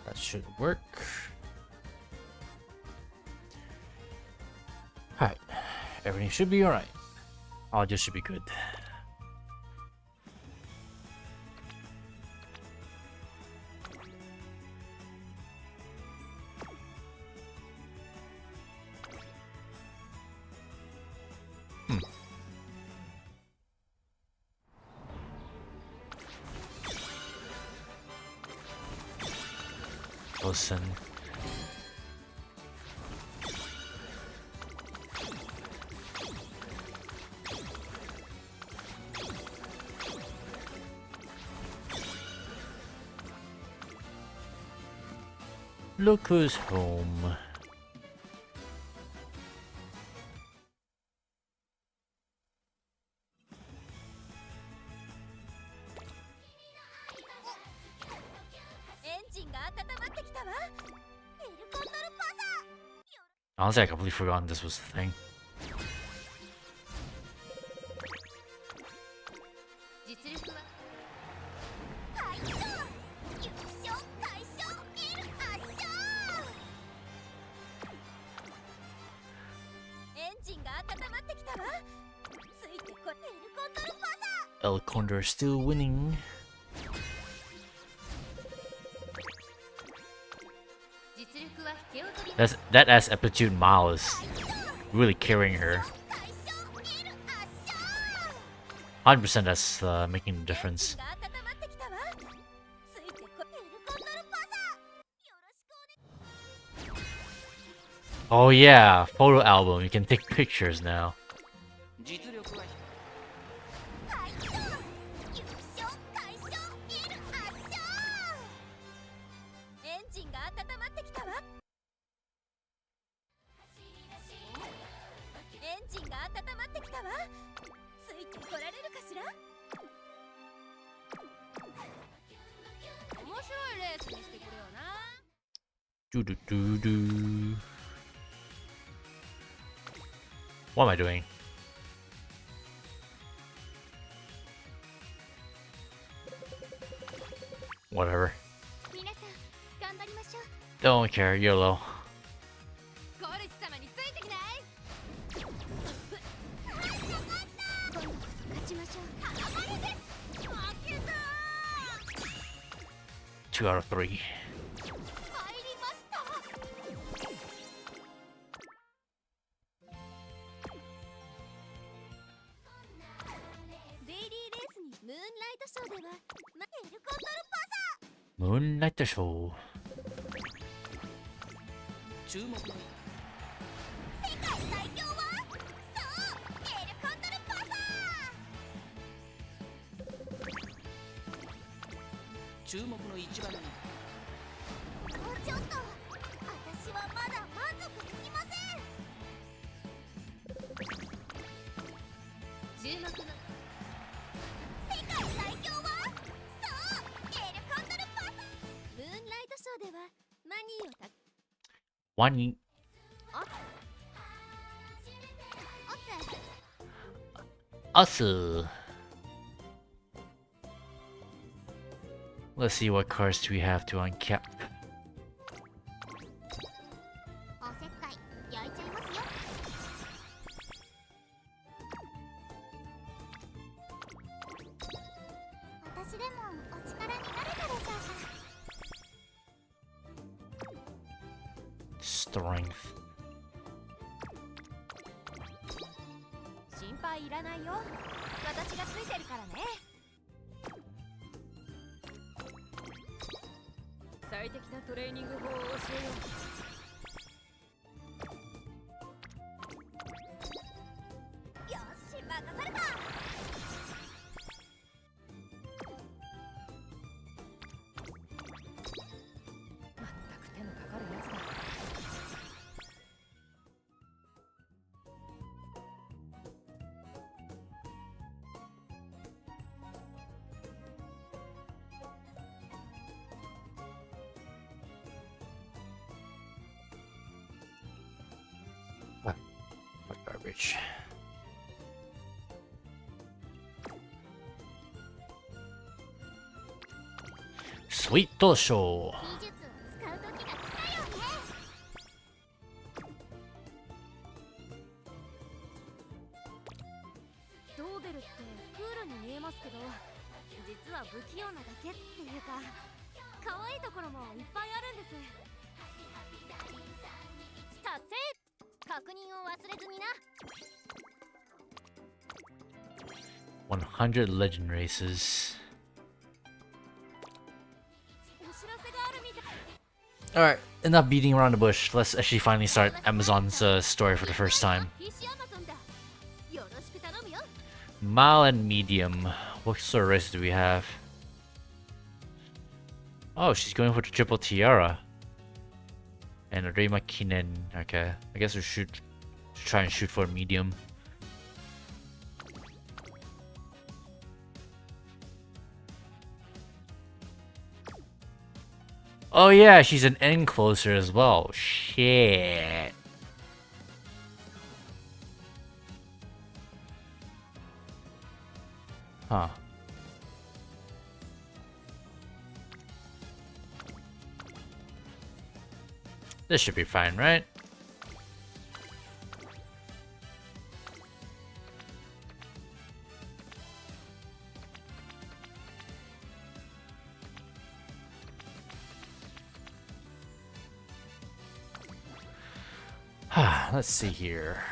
That should work. Alright. Everything should be alright. Audio should be good. Listen. Look who's home. Honestly, I completely forgotten this was the thing. El Condor still winning. That as Aptitude Mile is really carrying her. 100% that's making a difference. Oh yeah, photo album. You can take pictures now. What am I doing? Whatever. Don't care, YOLO. Two out of 3. Moonlight Show. One. Us. Let's see what cards do we have to uncap. Strength. What garbage. Sweet Tosho. 100 legend races. Alright, enough beating around the bush. Let's actually finally start Amazon's story for the first time. Mile and medium. What sort of race do we have? Oh, she's going for the triple tiara. And a Rei Makinen. Okay, I guess we should try and shoot for medium. Oh yeah, she's an encloser as well. Shit. Huh. This should be fine, right? Let's see here.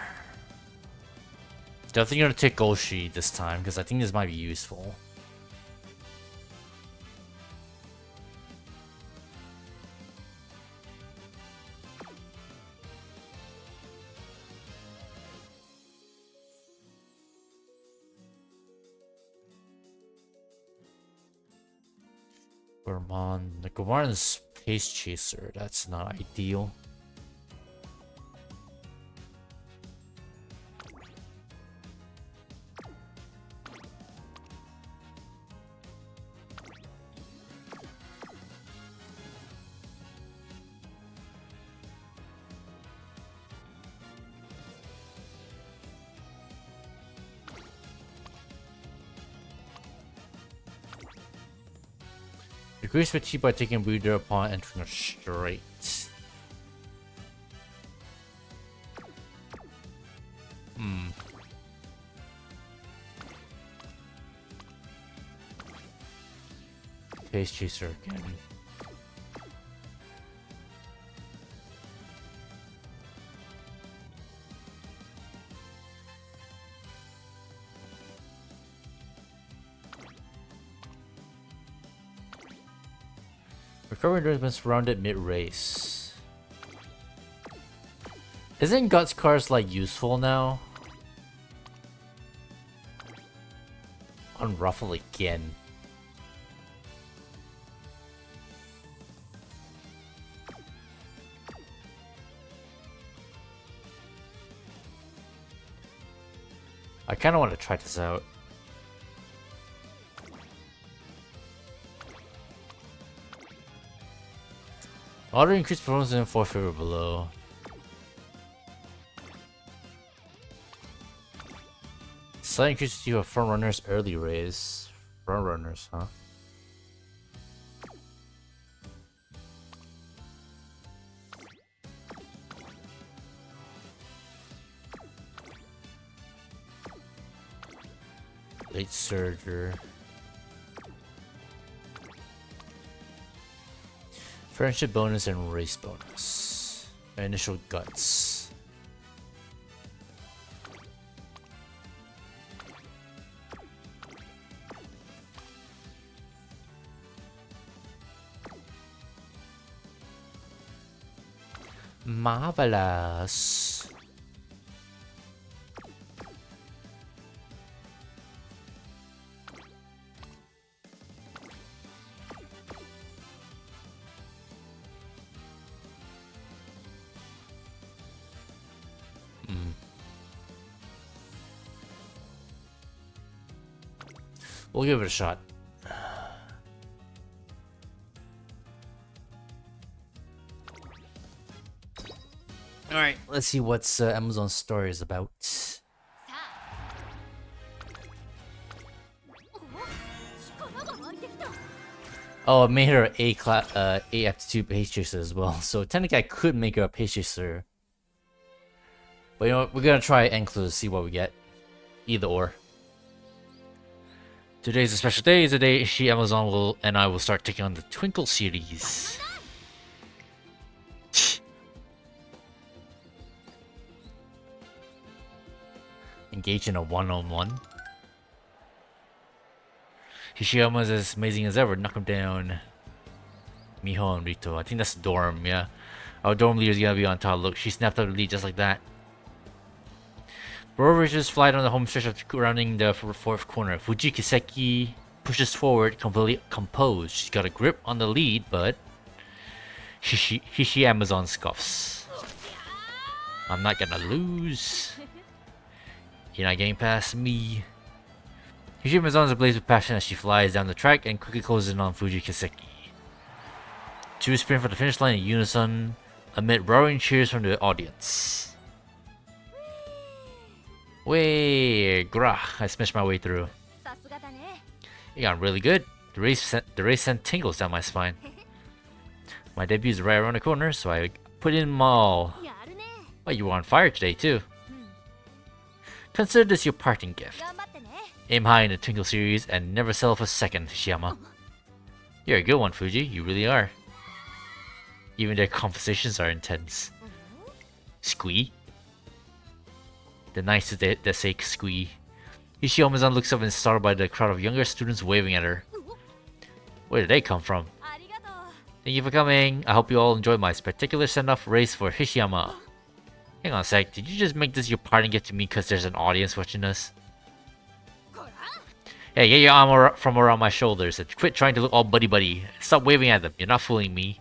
Definitely gonna take Golshi this time because I think this might be useful. Gourmand. The Gourmand's Pace Chaser. That's not ideal. Decrease fatigue by taking breather upon entering a straight. Pace Chaser again. Recovery endurance when surrounded mid-race. Isn't Guts Cars like useful now? Unruffle again. I kind of want to try this out. Auto increase performance in 4 favor below. Slight increase to a front runner's early raise. Front runners, huh? Late surger. Friendship bonus and race bonus. Initial guts. Marvelous. We'll give it a shot. Alright, let's see what's Amazon's story is about. Oh, I made her A class, A aptitude pace chaser as well. So technically, I could make her a pace chaser. But you know what? We're gonna try Enclose to see what we get. Either or. Today's a special day. It's a day she, Amazon will, and I will start taking on the Twinkle series. Engage in a one-on-one. Hishiyama is as amazing as ever. Knock him down. Miho and Rito. I think that's the dorm, yeah. Our dorm leader's gonna be on top. Look, she snapped up the lead just like that. Rover just fly on the home stretch after rounding the fourth corner. Fuji Kiseki pushes forward, completely composed. She's got a grip on the lead, but Hishi Amazon scoffs. I'm not gonna lose. You're not getting past me. Hishi Amazon is ablaze with passion as she flies down the track and quickly closes in on Fuji Kiseki. Two sprint for the finish line in unison amid roaring cheers from the audience. Way, grah! I smashed my way through. It got really good. The race sent tingles down my spine. My debut is right around the corner, so I put in them all. Oh, you were on fire today too. Consider this your parting gift. Aim high in the Twinkle series and never settle for second, Hishiyama. You're a good one, Fuji. You really are. Even their conversations are intense. Squee? The nicest that say squee. Hishiyama looks up and is startled by the crowd of younger students waving at her. Where did they come from? Thank you for coming. I hope you all enjoyed my spectacular send-off race for Hishiyama. Hang on a sec, did you just make this your parting gift to me because there's an audience watching us? Hey, get your arm from around my shoulders and quit trying to look all buddy-buddy. Stop waving at them, you're not fooling me.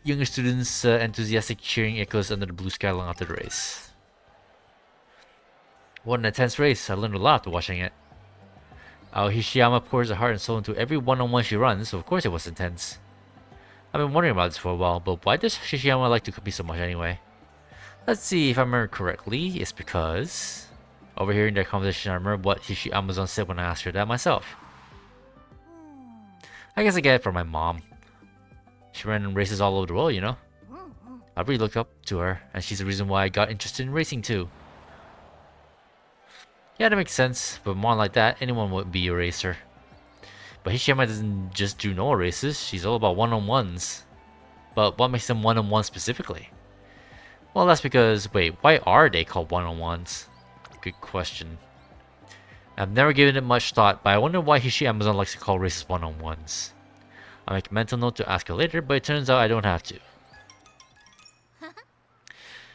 Younger students' enthusiastic cheering echoes under the blue sky long after the race. What an intense race, I learned a lot after watching it. Hishiyama pours her heart and soul into every one-on-one she runs, so of course it was intense. I've been wondering about this for a while, but why does Hishiyama like to compete so much anyway? Let's see, if I remember correctly, it's because... Overhearing their conversation, I remember what Hishiyama said when I asked her that myself. I guess I get it from my mom. She ran in races all over the world, you know? I really looked up to her, and she's the reason why I got interested in racing too. Yeah, that makes sense, but more like that, anyone would be a racer. But Hishiyama doesn't just do normal races, she's all about one-on-ones. But what makes them one-on-one specifically? Well, that's because, wait, why are they called one-on-ones? Good question. I've never given it much thought, but I wonder why Hishiyama likes to call races one-on-ones. I'll make a mental note to ask her later, but it turns out I don't have to.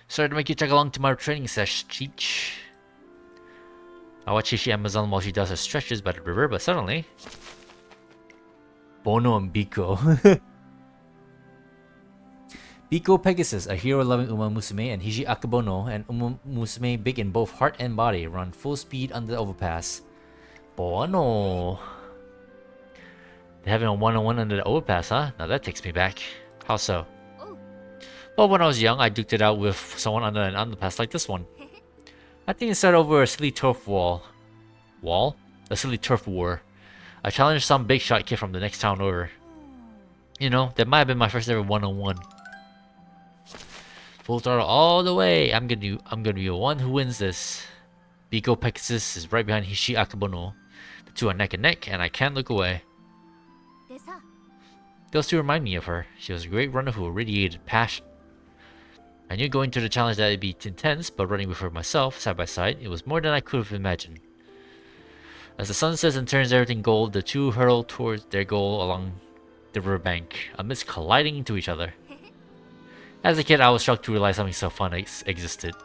Sorry to make you tag along to my training session, Cheech. I watch Hishiyama while she does her stretches by the river, but suddenly... Bono and Biko. Biko Pegasus, a hero-loving Umamusume, and Hishi Akebono, and Umamusume big in both heart and body, run full speed under the overpass. Bono! They're having a one-on-one under the overpass, huh? Now that takes me back. How so? Well, when I was young, I duked it out with someone under an underpass like this one. I think it started over a silly turf wall. Wall? A silly turf war. I challenged some big shot kid from the next town over. You know, that might have been my first ever one-on-one. Full throttle all the way. I'm gonna be the one who wins this. Biko Pegasus is right behind Hishi Akebono. The two are neck and neck, and I can't look away. Those two remind me of her. She was a great runner who radiated passion. I knew going to the challenge that it'd be intense, but running with her myself, side by side, it was more than I could have imagined. As the sun sets and turns everything gold, the two hurtle towards their goal along the riverbank, amidst colliding into each other. As a kid, I was shocked to realize something so fun existed.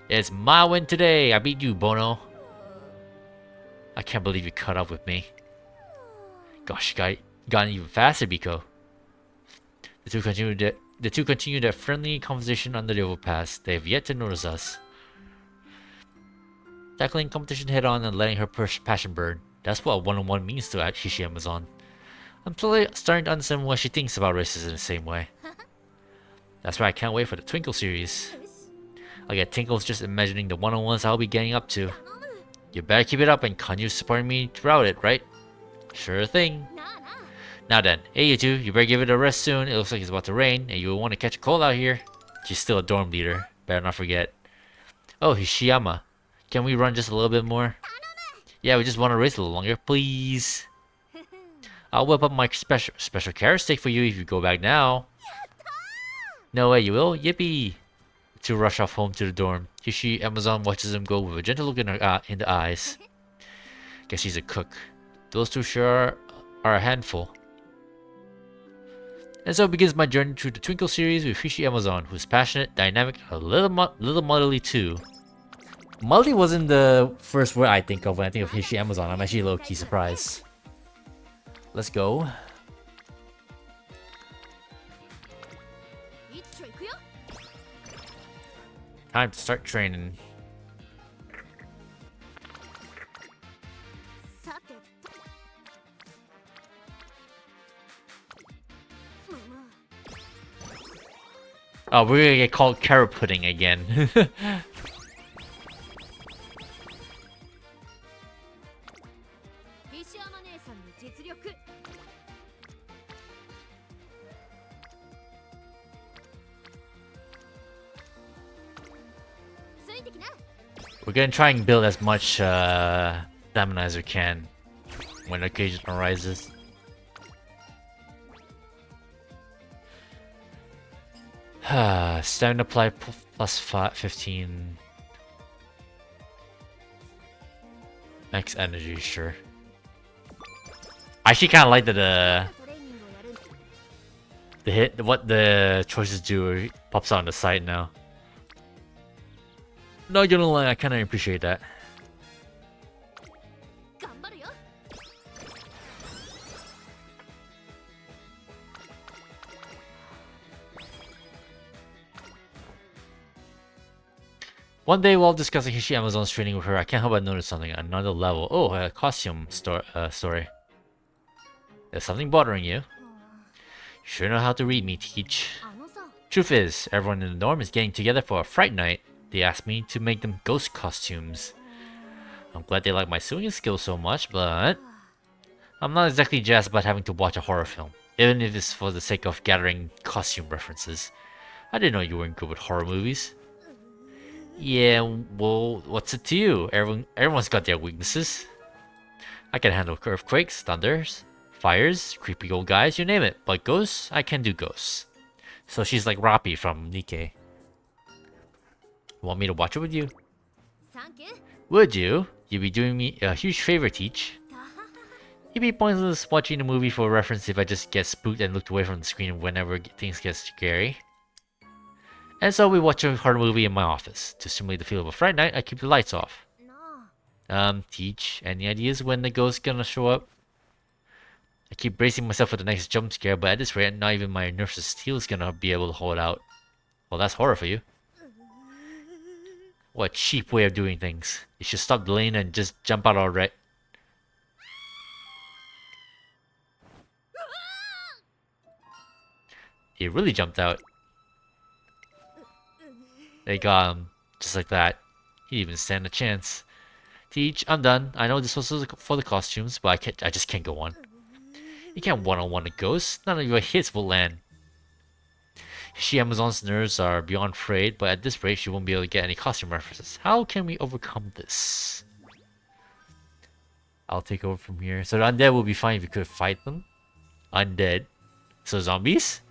It's my win today! I beat you, Bono! I can't believe you caught up with me. Gosh, you got even faster, Biko. The two continue their friendly conversation under the overpass. They have yet to notice us. Tackling competition head on and letting her passion burn. That's what a one-on-one means to Hishiyama. I'm starting to understand why she thinks about races in the same way. That's why I can't wait for the Twinkle series. I'll get tinkles just imagining the one-on-ones I'll be getting up to. You better keep it up and continue supporting me throughout it, right? Sure thing. Now then, hey you two, you better give it a rest soon. It looks like it's about to rain, and you'll want to catch a cold out here. She's still a dorm leader. Better not forget. Oh, Hishiyama. Can we run just a little bit more? Yeah, we just want to race a little longer, please. I'll whip up my special carrot stick for you if you go back now. No way you will? Yippee! To rush off home to the dorm. Hishi Amazon watches him go with a gentle look in the eyes. Guess she's a cook. Those two sure are a handful. And so begins my journey through the Twinkle series with Hishi Amazon, who's passionate, dynamic, and a little motherly too. Motherly wasn't the first word I think of when I think of Hishi Amazon. I'm actually low-key surprised. Let's go. Time to start training. Oh, we're gonna get called carrot pudding again. We're gonna try and build as much stamina as we can when occasion arises. Stamina apply plus 15. Max energy, sure. I actually kind of like that what the choices do pops out on the side now. No, you don't lie, I kind of appreciate that. One day while discussing Hishi Amazon's training with her, I can't help but notice something. Another level. Oh, a costume story. There's something bothering you. You sure know how to read me, Teach. Truth is, everyone in the dorm is getting together for a fright night. They asked me to make them ghost costumes. I'm glad they like my sewing skills so much, but I'm not exactly jazzed about having to watch a horror film, even if it's for the sake of gathering costume references. I didn't know you weren't good with horror movies. Yeah, well, what's it to you? Everyone's got their weaknesses. I can handle earthquakes, thunders, fires, creepy old guys, you name it. But ghosts, I can do ghosts. So she's like Rappi from Nikkei. Want me to watch it with you? Would you? You'd be doing me a huge favor, Teach. It'd be pointless watching the movie for reference if I just get spooked and looked away from the screen whenever things get scary. And so we watch a horror movie in my office. To simulate the feel of a Friday night, I keep the lights off. Teach, any ideas when the ghost's gonna show up? I keep bracing myself for the next jump scare, but at this rate, not even my nurse's steel is gonna be able to hold out. Well, that's horror for you. What a cheap way of doing things. You should stop delaying and just jump out already. He really jumped out. They got him, just like that. He didn't even stand a chance. Teach, I'm done. I know this was for the costumes, but I just can't go on. You can't one-on-one a ghost. None of your hits will land. She Amazon's nerves are beyond frayed, but at this rate, she won't be able to get any costume references. How can we overcome this? I'll take over from here. So the undead will be fine if you could fight them. Undead. So zombies?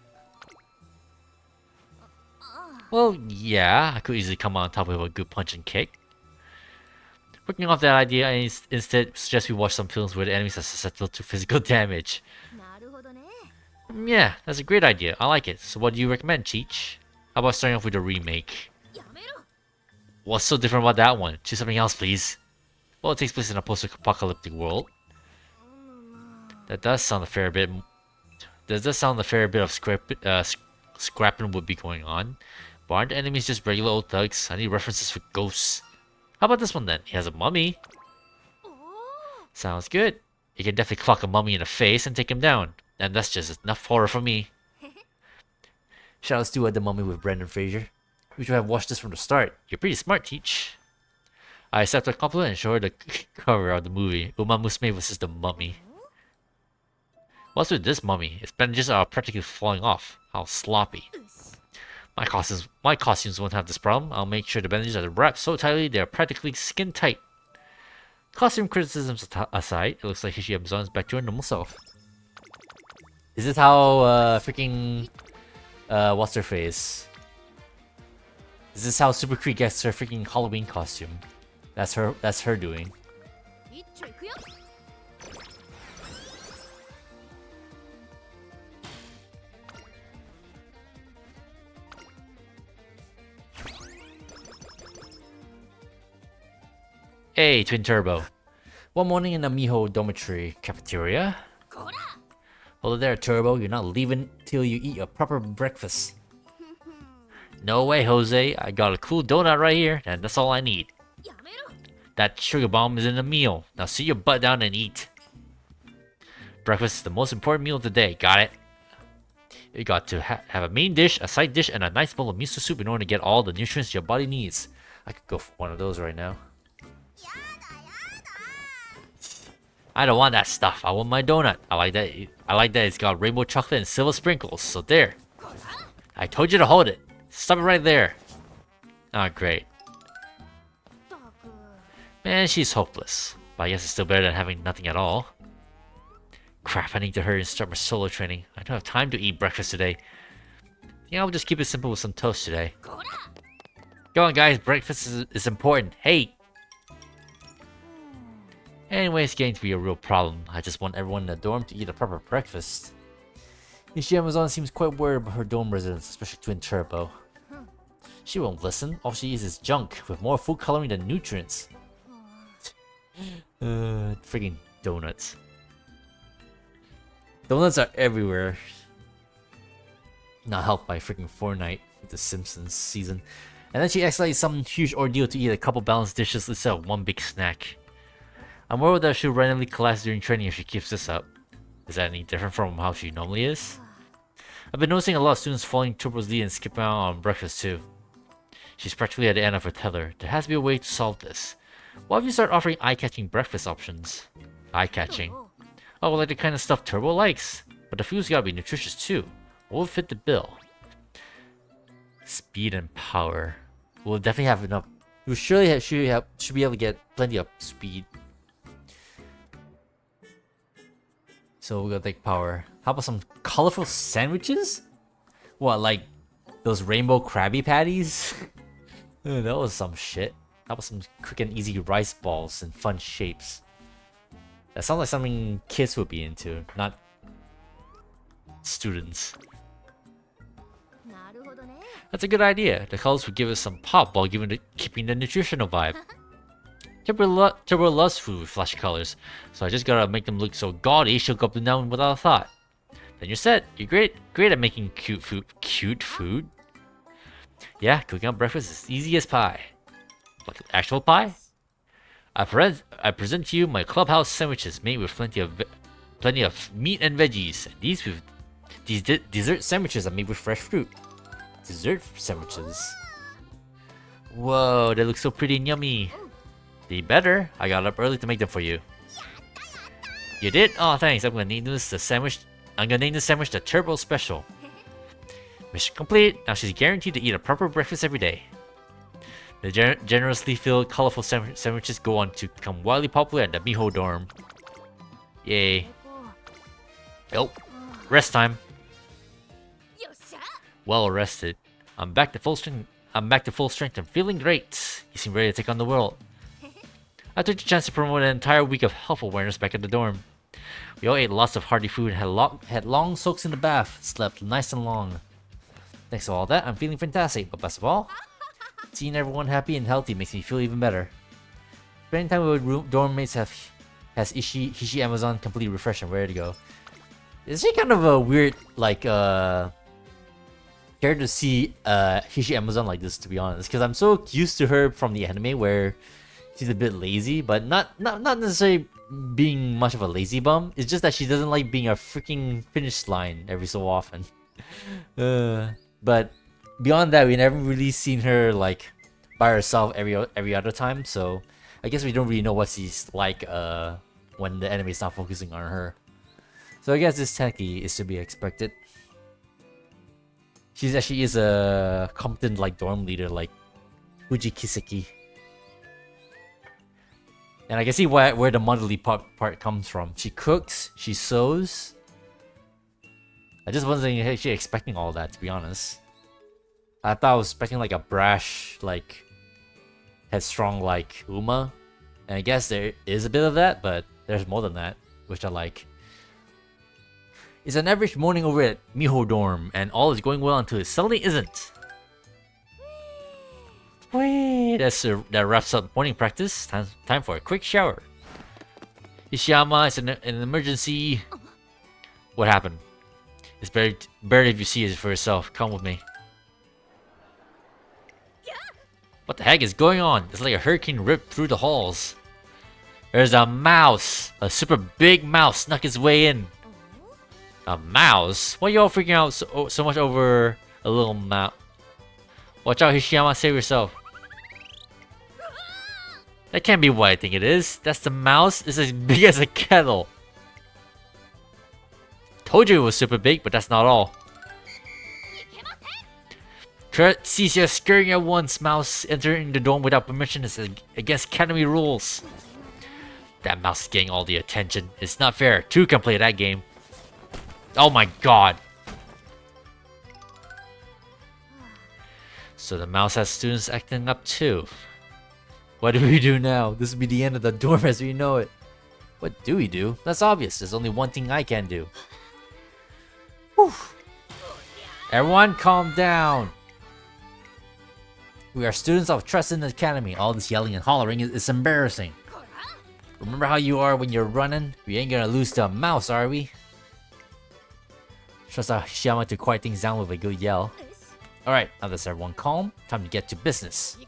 Well, yeah, I could easily come on top of a good punch and kick. Working off that idea, I instead suggest we watch some films where the enemies are susceptible to physical damage. Yeah, that's a great idea. I like it. So what do you recommend, Cheech? How about starting off with a remake? What's so different about that one? Choose something else, please. Well, it takes place in a post-apocalyptic world. That does sound a fair bit. That does sound a fair bit of scrapping would be going on. But aren't the enemies just regular old thugs? I need references for ghosts. How about this one then? He has a mummy. Sounds good. You can definitely clock a mummy in the face and take him down. And that's just enough horror for me. Shoutouts to The Mummy with Brendan Fraser. You should have watched this from the start. You're pretty smart, Teach. I accept her compliment and show her the cover of the movie. Umamusume vs. the Mummy. What's with this mummy? Its bandages are practically falling off. How sloppy. My costumes won't have this problem. I'll make sure the bandages are wrapped so tightly they're practically skin tight. Costume criticisms aside, it looks like Hishi Amazon's back to her normal self. Is this how freaking what's her face? Is this how Super Creek gets her freaking Halloween costume? That's her doing. Hey, Twin Turbo. One morning in the Miho dormitory cafeteria. Hold it there, Turbo. You're not leaving till you eat a proper breakfast. No way, Jose. I got a cool donut right here, and that's all I need. That sugar bomb is in the meal. Now sit your butt down and eat. Breakfast is the most important meal of the day. Got it? You got to have a main dish, a side dish, and a nice bowl of miso soup in order to get all the nutrients your body needs. I could go for one of those right now. I don't want that stuff. I want my donut. I like that it's got rainbow chocolate and silver sprinkles. So there. I told you to hold it. Stop it right there. Ah, great. Man, she's hopeless. But I guess it's still better than having nothing at all. Crap, I need to hurry and start my solo training. I don't have time to eat breakfast today. Yeah, I'll just keep it simple with some toast today. Go on, guys. Breakfast is important. Hey! Anyway, it's getting to be a real problem. I just want everyone in the dorm to eat a proper breakfast. Hishi Amazon seems quite worried about her dorm residents, especially Twin Turbo. She won't listen. All she eats is junk, with more food coloring than nutrients. Freaking donuts. Donuts are everywhere. Not helped by freaking Fortnite with the Simpsons season. And then she acts like some huge ordeal to eat a couple balanced dishes instead of one big snack. I'm worried that she'll randomly collapse during training if she keeps this up. Is that any different from how she normally is? I've been noticing a lot of students following Turbo's lead and skipping out on breakfast too. She's practically at the end of her tether. There has to be a way to solve this. Why don't you start offering eye-catching breakfast options? Eye-catching? Oh, like the kind of stuff Turbo likes. But the food's gotta be nutritious too. What would fit the bill? Speed and power. We'll definitely have enough. We surely should be able to get plenty of speed. So we gotta take power. How about some colorful sandwiches? What, like those rainbow Krabby Patties? That was some shit. How about some quick and easy rice balls in fun shapes? That sounds like something kids would be into, not students. That's a good idea. The colors would give us some pop while keeping the nutritional vibe. Turbo loves food with flashy colors, so I just gotta make them look so gaudy she'll go up and down without a thought. Then you're set. You're great at making cute food. Cute food? Yeah, cooking up breakfast is easy as pie. Like actual pie? I present to you my clubhouse sandwiches made with plenty of meat and veggies. These dessert sandwiches are made with fresh fruit. Dessert sandwiches. Whoa, they look so pretty and yummy. Be better. I got up early to make them for you. You did? Oh, thanks. I'm gonna name this the sandwich. I'm gonna name the sandwich the Turbo Special. Mission complete. Now she's guaranteed to eat a proper breakfast every day. The generously filled, colorful sandwiches go on to become wildly popular at the Miho dorm. Yay. Oh, rest time. Well rested. I'm back to full strength and feeling great. You seem ready to take on the world. I took the chance to promote an entire week of health awareness back at the dorm. We all ate lots of hearty food and had long soaks in the bath, slept nice and long. Thanks to all that, I'm feeling fantastic, but best of all, seeing everyone happy and healthy makes me feel even better. Spending time with dorm mates has Hishi Amazon completely refreshed and ready to go. It's actually kind of a weird, like, care to see Hishi Amazon like this, to be honest, because I'm so used to her from the anime where she's a bit lazy, but not necessarily being much of a lazy bum. It's just that she doesn't like being a freaking finish line every so often. But beyond that, we never really seen her like by herself every other time. So I guess we don't really know what she's like when the anime is not focusing on her. So I guess this technically is to be expected. She is a competent like dorm leader like Fuji Kiseki. And I can see where the motherly part comes from. She cooks, she sews. I just wasn't actually expecting all that, to be honest. I thought I was expecting like a brash, like headstrong like Uma. And I guess there is a bit of that, but there's more than that, which I like. It's an average morning over at Miho dorm, and all is going well until it suddenly isn't. Wait, that wraps up morning practice. Time for a quick shower. Ishiyama, it's an emergency. What happened? It's better if you see it for yourself. Come with me. What the heck is going on? It's like a hurricane ripped through the halls. There's a mouse. A super big mouse snuck its way in. A mouse? Why are you all freaking out so much over a little mouse? Watch out, Hishiyama, save yourself. That can't be what I think it is. That's the mouse. It's as big as a kettle. Told you it was super big, but that's not all. Cease your scaring at once, mouse. Entering the dorm without permission is against academy rules. That mouse is getting all the attention. It's not fair. Two can play that game. Oh my god. So the mouse has students acting up too. What do we do now? This will be the end of the dorm as we know it. What do we do? That's obvious. There's only one thing I can do. Whew. Everyone calm down. We are students of Trust in the Academy. All this yelling and hollering is embarrassing. Remember how you are when you're running? We ain't gonna lose to a mouse, are we? Trust Hishiyama to quiet things down with a good yell. Alright, now that's everyone calm. Time to get to business.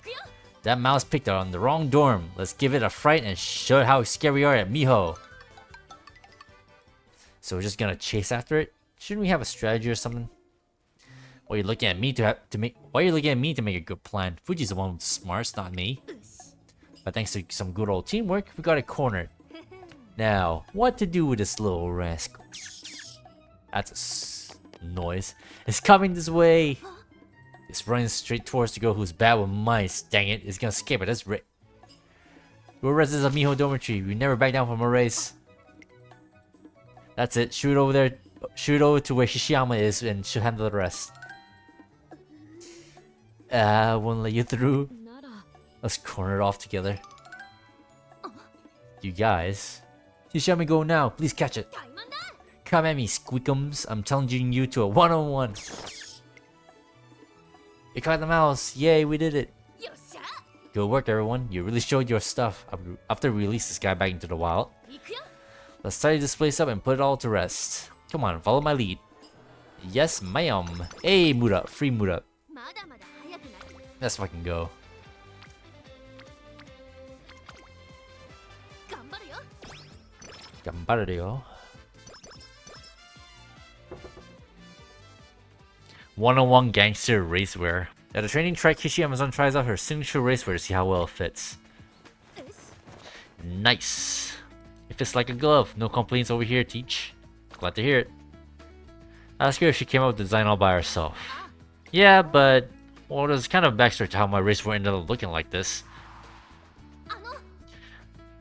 That mouse picked on the wrong dorm. Let's give it a fright and show it how scary we are at Miho. So we're just gonna chase after it? Shouldn't we have a strategy or something? Why are you looking at me Why are you looking at me to make a good plan? Fuji's the one with the smarts, not me. But thanks to some good old teamwork, we got it cornered. Now, what to do with this little rascal? That's a noise. It's coming this way. It's running straight towards the girl who's bad with mice. Dang it, it's gonna escape it. That's right. We're residents of Miho Dormitory. We never back down from a race. That's it. Shoot over there. Shoot over to where Hishiyama is and she'll handle the rest. Won't let you through. Let's corner it off together. You guys. Hishiyama, go now. Please catch it. Come at me, squeakums. I'm challenging you to a one-on-one. You caught the mouse. Yay, we did it. Good work, everyone. You really showed your stuff. After we release this guy back into the wild, let's tidy this place up and put it all to rest. Come on, follow my lead. Yes, ma'am. Hey, mood up. Free mood up. Let's fucking go. Gambarryo. One-on-one gangster racewear. At the training track, Hishi Amazon tries out her signature racewear to see how well it fits. Nice. It fits like a glove. No complaints over here, Teach. Glad to hear it. I asked her if she came up with the design all by herself. Yeah, but well, there's kind of backstory to how my racewear ended up looking like this.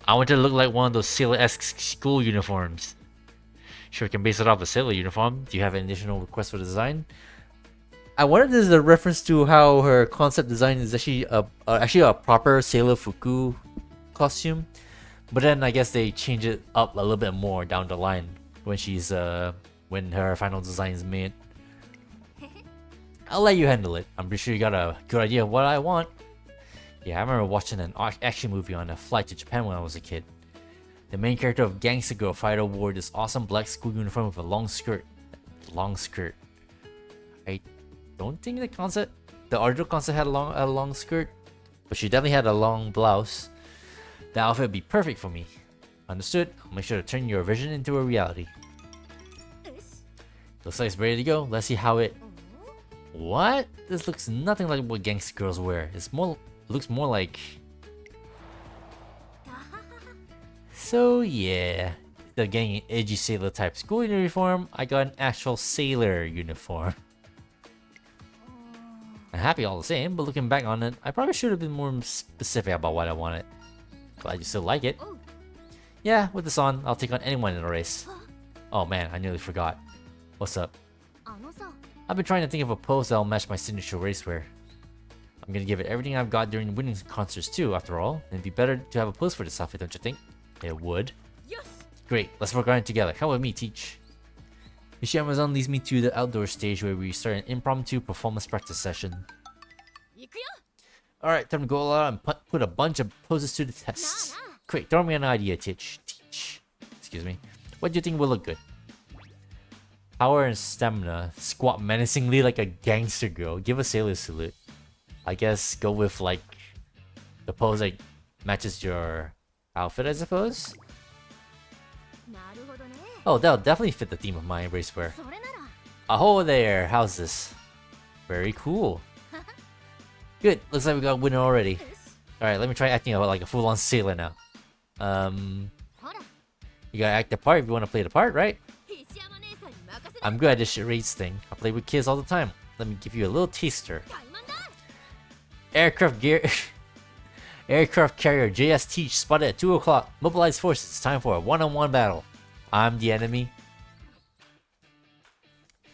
I wanted to look like one of those sailor-esque school uniforms. Sure, can base it off a sailor uniform. Do you have an additional request for the design? I wonder if this is a reference to how her concept design is actually a proper Sailor Fuku costume, but then I guess they change it up a little bit more down the line when she's when her final design is made. I'll let you handle it. I'm pretty sure you got a good idea of what I want. Yeah, I remember watching an action movie on a flight to Japan when I was a kid. The main character of Gangsta Girl Fighter wore this awesome black school uniform with a long skirt. I don't think the original concept had a long skirt, but she definitely had a long blouse. The outfit would be perfect for me. Understood? I'll make sure to turn your vision into a reality. Looks like it's ready to go. Let's see how it... What? This looks nothing like what gangster girls wear. Looks more like... So yeah, instead of getting an edgy sailor type school uniform, I got an actual sailor uniform. I'm happy all the same, but looking back on it, I probably should have been more specific about what I wanted. Glad you still like it. Yeah, with this on, I'll take on anyone in a race. Oh man, I nearly forgot. What's up? I've been trying to think of a pose that'll match my signature racewear. I'm gonna give it everything I've got during winning concerts too, after all. It'd be better to have a pose for this outfit, don't you think? It would. Great, let's work on it together. Come with me, Teach. Hishi Amazon leads me to the outdoor stage where we start an impromptu performance practice session. Alright, time to go all out and put a bunch of poses to the test. Quick, throw me an idea, Teach. Excuse me. What do you think will look good? Power and stamina. Squat menacingly like a gangster girl. Give a sailor salute. I guess go with like the pose like matches your outfit, I suppose. Oh, that'll definitely fit the theme of my racewear. Aho there, how's this? Very cool. Good, looks like we got a winner already. Alright, let me try acting like a full-on sailor now. You gotta act the part if you want to play the part, right? I'm good at this charades thing. I play with kids all the time. Let me give you a little taster. Aircraft carrier JS Teach spotted at 2 o'clock. Mobilize forces. It's time for a one-on-one battle. I'm the enemy.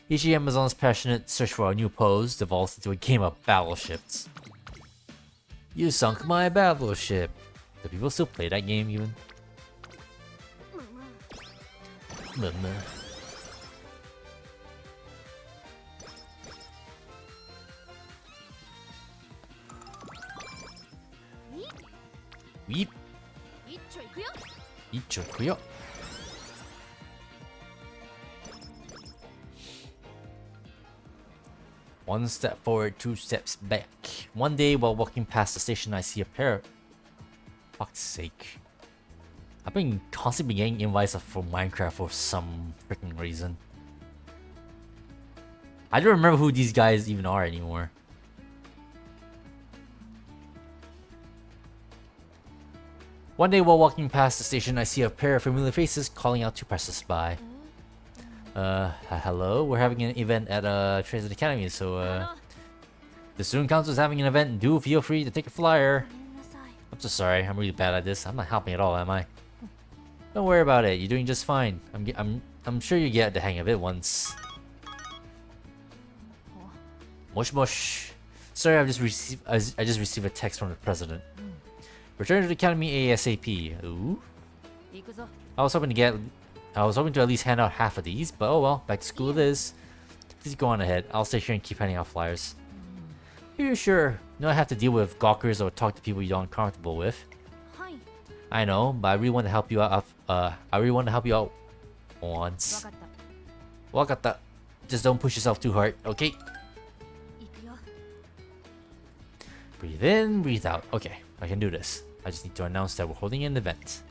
Hishi Amazon's passionate search for a new pose devolves into a game of battleships. You sunk my battleship. Do people still play that game even? Weep. Ichokuyo. One step forward, 2 steps back. One day while walking past the station, I see a pair. Fuck's sake. I've been constantly getting invites for Minecraft for some freaking reason. I don't remember who these guys even are anymore. One day while walking past the station, I see a pair of familiar faces calling out to passers-by. Hello? We're having an event at Transit Academy, so the student council is having an event. Do feel free to take a flyer. I'm so sorry, I'm really bad at this. I'm not helping at all, am I? Don't worry about it. You're doing just fine. I'm sure you get the hang of it once. Mush mush. Sorry, I just received a text from the president. Return to the academy ASAP. Ooh. I was hoping to at least hand out half of these, but oh well, back to school it is. Please go on ahead. I'll stay here and keep handing out flyers. Are you sure? You don't have to deal with gawkers or talk to people you're uncomfortable with. I know, but I really want to help you out. Once. Wakata. Just don't push yourself too hard, okay? Breathe in, breathe out. Okay, I can do this. I just need to announce that we're holding an event.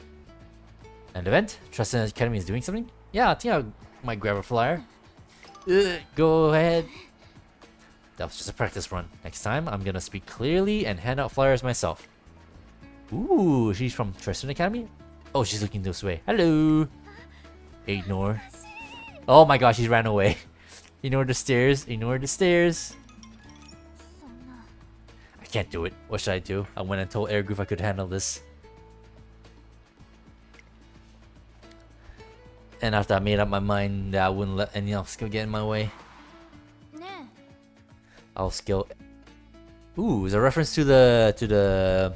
An event? Trust in the Academy is doing something? Yeah, I think I might grab a flyer. Go ahead. That was just a practice run. Next time, I'm gonna speak clearly and hand out flyers myself. Ooh, she's from Tristan Academy? Oh, she's looking this way. Hello! Ignore. Oh my gosh, she ran away. Ignore the stairs. Ignore the stairs. I can't do it. What should I do? I went and told Air Group I could handle this. And after I made up my mind that I wouldn't let any skill get in my way, I'll skill. Ooh, it's a reference to the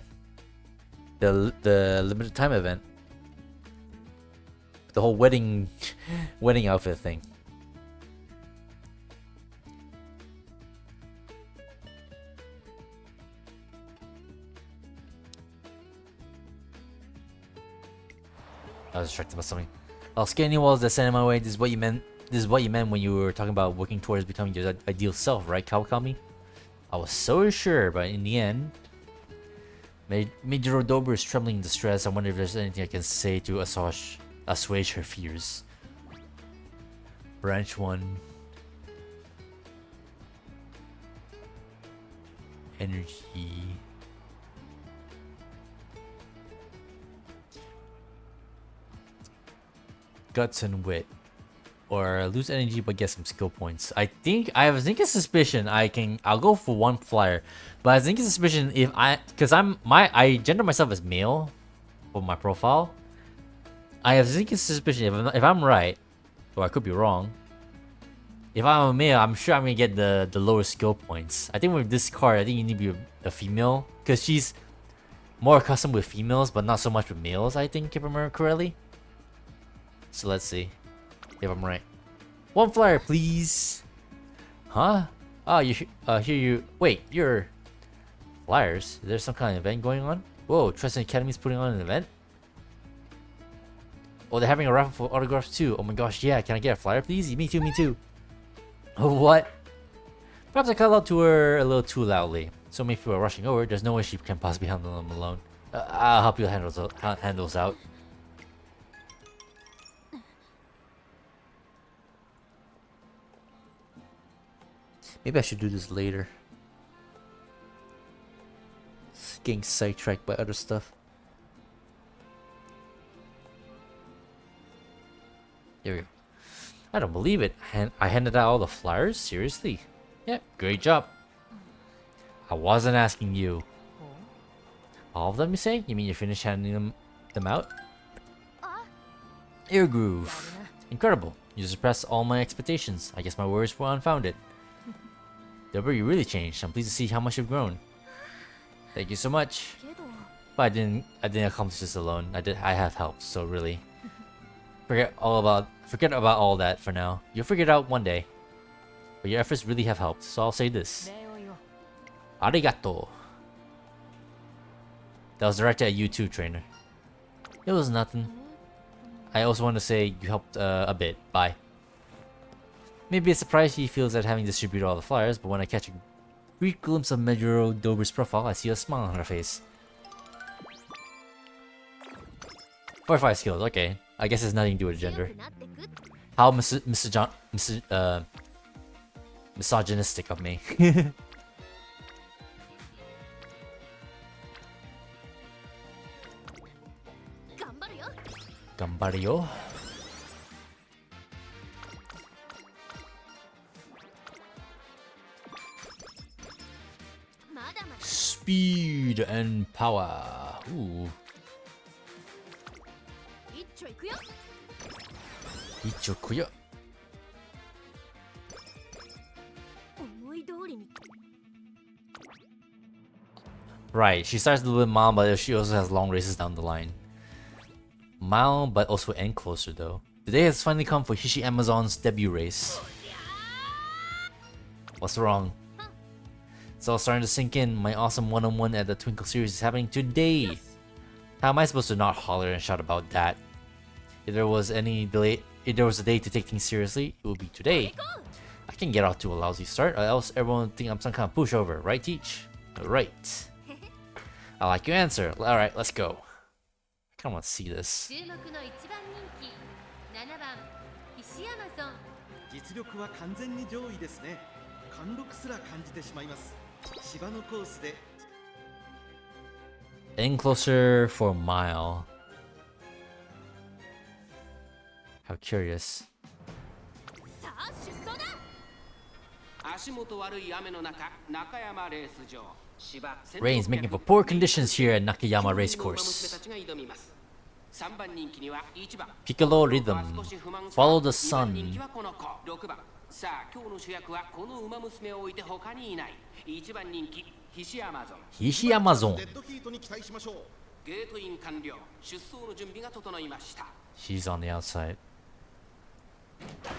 limited time event. The whole wedding outfit thing. I was distracted by something. I'll scan any walls that sent in my way. This is what you meant when you were talking about working towards becoming your ideal self, right, Kawakami? I was so sure, but in the end, Major Rodober is trembling in distress. I wonder if there's anything I can say to assuage her fears. Branch 1. Energy. Guts and wit. or lose energy but get some skill points. I have a sneaking suspicion I'll go for one flyer, but I have a sneaking suspicion because I gender myself as male for my profile. I have a sneaking suspicion if I'm right, or I could be wrong. If I'm a male, I'm sure I'm gonna get the lower skill points. I think with this card, I think you need to be a female because she's more accustomed with females, but not so much with males. I think, if I remember correctly. So let's see if I'm right. One flyer, please. Huh? Oh, wait, you're flyers. Is there some kind of event going on? Whoa, Tristan Academy's putting on an event? Oh, they're having a raffle for autographs too. Oh my gosh, yeah. Can I get a flyer, please? Me too, me too. Oh, what? Perhaps I called out to her a little too loudly. So many people are rushing over. There's no way she can possibly handle them alone. I'll help you handle those out. Maybe I should do this later. Getting sidetracked by other stuff. There we go. I don't believe it. I handed out all the flyers? Seriously? Yeah, great job. I wasn't asking you. All of them, you say? You mean you finished handing them out? Ear groove. Incredible. You surpassed all my expectations. I guess my worries were unfounded. Deborah, you really changed. I'm pleased to see how much you've grown. Thank you so much. But I didn't accomplish this alone. I have help, so really. Forget about all that for now. You'll figure it out one day. But your efforts really have helped, so I'll say this. Arigato. That was directed at you too, trainer. It was nothing. I also want to say you helped a bit. Bye. Maybe it's surprised he feels at having distributed all the flyers, but when I catch a brief glimpse of Majoro Dober's profile, I see a smile on her face. 45 skills, okay. I guess it's nothing to do with gender. How misogynistic of me. Gambario. Speed and power. Ooh. Ichokuyo. Right, she starts a little bit mild, but she also has long races down the line. Mild, but also end closer though. The day has finally come for Hishi Amazon's debut race. What's wrong? It's all starting to sink in. My awesome one-on-one at the Twinkle series is happening today. How am I supposed to not holler and shout about that? If there was a day to take things seriously, it would be today. I can get off to a lousy start, or else everyone would think I'm some kind of pushover, right, Teach? Right. I like your answer. Alright, let's go. I kinda want to see this. 芝のコースで In closer for a mile. How curious. 足元悪い雨の中中山レース場 Rain's making for poor conditions here at Nakayama Racecourse. Piccolo Rhythm. Follow the sun. さあ今日の主役はこの馬娘を置いて他にいない一番人気ヒシアマゾン Hishi Amazon. デッドヒートに期待しましょうゲートイン完了出走の準備が整いました She's on the outside.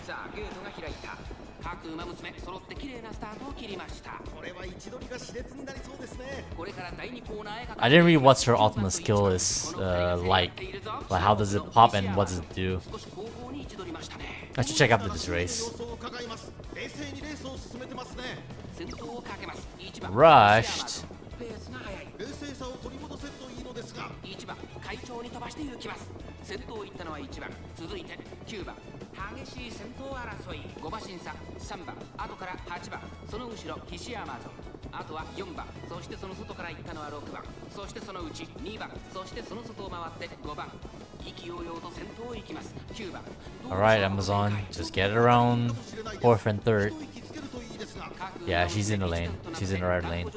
さあゲートが開いた各馬娘揃って綺麗なスタートを切りましたこれは位置取りが熾烈になりそうですねこれから第2コーナーへ I didn't read what her ultimate skill is like how does it pop and what does it do. I should check out this race. Rushed. 1番快調に飛ばして行きます先頭行ったのは1番続いて9番激しい先頭争い5馬身差3番後から8番その後ろヒシアマゾンあとは4番、そしてその外から行ったのは6番、そしてそのうち2番、そしてその外を回って5番。意気揚々と先頭を行きます。9番。 Alright, Amazon, just get it around 4th and 3rd. Yeah, she's in the lane. She's in the right lane.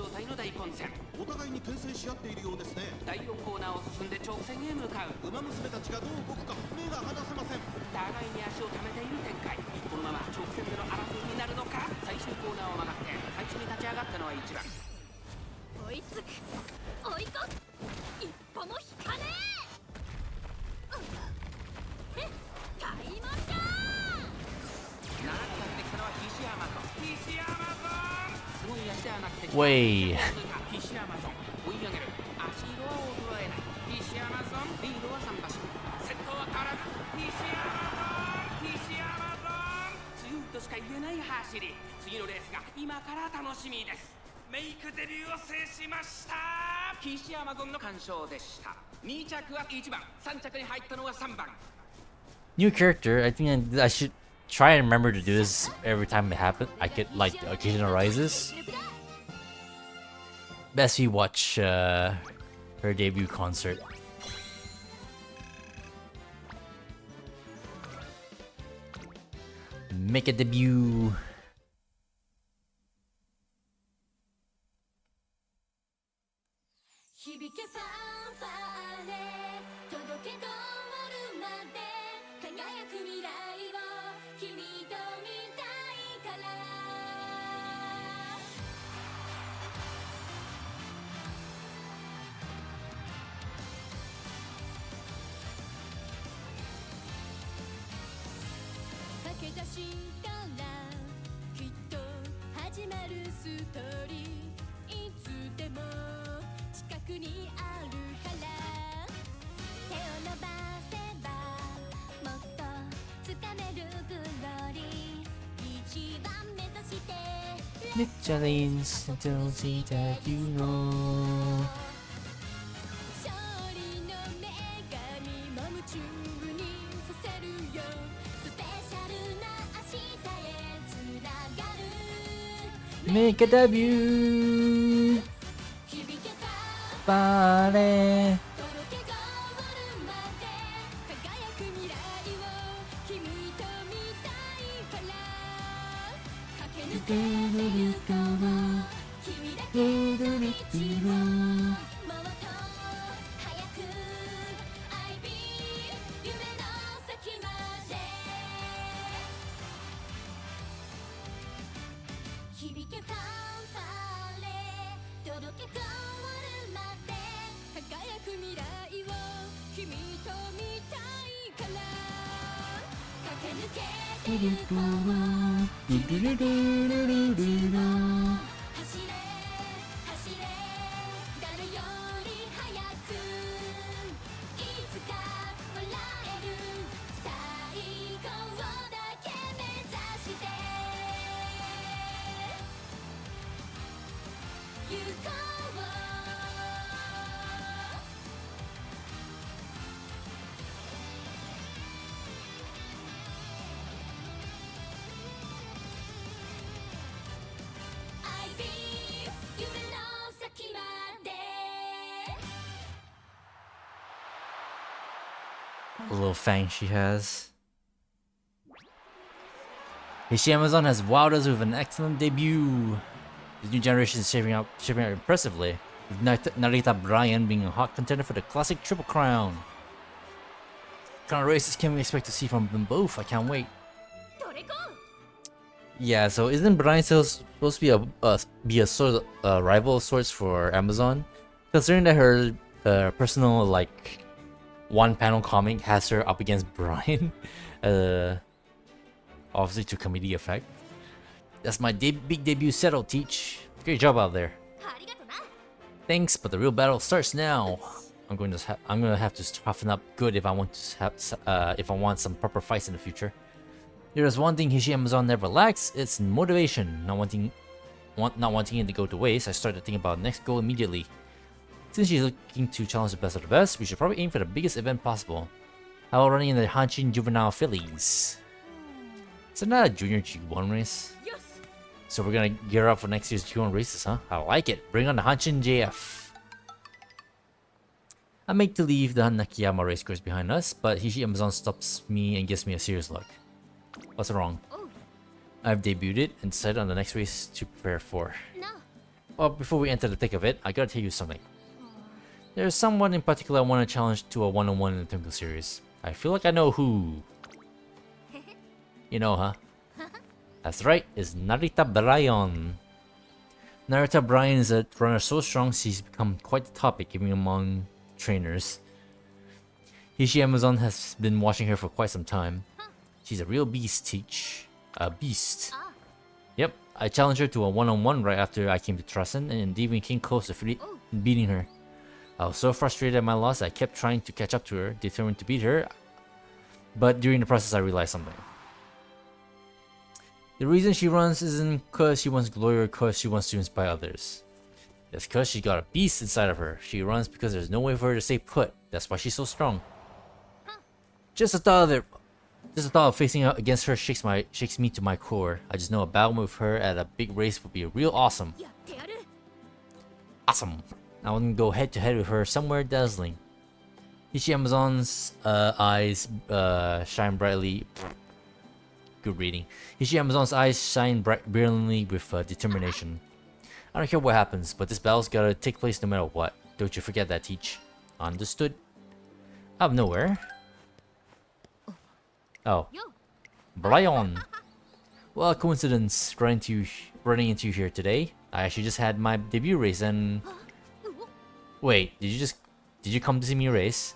お互いに牽制し合っているようですね。第4コーナーを進んで直線へ向かう。ウマ娘たちがどう動くか目が離せません。互いに足を溜めている展開。このまま直線での争いになるのか。最終コーナーを曲がって最初に立ち上がったのは1番。追いつく、追い越す、一歩も引かねえ。タイムだ。並び立ってきたのはヒシアマゾン。ヒシアマゾン、すごい足ではなくてWay. ヒシアマゾン追い上げる。足色は衰えない。ヒシアマゾン、リードは3馬身。先頭は変わらず。ヒシアマゾン、ヒシアマゾン、強いとしか言えない走り。次のレースが今から楽しみです。メイクデビューを制しました。ヒシアマゾンの完勝でした。2着は1番、3着に入ったのは3番。 New character. I think I should try and remember to do this every time it happens. I get like the occasion arises. Best we watch her debut concert. Make a debut. Nick Jennings, don't see that you know. Make a debut. Bale. The little fang she has. Hishi Amazon has wowed us with an excellent debut. The new generation is shaping out impressively, with Narita Bryan being a hot contender for the classic Triple Crown. What kind of races can we expect to see from them both? I can't wait. Yeah, so isn't Bryan still supposed to be a sort of rival of sorts for Amazon? Considering that her personal like one panel comic has her up against Bryan, obviously to comedy effect. That's my big debut settled, Teach. Great job out there. Thanks, but the real battle starts now. I'm gonna have to toughen up good if I want some proper fights in the future. There's one thing Hishi Amazon never lacks, it's motivation. Not wanting it to go to waste, I started thinking about the next goal immediately. Since she's looking to challenge the best of the best, we should probably aim for the biggest event possible. How about running in the Hanshin Juvenile Fillies? Is it not a junior G1 race? So we're gonna gear up for next year's G1 races, huh? I like it. Bring on the Hanshin JF. I make to leave the Nakayama race course behind us, but Hishi Amazon stops me and gives me a serious look. What's wrong? I've debuted and decided on the next race to prepare for. Well, before we enter the thick of it, I gotta tell you something. There's someone in particular I want to challenge to a one-on-one in the Twinkle series. I feel like I know who. You know, huh? That's right, it's Narita Bryan. Narita Bryan is a runner so strong she's become quite the topic even among trainers. Hishi Amazon has been watching her for quite some time. She's a real beast, Teach. A beast. Yep, I challenged her to a one-on-one right after I came to Trussen and even came close to beating her. I was so frustrated at my loss I kept trying to catch up to her, determined to beat her. But during the process I realized something. The reason she runs isn't because she wants glory or because she wants to inspire others. It's because she got a beast inside of her. She runs because there's no way for her to stay put. That's why she's so strong. Just the thought of facing out against her shakes me to my core. I just know a battle with her at a big race would be real awesome. Awesome. I want to go head to head with her somewhere dazzling. Hishi Amazon's eyes shine brightly. Good reading. Hishi Amazon's eyes shine brilliantly with determination. I don't care what happens, but this battle's gotta take place no matter what. Don't you forget that, Teach. Understood? Out of nowhere. Oh. Bryan. Well, coincidence running into you here today. I actually just had my debut race and... Wait, did you come to see me race?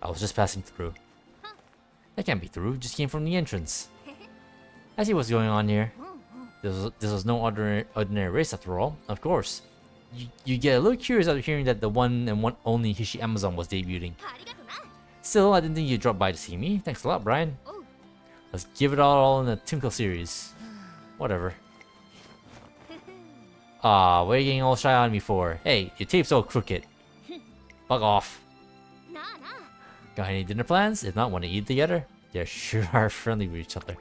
I was just passing through. That can't be through, just came from the entrance. I see what's going on here. This was no ordinary race after all, of course. You get a little curious after hearing that the one and one only Hishi Amazon was debuting. Still, I didn't think you'd drop by to see me. Thanks a lot, Bryan. Let's give it all in the Twinkle series. Whatever. Aw, what are you getting all shy on me for? Hey, your tape's all crooked. Bug off. Got any dinner plans? If not, want to eat together? They sure are friendly with each other.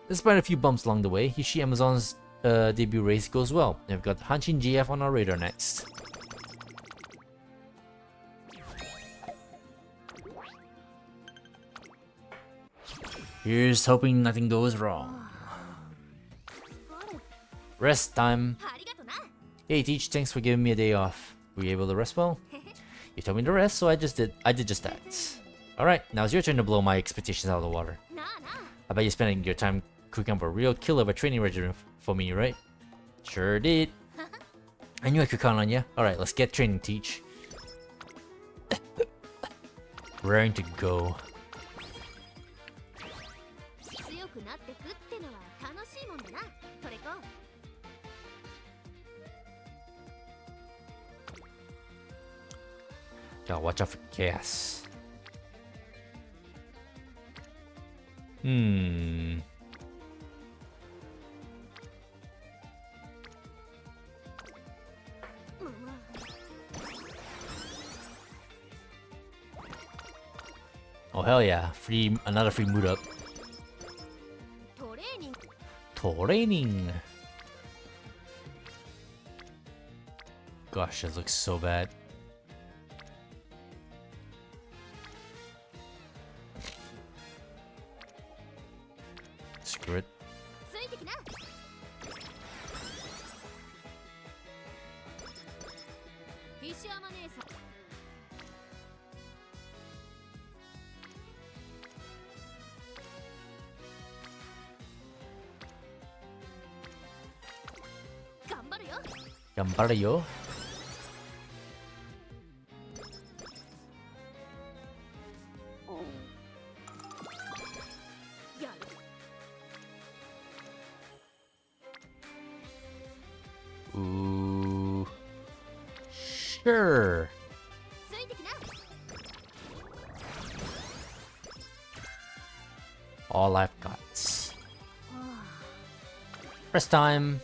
Despite a few bumps along the way, Hishi Amazon's debut race goes well. And we've got Hanshin GF on our radar next. Here's hoping nothing goes wrong. Rest time. Hey Teach, thanks for giving me a day off. Were you able to rest well? You told me to rest, so I did just that. Alright, now it's your turn to blow my expectations out of the water. I bet you're spending your time cooking up a real killer of a training regimen for me, right? Sure did. I knew I could count on you. Alright, let's get training, Teach. Raring to go. Gotta watch out for gas. Oh hell yeah, another free mood up. Training. Gosh, this looks so bad. Screw it. Gambareyo. Ooh. Sure. All I've got. Rest time.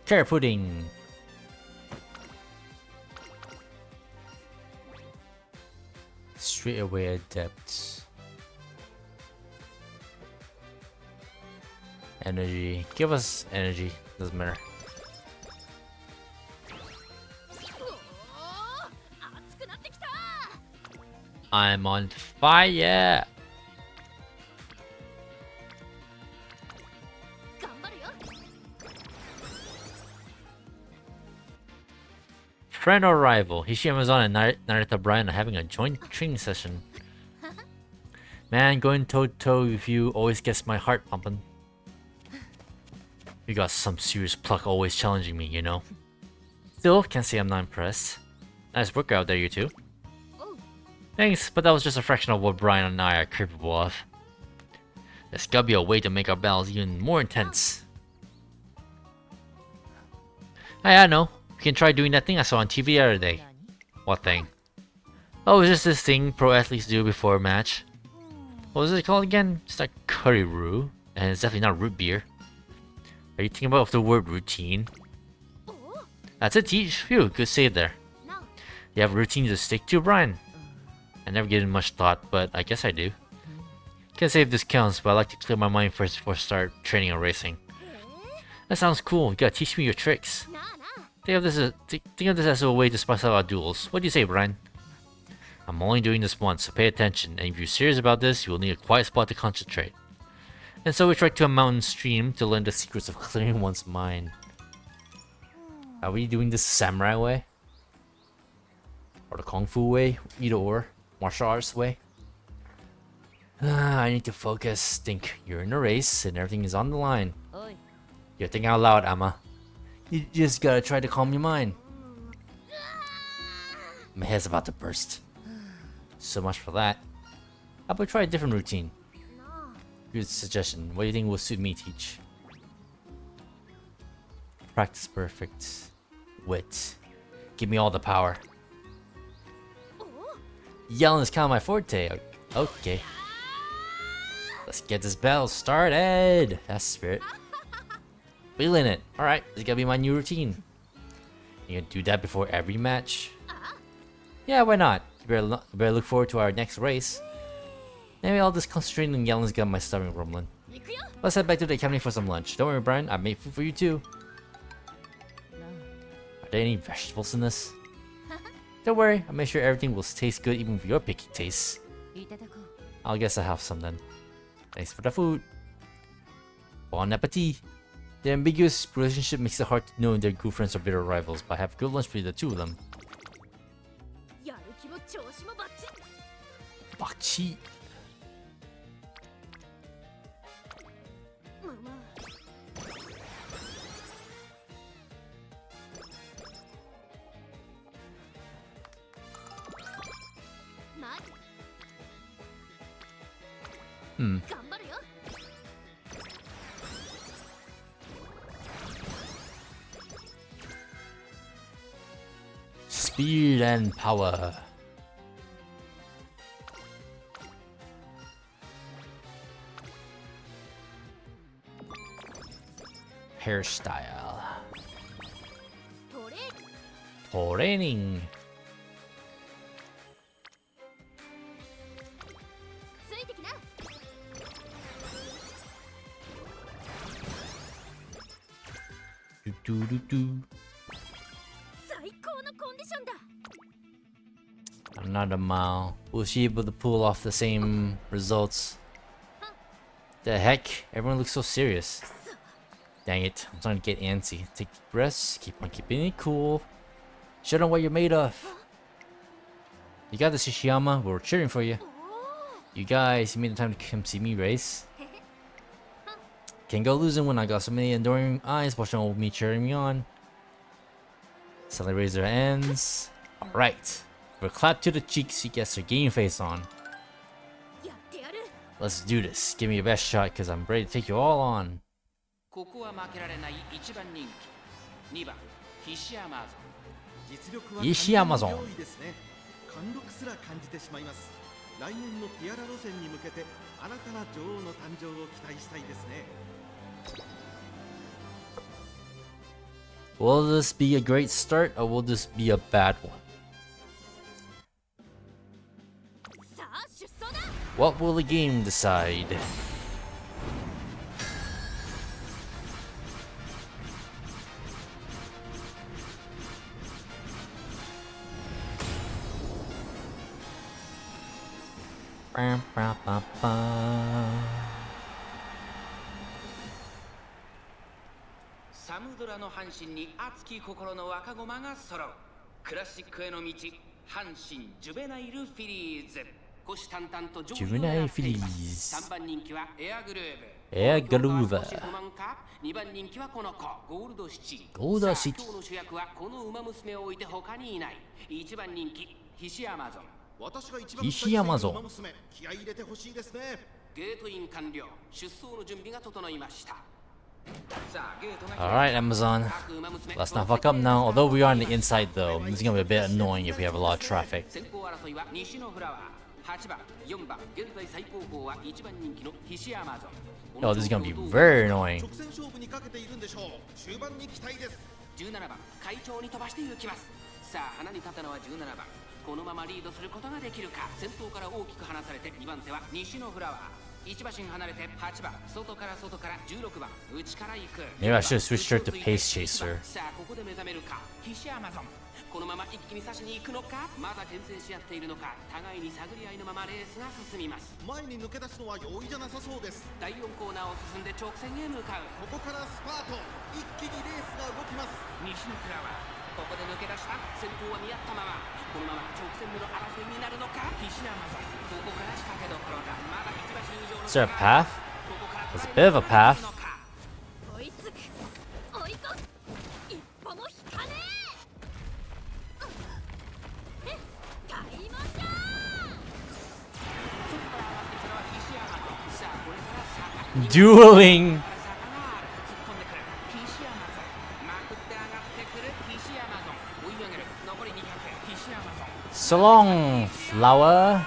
Carrot pudding. straight away adept. Energy. Give us energy. Doesn't matter. I'm on fire! Friend or rival? Hishi Amazon and Narita Brian are having a joint training session. Man, going toe-to-toe with you always gets my heart pumping. You got some serious pluck always challenging me, you know? Still, can't say I'm not impressed. Nice work out there, you two. Thanks, but that was just a fraction of what Brian and I are capable of. There's gotta be a way to make our battles even more intense. Hey, I know. We can try doing that thing I saw on TV the other day. What thing? Oh, it's just this thing pro athletes do before a match. What was it called again? It's like curry roux, and it's definitely not root beer. Are you thinking about the word routine? That's it, Teach. Phew, good save there. You have a routine to stick to, Brian? I never give it much thought, but I guess I do. Can't say if this counts, but I like to clear my mind first before I start training or racing. That sounds cool. You gotta teach me your tricks. Think of this as a way to spice up our duels. What do you say, Brian? I'm only doing this once, so pay attention. And if you're serious about this, you will need a quiet spot to concentrate. And so we trekked to a mountain stream to learn the secrets of clearing one's mind. Are we doing this samurai way? Or the kung fu way? Either or. Martial arts way? I need to focus. Think you're in a race and everything is on the line. You're thinking out loud, Amma. You just gotta try to calm your mind. My head's about to burst. So much for that. How about try a different routine? Good suggestion. What do you think will suit me, Teach? Practice perfect. Wit. Give me all the power. Yelling is kind of my forte. Okay. Let's get this battle started. That's the spirit. Feeling it. Alright, this is gonna be my new routine. You gonna do that before every match? Yeah, why not? You better look forward to our next race. Maybe I'll just concentrate on Yellen's got my stomach rumbling. Let's head back to the academy for some lunch. Don't worry, Brian, I made food for you too. Are there any vegetables in this? Don't worry, I'll make sure everything will taste good even with your picky tastes. I'll guess I'll have some then. Thanks for the food. Bon appetit. The ambiguous relationship makes it hard to know if they're good friends or bitter rivals, but I have good lunch between the two of them. Bakchi. Speed and power. Hairstyle. Training. Another mile. Was she able to pull off the same results? The heck? Everyone looks so serious. Dang it, I'm starting to get antsy. Take deep breaths, keep on keeping it cool. Show them what you're made of. You got this, Ishiyama. We're cheering for you. You guys, you made the time to come see me race. Can't go losing when I got so many adoring eyes watching over me cheering me on. Suddenly raise their hands. Alright. We'll clap to the cheeks, she gets her game face on. Let's do this. Give me your best shot because I'm ready to take you all on. Hishi Amazon. Will this be a great start or will this be a bad one? What will the game decide? Ba, ba, ba, ba. サムドラの阪神に熱き心の若駒が揃うクラシックへの道阪神ジュベナイルフィリーズ虎視眈々と上位を狙っています3番人気はエアグルーヴエアグルーヴ2番人気はこの子ゴールドシティゴールドシティ今日の主役はこの馬娘を置いて他にいない1番人気ヒシアマゾン私が一番ヒシアマゾン馬娘気合い入れてほしいですねゲートイン完了出走の準備が整いました Alright, Amazon. Let's not fuck up now. Although we are on the inside though, it's gonna be a bit annoying if we have a lot of traffic. Oh, this is gonna be very annoying. 直線勝負にかけているんでしょう終盤に期待です17番会長に飛ばして行きますさあ花に立ったのは17番このままリードすることができるか先頭から大きく離されて2番手は西のフラワー1馬身離れて8番外から16番内から行く Maybe I should have switched her to Pace Chaser. さあここで目覚めるかヒシアマゾンこのまま一気に差しに行くのかまだ牽制し合っているのか互いに探り合いのままレースが進みます前に抜け出すのは容易じゃなさそうです第4コーナーを進んで直線へ向かうここからスパート一気にレースが動きます西のフラワーここで抜け出した先頭は見合ったままこのまま直線での争いになるのかヒシアマゾンここから仕掛けどころだまだ1馬身以上の Is there a path? There's a bit of a path. Dueling! So long, flower.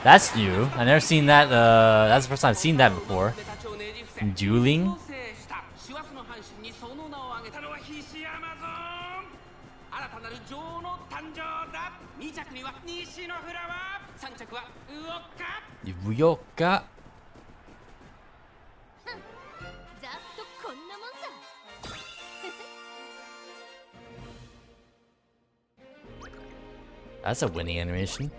That's new. I've never seen that. That's the first time I've seen that before. Dueling? Uyoka? That's a winning animation.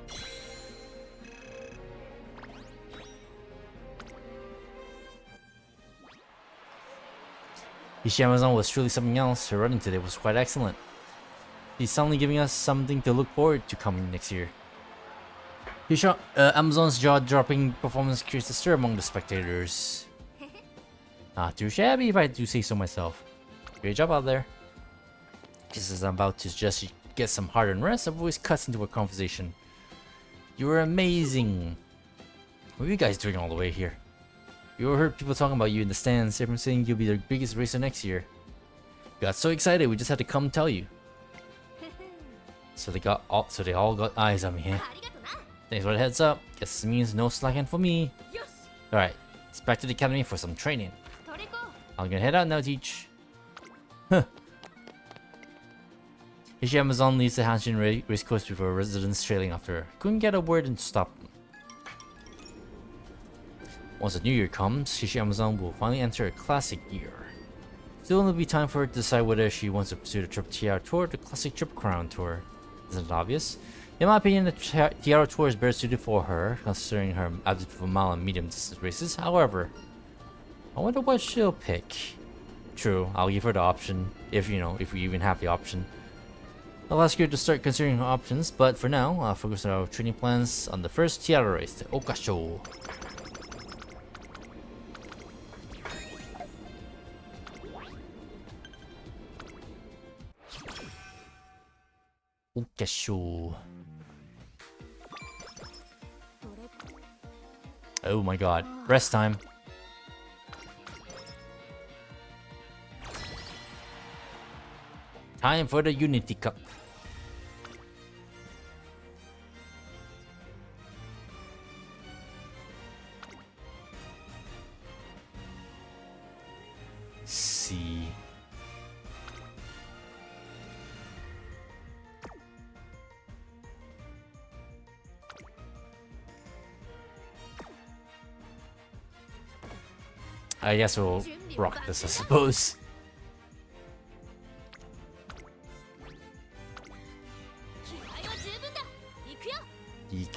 Hishi Amazon was truly something else. Her running today was quite excellent. She's suddenly giving us something to look forward to coming next year. Amazon's jaw-dropping performance creates a stir among the spectators. Not too shabby if I do say so myself. Great job out there. Just as I'm about to suggest you get some hard-earned rest, a voice cuts into a conversation. You were amazing. What are you guys doing all the way here? You heard people talking about you in the stands, everyone saying you'll be the biggest racer next year. We got so excited, we just had to come tell you. So they all got eyes on me, eh? Thanks for the heads up. Guess this means no slacking for me. Alright, let's back to the academy for some training. I'm gonna head out now, teach. Huh. Hishi Amazon leaves the Hanshin race course before residents trailing after her. Couldn't get a word in to stop them. Once the new year comes, Hishi Amazon will finally enter a classic year. Still will be time for her to decide whether she wants to pursue the Triple Tiara Tour or the Classic Triple Crown Tour. Isn't it obvious? In my opinion, the Tiara Tour is better suited for her, considering her aptitude for mile and medium distance races. However, I wonder what she'll pick. True, I'll give her the option, if we even have the option. I'll ask her to start considering her options, but for now, I'll focus on our training plans on the first Tiara race, the Okasho. Okasho. Oh my god, rest time. Time for the Unity Cup. See. I guess we'll rock this, I suppose.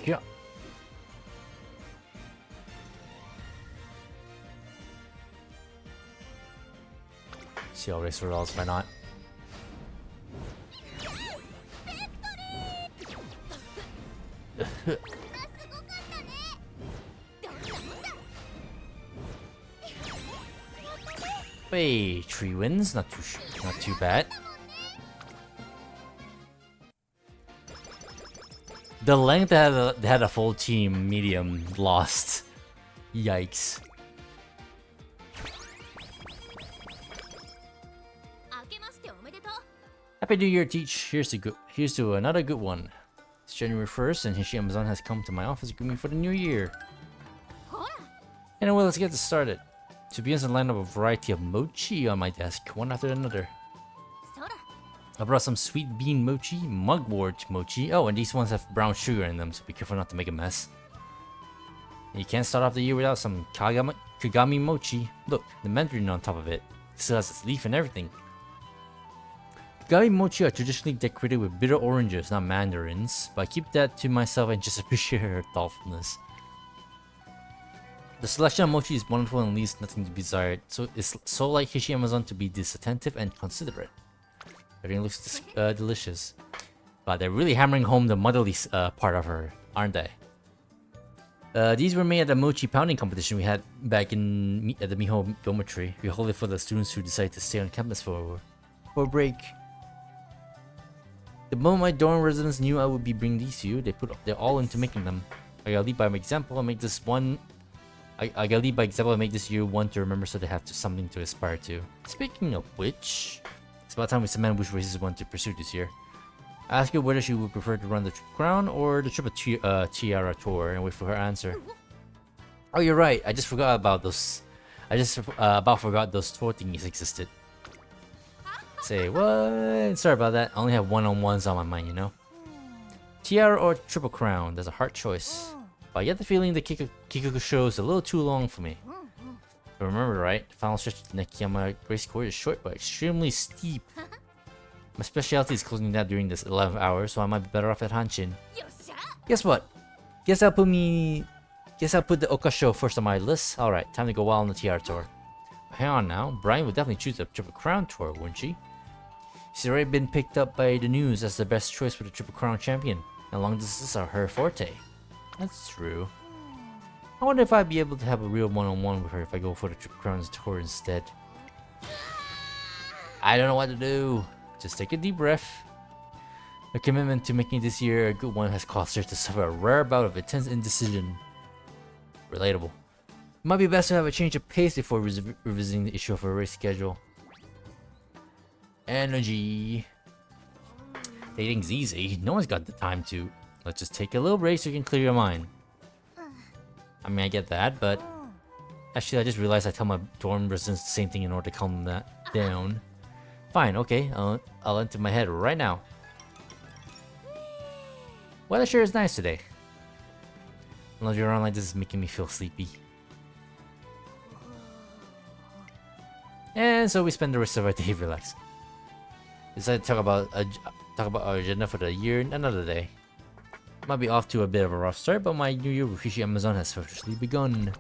Yeah. See how race results, why not? Hey, 3 wins, not too bad. The length they had a full team medium lost. Yikes. Happy New Year, Teach. Here's to another good one. It's January 1st and Hishi Amazon has come to my office to greet me for the new year. Anyway, let's get this started. To begin, I line up a variety of mochi on my desk, one after another. I brought some sweet bean mochi, mugwort mochi. Oh, and these ones have brown sugar in them, so be careful not to make a mess. And you can't start off the year without some Kagami mochi. Look, the mandarin on top of it. Still has its leaf and everything. Kagami mochi are traditionally decorated with bitter oranges, not mandarins, but I keep that to myself and just appreciate her thoughtfulness. The selection of mochi is wonderful and leaves nothing to be desired, so it's so like Hishi Amazon to be disattentive and considerate. Everything looks delicious. But they're really hammering home the motherly part of her, aren't they? These were made at the mochi pounding competition we had back at the Miho Dormitory. We hold it for the students who decide to stay on campus for a break. The moment my dorm residents knew I would be bringing these to you, they put their all into making them. I gotta lead by example and make this one. I gotta lead by example and make this year one to remember, so they have something to aspire to. Speaking of which, it's about time we cement which races we want to pursue this year. I asked her whether she would prefer to run the Triple Crown or the Triple Tiara Tour, and wait for her answer. Oh, you're right. I just forgot about those. I just about forgot those tour thingies existed. Say what? Sorry about that. I only have one-on-ones on my mind, you know. Tiara or Triple Crown? There's a hard choice. But I get the feeling the Kikoku show is a little too long for me. If I remember right, the final stretch of the Nekiyama race course is short but extremely steep. My specialty is closing down during this 11th hour, so I might be better off at Hanshin. Guess what? Guess I'll put the Oka show first on my list. Alright, time to go wild on the TR tour. Hang on now, Brian would definitely choose the Triple Crown tour, wouldn't she? She's already been picked up by the news as the best choice for the Triple Crown champion, and long distances are her forte. That's true. I wonder if I'd be able to have a real one-on-one with her if I go for the Triple Crown tour instead. I don't know what to do. Just take a deep breath. Her commitment to making this year a good one has caused her to suffer a rare bout of intense indecision. Relatable. It might be best to have a change of pace before revisiting the issue of her race schedule. Energy. Dating's easy. No one's got the time to. Let's just take a little break so you can clear your mind. I mean, I get that, but actually, I just realized I tell my dorm residents the same thing in order to calm them down. Fine, okay, I'll enter my head right now. Weather sure is nice today. Laundry around like this is making me feel sleepy. And so we spend the rest of our day relaxing. Decided to talk about our agenda for the year another day. Might be off to a bit of a rough start, but my new year with Hishi Amazon has officially begun.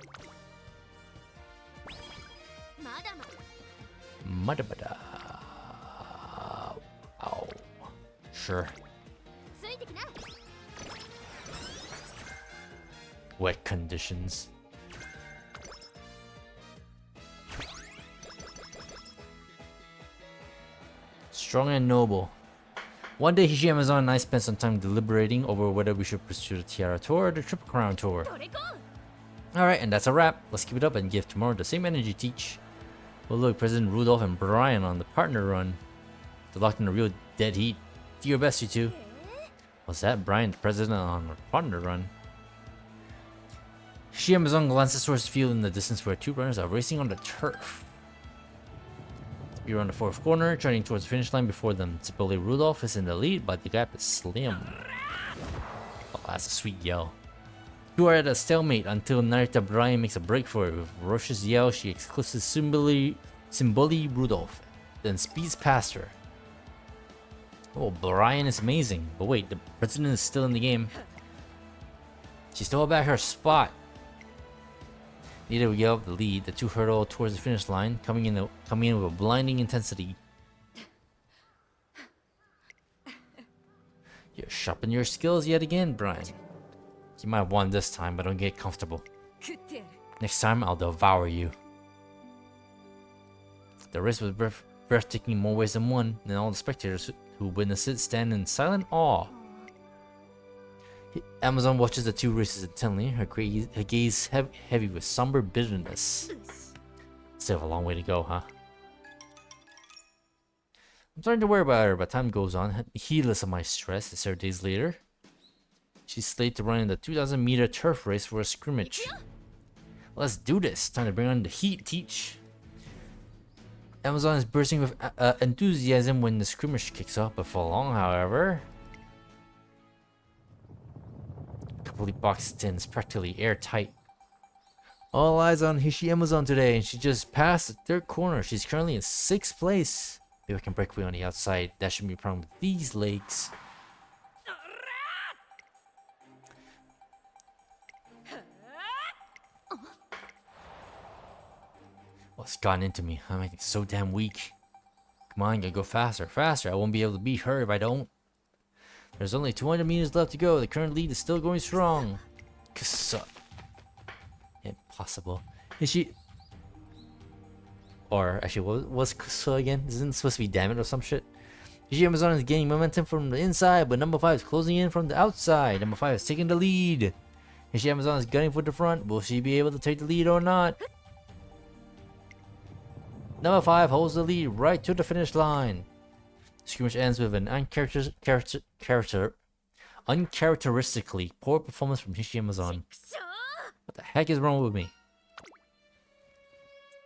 Madabada. Ow. Sure. Wet conditions. Strong and noble. One day, Hishi Amazon and I spent some time deliberating over whether we should pursue the Tiara Tour or the Triple Crown Tour. Alright, and that's a wrap. Let's keep it up and give tomorrow the same energy, Teach. We'll look President Rudolph and Brian on the partner run. They're locked in a real dead heat. Do your best, you two. What's that? Brian, the president on a partner run. Hishi Amazon glances towards the field in the distance where two runners are racing on the turf. We're on the fourth corner, turning towards the finish line before them. Typically, Rudolph is in the lead, but the gap is slim. Oh, that's a sweet yell. Two are at a stalemate until Narita Brian makes a break for it. With a ferocious yell, she eclipses Symboli Rudolph, then speeds past her. Oh, Brian is amazing. But wait, the president is still in the game. She stole back her spot. Neither will give up the lead. The two hurtle towards the finish line, coming in with a blinding intensity. You're sharpening your skills yet again, Brian. You might have won this time, but don't get comfortable. Next time, I'll devour you. The race was breathtaking in more ways than one, and all the spectators who witnessed it stand in silent awe. Amazon watches the two races intently, her gaze heavy with somber bitterness. Still have a long way to go, huh? I'm starting to worry about her, but time goes on. Heedless of my stress, several days later, she's slated to run in the 2,000-meter turf race for a scrimmage. Let's do this. Time to bring on the heat, teach. Amazon is bursting with enthusiasm when the scrimmage kicks off, but for long, however, completely boxed in, it's practically airtight. All eyes on Hishi Amazon today, and she just passed the third corner. She's currently in 6th place. Maybe I can break away on the outside. That shouldn't be a problem with these legs. What's gotten into me? I'm acting so damn weak. Come on, gotta go faster, faster. I won't be able to beat her if I don't. There's only 200 meters left to go. The current lead is still going strong. Impossible. Is she? Or actually, what's Kusa again? Isn't it supposed to be damn it or some shit? Hishi Amazon is gaining momentum from the inside, but number 5 is closing in from the outside. Number 5 is taking the lead. Hishi Amazon is gunning for the front. Will she be able to take the lead or not? Number 5 holds the lead right to the finish line. The scrimmage ends with an uncharacteristically poor performance from Hishi Amazon. What the heck is wrong with me?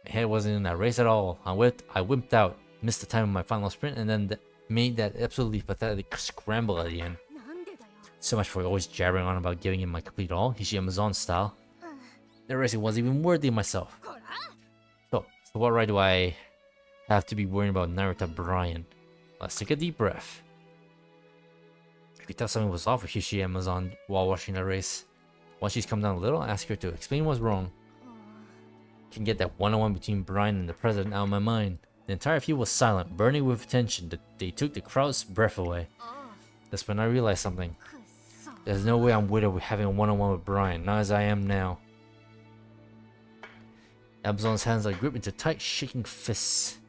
My head wasn't in that race at all. I wimped out, missed the time of my final sprint, and then made that absolutely pathetic scramble at the end. So much for always jabbering on about giving him my complete all, Hishi Amazon style. The racing wasn't even worthy of myself. So what right do I have to be worrying about Narita Brian? Let's take a deep breath. If you thought something was off with Hishi Amazon while watching the race, once she's come down a little, ask her to explain what's wrong. Can get that one-on-one between Brian and the president out of my mind. The entire field was silent, burning with tension. They took the crowd's breath away. That's when I realized something. There's no way I'm with having a one-on-one with Brian, not as I am now. Amazon's hands are gripped into tight, shaking fists.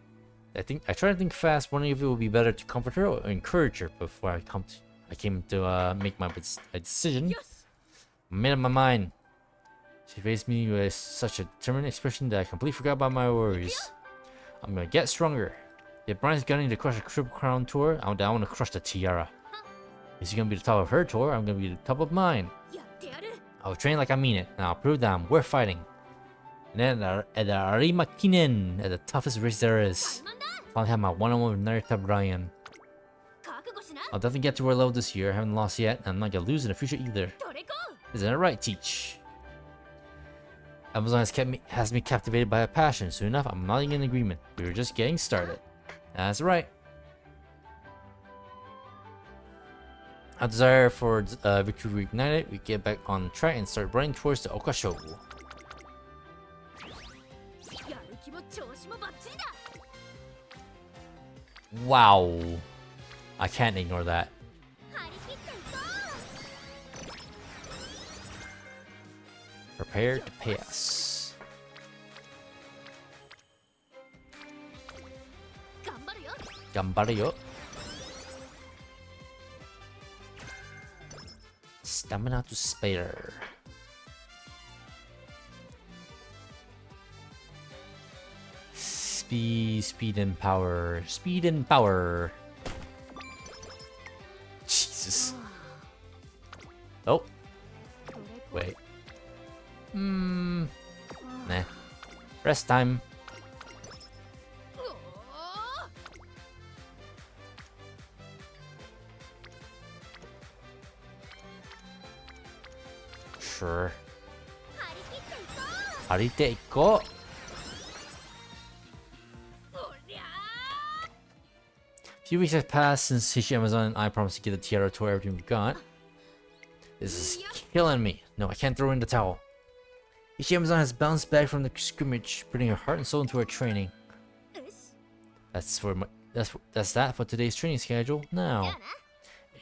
I try to think fast, wondering if it would be better to comfort her or encourage her before I came to make my decision. I made up my mind. She faced me with such a determined expression that I completely forgot about my worries. I'm gonna get stronger. If Brian's gunning to crush a Triple Crown tour, I want to crush the tiara. If she's gonna be the top of her tour, I'm gonna be the top of mine. I'll train like I mean it, and I'll prove that I'm worth fighting. And then at the Arimakinen, at the toughest race there is, I'll finally have my one-on-one with Narita Brian. I'll definitely get to her level this year. I haven't lost yet, and I'm not gonna lose in the future either. Isn't it right, Teach? Amazon has me captivated by her passion. Soon enough, I'm nodding in agreement. We were just getting started. That's right. Our desire for victory reignited. We get back on track and start running towards the Okasho. Wow. I can't ignore that. Prepare to pass. Gambaru. Stamina to spare. Speed and power. Speed and power. Jesus. Oh. Wait. Nah. Rest time. Sure. Harite ikko! A few weeks have passed since Hishi Amazon and I promised to give the tiara to everything we got. This is killing me. No, I can't throw in the towel. Hishi Amazon has bounced back from the scrimmage, putting her heart and soul into her training. That's that for today's training schedule. Now,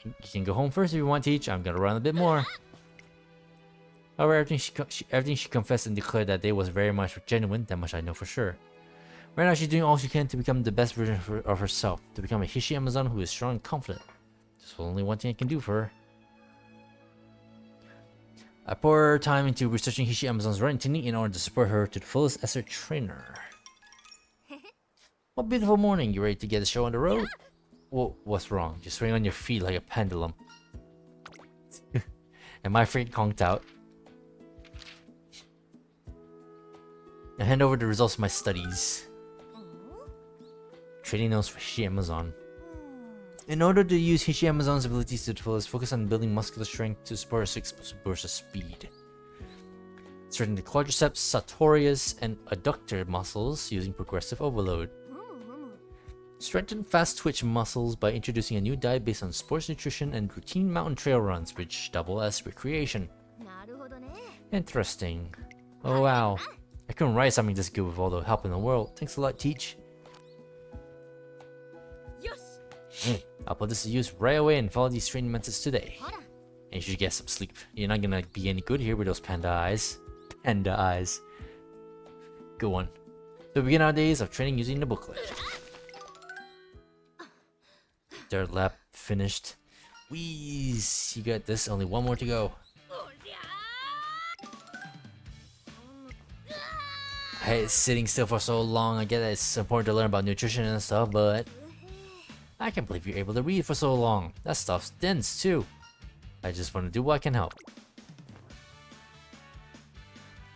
you can go home first if you want to teach. I'm gonna run a bit more. However, everything she confessed and declared that day was very much genuine. That much I know for sure. Right now, she's doing all she can to become the best version of herself. To become a Hishi Amazon who is strong and confident. There's only one thing I can do for her. I pour time into researching Hishi Amazon's running technique in order to support her to the fullest as her trainer. What beautiful morning. You ready to get the show on the road? Well, what's wrong? You swing on your feet like a pendulum. And my feet conked out. I hand over the results of my studies. Training notes for Hishi Amazon. In order to use Hishi Amazon's abilities to the fullest, focus on building muscular strength to support her explosive burst of speed. Strengthen the quadriceps, sartorius, and adductor muscles using progressive overload. Strengthen fast twitch muscles by introducing a new diet based on sports nutrition and routine mountain trail runs, which double as recreation. Interesting. Oh wow. I couldn't write something this good with all the help in the world. Thanks a lot, Teach. I'll put this to use right away and follow these training methods today. And you should get some sleep. You're not gonna be any good here with those panda eyes. Panda eyes. Good one. So we begin our days of training using the booklet. Third lap finished. Wheeze! You got this, only one more to go. Hey, sitting still for so long, I get that it's important to learn about nutrition and stuff, but I can't believe you're able to read for so long. That stuff's dense too. I just want to do what I can help.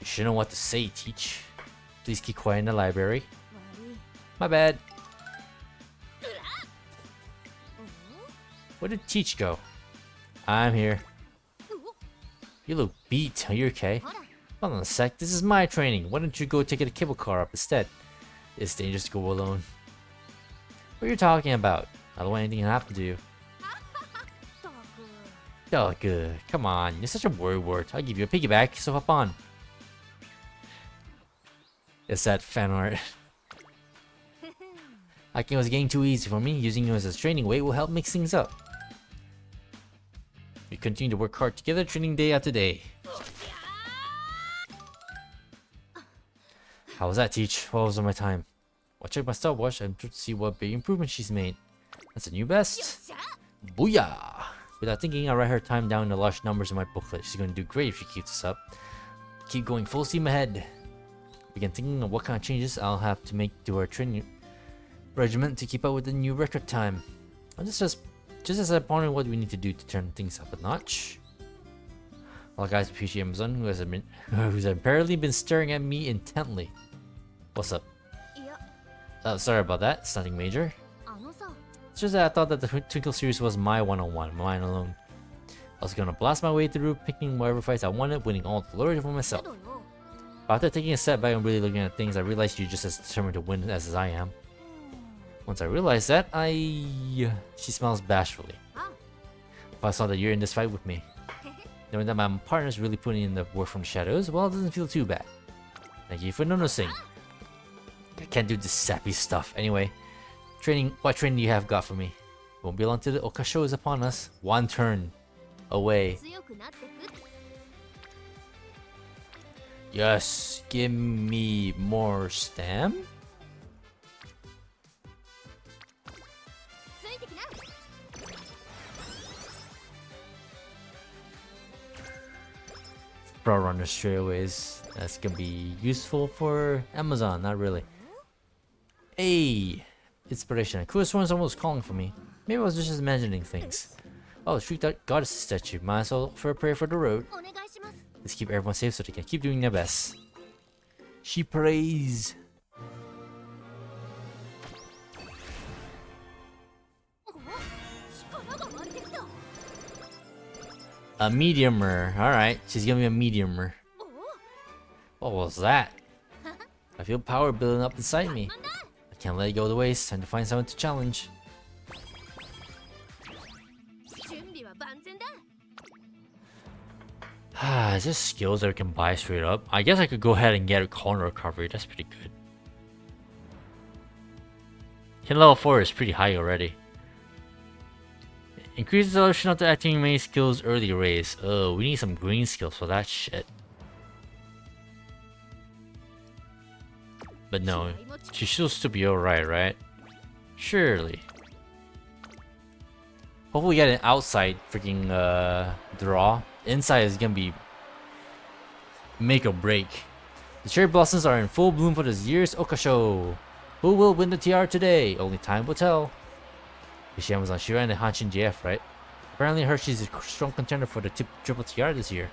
You should know what to say, Teach. Please keep quiet in the library. My bad. Where did Teach go? I'm here. You look beat. Are you okay? Hold on a sec. This is my training. Why don't you go take a cable car up instead? It's dangerous to go alone. What are you talking about? I don't want anything to happen to you. Oh, good. Come on. You're such a worrywart. I'll give you a piggyback, so hop on. It's that fan art. Hiking was getting too easy for me. Using you as a training weight will help mix things up. We continue to work hard together, training day after day. How was that, Teach? What was on my time? I'll check my stopwatch and see what big improvement she's made. That's a new best. Booyah! Without thinking, I write her time down in the large numbers in my booklet. She's going to do great if she keeps this up. Keep going full steam ahead. Begin thinking of what kind of changes I'll have to make to our training regimen to keep up with the new record time. I'm just as I ponder what we need to do to turn things up a notch. Well, guys, with Hishi Amazon, who's apparently been staring at me intently. What's up? Oh, sorry about that. It's nothing major. It's just that I thought that the Twinkle series was my one-on-one, mine alone. I was gonna blast my way through, picking whatever fights I wanted, winning all the glory for myself. But after taking a step back and really looking at things, I realized you're just as determined to win as I am. Once I realized that, She smiles bashfully. If I saw that you're in this fight with me. Knowing that my partner's really putting in the work from the shadows, well, it doesn't feel too bad. Thank you for noticing. I can't do this sappy stuff. Anyway, what training do you have got for me? It won't be long till the Oka show is upon us. One turn away. Yes, give me more stamp. Pro runner straightaways. That's gonna be useful for Amazon, not really. Hey, inspiration. Coolest one's almost calling for me. Maybe I was just imagining things. Oh, the street goddess statue. Might as well for a prayer for the road. Let's keep everyone safe so they can keep doing their best. She prays. A mediumer. Alright, she's giving me a mediumer. What was that? I feel power building up inside me. I can't let it go to waste. Time to find someone to challenge. Is this skills that we can buy straight up? I guess I could go ahead and get a corner recovery. That's pretty good. Hit level 4 is pretty high already. Increases the option of the acting main skills early raise. Oh, we need some green skills for that shit. But no, she should still be alright, right? Surely. Hopefully we get an outside freaking draw. Inside is gonna be make or break. The cherry blossoms are in full bloom for this year's Okasho. Who will win the TR today? Only time will tell. Hishi was on Shira and the Hanshin JF, right? Apparently Hershey's a strong contender for the triple TR this year.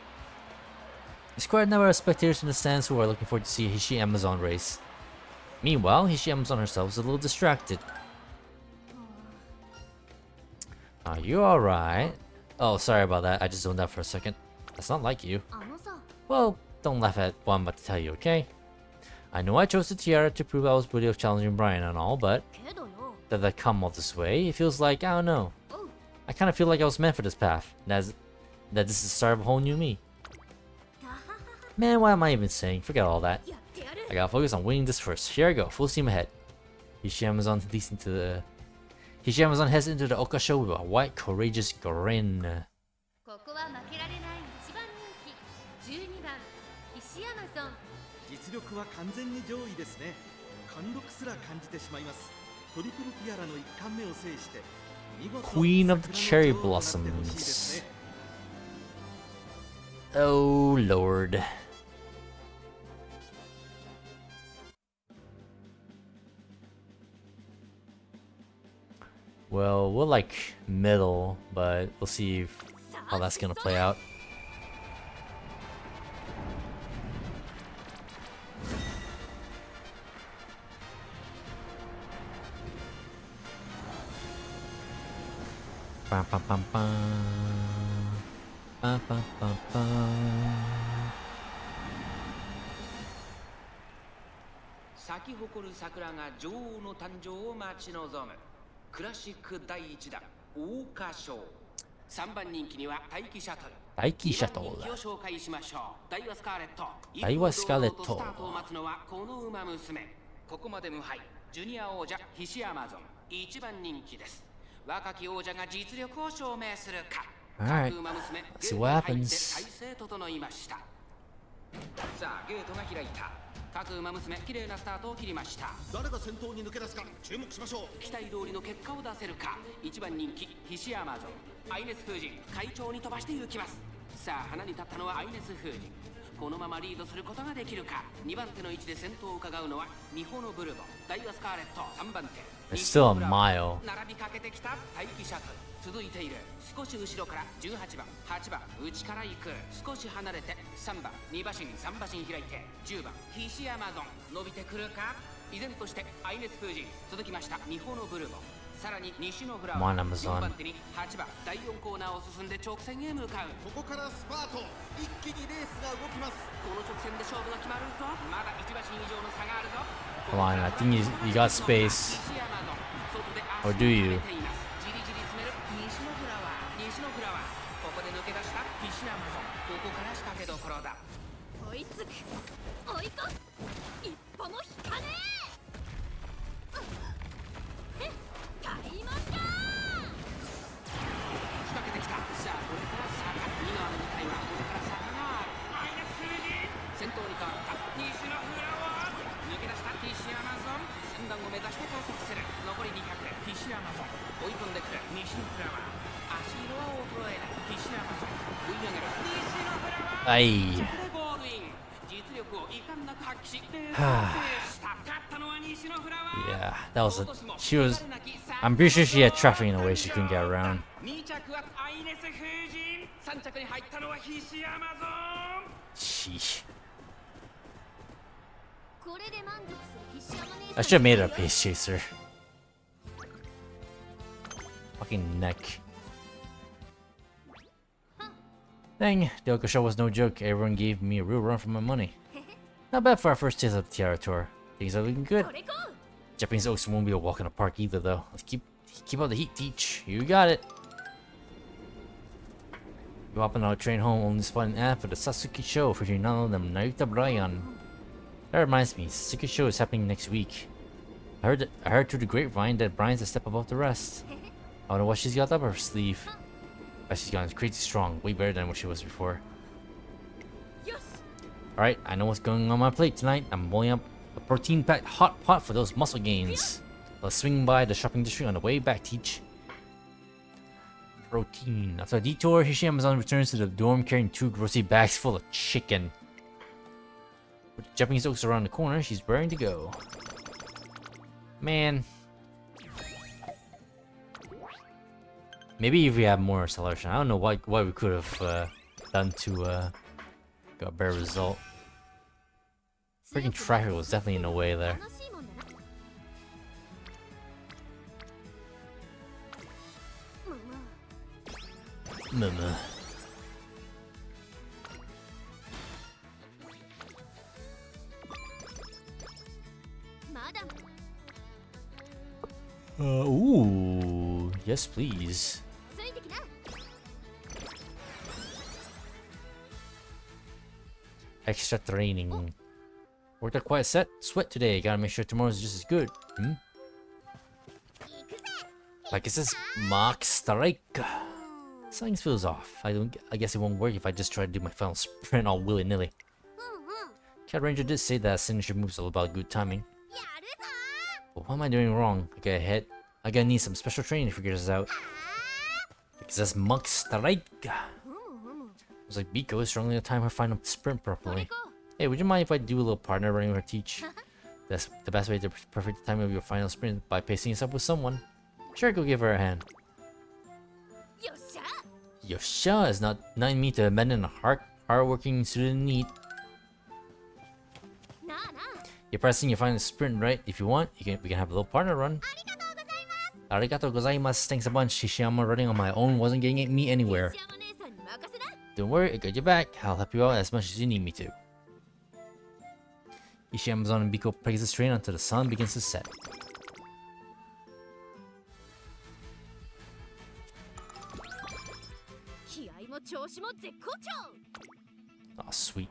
There's quite a number of spectators in the stands who are looking forward to see Hishi Amazon race. Meanwhile, Hishi Amazon herself is a little distracted. Are you alright? Oh, sorry about that. I just zoned out for a second. That's not like you. Well, don't laugh at what I'm about to tell you, okay? I know I chose the tiara to prove I was worthy of challenging Brian and all, but that I come all this way, it feels like, I don't know. I kind of feel like I was meant for this path. That this is the start of a whole new me. Man, what am I even saying? Forget all that. I gotta focus on winning this first. Here I go, full steam ahead. Hishi Amazon heads into the Okasho with a white, courageous grin. ここは負けられない一番人気12番石山さん実力は完全に上位ですね。貫禄すら感じてしまいます。トリプルティアラの一冠目を制して見事 Queen of the Cherry Blossoms. Oh lord. Well, we're like middle, but we'll see how that's gonna play out. Bam, bam, bam, bam. Bam, bam, bam, bam. 咲き誇る桜が女王の誕生を待ち望むクラシック第1弾桜花賞3番人気には待機シャトル待機シャトル2番人気を紹介しましょう大和スカーレット大和スカーレットスタートを待つのはこの馬娘ここまで無敗ジュニア王者ヒシアマゾン1番人気です若き王者が実力を証明するか Alright, 各馬娘 see ゲー what トに入って happens. 体勢整いましたさあゲートが開いた各馬娘綺麗なスタートを切りました誰が先頭に抜け出すか注目しましょう。期待通りの結果を出せるか1番人気ヒシアマゾンアイネス風神会長に飛ばして行きますさあ花に立ったのはアイネス風神このままリードすることができるか2番手の位置で先頭を伺うのはミホノブルボダイワスカーレット3番手 It's still a mile. 並びかけてきた待機シャトル続いている少し後ろから18番8番内から行く少し離れて3番2馬身3馬身開いて10番ヒシアマゾン伸びてくるか依然としてアイネス風神続きましたミホノブルボさらに西のフラワー4番手に8番第4コーナーを進んで直線へ向かうここからスパート。一気にレースが動きます。この直線で勝負が決まるぞまだ1馬身以上の差があるぞ Come on, I think you got space. 西山の外で Or do you? じりじり詰める西のフラワー西のフラワーここで抜け出した西山ゾンここから仕掛けどころだ追いつく追い越す一歩も引かねえタイマンだ仕掛けてきたさあこれから坂右側の2回はこれから坂があるマイナス数字先頭に変わった西のフラワー抜け出した西山ゾン先段を目指して加速する残り200西山ゾン追い込んでくる西のフラワー足色は衰えない西山ゾン追い上げる西のフラワー Aye. ゴールイン実力を遺憾なく発揮しレースを制した勝ったのは西のフラワー Yeah, that was a. She was. I'm pretty sure she had traffic in a way she couldn't get around. 2着はアイネス風神3着に入ったのはヒシアマゾン Sheesh. これで満足する必死山姉 I should have made it a pace chaser. Fucking neck. Dang, the Oko show was no joke. Everyone gave me a real run for my money. Not bad for our first taste of the Tiara tour. Things are looking good. Japanese Oaks won't be a walk in the park either, though. Let's keep up the heat, Teach. You got it. You hop on our train home, only spot an ad for the Sasuke show featuring none of them Narita Brian. That reminds me, Sasuke show is happening next week. I heard through the grapevine that Brian's a step above the rest. I wonder what she's got up her sleeve. But she's gotten crazy strong, way better than what she was before. Alright, I know what's going on my plate tonight. I'm boiling up a protein-packed hot pot for those muscle gains. Let's swing by the shopping district on the way back, Teach. Protein. After a detour, Hishi Amazon returns to the dorm carrying 2 grocery bags full of chicken. With the Japanese Oaks around the corner, she's raring to go. Man. Maybe if we had more selection. I don't know what we could have done to got a better result. Freaking traffic was definitely in the way there. Mama. Ooh, yes please. Extra training. Worked out quite a sweat today. Gotta make sure tomorrow's just as good. Like it says Mark Strike. Something feels off. I guess it won't work if I just try to do my final sprint all willy-nilly. Cat Ranger did say that signature move's all about good timing. But what am I doing wrong? I gotta need some special training to figure this out. Because that's Mark Strike. Looks like Biko is struggling to time her final sprint properly. Hey, would you mind if I do a little partner running with her, Teach? That's the best way to perfect the timing of your final sprint, by pacing yourself with someone. Sure, go give her a hand. Yosha is not in me to abandon a hard-working student in need. You're pressing your final sprint, right? If you want, we can have a little partner run. Arigato gozaimasu. Thanks a bunch. Hishiyama running on my own wasn't getting me anywhere. Don't worry, I got your back. I'll help you out as much as you need me to. Hishi Amazon and Biko plays the train until the sun begins to set. Oh, sweet.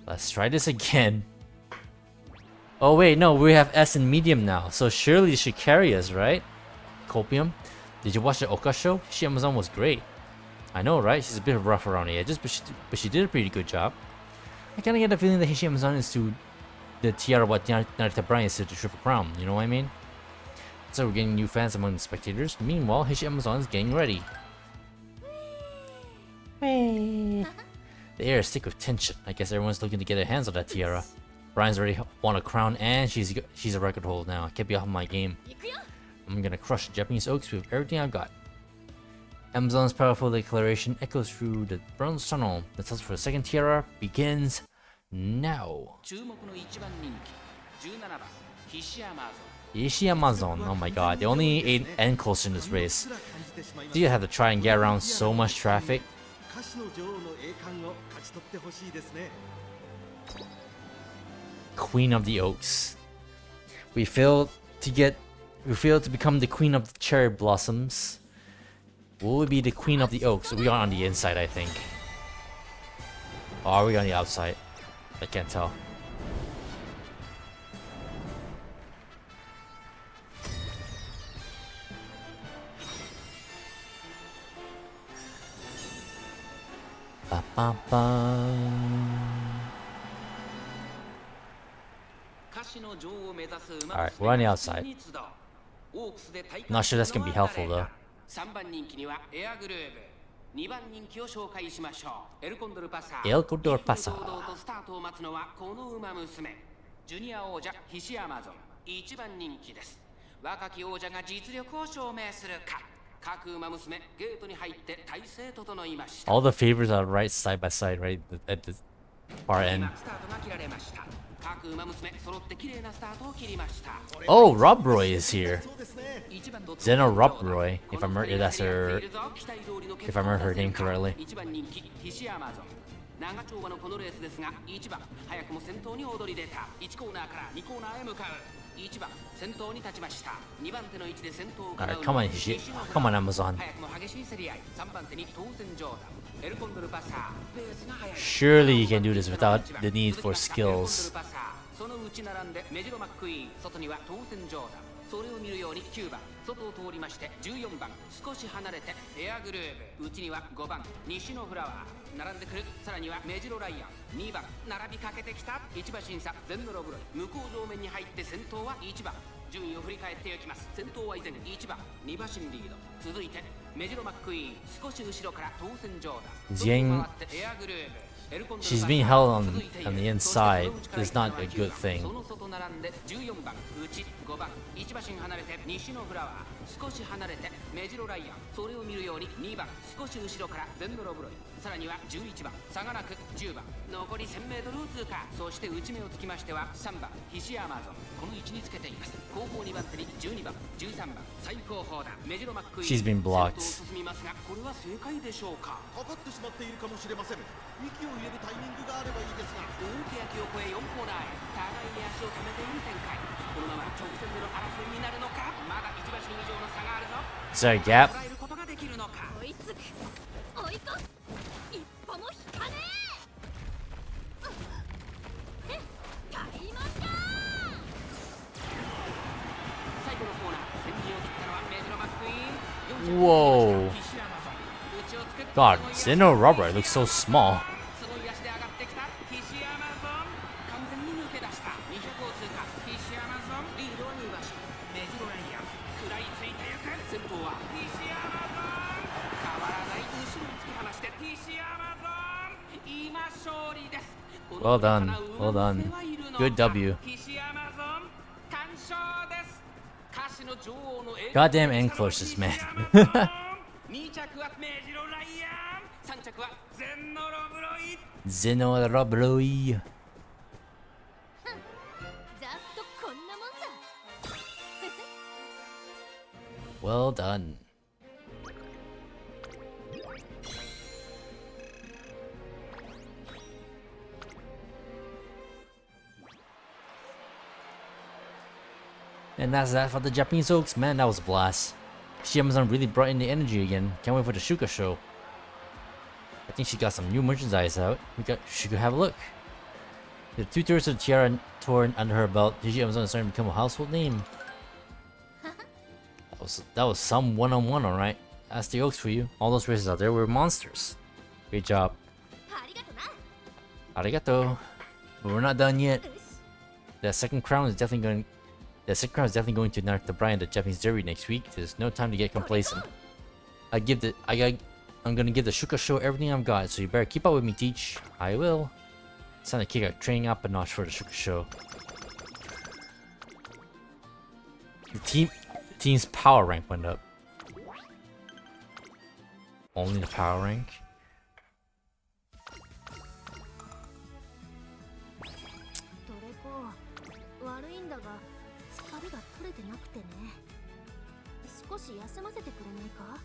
Let's try this again. Oh wait, no, we have S in medium now, so surely it should carry us, right? Copium. Did you watch the Oka show? Hishi Amazon was great. I know, right? She's a bit rough around the edges, but she did a pretty good job. I kinda get the feeling that Hishi Amazon is to the Tiara what Narita Brian is to the Triple Crown, you know what I mean? So we're getting new fans among the spectators. Meanwhile, Hishi Amazon is getting ready. The air is thick with tension. I guess everyone's looking to get their hands on that tiara. Brian's already won a crown and she's a record holder now. I can't be off my game. I'm gonna crush the Japanese Oaks with everything I've got. Amazon's powerful declaration echoes through the bronze tunnel. The test for the second tiara begins now. Hishi Amazon, oh my god, they only ate end closer in this race. Do you have to try and get around so much traffic? Queen of the Oaks. We failed to become the Queen of the Cherry Blossoms. Will we be the Queen of the Oaks? We are on the inside, I think. Or are we on the outside? I can't tell. Ba, ba, ba. Alright, we're on the outside. Not sure that's gonna be helpful though. El Condor Pasa. All the favors are right side by side, right? part in. スタートが切られました。各馬娘揃って綺麗なスタートを切りました。 Oh, Rob Roy is here. 1番と Zeno Rob Roy, if I remember her name correctly. 1番人気ヒシアマゾン。長丁場のこのレースですが、1番早くも先頭に躍り出た。1コーナーから2コーナーへ向かう。1番先頭に立ちました。2番手の位置で先頭を伺う Alright, come on, Hishi. Come on, Amazon. 早くも激しい競り合い。3番手に当選ジョーダン。エルコンドルパサー。ペースが速い。 Surely you can do this without the need for skills. その内並んでメジロマックイーン。外には当選ジョーダン。それを見るように9番外を通りまして14番少し離れてエアグルーヴ。内には5番西のフラワー並んでくる。さらにはメジロライアン。2番並びかけてきた。1馬審査全のロブロイ。向こう上面に入って先頭は1番。順位を振り返っていきます。先頭は依然1番2馬身リード。続いてメジロマックイーン。少し後ろから当選ジョーダン。外を回ってエアグルーヴ。 She's being held on the inside is not a good thing. その外並んで14番内5番1馬身離れて西のフラワー。少し離れてメジロライアン。それを見るように2番少し後ろからゼンドロブロイ。さらには11番差がなく10番残り 1000m を通過。そして内目をつきましては3番ヒシアマゾン。この位置につけています。後方2番手に12番13番最後方だ。メジロマックイーン。 She's been blocked. 先頭を進みますがこれは正解でしょうか。かかってしまっているかもしれません。息を入れるタイミングがあればいいですが。大欅を越え4コーナーへ互いに足を止めている展開。このまま直線での争いになるのか。まだ1馬身以上の差があるぞ。 Is there a gap? 捉えることができるのか。追いつく追い越す一歩も引かねえタイマーだ。最後のコーナー先陣を切ったのはメジロマックイーン。 Whoa. 西山さん内をつく。 God, Zeno Rob Roy looks so small. その足で上がってきた西山さん。完全に抜け出した200を通過。西山さんリードは2馬身。メジロライアン食らいついてゆく。先頭は西山さん。変わらない後ろに突き放して西山さん。今勝利です。 Well done. Well done. Good W. 西山さん完勝です。歌手の女王の Goddamn end closest, man. 2着はメジロライアン。3着はゼンノロブロイ。 Zeno Rob Roy. ざっとこんなもんさ。 Well done. And that's that for the Japanese folks. Man, that was a blast. She Amazon really brought in the energy again. Can't wait for the Shuka show. I think she got some new merchandise out. She could have a look. With 2/3 of the tiara torn under her belt, Hishi Amazon is starting to become a household name. That was some one-on-one, alright. That's the Oaks for you. All those races out there were monsters. Great job. ありがとな。 Arigato. But we're not done yet. よし That second crown is definitely going to knock the Brian at the Japanese Derby next week. There's no time to get complacent. I'm gonna give the Shuka show everything I've got, so you better keep up with me, Teach. I will. It's time to kick our training up a notch for the Shuka show. The team's power rank went up. Only the power rank? どれこ悪いんだが疲れが取れてなくてね。少し休ませてくれないか。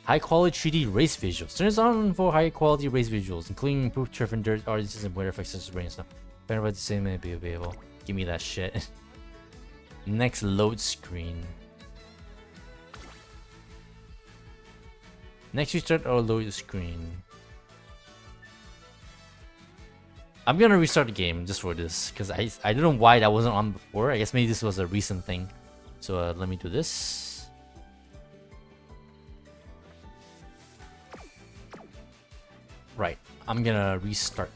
High quality 3D race visuals. Turns on for high quality race visuals, including improved turf and dirt artists and weather effects such as rain and snow. Better about the same may be available. Give me that shit. Next load screen. Next restart or load screen. I'm gonna restart the game just for this because I don't know why that wasn't on before. I guess maybe this was a recent thing. So let me do this. Right, I'm gonna restart.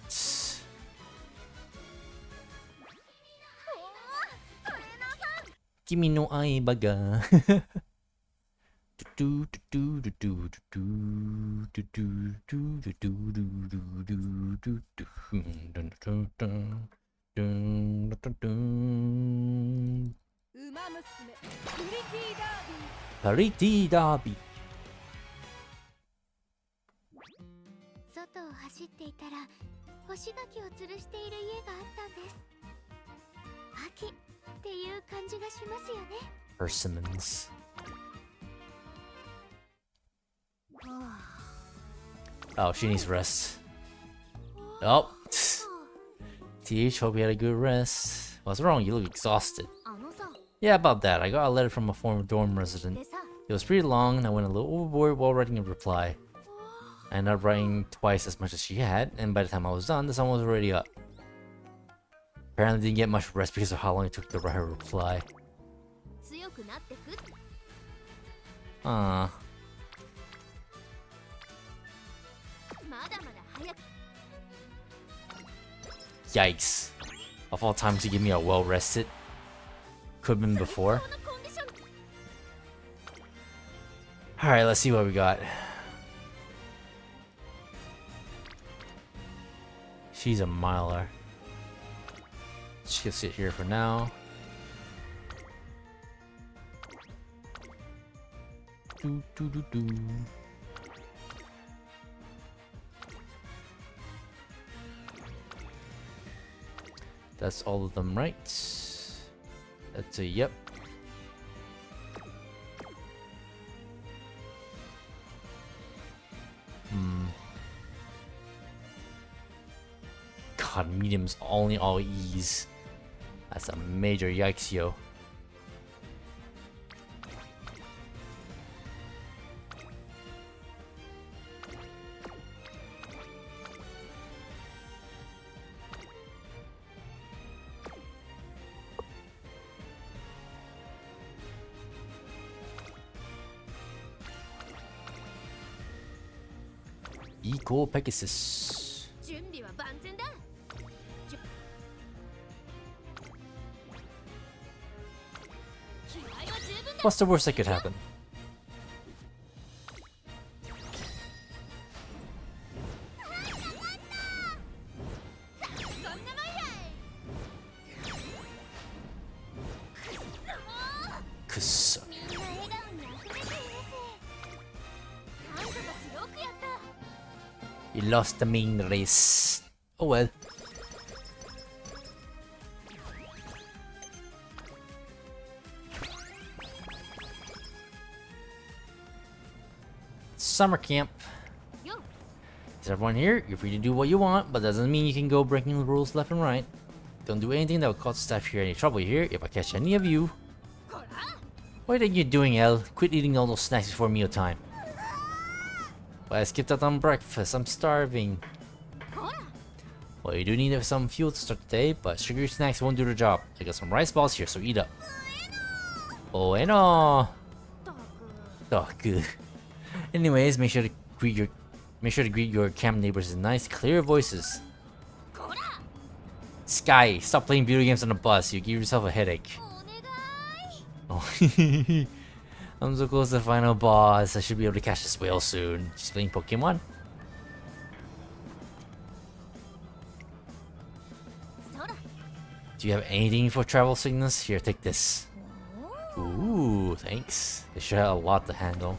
君の相葉がパリティダービー。外を走っ Persimmons. Oh, she needs rest. Oh. TH, hope you had a good rest. What's wrong? You look exhausted. Yeah, about that. I got a letter from a former dorm resident. It was pretty long, and I went a little overboard while writing a reply. I ended up writing twice as much as she had, and by the time I was done, the sun was already up. Apparently didn't get much rest because of how long it took to write her reply. Ah. Yikes. Of all times to give me a well-rested. Could've been before. Alright, let's see what we got. She's a miler. She can sit here for now. Do, do, do, do. That's all of them, right? That's a yep. God, medium's only all E's. That's a major yikes, yo. Equal Pegasus. What's the worst that could happen? Kusso. You lost the main race. Oh well. Summer camp. Is everyone here? You're free to do what you want, but doesn't mean you can go breaking the rules left and right. Don't do anything that will cause staff here any trouble here. If I catch any of you. What are you doing, El? Quit eating all those snacks before mealtime. Well, I skipped out on breakfast. I'm starving. Well, you do need some fuel to start the day, but sugary snacks won't do the job. I got some rice balls here, so eat up. Oh, and oh, good. Anyways, make sure to greet your camp neighbors in nice, clear voices. Sky, stop playing video games on the bus. You give yourself a headache. Oh, I'm so close to the final boss. I should be able to catch this whale soon. She's playing Pokemon. Do you have anything for travel sickness? Here, take this. Ooh, thanks. They sure have a lot to handle.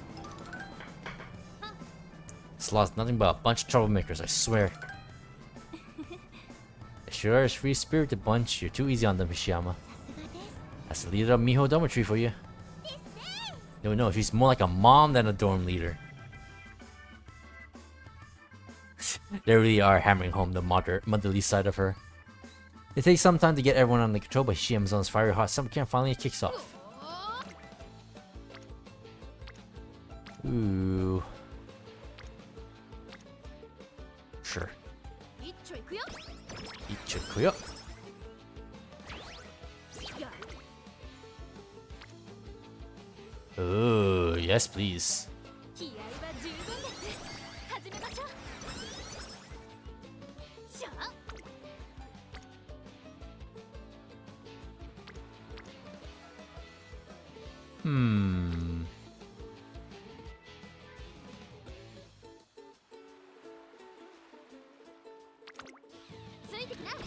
This lot's nothing but a bunch of troublemakers, I swear. They sure is free-spirited bunch. You're too easy on them, Hishiyama. That's the leader of Miho Dormitory for you. No, she's more like a mom than a dorm leader. They really are hammering home the motherly side of her. It takes some time to get everyone under control, but Hishiyama's fiery hot summer camp finally kicks off. Ooh. Sure. Ichikuyo. Oh, yes, please.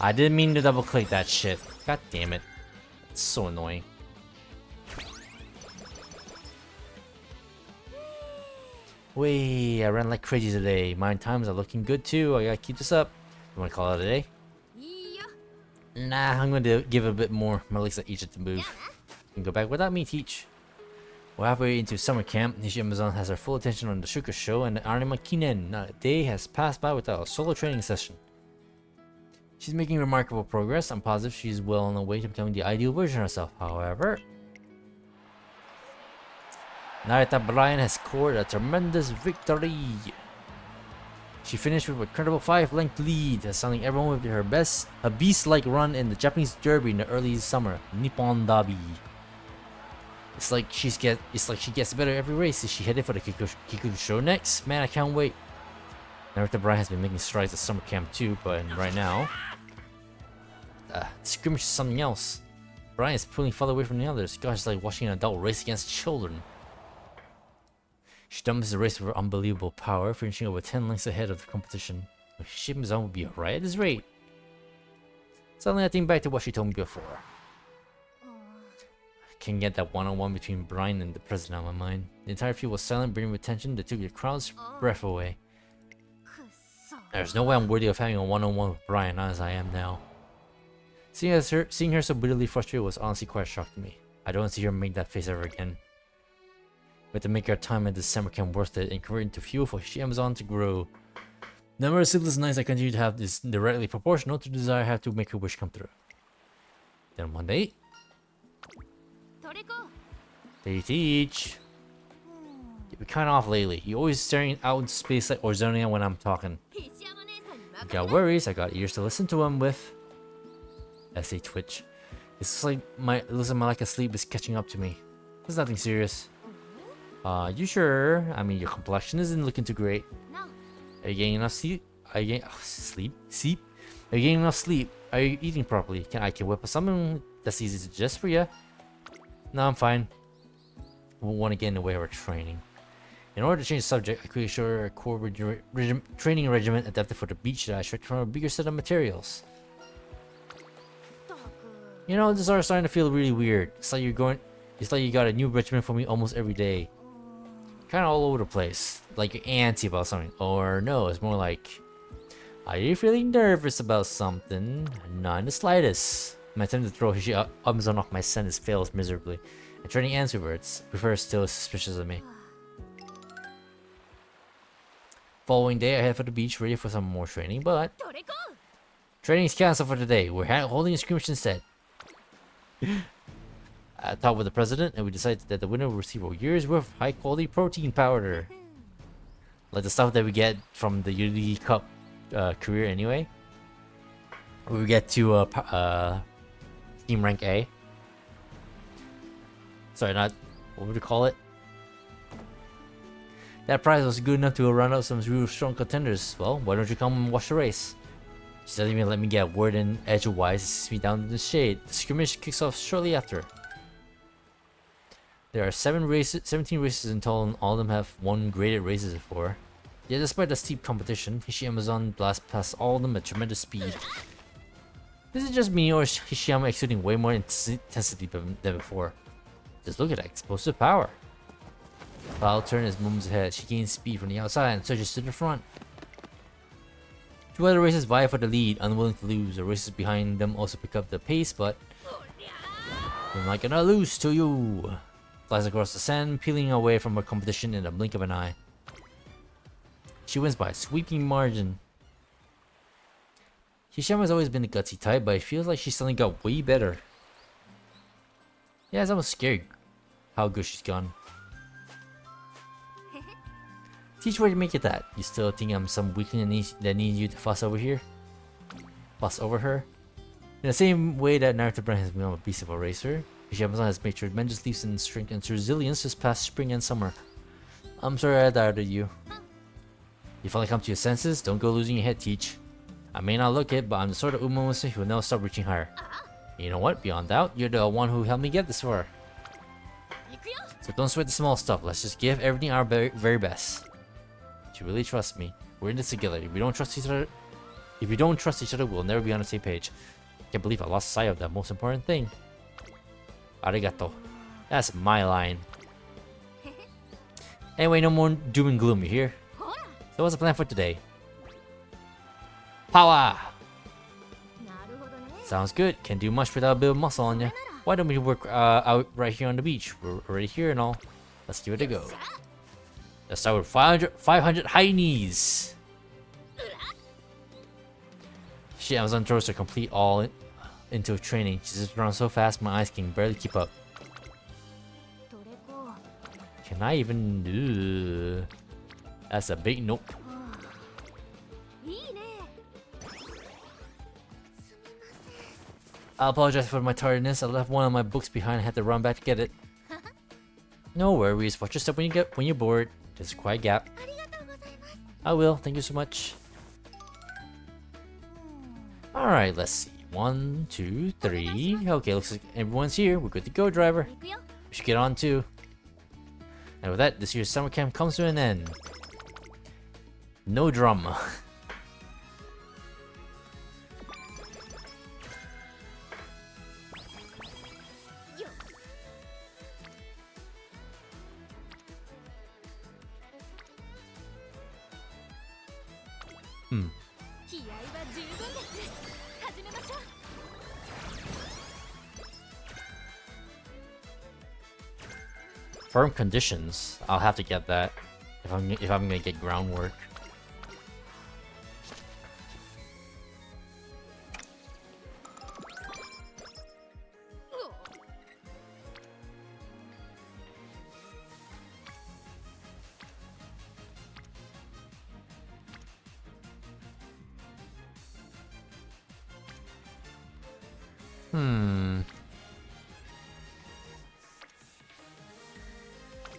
I didn't mean to double click that shit. God damn it. It's so annoying. Wait, I ran like crazy today. My times are looking good too. I gotta keep this up. You wanna call it a day? Nah, I'm gonna give it a bit more. My legs are easier to move. You can go back without me, Teach. We're halfway into summer camp. Hishi Amazon has her full attention on the Shuka show, and the Anima Kinen. Not a day has passed by without a solo training session. She's making remarkable progress. I'm positive she's well on the way to becoming the ideal version of herself. However, Narita Brian has scored a tremendous victory. She finished with a credible 5-length lead, assigning everyone with her best, a beast-like run in the Japanese Derby in the early summer, Nippon Derby. It's like she gets better every race. Is she headed for the Kikuchi show next? Man, I can't wait. Narita Brian has been making strides at summer camp too, but right now, skirmish is something else. Brian is pulling farther away from the others. Gosh, it's like watching an adult race against children. She dominates the race with her unbelievable power, finishing over 10 lengths ahead of the competition. Shipman's on would be alright at this rate. Suddenly I think back to what she told me before. I can get that one-on-one between Brian and the president on my mind. The entire field was silent, bringing with tension that took the crowd's breath away. There's no way I'm worthy of having a one-on-one with Brian, not as I am now. Seeing her so bitterly frustrated was honestly quite a shock to me. I don't want to see her make that face ever again. We have to make our time at this summer camp worth it and convert into fuel for Hishi Amazon to grow. The number of sleepless nights I continue to have is directly proportional to the desire I have to make her wish come through. Then one day, they teach. You've been kinda off lately. You're always staring out into space or zoning out when I'm talking. You got worries, I got ears to listen to them with. As they twitch. It's like my lack of sleep is catching up to me. There's nothing serious. You sure? I mean, your complexion isn't looking too great. Are you getting enough sleep? Are you getting sleep? Sleep? Are you getting enough sleep? Are you eating properly? I can whip up something that's easy to suggest for you. No, I'm fine. Won't want to get in the way of our training. In order to change the subject, I quickly showed her a core training regimen adapted for the beach that I stretched from a bigger set of materials. You know, this is starting to feel really weird. It's like you got a new regimen for me almost every day. Kind of all over the place. Like you're antsy about something. Or no, it's more like, are you feeling nervous about something? Not in the slightest. My attempt to throw Hishi Amazon off my scent fails miserably. And training answers with her still suspicious of me. Following day, I head for the beach, ready for some more training, but training is cancelled for today. We're holding a skirmish instead. I talked with the president, and we decided that the winner will receive a year's worth of high-quality protein powder. Like the stuff that we get from the Unity Cup career anyway. We get to Team Rank A. Sorry, not... what would you call it? That prize was good enough to run out some real strong contenders. Well, why don't you come and watch the race? She doesn't even let me get a word in edgewise, sits me down in the shade. The skirmish kicks off shortly after. There are 17 races in total, and all of them have won graded races before. Yet despite the steep competition, Hishi Amazon blasts past all of them at tremendous speed. This is just me, or is Hishiyama exuding way more intensity than before? Just look at that explosive power. Cloud turn is moments ahead. She gains speed from the outside and surges to the front. Two other races vie for the lead, unwilling to lose. The races behind them also pick up the pace, but I'm not gonna lose to you. Flies across the sand, peeling away from her competition in the blink of an eye. She wins by a sweeping margin. Hishiyama's always been the gutsy type, but it feels like she's suddenly got way better. Yeah, it's almost scary how good she's gone. Teach where you make it at. You still think I'm some weakling that needs you to fuss over here? Fuss over her? In the same way that Naruto Brand has become a beast of a racer, Hishi has made tremendous leaps in strength and resilience this past spring and summer. I'm sorry I doubted you. You finally come to your senses, don't go losing your head, Teach. I may not look it, but I'm the sort of Umamusume who will never stop reaching higher. And you know what? Beyond doubt, you're the one who helped me get this far. So don't sweat the small stuff, let's just give everything our very best. You really trust me. We're in this together. If we don't trust each other, we'll never be on the same page. Can't believe I lost sight of that most important thing. Arigato. That's my line. Anyway, no more doom and gloom, you hear? So what's the plan for today? Power! Sounds good. Can't do much without a bit of muscle on ya. Why don't we work out right here on the beach? We're already here and all. Let's give it a go. Let's start with 500 high knees. Shit, Amazon throws are complete all into training. She just runs so fast, my eyes can barely keep up. Can I even do? That's a big nope. I apologize for my tardiness. I left one of my books behind. I had to run back to get it. No worries. Watch your step when you're bored. There's a quiet gap. I will. Thank you so much. Alright, let's see. 1, 2, 3. Okay, looks like everyone's here. We're good to go, driver. We should get on too. And with that, this year's summer camp comes to an end. No drama. Firm conditions. I'll have to get that if I'm gonna get groundwork.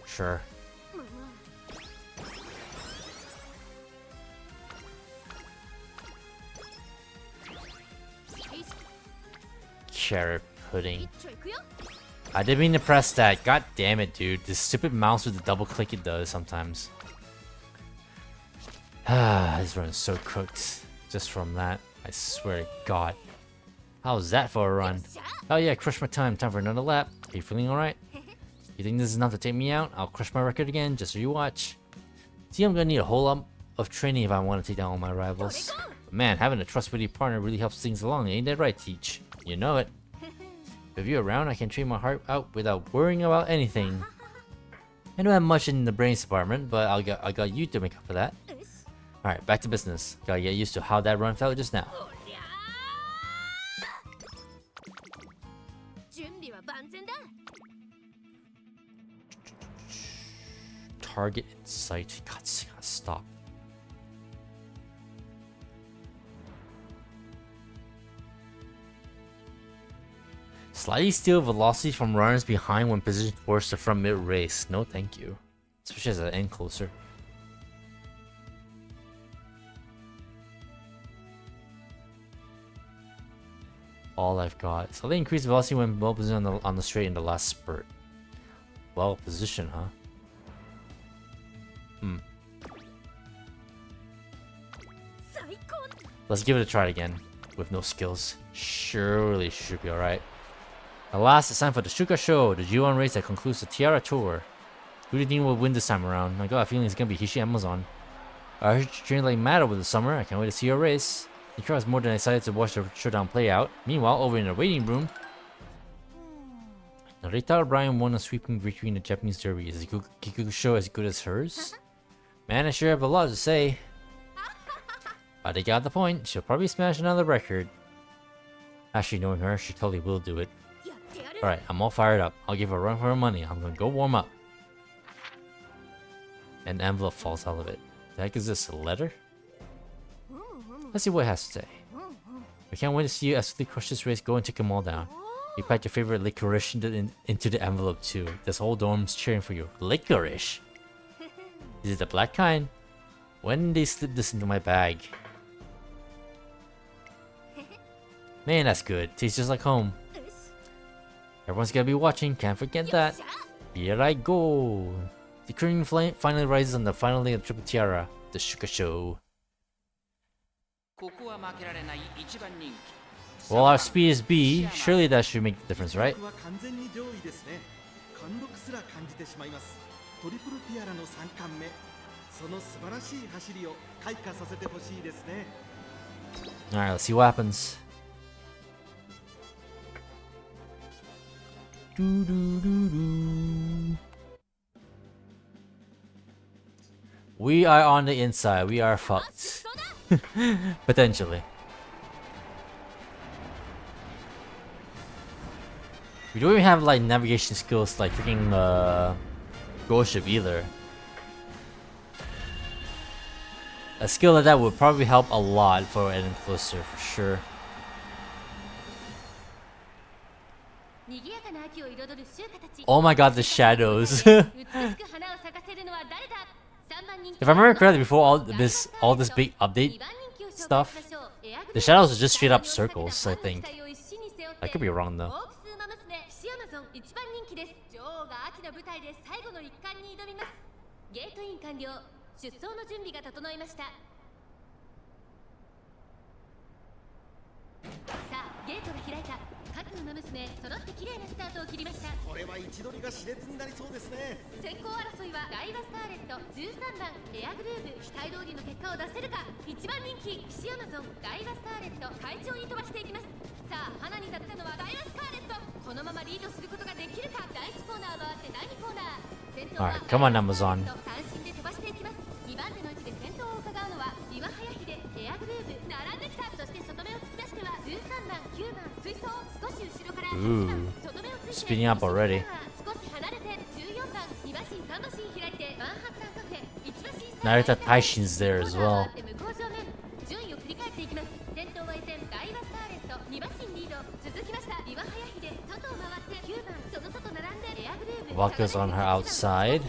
Sure. Carrot pudding. I didn't mean to press that. God damn it, dude. This stupid mouse with the double click it does sometimes. This run is so cooked. Just from that. I swear to God. How's that for a run? Oh yeah, crushed my time. Time for another lap. Are you feeling alright? You think this is enough to take me out? I'll crush my record again, just so you watch. See, I'm gonna need a whole lot of training if I want to take down all my rivals. But man, having a trustworthy partner really helps things along, ain't that right, Teach? You know it. If you're around, I can train my heart out without worrying about anything. I don't have much in the brains department, but I got you to make up for that. Alright, back to business. Gotta get used to how that run felt just now. Target in sight. God, stop. Slightly steal velocity from runners behind when positioned towards the front mid-race. No thank you. Especially as I end closer. All I've got. Slightly increased velocity when well positioned on the straight in the last spurt. Well positioned, huh? Let's give it a try again. With no skills. Surely she should be alright. Alas, it's time for the Shuka Show, the G1 race that concludes the Tiara Tour. Who do you think will win this time around? I got a feeling it's gonna be Hishi Amazon. I heard you trained like mad over the summer. I can't wait to see your race. Nikara is more than excited to watch the showdown play out. Meanwhile, over in the waiting room, Narita O'Brien won a sweeping victory in the Japanese Derby. Is Kiku's show as good as hers? Man, I sure have a lot to say. But they got the point. She'll probably smash another record. Actually, knowing her, she totally will do it. Alright, I'm all fired up. I'll give her a run for her money. I'm gonna go warm up. An envelope falls out of it. The heck is this, a letter? Let's see what it has to say. We can't wait to see you absolutely crush this race. Go and take them all down. You packed your favorite licorice into the envelope too. This whole dorm's cheering for you. Licorice? Is it the black kind? When did they slip this into my bag? Man, that's good. Tastes just like home. Everyone's gonna be watching. Can't forget that. Here I go. The curtain finally rises on the final day of the Triple Tiara, the Shuka Show. Well, our speed is B. Surely that should make the difference, right? Alright, let's see what happens. We are on the inside. We are fucked. Potentially. We don't even have like navigation skills like freaking ghost ship either. A skill like that would probably help a lot for an closer for sure. Oh my god, the shadows. If I remember correctly, before all this big update stuff, the shadows are just straight up circles, I think. I could be wrong though. Alright, come on, Amazon. Ooh, speeding up already. Narita Taishin's there as well. Waka's on her outside.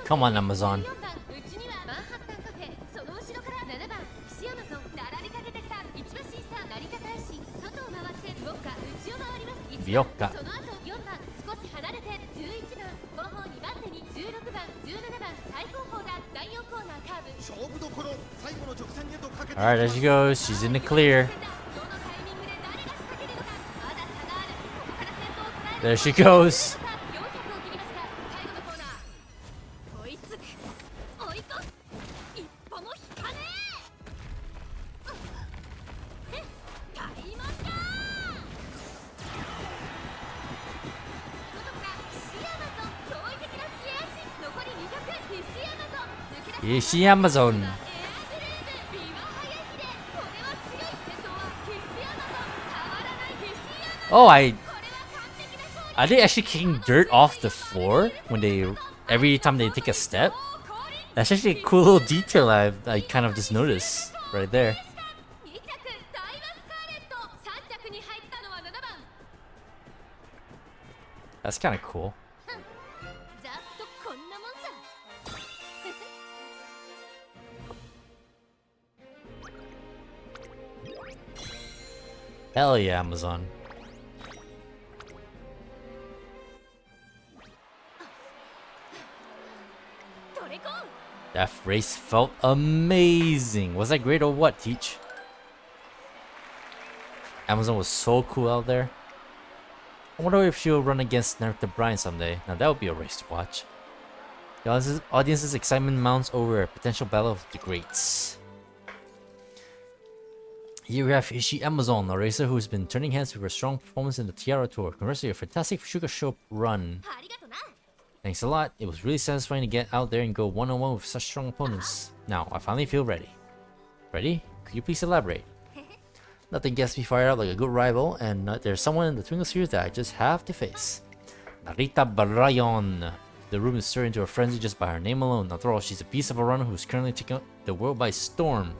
Come on, Amazon. Bioka. Alright, there she goes. She's in the clear. There she goes. Hishi Amazon. Oh, are they actually kicking dirt off the floor when every time they take a step? That's actually a cool little detail I kind of just noticed right there. That's kind of cool. Hell yeah, Amazon. That race felt amazing. Was that great or what, Teach? Amazon was so cool out there. I wonder if she'll run against Naruto Brian someday. Now that would be a race to watch. The audience's excitement mounts over a potential battle of the greats. Here we have Hishi Amazon, a racer who's been turning heads with her strong performance in the Tiara Tour. Congrats on your fantastic Sugar Shop run. Thanks a lot. It was really satisfying to get out there and go one-on-one with such strong opponents. Now, I finally feel ready. Ready? Could you please elaborate? Nothing gets me fired up like a good rival, and there's someone in the Twinkle series that I just have to face. Narita Bryan. The room is stirred into a frenzy just by her name alone. After all, she's a beast of a runner who's currently taking the world by storm.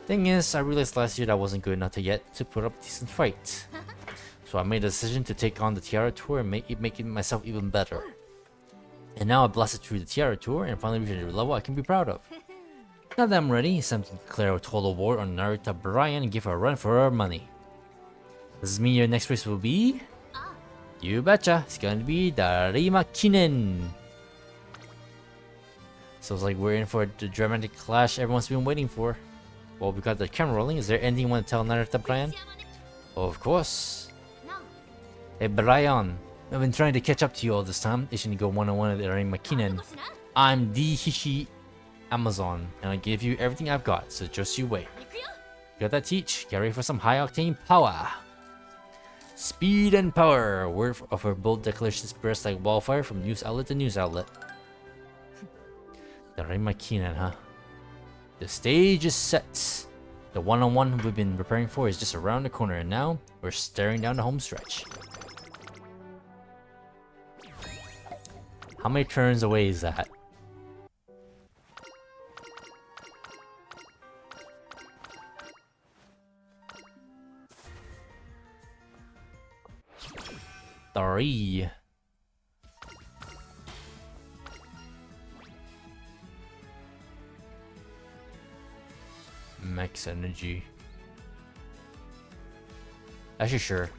Thing is, I realized last year that I wasn't good enough yet to put up a decent fight. So I made a decision to take on the Tiara Tour and make it myself even better. And now I blasted through the Tiara Tour and finally reached a level I can be proud of. Now that I'm ready, it's time to declare a total war on Narita Bryan and give her a run for her money. Does this mean your next race will be? You betcha, it's going to be Darima Kinen. So it's like we're in for the dramatic clash everyone's been waiting for. Well, we got the camera rolling. Is there anything you want to tell Narita Bryan? Of course. Hey Bryan, I've been trying to catch up to you all this time. Itching to go one-on-one with Darima Kinen. I'm the Hishi Amazon, and I give you everything I've got, so just you wait. Got that, Teach? Get ready for some high-octane power. Speed and power. Word of her bold declaration spreads like wildfire from news outlet to news outlet. The Rimakinen, huh? The stage is set. The one-on-one we've been preparing for is just around the corner, and now we're staring down the home stretch. How many turns away is that? Three. Max energy. Actually, sure.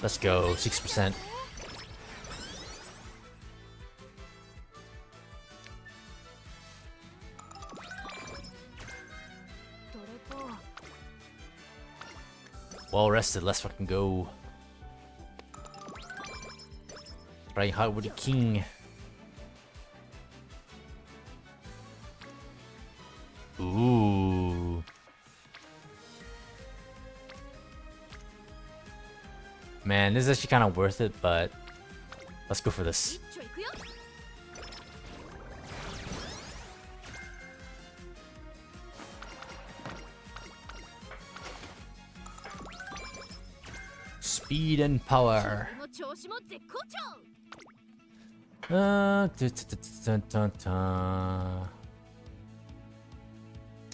Let's go, 6%. Well rested, let's fucking go. Trying hard with the king. Ooh. Man, this is actually kind of worth it, but let's go for this. Speed and power.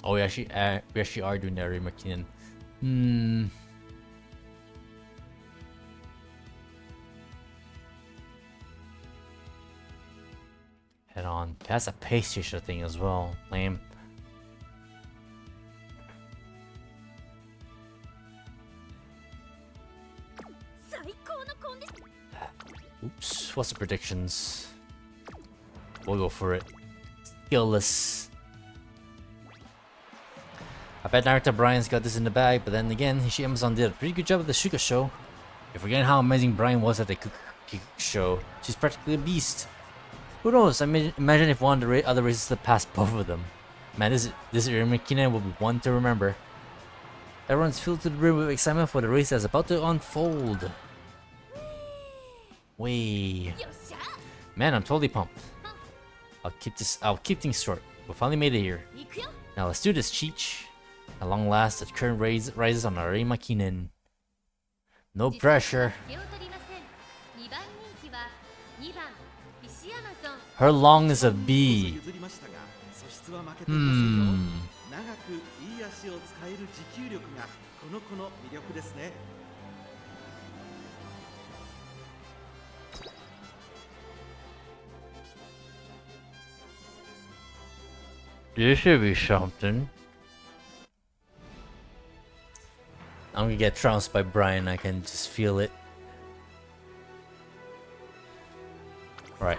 Oh, we actually are doing that Rimakinen. Head on. That's a pace station thing as well. Lame. Oops, what's the predictions? We'll go for it. Skillless. I bet Naruto Brian's got this in the bag, but then again, Hishi Amazon did a pretty good job at the Shuka show. You're forgetting how amazing Brian was at the show. She's practically a beast. Who knows? I mean, imagine if one of the other races had passed both of them. Man, this Irmakinen will be one to remember. Everyone's filled to the brim with excitement for the race that's about to unfold. Wait. Man, I'm totally pumped. I'll keep things short. We finally made it here. Now let's do this, Cheech. At long last, the current rises on our Rimakinen. No pressure. Her long is a B. This should be something. I'm gonna get trounced by Brian, I can just feel it. Right.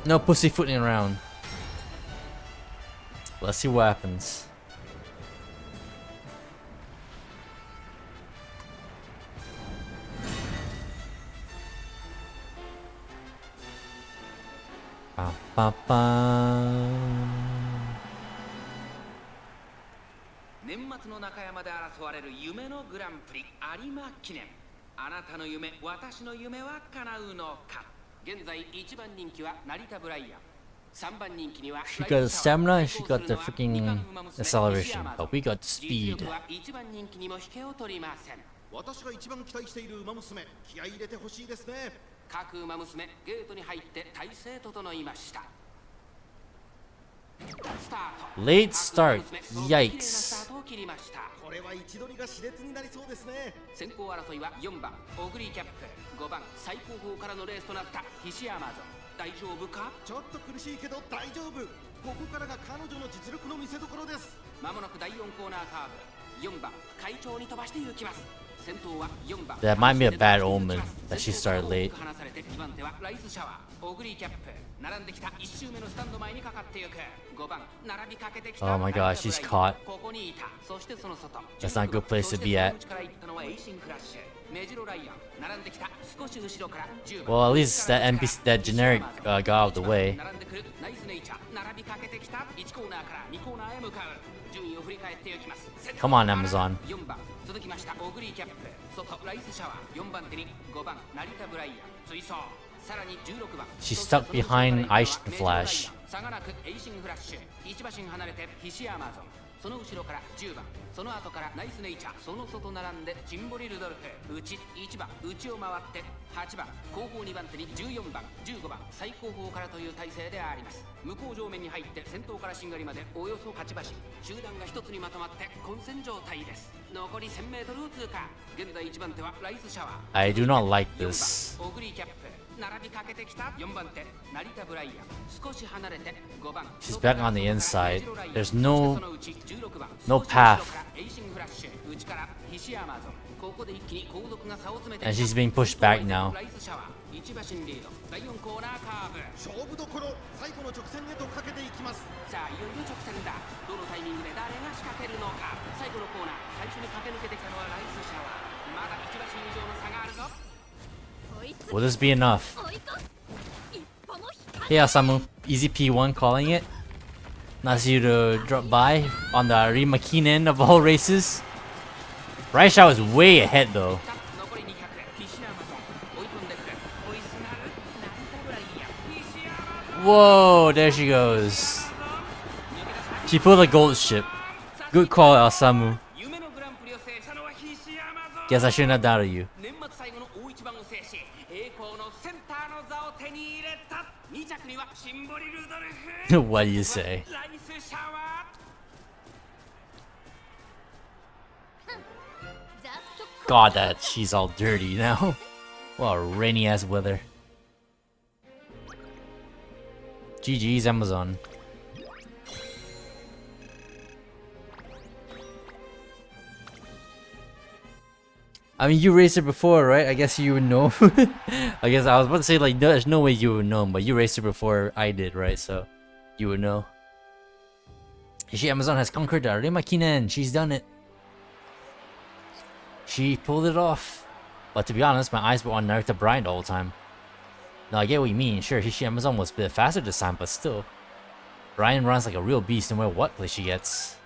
No pussyfooting around. Let's see what happens. Ba, ba, ba. 年末の中山で争われる夢のグランプリ有馬記念。あなたの夢、私の夢は叶うのか。現在1番人気は成田ブライアン。3番人気には She got the stamina and she got the freaking acceleration, but we got the speed. 1番人気にも引けを取りません。私が一番期待している馬娘、気合い入れてほしいですね。各馬娘、ゲートに入って体勢整いました。 Late start. Yikes. これは一度りが熾烈になりそうですね。先行争いは4番オグリーキャップ、5番最高峰からのレースとなったヒシアマゾン。大丈夫か？ちょっと苦しいけど大丈夫。ここからが彼女の実力の見せ所です。まもなく第4コーナーカーブ。4番会長に飛ばして行きます。 That might be a bad omen that she started late. Oh my gosh, she's caught. That's not a good place to be at. Well, at least that NPC, that generic got out of the way. Come on, Amazon. She's stuck behind Ice Flash. その後ろから10番、その後からナイスネイチャー、その外並んでチンボリルドルフ、内1番、内を回って8番、後方2番手に14番、15番、最後方からという体勢であります。向こう上面に入って先頭からしんがりまでおよそ勝ち橋、集団が一つにまとまって混戦状態です。残り 1000m を通過。現在1番手はライスシャワー。I do not like this. オグリーキャップ。 She's back on the inside. There's no path. And she's being pushed back now. Will this be enough? Hey Osamu, Easy P1 calling it. Nice of you to drop by on the Rimakinen of all races. Raisha was way ahead though. Whoa, there she goes. She pulled a gold ship. Good call, Osamu. Guess I shouldn't have doubted you. What do you say? God, that she's all dirty now. What rainy ass weather. GG's Amazon. I mean, you raced her before, right? I guess you would know. I guess I was about to say, like, there's no way you would know, but you raced her before I did, right? So, you would know. Hishi Amazon has conquered Rimakinen. She's done it. She pulled it off. But to be honest, my eyes were on Naruto Brian the whole time. Now, I get what you mean. Sure, Hishi Amazon was a bit faster this time, but still. Brian runs like a real beast no matter what place she gets.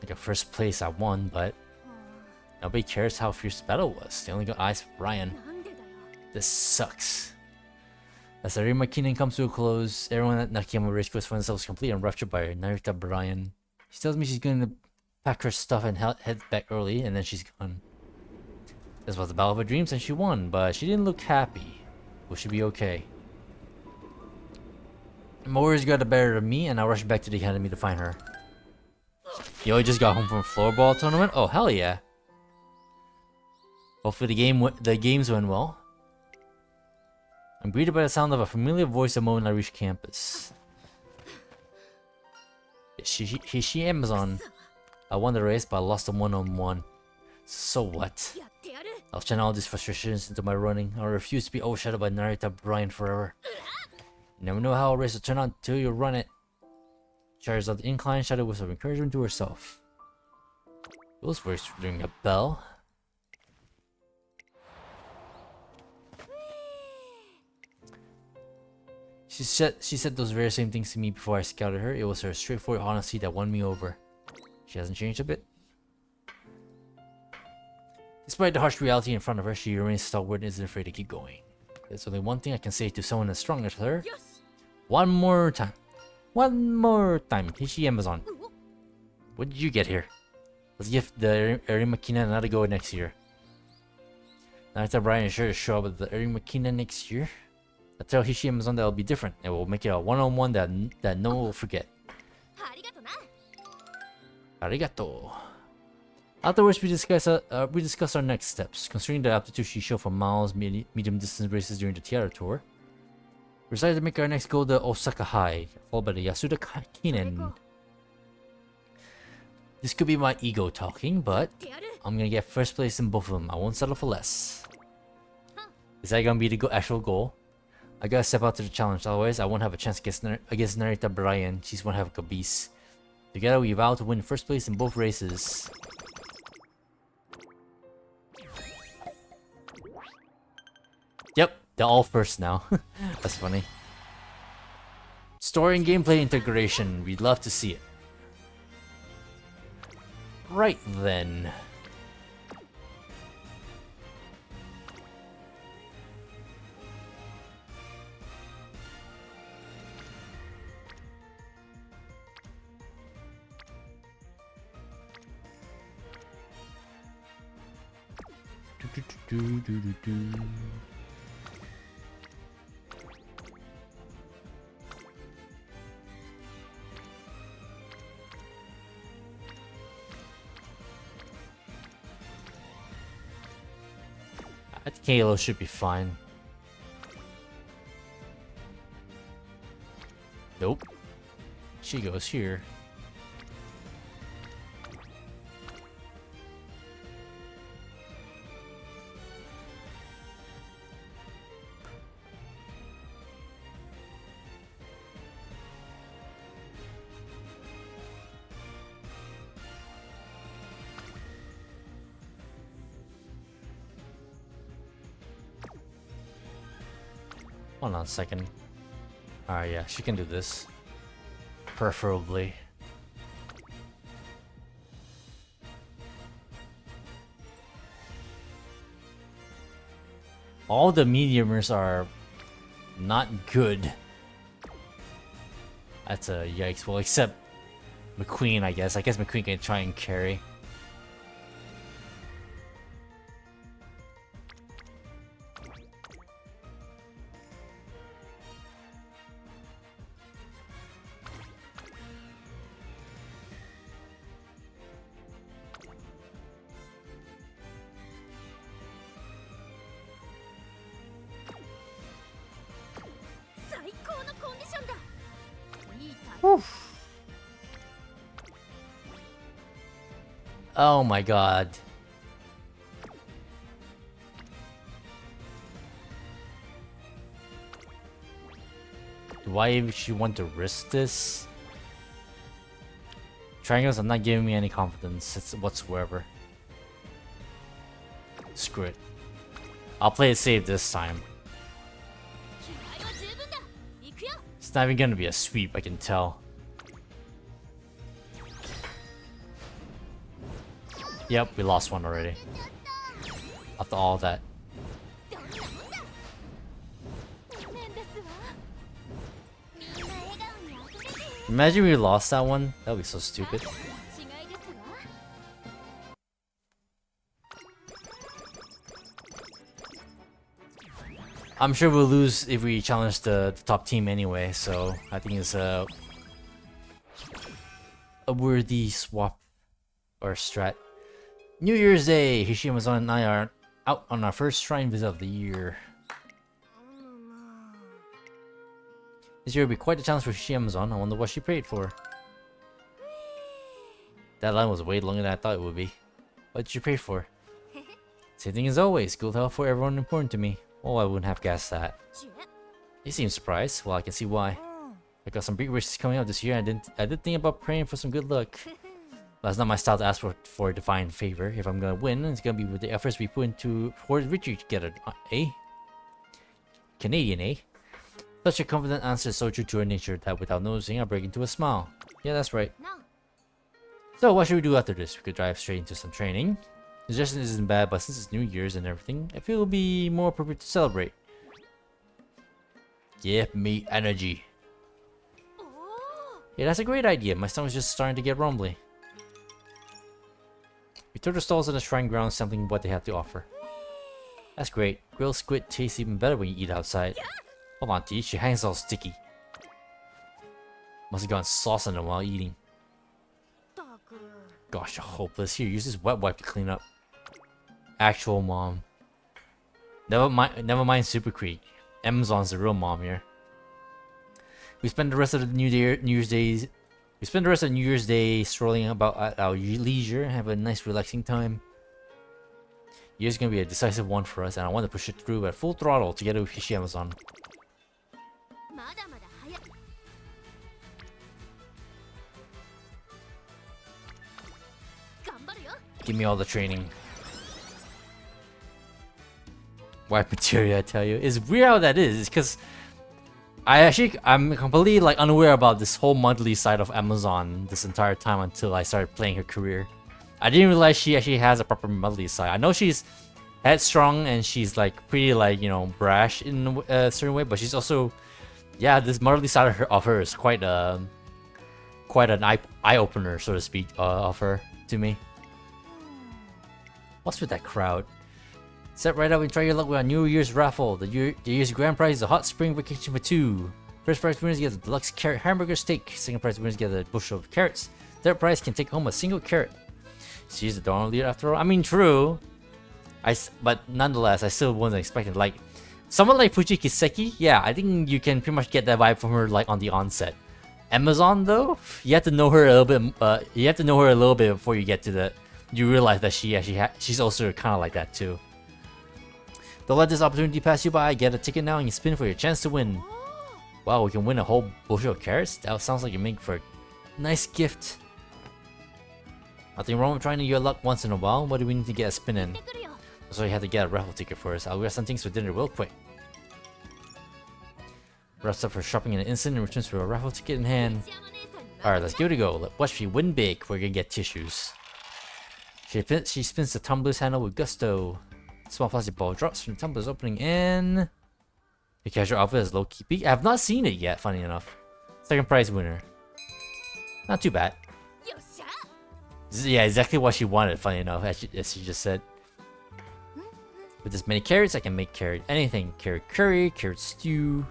Like a first place I won, but nobody cares how fierce the battle was. They only got eyes for Brian. This sucks. As the Rimakinen comes to a close, everyone at Nakayama Race Course finds themselves complete and ruptured by Naruto Brian. She tells me she's going to pack her stuff and head back early, and then she's gone. This was the battle of her dreams, and she won, but she didn't look happy. Will she be okay? Mori's got the better of me, and I rushed back to the academy to find her. Yo, just got home from a floorball tournament? Oh, hell yeah. Hopefully the games went well. I'm greeted by the sound of a familiar voice the moment I reach campus. Hishi Amazon. I won the race, but I lost the one-on-one. So what? I'll channel all these frustrations into my running. I refuse to be overshadowed by Naruto Brian forever. You never know how a race will turn out until you run it. Charges out the incline, shouted words of encouragement to herself. Those words ring a bell. She said those very same things to me before I scouted her. It was her straightforward honesty that won me over. She hasn't changed a bit. Despite the harsh reality in front of her, she remains stalwart and isn't afraid to keep going. There's only one thing I can say to someone as strong as her. One more time. One more time. Hishi Amazon. What did you get here? Let's give the Rimakinen another go next year. Naruto Brian is sure to show up at the Rimakinen next year. I tell Hishi Amazon that will be different. And we'll make it a one-on-one that no one will forget. Arigato. Afterwards, we discuss our next steps. Considering the aptitude she showed for miles, medium distance races during the Tiara tour, we decided to make our next goal the Osaka High, followed by the Yasuda Kinen. This could be my ego talking, but I'm gonna get first place in both of them. I won't settle for less. Is that gonna be the actual goal? I gotta step out to the challenge, otherwise I won't have a chance against Naruto Brian. She's one heck of a beast. Together we vow to win first place in both races. They're all first now. That's funny. Story and gameplay integration. We'd love to see it. Right then. I think Halo should be fine. Nope. She goes here. Hold on a second. Alright, yeah, she can do this. Preferably. All the mediumers are not good. That's a yikes. Well, except McQueen, I guess. I guess McQueen can try and carry. Oh my god. Do I actually want to risk this? Triangles are not giving me any confidence whatsoever. Screw it. I'll play it safe this time. It's not even gonna be a sweep, I can tell. Yep, we lost one already. After all that. Imagine we lost that one. That would be so stupid. I'm sure we'll lose if we challenge the top team anyway, so I think it's a worthy swap or strat. New Year's Day! Hishi, Amazon, and I are out on our first shrine visit of the year. This year will be quite a challenge for Hishi, Amazon. I wonder what she prayed for. That line was way longer than I thought it would be. What did you pray for? Same thing as always. Good health for everyone important to me. Oh, I wouldn't have guessed that. You seem surprised. Well, I can see why. I got some big wishes coming up this year. I did think about praying for some good luck. That's not my style to ask for a divine favor. If I'm gonna win, it's gonna be with the efforts we put into towards victory together. Eh? Canadian, eh? Such a confident answer is so true to her nature that without noticing, I break into a smile. Yeah, that's right. So, what should we do after this? We could dive straight into some training. The suggestion isn't bad, but since it's New Year's and everything, I feel it'll be more appropriate to celebrate. Give me energy. Yeah, that's a great idea. My stomach's just starting to get rumbly. We tour the stalls in the shrine grounds, sampling what they have to offer. That's great. Grilled squid tastes even better when you eat outside. Hold on, T. Your hands all sticky. Must have gotten sauce on them while eating. Gosh, you're hopeless. Here, use this wet wipe to clean up. Actual mom. Never mind Super Creek. Amazon's the real mom here. We spend the rest of the New Year's Day strolling about at our leisure and have a nice relaxing time. Year's gonna be a decisive one for us, and I want to push it through at full throttle together with Hishi Amazon. Give me all the training. White material, I tell you. It's weird how that is. It's because I'm completely like unaware about this whole monthly side of Amazon this entire time until I started playing her career. I didn't realize she actually has a proper monthly side. I know she's headstrong and she's like pretty like, you know, brash in a certain way, but she's also, yeah, this monthly side of her is quite an eye opener, so to speak, of her to me. What's with that crowd? Set right up and try your luck with our New Year's raffle. The year's grand prize is a hot spring vacation for 2. First prize winners get a deluxe carrot hamburger steak. Second prize winners get a bushel of carrots. Third prize can take home a single carrot. She's a darn leader after all. I mean, true. But nonetheless, I still wasn't expecting. Like, someone like Fuji Kiseki, yeah, I think you can pretty much get that vibe from her like on the onset. Amazon though, you have to know her a little bit. You have to know her a little bit before you get to the. You realize that she's also kind of like that too. Don't let this opportunity pass you by. Get a ticket now and you spin for your chance to win. Wow, we can win a whole bushel of carrots? That sounds like you make for a nice gift. Nothing wrong with trying your luck once in a while. What do we need to get a spin in? So you have to get a raffle ticket first. I'll grab some things for dinner real quick. Wraps up her shopping in an instant and returns with a raffle ticket in hand. Alright, let's give it a go. Watch me win big. We're gonna get tissues. She spins the tumbler's handle with gusto. Small plastic ball drops from the tumbler's opening in. The casual outfit is low-key peak. I have not seen it yet, funny enough. Second prize winner. Not too bad. Yeah, exactly what she wanted, funny enough, as she just said. With this many carrots, I can make carrot anything. Carrot curry, carrot stew.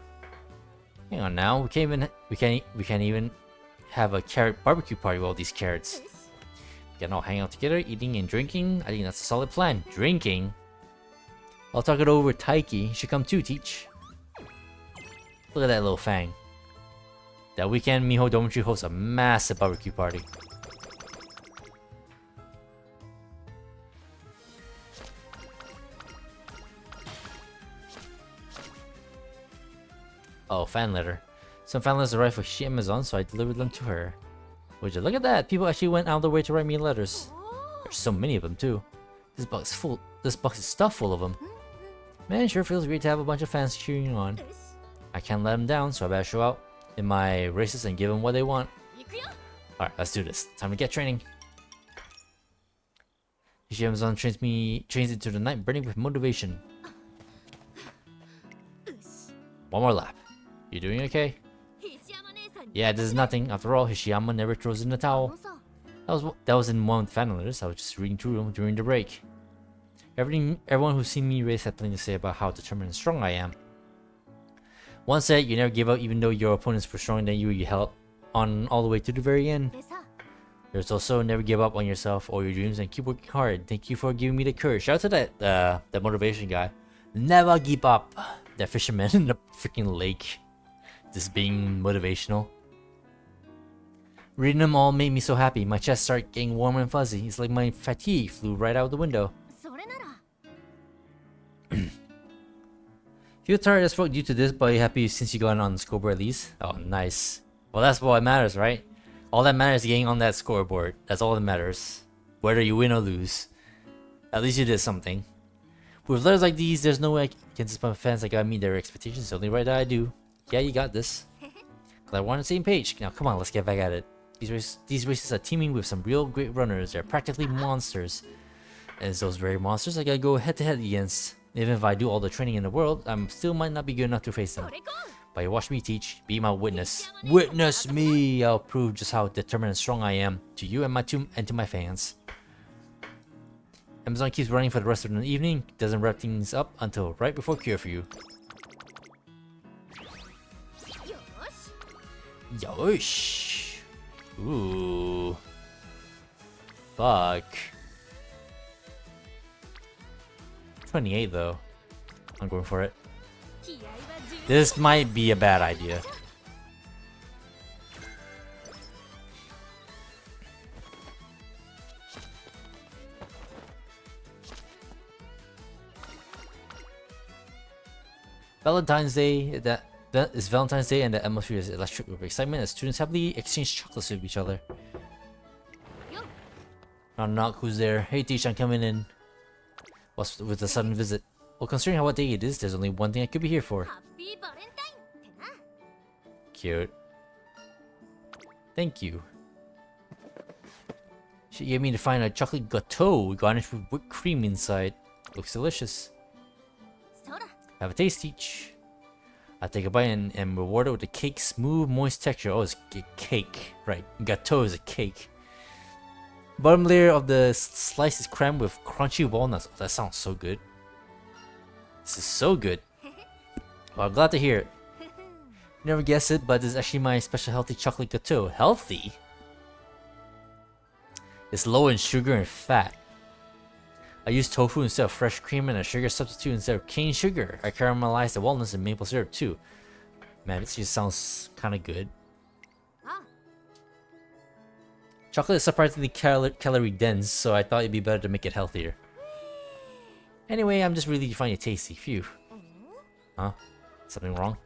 Hang on now, we can't even have a carrot barbecue party with all these carrots. We can all hang out together, eating and drinking. I think that's a solid plan. Drinking? I'll talk it over with Taiki. He should come too, Teach. Look at that little fang. That weekend, Miho Dormitory hosts a massive barbecue party. Oh, fan letter. Some fan letters arrived for Hishi Amazon, so I delivered them to her. Would you look at that? People actually went out of their way to write me letters. There's so many of them too. This box is stuffed full of them. Man, sure feels great to have a bunch of fans cheering on. I can't let them down, so I better show out in my races and give them what they want. Alright, let's do this. Time to get training. Hishi Amazon trains into the night burning with motivation. One more lap. You doing okay? Yeah, this is nothing. After all, Hishiyama never throws in the towel. That was in one of the fan letters. I was just reading through them during the break. Everyone who's seen me race had plenty to say about how determined and strong I am. One said you never give up even though your opponents were stronger than you. You held on all the way to the very end. There's also never give up on yourself or your dreams and keep working hard. Thank you for giving me the courage. Shout out to that motivation guy. Never give up. That fisherman in the freaking lake. Just being motivational. Reading them all made me so happy. My chest started getting warm and fuzzy. It's like my fatigue flew right out the window. Feel tired as fuck due to this, but happy since you got on the scoreboard at least. Oh, nice. Well, that's what matters, right? All that matters is getting on that scoreboard. That's all that matters. Whether you win or lose. At least you did something. With letters like these, there's no way I can disappoint fans. I gotta meet their expectations. Only right that I do. Yeah, you got this. Glad we're on the same page. Now, come on, let's get back at it. These races are teaming with some real great runners. They're practically monsters. And it's those very monsters I gotta go head to head against. Even if I do all the training in the world, I still might not be good enough to face them. But you watch me teach, be my witness. Witness me! I'll prove just how determined and strong I am to you and to my fans. Amazon keeps running for the rest of the evening, doesn't wrap things up until right before curfew. Yosh! Ooh. Fuck. 28 though. I'm going for it. This might be a bad idea. Valentine's Day. That is Valentine's Day, and the atmosphere is electric with excitement as students happily exchange chocolates with each other. Knock knock, who's there? Hey Teach, I'm coming in. What's with the sudden visit? Well, considering what day it is, there's only one thing I could be here for. ハッピーバレンタインってな。 Cute. Thank you. She gave me to find a chocolate gâteau garnished with whipped cream inside. Looks delicious. そら、 Have a taste each. I take a bite and am rewarded with a cake's smooth, moist texture. Oh, it's a cake. Right. Gâteau is a cake. Bottom layer of the slice is crammed with crunchy walnuts. Oh, that sounds so good. This is so good. Well, I'm glad to hear it. Never guessed it, but this is actually my special healthy chocolate gâteau. Healthy? It's low in sugar and fat. I use tofu instead of fresh cream and a sugar substitute instead of cane sugar. I caramelize the walnuts and maple syrup too. Man, this just sounds kind of good. あ、 Chocolate is surprisingly calorie dense, so I thought it'd be better to make it healthier. Anyway, I'm just really finding it tasty. Phew. Huh? Something wrong?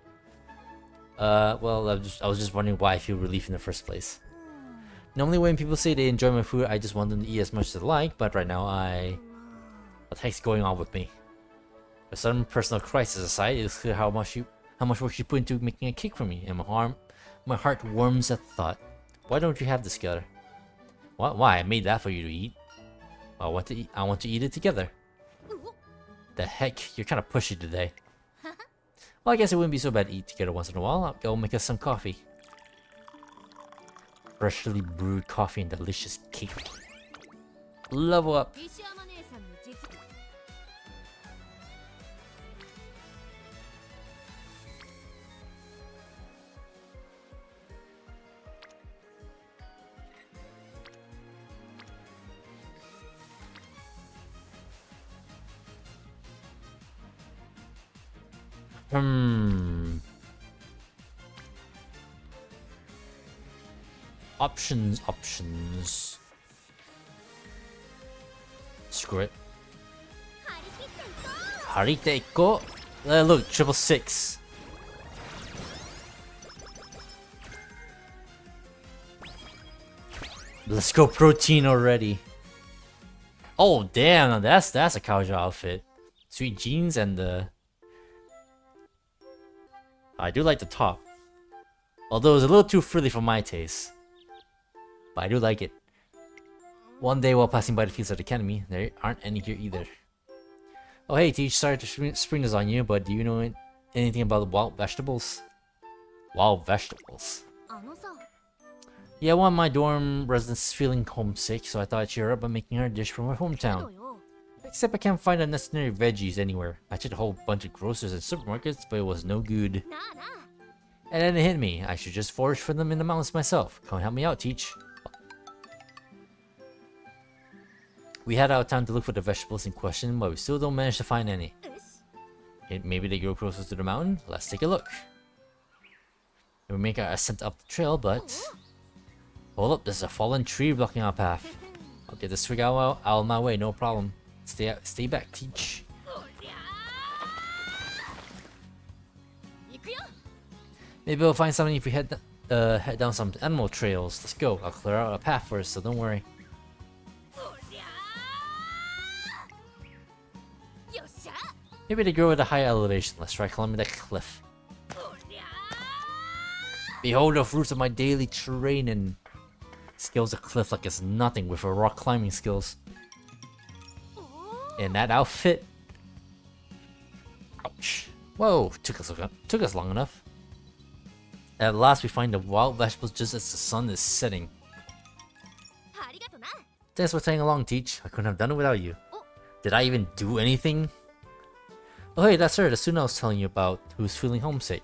Well, I was just wondering why I feel relief in the first place. Normally when people say they enjoy my food, I just want them to eat as much as they like, but right now what the heck's going on with me? With some personal crisis aside, it is clear how much work you put into making a cake for me, and my heart warms at the thought. Why don't you have this together? What? Why? I made that for you to eat. I want to eat it together. The heck? You're kind of pushy today. Well, I guess it wouldn't be so bad to eat together once in a while. I'll go make us some coffee. Freshly brewed coffee and delicious cake. Level up. 石山姉さんの実。 Options. Screw it. 張り切っていこう。 Harite ikko. Look, 666. Let's go protein already. Oh damn, that's a casual outfit. Sweet jeans and the. I do like the top. Although it's a little too frilly for my taste. But I do like it. One day while passing by the fields of the academy, there aren't any here either. Oh hey Teach, sorry to spring this on you, but do you know anything about wild vegetables? Wild vegetables? あのさ、 Yeah, one of my dorm residents is feeling homesick, so I thought I'd cheer her up by making her a dish from her けど hometown. よ。 Except I can't find the necessary veggies anywhere. I checked a whole bunch of grocers and supermarkets, but it was no good. なあなあ。 And then it hit me. I should just forage for them in the mountains myself. Come help me out, Teach. We had our time to look for the vegetables in question, but we still don't manage to find any. よし。 Maybe they grow closer to the mountain? Let's take a look. We make our ascent up the trail, but... Hold up, there's a fallen tree blocking our path. I'll get this twig out of my way, no problem. Stay back, Teach. おりゃー。行くよ。 Maybe we'll find something if we head down some animal trails. Let's go. I'll clear out a path for us, so don't worry. おりゃー。よっしゃ。 Maybe they grow at a high elevation. Let's try climbing that cliff. おりゃ Behold the fruits of my daily training. Scales the cliff like it's nothing with her rock climbing skills. ー。おー。 In that outfit. Ouch. Whoa, took us long enough. At last we find the wild vegetables just as the sun is setting. ありがとな。 Thanks for tagging along, Teach. I couldn't have done it without you. Oh. Did I even do anything? Oh hey, that's her, the student I was telling you about, who's feeling homesick.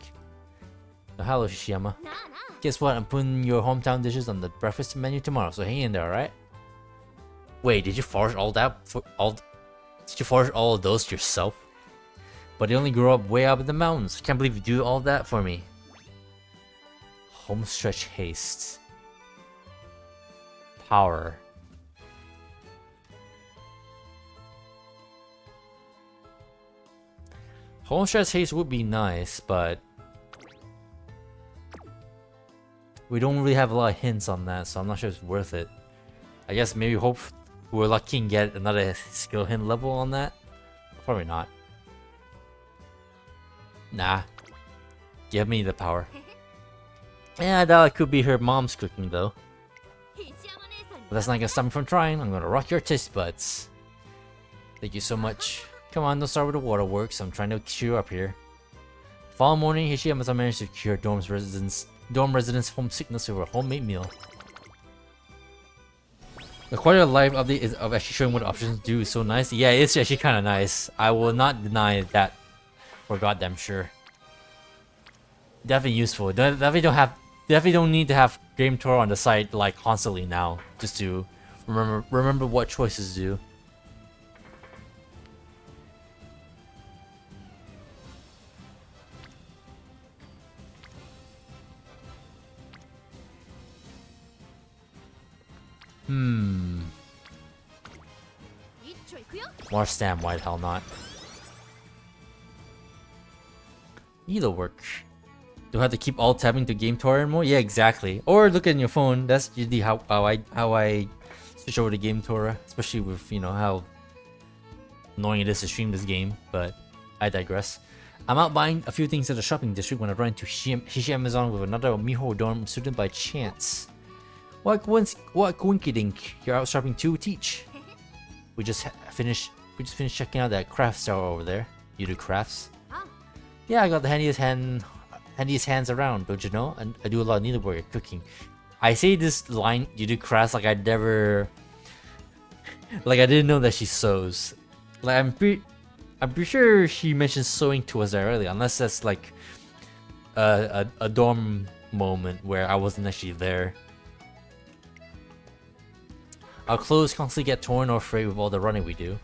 Oh, hello, Shishiyama. なあなあ。 Guess what? I'm putting your hometown dishes on the breakfast menu tomorrow, so hang in there, alright? Wait, did you forage all that Did you forage all of those yourself? But they only grow up way up in the mountains. I can't believe you do all that for me. Homestretch haste. Power. Homestretch haste would be nice, but we don't really have a lot of hints on that, so I'm not sure it's worth it. I guess maybe hope we're lucky and get another skill hint level on that. Probably not. Nah. Give me the power. Yeah, that could be her mom's cooking though. But that's not gonna stop me from trying. I'm gonna rock your taste buds. Thank you so much. Come on, don't start with the waterworks. I'm trying to cheer you up here. Following morning, Hishi Amazon managed to cure dorm residents' homesickness over a homemade meal. The quality of life update is of actually showing what options do is so nice. Yeah, it's actually kind of nice. I will not deny that for goddamn sure. Definitely useful. Definitely don't need to have Game Tour on the site like constantly now, just to remember what choices do. More stamp, why the hell not? Either work. Do I have to keep alt tabbing to game torrent mode? Yeah, exactly. Or look at your phone. That's usually how I switch over to game torrent, especially with how annoying it is to stream this game. But I digress. I'm out buying a few things at the shopping district when I run into Hishi Amazon with another Miho dorm student by chance. What coinkydink? You're out shopping too, Teach? We just finished checking out that craft store over there. You do crafts? Yeah, I got the handiest hands around, don't you know? And I do a lot of needlework and cooking. I say this line, you do crafts, like I didn't know that she sews. Like I'm pretty sure she mentioned sewing to us there earlier, unless that's like a dorm moment where I wasn't actually there. Our clothes constantly get torn or frayed with all the running we do.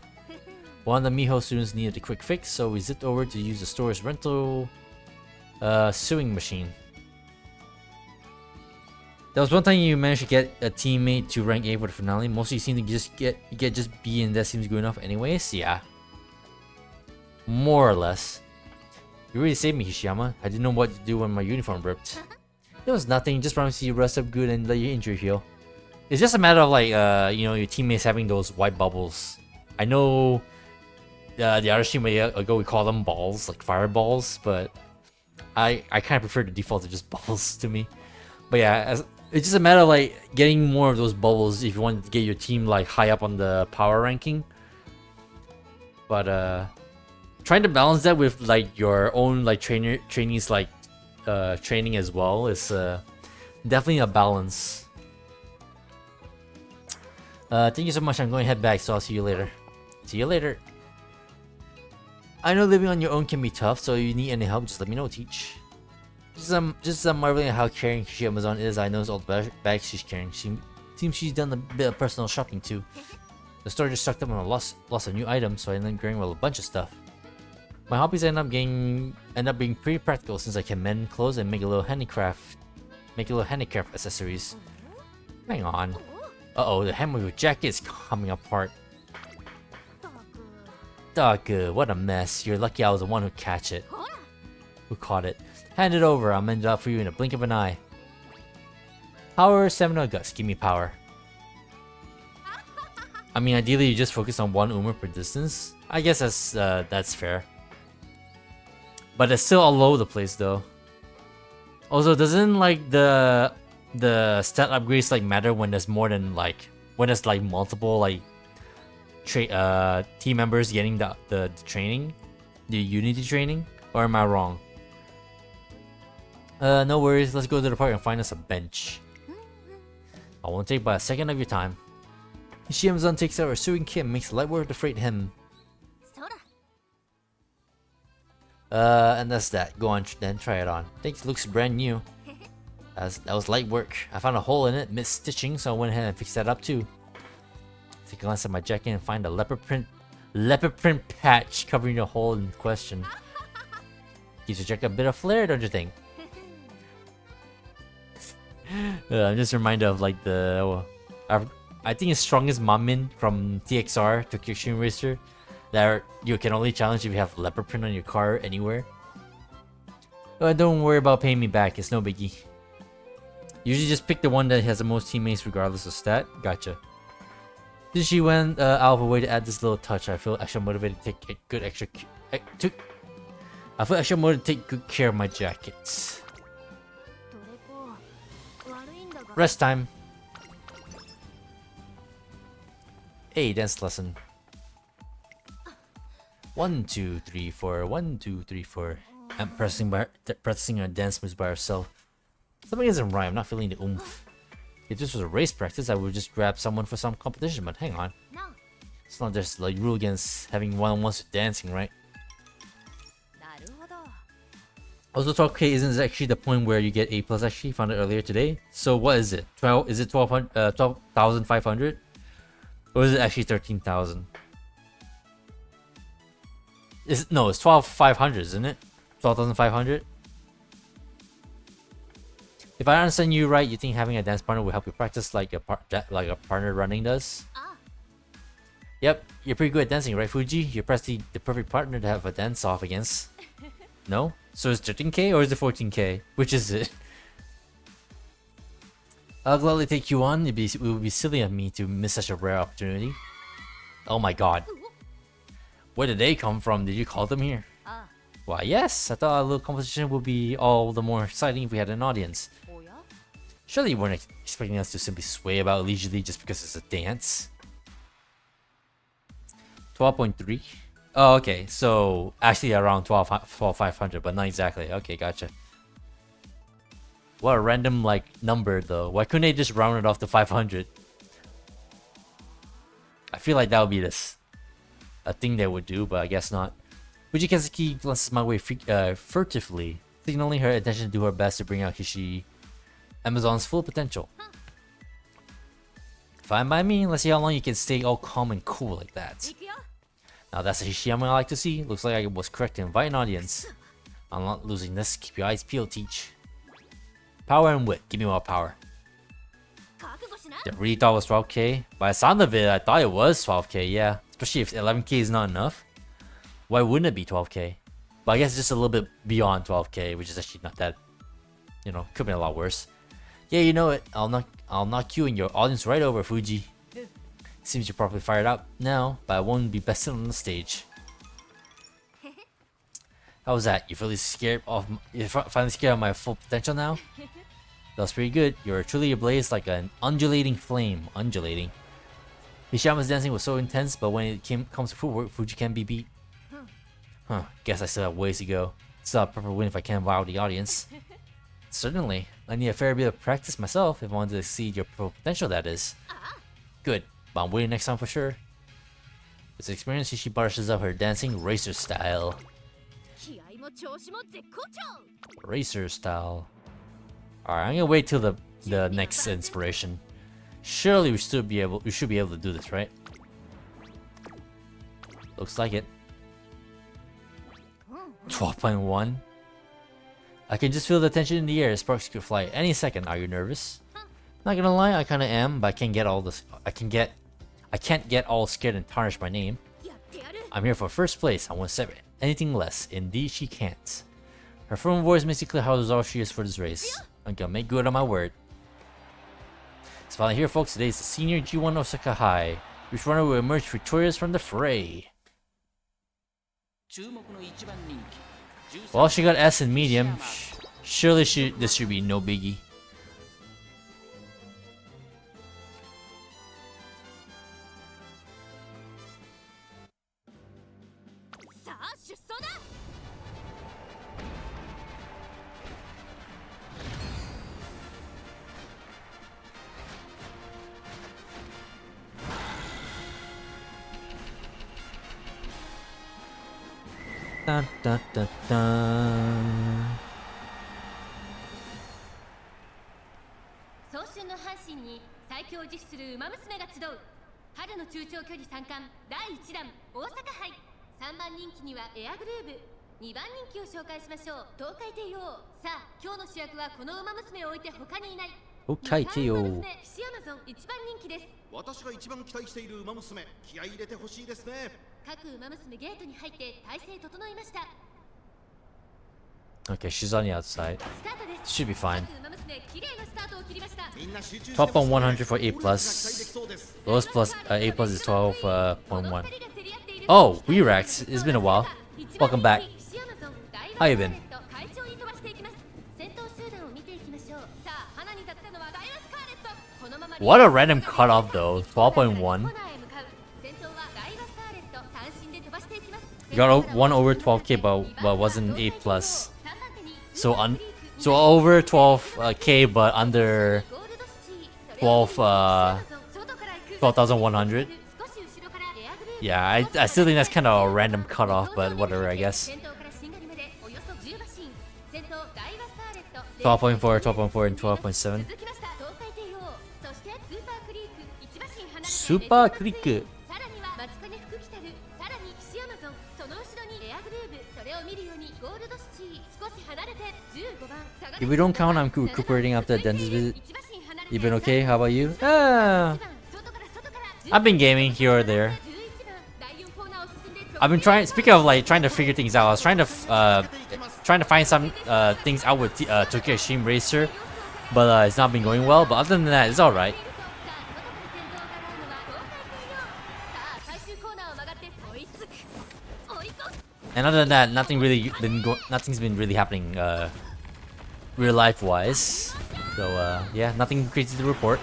One of the Miho students needed a quick fix, so we zipped over to use the store's rental sewing machine. There was one time you managed to get a teammate to rank A for the finale. Mostly you seem to just get B, and that seems good enough anyways. Yeah. More or less. You really saved me, Hishiyama. I didn't know what to do when my uniform ripped. There was nothing, just promise you rest up good and let your injury heal. It's just a matter of like, your teammates having those white bubbles. I know the other stream ago we call them balls, like fireballs, but I kind of prefer the default to just bubbles to me. But yeah, it's just a matter of like getting more of those bubbles if you want to get your team like high up on the power ranking. But trying to balance that with like your own like trainees like training as well is definitely a balance. Thank you so much. I'm going to head back, so I'll see you later. See you later. I know living on your own can be tough, so if you need any help, just let me know, Teach. Just marveling at how caring Hishi Amazon is. I noticed all the bags she's carrying. Seems she's done a bit of personal shopping too. The store just stocked up on lots of new items, so I ended up carrying well a bunch of stuff. My hobbies end up being pretty practical since I can mend clothes and make a little handicraft accessories. Hang on. Uh-oh, the hammer with jacket is coming apart. Dog, what a mess. You're lucky I was the one who caught it. Hand it over, I'll mend it up for you in a blink of an eye. Power, stamina, guts. Give me power. I mean, ideally you just focus on one Uma per distance. I guess that's fair. But it's still all over the place though. Also, doesn't like the stat upgrades like matter when there's more than like multiple like team members getting the training, the unity training, or am I wrong? No worries, let's go to the park and find us a bench. I won't take but a second of your time. Hishi Amazon takes out her sewing kit and makes light work to freight him. And that's that. Go on then, try it on. Thanks, looks brand new. That was light work. I found a hole in it mid-stitching, so I went ahead and fixed that up too. Take a glance at my jacket and find a leopard print patch covering the hole in question. Gives your jacket a bit of flair, don't you think? I'm just reminded of like I think it's strongest Mamin from TXR, Tokyo Extreme Racer, that you can only challenge if you have leopard print on your car anywhere. Don't worry about paying me back, it's no biggie. Usually just pick the one that has the most teammates regardless of stat. Gotcha. Since she went out of her way to add this little touch, I feel extra motivated to take a good extra I feel actually more to take good care of my jackets. どれこ悪いんだが Rest time. Hey, dance lesson. 1, 2, 3, 4. 1, 2, 3, 4. I'm practicing a dance moves by herself. Something isn't right. I'm not feeling the oomph. If this was a race practice, I would just grab someone for some competition. But hang on, な it's not just like rule against having one-on-ones with dancing, right? なるほど Also, 12k isn't actually the point where you get A plus. Actually, found it earlier today. So what is it? 12? Is it 12,500? Or is it actually 13,000? No, it's 12,500, isn't it? 12,500. If I understand you right, you think having a dance partner will help you practice like a partner running does? あ Yep, you're pretty good at dancing, right, Fuji? You're practically the perfect partner to have a dance off against. No? So it's 13k or is it 14k? Which is it? I'll gladly take you on. It would be silly of me to miss such a rare opportunity. Oh my god. Where did they come from? Did you call them here? あ Why, yes. I thought a little competition would be all the more exciting if we had an audience. おや Surely you weren't expecting us to simply sway about leisurely just because it's a dance. 12.3? Oh, okay. So, actually around 12,500, but not exactly. Okay, gotcha. What a random, like, number, though. Why couldn't they just round it off to 500? I feel like that would be a thing they would do, but I guess not. Fuji Kazuki glances my way furtively, signaling her intention to do her best to bring out Hishi Amazon's full potential. Fine by me, let's see how long you can stay all calm and cool like that. 行くよ Now that's the Hishiyama I like to see. Looks like I was correct to invite an audience. I'm not losing this. Keep your eyes peeled, Teach. Power and wit. Give me more power. 覚悟しな I really thought it was 12k. By the sound of it, I thought it was 12k, yeah. Especially if 11k is not enough. Why wouldn't it be 12k? But I guess it's just a little bit beyond 12k, which is actually not that, you know, could be a lot worse. Yeah, you know it. I'll knock you and your audience right over, Fuji. Seems you're properly fired up now, but I won't be bested on the stage. How was that? You finally scared of my full potential now? That was pretty good. You're truly ablaze like an undulating flame. Undulating. Hishiyama's dancing was so intense, but when it comes to footwork, Fuji can't be beat. Huh, guess I still have ways to go. It's not a proper win if I can't wow the audience. Certainly. I need a fair bit of practice myself if I want to exceed your full potential, that is. Good, but I'm waiting next time for sure. With experience, Hishi brushes up her dancing racer style. 気合も調子も絶好調 Racer style. Alright, I'm gonna wait till the next inspiration. Surely we should be able to do this, right? Looks like it. 12.1. I can just feel the tension in the air. Sparks could fly any second. Are you nervous? Not gonna lie, I kinda am, but I can't get all scared and tarnish my name. やってやる I'm here for first place. I won't accept anything less. Indeed, she can't. Her firm voice makes it clear how resolved she is for this race. I'm gonna make good on my word. It's finally here, folks. Today is the senior G1 Osaka High. Which runner will emerge victorious from the fray? 注目の一番人気 Well, she got S in medium. Surely this should be no biggie. さあ出走だ Dun, dun, dun, dun. 早春の阪神に最強を自負する馬娘が集う春の中長距離三冠第1弾大阪杯3番人気にはエアグルーヴ2番人気を紹介しましょう東海帝王さあ今日の主役はこの馬娘を置いて他にいない Okay, 馬 Teo. 娘ヒシアマゾン1番人気です私が一番期待している馬娘、気合い入れてほしいですね。各馬娘ゲートに入って体勢整いました Okay, she's on the outside. スタートです Should be fine. 各馬娘綺麗なスタートを切りましたみんな集中して Top on ますね。 100 for A ゴールが期待でき plus. そうです。 Lowest plus A plus is この 12.1. 二人が競り合っている Oh, Werax. It's been a while. Welcome back. ヒシアマゾン第 How you been? What a random cutoff though. 12.1. You got 1 over 12k, but wasn't 8 plus. So over 12k, but under 12,100. Yeah, I still think that's kind of a random cutoff, but whatever, I guess. 12.4, 12.4, and 12.7. Super Creek. If we don't count, I'm recuperating after the dentist visit. You been okay? How about you? I've been gaming here or there. I've been speaking of like trying to figure things out, I was trying to find some things out with Tokyo Extreme Racer, but it's not been going well. But other than that, it's alright. And other than that, nothing's been really happening real life wise. So yeah, nothing crazy to report.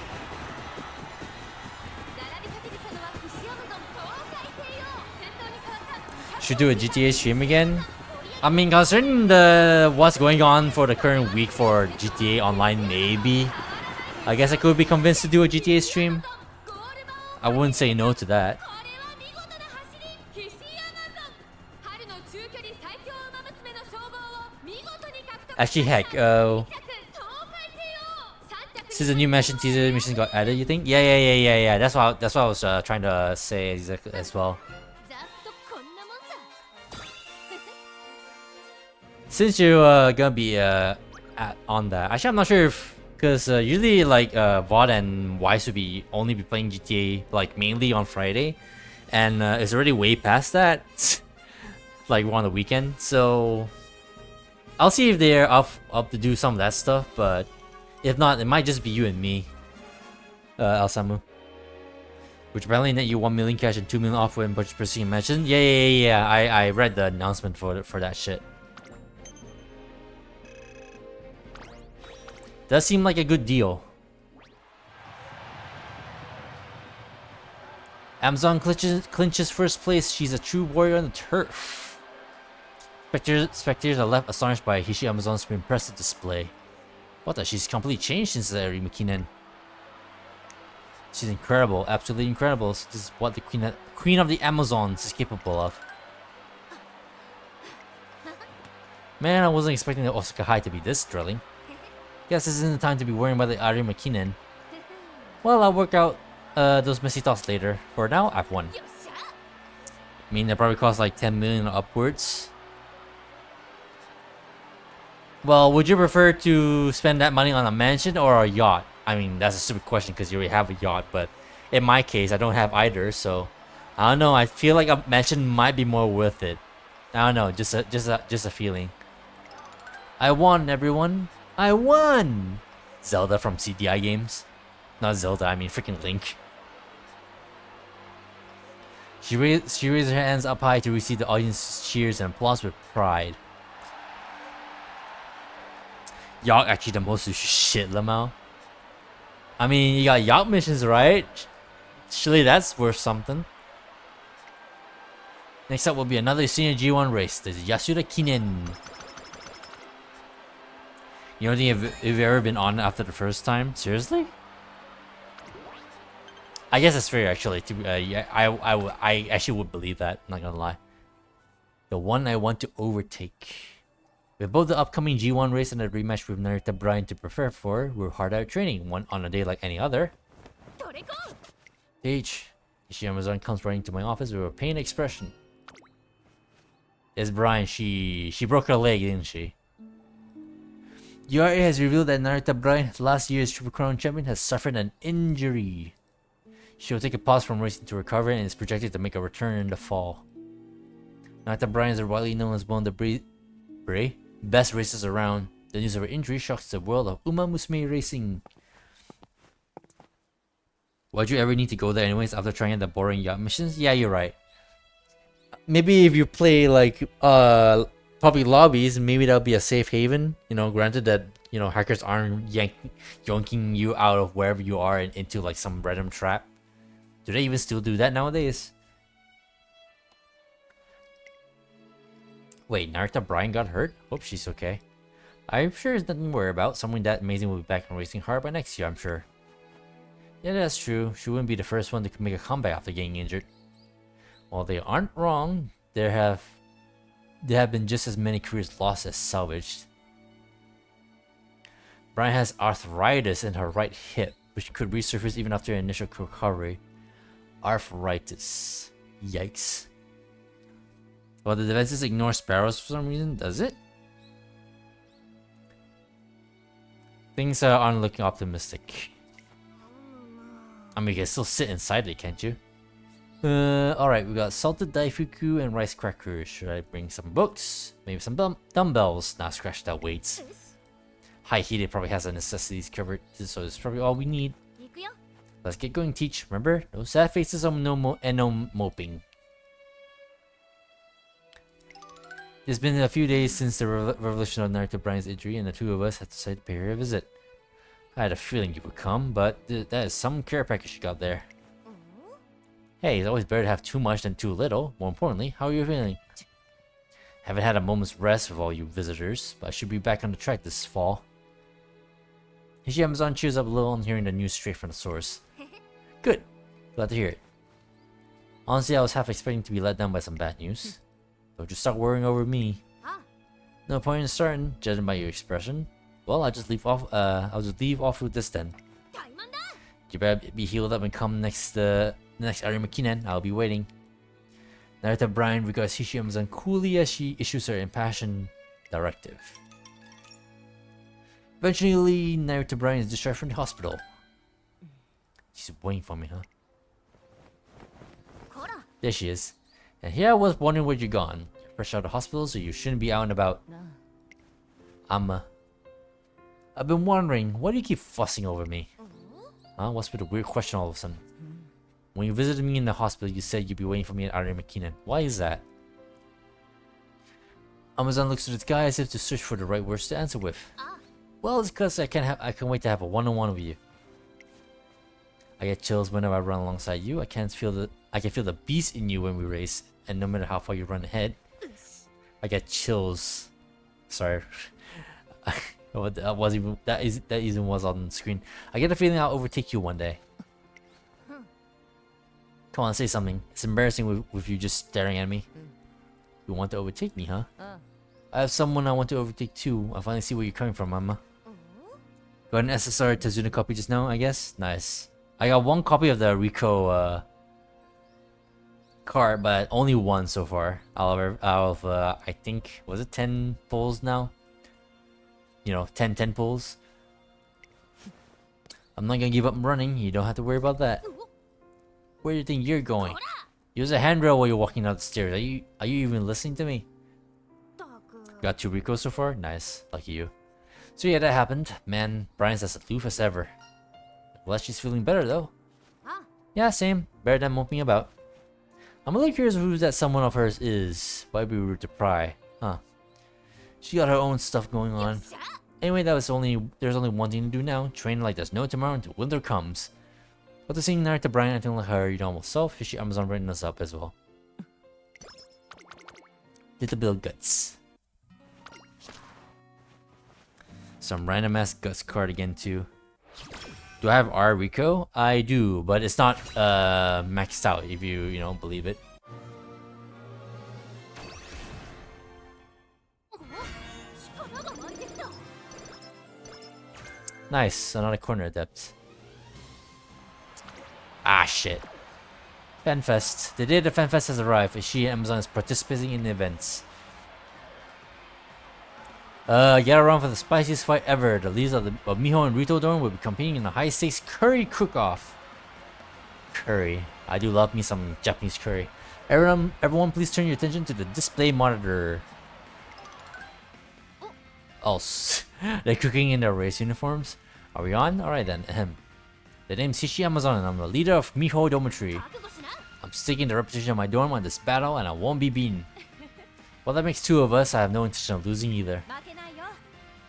Should do a GTA stream again. I mean, considering what's going on for the current week for GTA Online, maybe. I guess I could be convinced to do a GTA stream. I wouldn't say no to that. Actually, heck, since the new mission teaser mission got added, you think? Yeah. That's what I was trying to say exactly as well. Since you're gonna be on that, actually I'm not sure if, because usually like VOD and Wise would only be playing GTA like mainly on Friday, and it's already way past that. Like we're on the weekend, so I'll see if they're up to do some of that stuff. But if not, it might just be you and me, Alsamu. Which apparently net you 1 million cash and 2 million off when purchasing a mansion. Yeah. I read the announcement for that shit. Does seem like a good deal. Amazon clinches first place. She's a true warrior on the turf. Spectators are left astonished by Hishi Amazon's impressive display. What the? She's completely changed since Eri Makinen. She's incredible, absolutely incredible. This is what the queen of the Amazons is capable of. Man, I wasn't expecting the Osaka High to be this thrilling. Guess this isn't the time to be worrying about the Ari Makinen. Well, I'll work out those messy thoughts later. For now, I've won. I mean, they probably cost like 10 million upwards. Well, would you prefer to spend that money on a mansion or a yacht? I mean, that's a stupid question because you already have a yacht, but in my case, I don't have either, so I don't know. I feel like a mansion might be more worth it. I don't know, just a feeling. I won, everyone. I won! Zelda from CDI games. Not Zelda, I mean freaking Link. She raised her hands up high to receive the audience's cheers and applause with pride. Yacht actually the most shit, Lamau. I mean, you got yacht missions, right? Surely that's worth something. Next up will be another senior G1 race. There's Yasuda Kinen. You don't think if you've ever been on after the first time? Seriously? I guess that's fair actually. Yeah, I actually would believe that, not gonna lie. The one I want to overtake. With both the upcoming G1 race and the rematch with Narita Bryan to prepare for, we're hard out training, one on a day like any other. Hishi Amazon comes running to my office with a pained expression. Yes, Bryan, she broke her leg, didn't she? URA has revealed that Narita Bryan, last year's Triple Crown champion, has suffered an injury. She will take a pause from racing to recover and is projected to make a return in the fall. Narita Bryan is widely known as one of the best racers around. The news of her injury shocks the world of Umamusume racing. Why'd you ever need to go there anyways after trying the boring yacht missions? Yeah, you're right. Maybe if you play like public lobbies, maybe that'll be a safe haven. You know, granted that, you know, hackers aren't yonking you out of wherever you are and into like some random trap. Do they even still do that nowadays? Wait, Naruto Brian got hurt? Hope she's okay. I'm sure there's nothing to worry about. Someone that amazing will be back and racing hard by next year, I'm sure. Yeah, that's true. She wouldn't be the first one to make a comeback after getting injured. While they aren't wrong, there have been just as many careers lost as salvaged. Brian has arthritis in her right hip, which could resurface even after initial recovery. Arthritis. Yikes. Well, the defenses ignore sparrows for some reason, does it? Things aren't looking optimistic. I mean, you can still sit inside it, can't you? Alright, we got salted daifuku and rice crackers. Should I bring some books? Maybe some dumbbells? Nah, scratch that, weights. High heated probably has the necessities covered, so it's probably all we need. Let's get going, teach. Remember? No sad faces and no moping. It's been a few days since the revelation of Naruto Brian's injury, and the two of us had decided to pay her a visit. I had a feeling you would come, but that is some care package you got there. Hey, it's always better to have too much than too little. More importantly, how are you feeling? Haven't had a moment's rest with all you visitors, but I should be back on the track this fall. Hishi Amazon cheers up a little on hearing the news straight from the source. Good. Glad to hear it. Honestly, I was half expecting to be let down by some bad news. Don't you start worrying over me. No point in starting, judging by your expression. Well, I'll just leave off with this then. You better be healed up and come next Arimakinen. I'll be waiting. Naruto Brian regards Hishi Amazon coolly as she issues her impassioned directive. Eventually, Naruto Brian is discharged from the hospital. She's waiting for me, huh? There she is. And here I was wondering where you're gone. You're fresh out of the hospital, so you shouldn't be out and about. I've been wondering, why do you keep fussing over me? Huh? What's with the weird question all of a sudden? When you visited me in the hospital, you said you'd be waiting for me at Arimakinen. Why is that? Amazon looks to the sky as if to search for the right words to answer with. Well, it's because I can't wait to have a one-on-one with you. I get chills whenever I run alongside you. I can feel the beast in you when we race, and no matter how far you run ahead, I get chills. Sorry, that even was on the screen. I get a feeling I'll overtake you one day. Come on, say something. It's embarrassing with you just staring at me. You want to overtake me, huh? I have someone I want to overtake too. I finally see where you're coming from, Mama. Got an SSR Tazuna copy just now, I guess? Nice. I got one copy of the Rico card, but only one so far. Out of I think, was it 10 pulls now? You know, 10 pulls. I'm not gonna give up running. You don't have to worry about that. Where do you think you're going? Use a handrail while you're walking down the stairs. Are you even listening to me? Got 2 Rico so far? Nice. Lucky you. So yeah, that happened. Man, Brian's as aloof as ever. Glad she's feeling better though. Yeah, same. Better than moping about. I'm a little curious who that someone of hers is. Why'd be rude to pry? Huh. She got her own stuff going on. Anyway, there's only one thing to do now. Train like there's no tomorrow until winter comes. But to seeing Naruto Brian acting like her normal self, Hishi Amazon written us up as well. Little bit of guts. Some random ass guts card again too. Do I have R Rico? I do, but it's not maxed out if you don't believe it. Nice, another corner adept. Ah shit. FanFest. The day the FanFest has arrived, Hishi and Amazon is participating in the events. Get around for the spiciest fight ever. The leaders of Miho and Rito Dorn will be competing in a high-stakes curry cook-off. Curry. I do love me some Japanese curry. Everyone please turn your attention to the display monitor. Oh, they're cooking in their race uniforms. Are we on? Alright then. Ahem. The name's Hishi Amazon and I'm the leader of Miho Dormitory. I'm staking the reputation of my dorm on this battle and I won't be beaten. Well, that makes 2 of us. I have no intention of losing either. 負けないよ。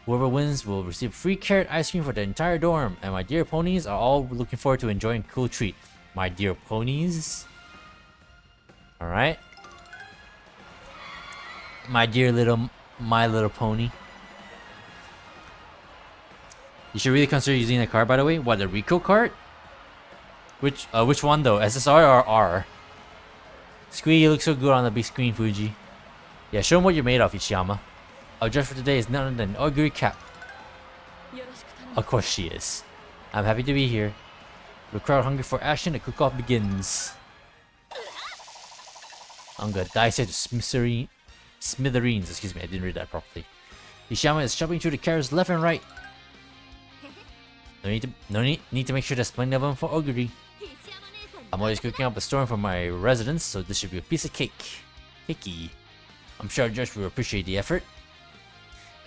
Whoever wins will receive free carrot ice cream for the entire dorm, and my dear ponies are all looking forward to enjoying a cool treat. My dear ponies. Alright. My little pony. You should really consider using the card, by the way. What, the Rico card? Which one though? SSR or R? Squee, you look so good on the big screen, Fuji. Yeah, show them what you're made of, Ichiyama. Our judge for today is none other than Oguri Cap. Of course she is. I'm happy to be here. The crowd hungry for action, the cook-off begins. I'm gonna dice it to smithereens. Excuse me, I didn't read that properly. Ishiyama is chopping through the carrots left and right. No need to make sure there's plenty of them for Oguri. I'm always cooking up a storm for my residents, so this should be a piece of cake. Cakey. I'm sure our judge will appreciate the effort.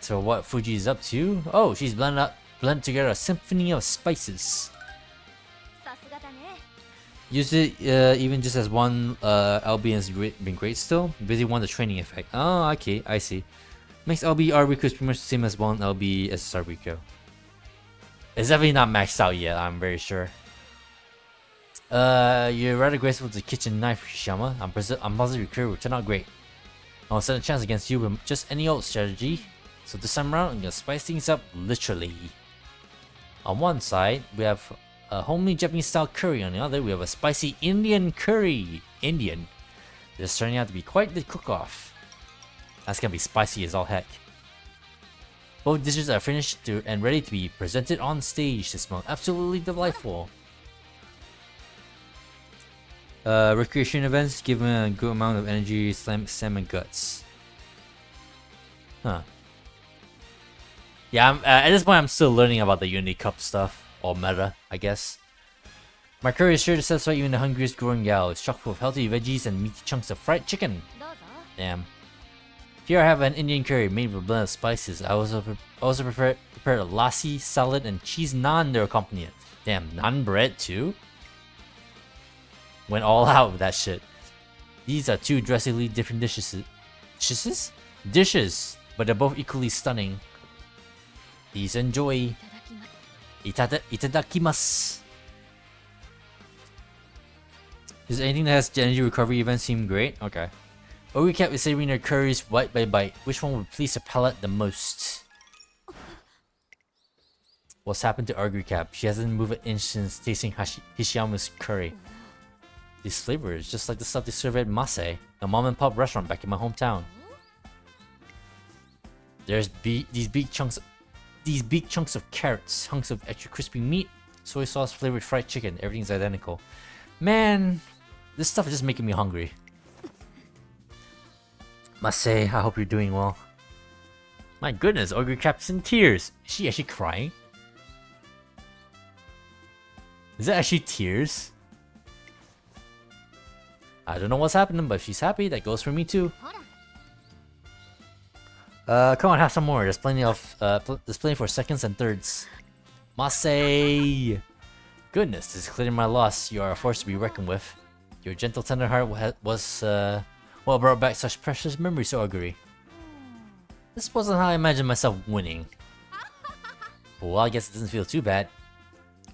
So what Fuji is up to? Oh, she's blended together a symphony of spices. さすがだね。 Use it even just as one LB has been great still. Busy won the training effect. Oh, okay, I see. Makes LB Rico is pretty much the same as one LB SSR Rico. It's definitely not maxed out yet, I'm very sure. You're rather graceful with the kitchen knife, Shama. I'm positive your career will turn out great. I won't stand a chance against you with just any old strategy. So this time around, I'm gonna spice things up literally. On one side, we have a homely Japanese style curry. On the other, we have a spicy Indian curry. Indian. This is turning out to be quite the cook-off. That's gonna be spicy as all heck. Both dishes are finished and ready to be presented on stage. They smell absolutely delightful. Recreation events give a good amount of energy, salmon guts. Huh. Yeah, at this point I'm still learning about the Unity Cup stuff, or meta, I guess. My curry is sure to satisfy even the hungriest growing gal. It's chock full of healthy veggies and meaty chunks of fried chicken. どうぞ。 Damn. Here I have an Indian curry made with a blend of spices. I also prepared a lassi, salad, and cheese naan to accompany it. Damn, naan bread too? Went all out with that shit. These are 2 drastically different dishes. Dishes, but they're both equally stunning. Please enjoy. いただきます。Itadakimasu. Does anything that has energy recovery events seem great? Okay. Oricap is savoring their curries bite by bite. Which one would please the palate the most? What's happened to Oricap? She hasn't moved an inch since tasting Hishiyama's curry. This flavor is just like the stuff they serve at Mase, a mom and pop restaurant back in my hometown. There's these big chunks of carrots, hunks of extra crispy meat, soy sauce flavored fried chicken. Everything's identical. Man, this stuff is just making me hungry. Mase, I hope you're doing well. My goodness, Ogre Cap's in tears. Is she actually crying? Is that actually tears? I don't know what's happening, but if she's happy, that goes for me too. ほら。 Come on, have some more. There's plenty for seconds and thirds. Masay! Goodness, this is clearly my loss. You are a force to be reckoned with. Your gentle, tender heart was what brought back such precious memories to Oguri. This wasn't how I imagined myself winning. Well, I guess it doesn't feel too bad.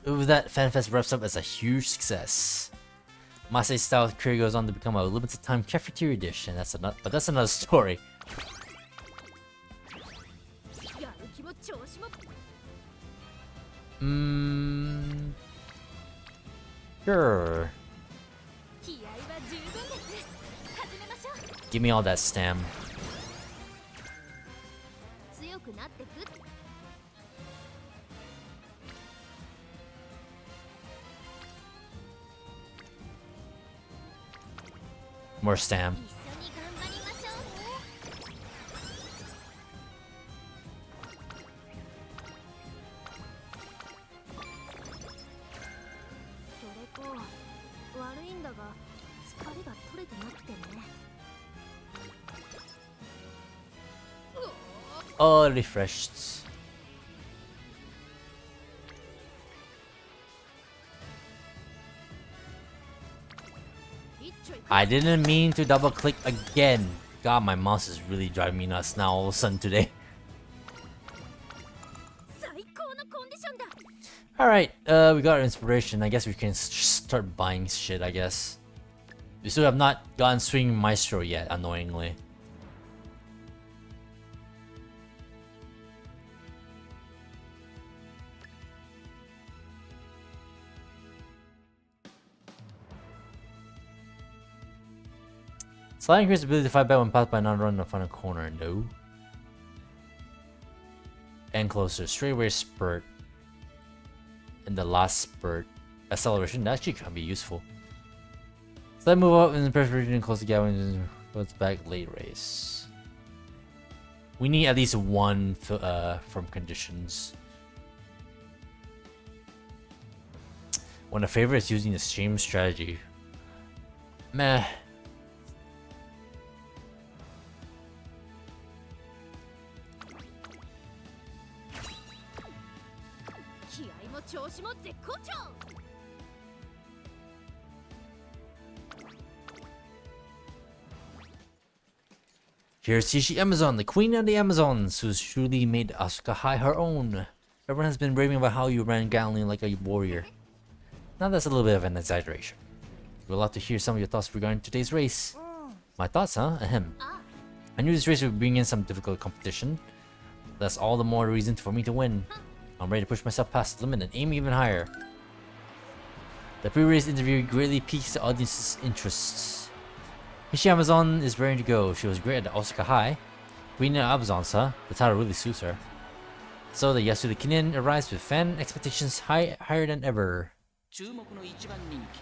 With that, FanFest wraps up as a huge success. Masay's style curry goes on to become a limited time cafeteria dish, and that's another story. やる気も調子も。 Sure. 気合は十分です。始めましょう。 Give me all that stam. 強くなってく。 More stam. 一緒に頑張りましょうね。 それと悪いんだが疲れが取れてなくてね。 All refreshed. I didn't mean to double click again. God, my mouse is really driving me nuts now all of a sudden today. 最高のコンディションだ。 Alright, we got our inspiration. I guess we can start buying shit, I guess. We still have not gotten Swing Maestro yet, annoyingly. Sliding increases the ability to fight back when passed by another run in the final corner. No. And closer. Straightaway spurt. In the last spurt. Acceleration. That actually can be useful. Slide move up in the pressure region and close the gap and goes back late race. We need at least one from conditions. One of the favorite is using the stream strategy. Meh. 気合も調子も絶好調。 Here's Hishi Amazon, the queen of the Amazons, who's truly made Asuka High her own. Everyone has been raving about how you ran gallantly like a warrior. Now that's a little bit of an exaggeration. We'd love to hear some of your thoughts regarding today's race. My thoughts, huh? Ahem. I knew this race would bring in some difficult competition. That's all the more reason for me to win. I'm ready to push myself past the limit and aim even higher. The pre-race interview greatly piques the audience's interests. Hishi Amazon is ready to go. She was great at the Osaka High. Queen of Amazons, huh? The title really suits her. So the Yasuda Kinen arrives with fan expectations higher than ever. 注目の一番人気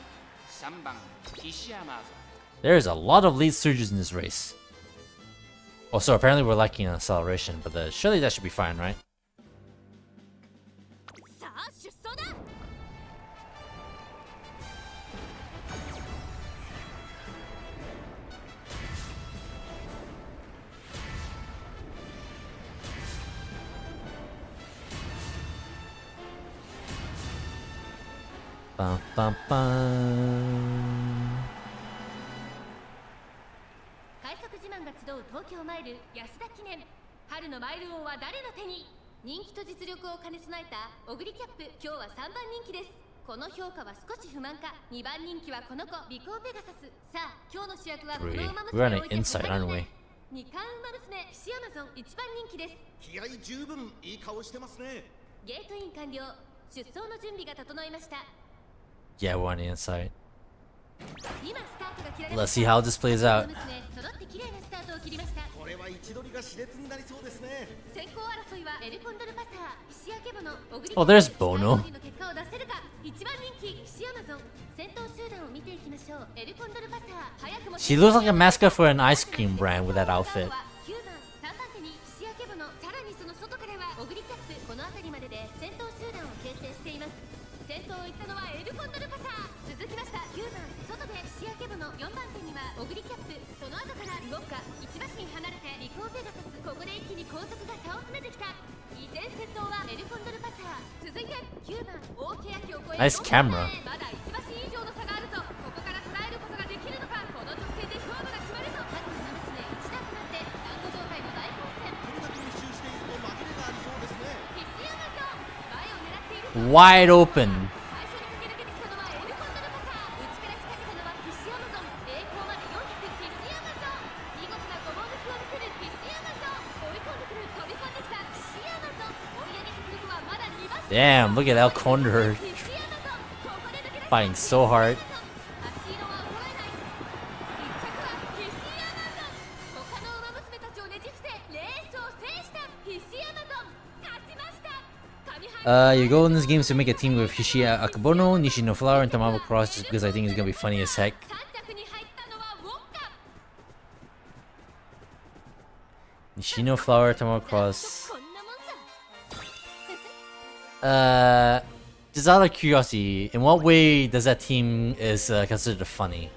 3番ヒシアマーゾン There's a lot of lead surges in this race. Oh, so apparently we're lacking an acceleration, but surely that should be fine, right? さあ出走だ。 Bum, bum, bum. 快速自慢が集う東京マイル安田記念。春のマイル王は誰の手に。人気と実力を兼ね備えたオグリキャップ、今日は3番人気です。この評価は少し不満か。2番人気はこの子ビコーペガサス。さあ今日の主役はこの馬 We're 娘 on an inside, aren't we? 2冠馬娘ヒシアマゾン1番人気です。気合十分いい顔してますね。ゲートイン完了。出走の準備が整いました。 Yeah, we're on the inside. 今スタートが切られ Let's ました。 see how this plays out. 馬娘揃って綺麗なスタートを切りました。これは位置取りが熾烈になりそうですね。先行争いはエルコンドルパサー、ヒシアケボのオグリ Oh, there's Bono. の結果を出せるか。1番人気ヒシアマゾン。先頭集団を見ていきましょう。エルコンドルパサー、早くも She looks like a mascot for an ice cream brand with that outfit. 9番、3番手にヒシアケボの。さらにその外からはオグリキャップ。この辺りまでで先頭集団を形成しています。先頭を行ったのはエルコンドルパサー。続きました9番、外でヒシアケボの。4番手にはオグリキャップ。その後から動くか1馬身離れてリコーペガサス。ここで一気に後続が差を詰めてきた。依然先頭はエルコンドルパサー。続いて9番、大欅を越え Nice camera. まだ1馬身以上の差があるぞ。ここから捉えることができるのか。この直線で勝負が決まるぞ。各馬娘一段となって団子状態の大混戦。これだけ密集していると紛れがありそうですね。ヒシアマゾン、前を狙っている。 Wide open. 最初に駆け抜けてきたのはエルコンドルパサー。内から仕掛けたのはヒシアマゾン。栄光まで400ヒシアマゾン。見事なごぼう抜きを見せるヒシアマゾン。追い込んでくる、飛び込んできたヒシアマゾン。追い上げてくるのはまだ2馬身。 Damn, look at El Condor ヒシアマゾン。ここで抜け出した fighting so hard. 足色は衰えない。1着はヒシアマゾン。他の馬娘たちをねじ伏せレースを制したヒシアマゾン。勝ちました。上半期 Your goal in this game is to make a team with Hishi Akabono, Nishino Flower, and Tamamo Cross just because I think it's gonna be funny as heck. 3着に入ったのはウォッカ。 Nishino Flower, Tamamo Cross. こんなもんさ。 Just out of curiosity, in what way does that team is considered funny?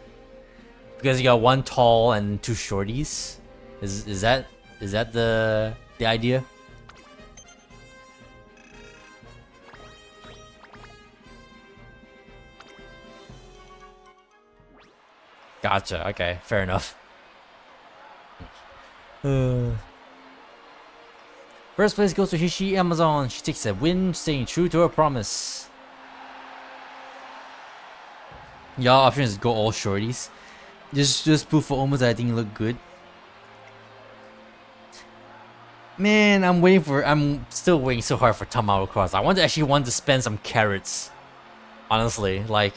Because you got one tall and two shorties. Is that the idea? Gotcha. Okay, fair enough. Uh, First place goes to Hishi Amazon. She takes a win, staying true to her promise. Y'all options go all shorties. Just proof for almost I think look good. Man, I'm still waiting so hard for Tamaro Cross. I actually want to spend some carrots. Honestly, like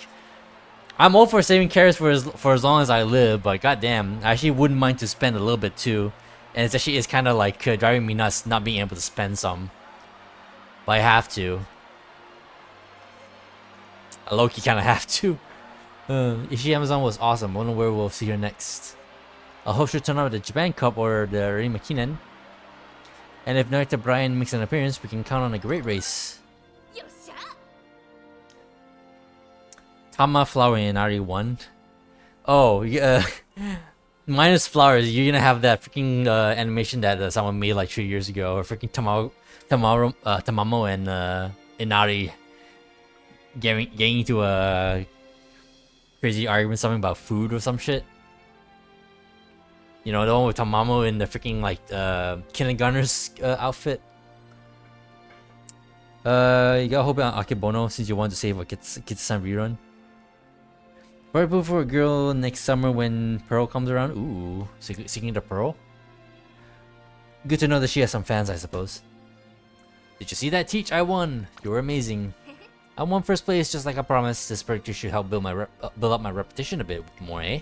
I'm all for saving carrots for as long as I live, but goddamn, I actually wouldn't mind to spend a little bit too. And it's kind of like driving me nuts not being able to spend some. But I have to. I low-key kind of have to. Ishi Amazon was awesome. Wonder where we'll see her next. I hope she'll turn out the Japan Cup or the Rimakinen. And if Narita Brian makes an appearance, we can count on a great race. Tama, Flower, and Ari won. Oh, yeah. Minus Flowers, you're gonna have that freaking animation that someone made like 3 years ago, or freaking Tamamo and Inari getting into a crazy argument, something about food or some shit. You know, the one with Tamamo in the freaking like kindergartner's outfit. You gotta hope on Akebono since you want to save a Kitsu-san rerun. Purple for a girl next summer when Pearl comes around. Ooh, seeking the Pearl. Good to know that she has some fans, I suppose. Did you see that, Teach? I won. You were amazing. I won first place, just like I promised. This picture should help build up my reputation a bit more, eh?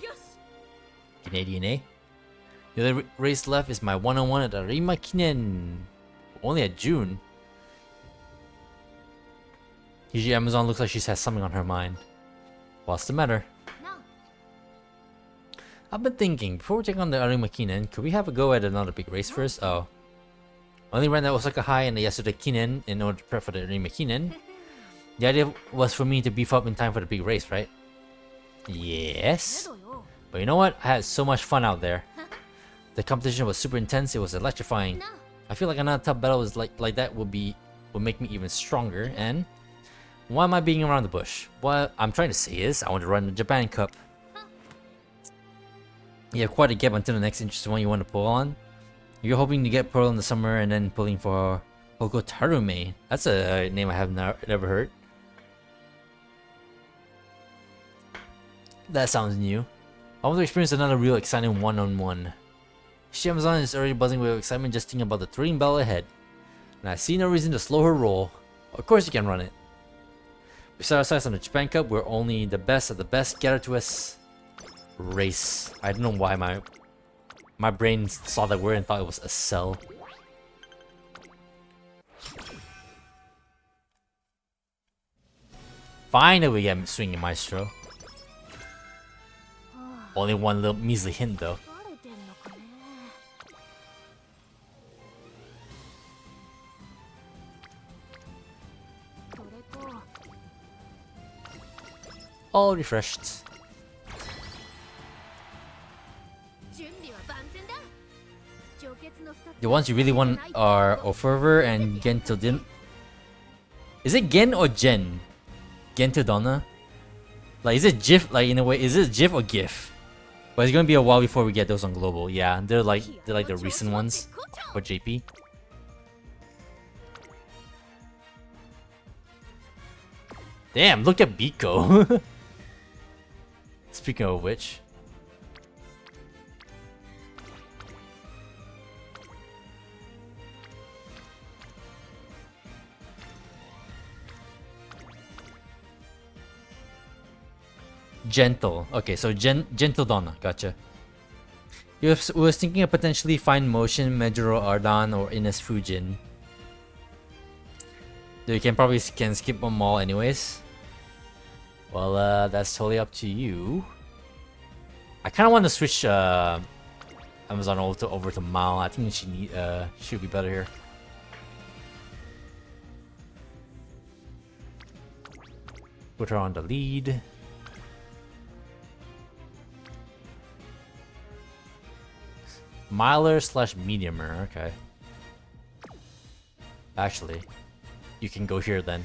Canadian, eh? The other race left is my one-on-one at Arima Kinen. Only at June. Usually Amazon looks like she has something on her mind. What's the matter? I've been thinking, before we take on the Arima Kinen, could we have a go at another big race first? Oh. Only ran the Osaka High and the Yasuda Kinen in order to prep for the Arima Kinen. The idea was for me to beef up in time for the big race, right? Yes. But you know what? I had so much fun out there. The competition was super intense, it was electrifying. I feel like another tough battle is like that would make me even stronger, and why am I being around the bush? What I'm trying to say is, I want to run the Japan Cup. You have quite a gap until the next interesting one you want to pull on. You're hoping to get Pearl in the summer and then pulling for Hokotarume. That's a name I have never heard. That sounds new. I want to experience another real exciting one-on-one. Amazon is already buzzing with excitement just thinking about the thrilling battle ahead. And I see no reason to slow her roll. Of course you can run it. We set our sights on the Japan Cup where only the best of the best gather to us. Race. I don't know why my brain saw that word and thought it was a cell. Finally we get swinging Maestro. Only one little measly hint though. All refreshed. The ones you really want are Oferver and Gentodin. Is it Gen or Gen? Gentodonna? Like, is it GIF? Like, in a way, is it GIF or GIF? But it's gonna be a while before we get those on global. Yeah, they're like the recent ones for JP. Damn, look at Biko. Speaking of which. Gentle. Okay, so Gentle Donna. Gotcha. You was thinking of potentially Fine Motion, Medjuro Ardan, or Ines Fujin. Though you probably skip them all anyways. Well, that's totally up to you. I kind of want to switch Amazon over to Mao. I think she would be better here. Put her on the lead. Miler / mediumer, okay. Actually, you can go here then.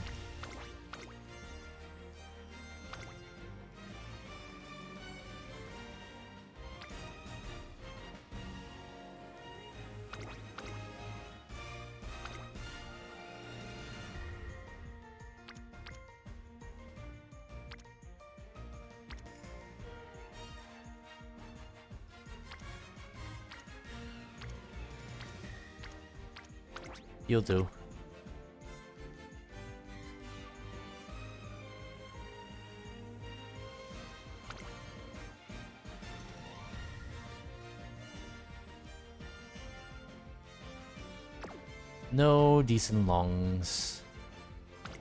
You'll do. No decent longs.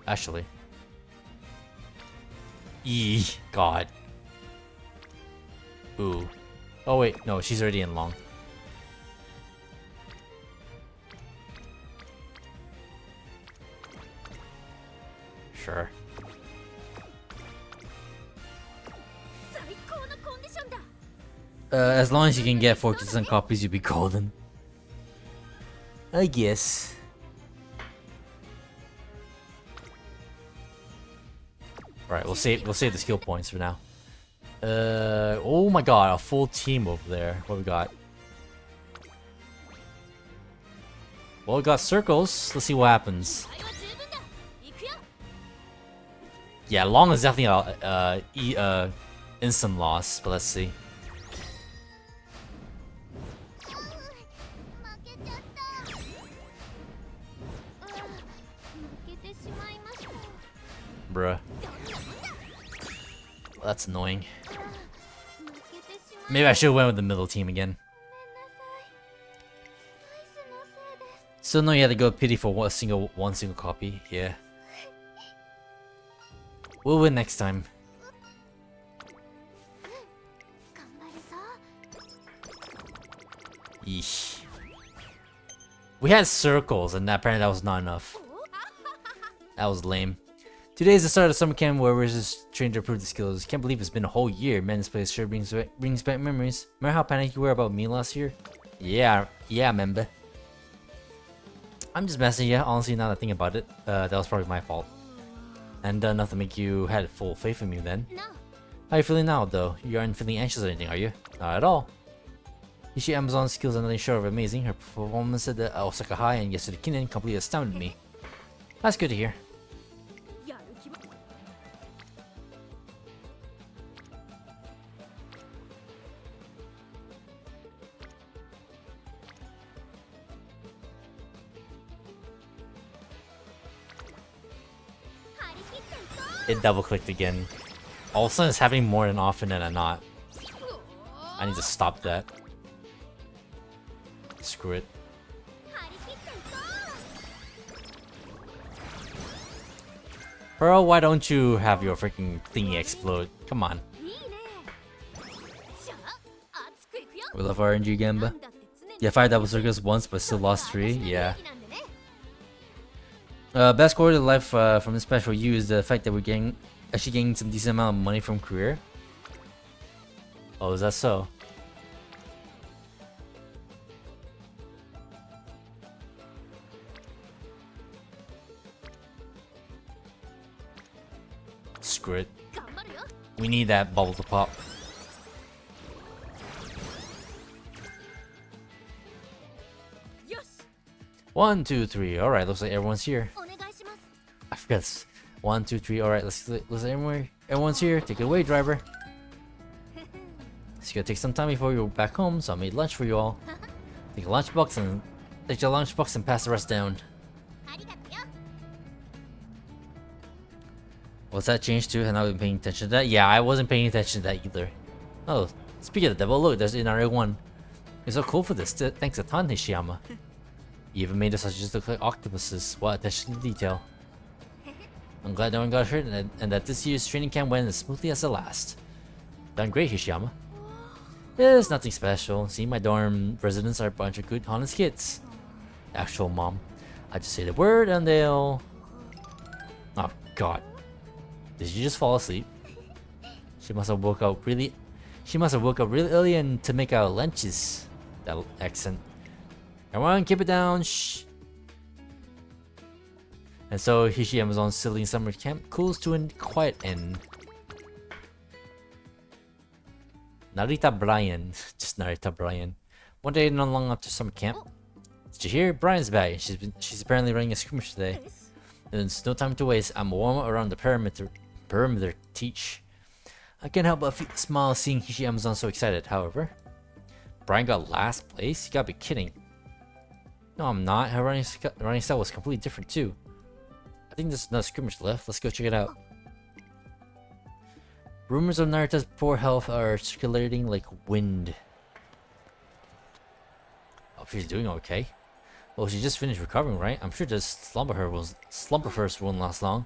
Actually. God. Ooh. Oh wait, no, she's already in long. Sure. As long as you can get 4% copies, you'll be golden. I guess. Alright, we'll save the skill points for now. Oh my god, a full team over there. What we got? Well, we got circles. Let's see what happens. Yeah, long is definitely a instant loss, but let's see. Bruh. Well, that's annoying. Maybe I should have went with the middle team again. Still know you had to go pity for one single copy. Yeah. We'll win next time. Yeesh. We had circles, and apparently that was not enough. That was lame. Today is the start of summer camp where we're just trained to improve the skills. Can't believe it's been a whole year. Man, this place sure brings back memories. Remember how panicked you were about me last year? Yeah, member. I'm just messing you. Honestly, now that I think about it, that was probably my fault. And enough to make you had full faith in me then. How are you feeling now, though? You aren't feeling anxious or anything, are you? Not at all. Hishi Amazon's skills are nothing short of amazing. Her performance at the Osaka High and yesterday Kinen completely astounded me. That's good to hear. It double clicked again. All of a sudden it's happening more than often than not. I need to stop that. Screw it. Pearl, why don't you have your freaking thingy explode? Come on. We love RNG Gamba. Yeah, 5 double circles once but still lost 3. Yeah. Best quality of life from this patch for you is the fact that we're actually getting some decent amount of money from career. Oh, is that so? Screw it. We need that bubble to pop. One, two, three. All right, looks like everyone's here. I forgot. This. 1, 2, 3. All right, let's everyone's here. Take it away, driver. It's gonna take some time before you're back home, so I made lunch for you all. Take your lunchbox and pass the rest down. What's that changed to? Have I been paying attention to that? Yeah, I wasn't paying attention to that either. Oh, speaking of the devil, look, there's another one. You're so cool for this. Thanks a ton, Hishiyama. You even made the sausages look like octopuses. What attention to detail. I'm glad no one got hurt and that this year's training camp went as smoothly as the last. Done great, Hishiyama. There's nothing special. See, my dorm residents are a bunch of good, honest kids. Actual mom. I just say the word and they'll... Oh, God. Did you just fall asleep? She must have woke up really early and to make our lunches. That accent. Everyone, keep it down. Shh. And so Hishi Amazon's silly summer camp cools to a quiet end. Narita Brian. Just Narita Brian. One day not long after summer camp. Did you hear? Brian's back. She's apparently running a skirmish today. There's no time to waste. I'm warm around the perimeter teach. I can't help but smile seeing Hishi Amazon so excited. However, Brian got last place? You gotta be kidding. No, I'm not. Her running style was completely different too. I think there's another skirmish left. Let's go check it out. Rumors of Narita's poor health are circulating like wind. Hope she's doing okay. Well, she just finished recovering, right? I'm sure this slumber first won't last long.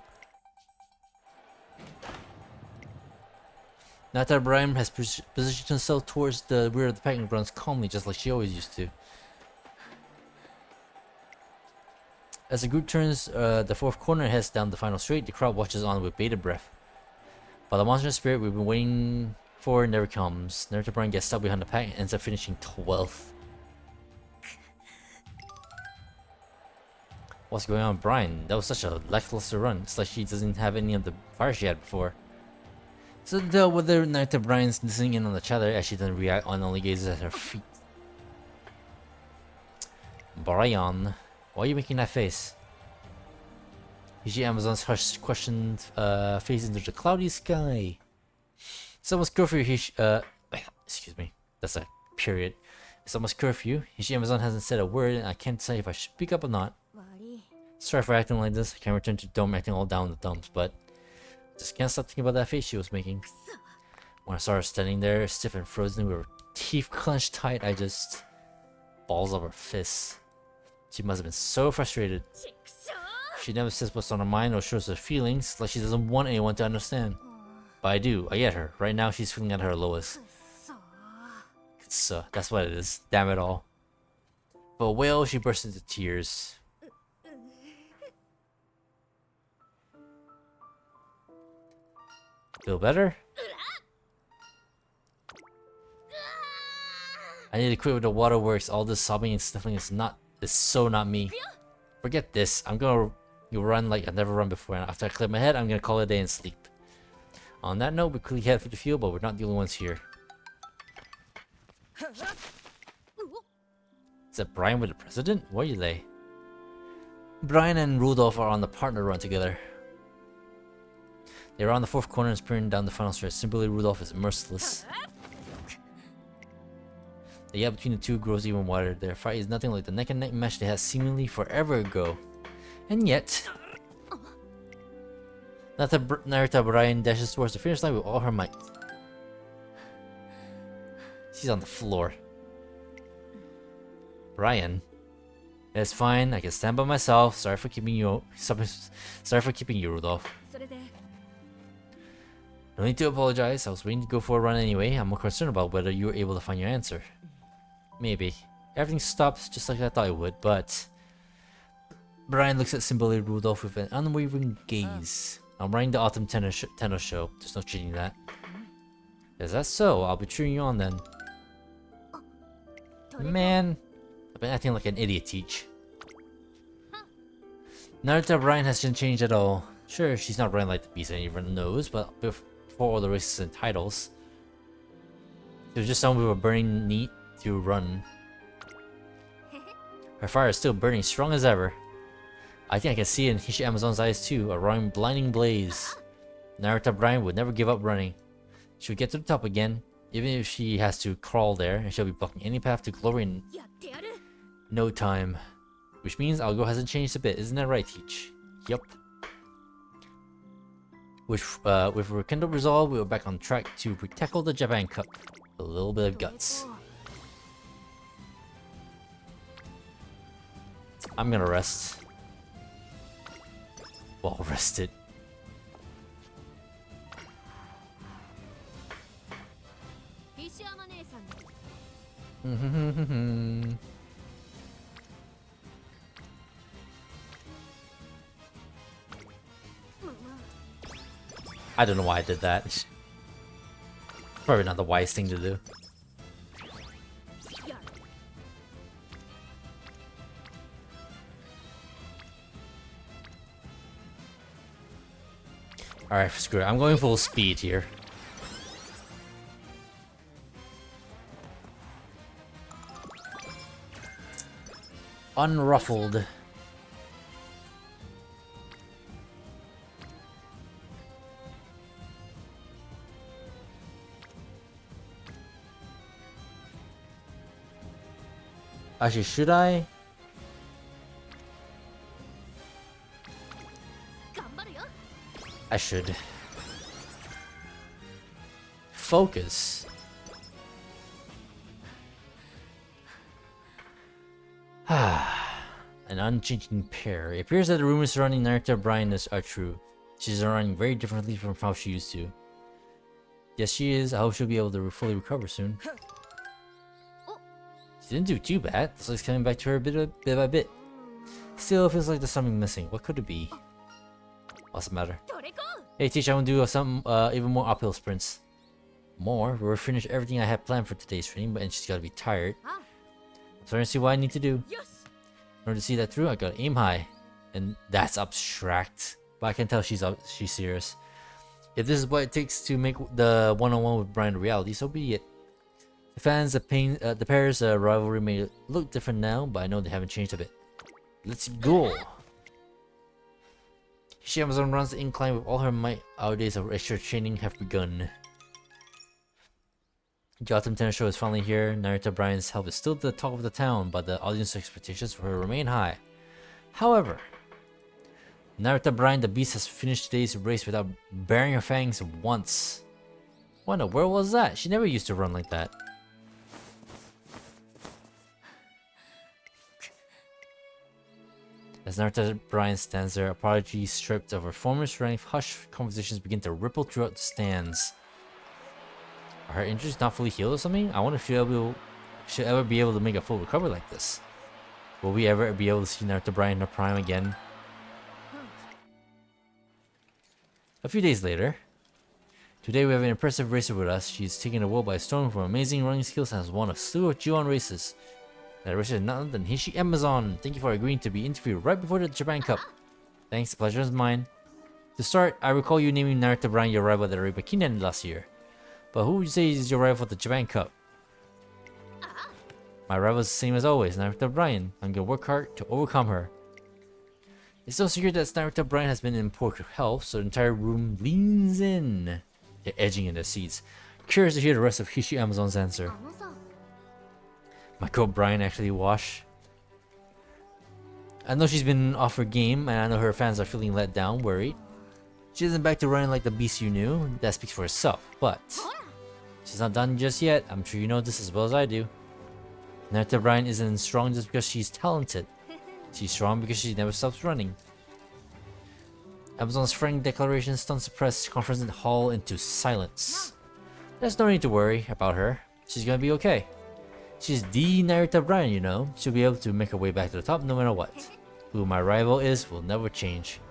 Narita Brian has positioned himself towards the rear of the packing grounds calmly, just like she always used to. As the group turns the fourth corner and heads down the final straight, the crowd watches on with bated breath. But the monster spirit we've been waiting for never comes. Narita Brian gets stuck behind the pack and ends up finishing 12th. What's going on with Brian? That was such a lackluster run. It's like she doesn't have any of the fire she had before. So to tell whether Narita Brian's listening in on the chatter as she doesn't react and only gazes at her feet. Brian, why are you making that face? Hishi Amazon's hushed questioned face into the cloudy sky. It's almost curfew, excuse me, that's a period. It's almost curfew. Hishi Amazon hasn't said a word and I can't say if I should speak up or not. Sorry for acting like this. I can't return to Dome acting all down in the dumps, but just can't stop thinking about that face she was making. When I saw her standing there, stiff and frozen with her teeth clenched tight, I just... balls of her fists. She must have been so frustrated. She never says what's on her mind or shows her feelings, like she doesn't want anyone to understand. But I do, I get her. Right now she's feeling at her lowest. So, that's what it is. Damn it all. But a wail, she burst into tears. Feel better? I need to quit with the waterworks. All this sobbing and sniffling is so not me. Forget this. I'm gonna run like I've never run before, and after I clear my head, I'm gonna call it a day and sleep. On that note, we quickly head for the field, but we're not the only ones here. Is that Brian with the president? Where are they? Brian and Rudolph are on the partner run together. They're on the fourth corner and sprinting down the final stretch. Simply Rudolph is merciless. The gap between the two grows even wider. Their fight is nothing like the neck and neck match they had seemingly forever ago. And yet... Narita Brian dashes towards the finish line with all her might. She's on the floor. Brian? It's fine, I can stand by myself. Sorry for keeping you, Rudolph. No need to apologize. I was waiting to go for a run anyway. I'm more concerned about whether you were able to find your answer. Maybe. Everything stops just like I thought it would, but... Brian looks at Symbole Rudolph with an unwavering gaze. I'm running the Autumn Tenno show. There's no cheating that. Is that so? I'll be cheering you on then. Man, I've been acting like an idiot, Teach. Narita Brian hasn't changed at all. Sure, she's not running like the beast anyone knows, but before all the races and titles, she was just someone with a burning need to run. Her fire is still burning strong as ever. I think I can see it in Hishi Amazon's eyes too, a roaring blinding blaze. Narita Brian would never give up running. She'll get to the top again, even if she has to crawl there, and she'll be blocking any path to glory in no time. Which means our goal hasn't changed a bit, isn't that right, Teach? Yup. With rekindled resolve, we were back on track to tackle the Japan Cup. A little bit of guts. I'm gonna rest. Well rested. I don't know why I did that. Probably not the wise thing to do. Alright, screw it. I'm going full speed here. Unruffled. Actually, should I? I should focus. An unchanging pair. It appears that the rumors surrounding Naruto Brian are true. She's running very differently from how she used to. Yes, she is. I hope she'll be able to fully recover soon. She didn't do too bad. It's like coming back to her bit by bit. Still, it feels like there's something missing. What could it be? What's the matter? Hey, teacher, I want to do some even more uphill sprints. More? We'll finish everything I had planned for today's training, but she's gotta be tired. I'm starting to see what I need to do. In order to see that through, I gotta aim high. And that's abstract. But I can tell she's serious. If this is what it takes to make the one-on-one with Brian a reality, so be it. The fans, the pair's rivalry may look different now, but I know they haven't changed a bit. Let's go! Hishi Amazon runs the incline with all her might. Our days of extra training have begun. The Autumn Tennis Show is finally here. Naruto Brian's help is still the talk of the town, but the audience expectations for her remain high. However, Naruto Brian the Beast has finished today's race without baring her fangs once. Wonder where was that? She never used to run like that. As Naruto Brian stands there, apology stripped of her former strength, hushed conversations begin to ripple throughout the stands. Are her injuries not fully healed or something? I wonder if she'll ever be able to make a full recovery like this. Will we ever be able to see Naruto Brian in her prime again? A few days later, today we have an impressive racer with us. She's taken the world by storm for amazing running skills and has won a slew of G1 races. That racer is none other than Hishi Amazon. Thank you for agreeing to be interviewed right before the Japan Cup. Thanks, the pleasure is mine. To start, I recall you naming Naruto Brian your rival at the Ribakina ended last year. But who would you say is your rival for the Japan Cup? My rival is the same as always, Naruto Brian. I'm gonna work hard to overcome her. It's no secret that Naruto Brian has been in poor health, so the entire room leans in. They're edging in their seats, curious to hear the rest of Hishi Amazon's answer. My coach Brian actually wash. I know she's been off her game, and I know her fans are feeling let down, worried. She isn't back to running like the beast you knew. That speaks for herself, but she's not done just yet. I'm sure you know this as well as I do. Naruto Brian isn't strong just because she's talented. She's strong because she never stops running. Amazon's frank declaration stuns the press conference hall into silence. There's no need to worry about her. She's gonna be okay. She's the Naruto Brian, you know. She'll be able to make her way back to the top no matter what. Who my rival is will never change.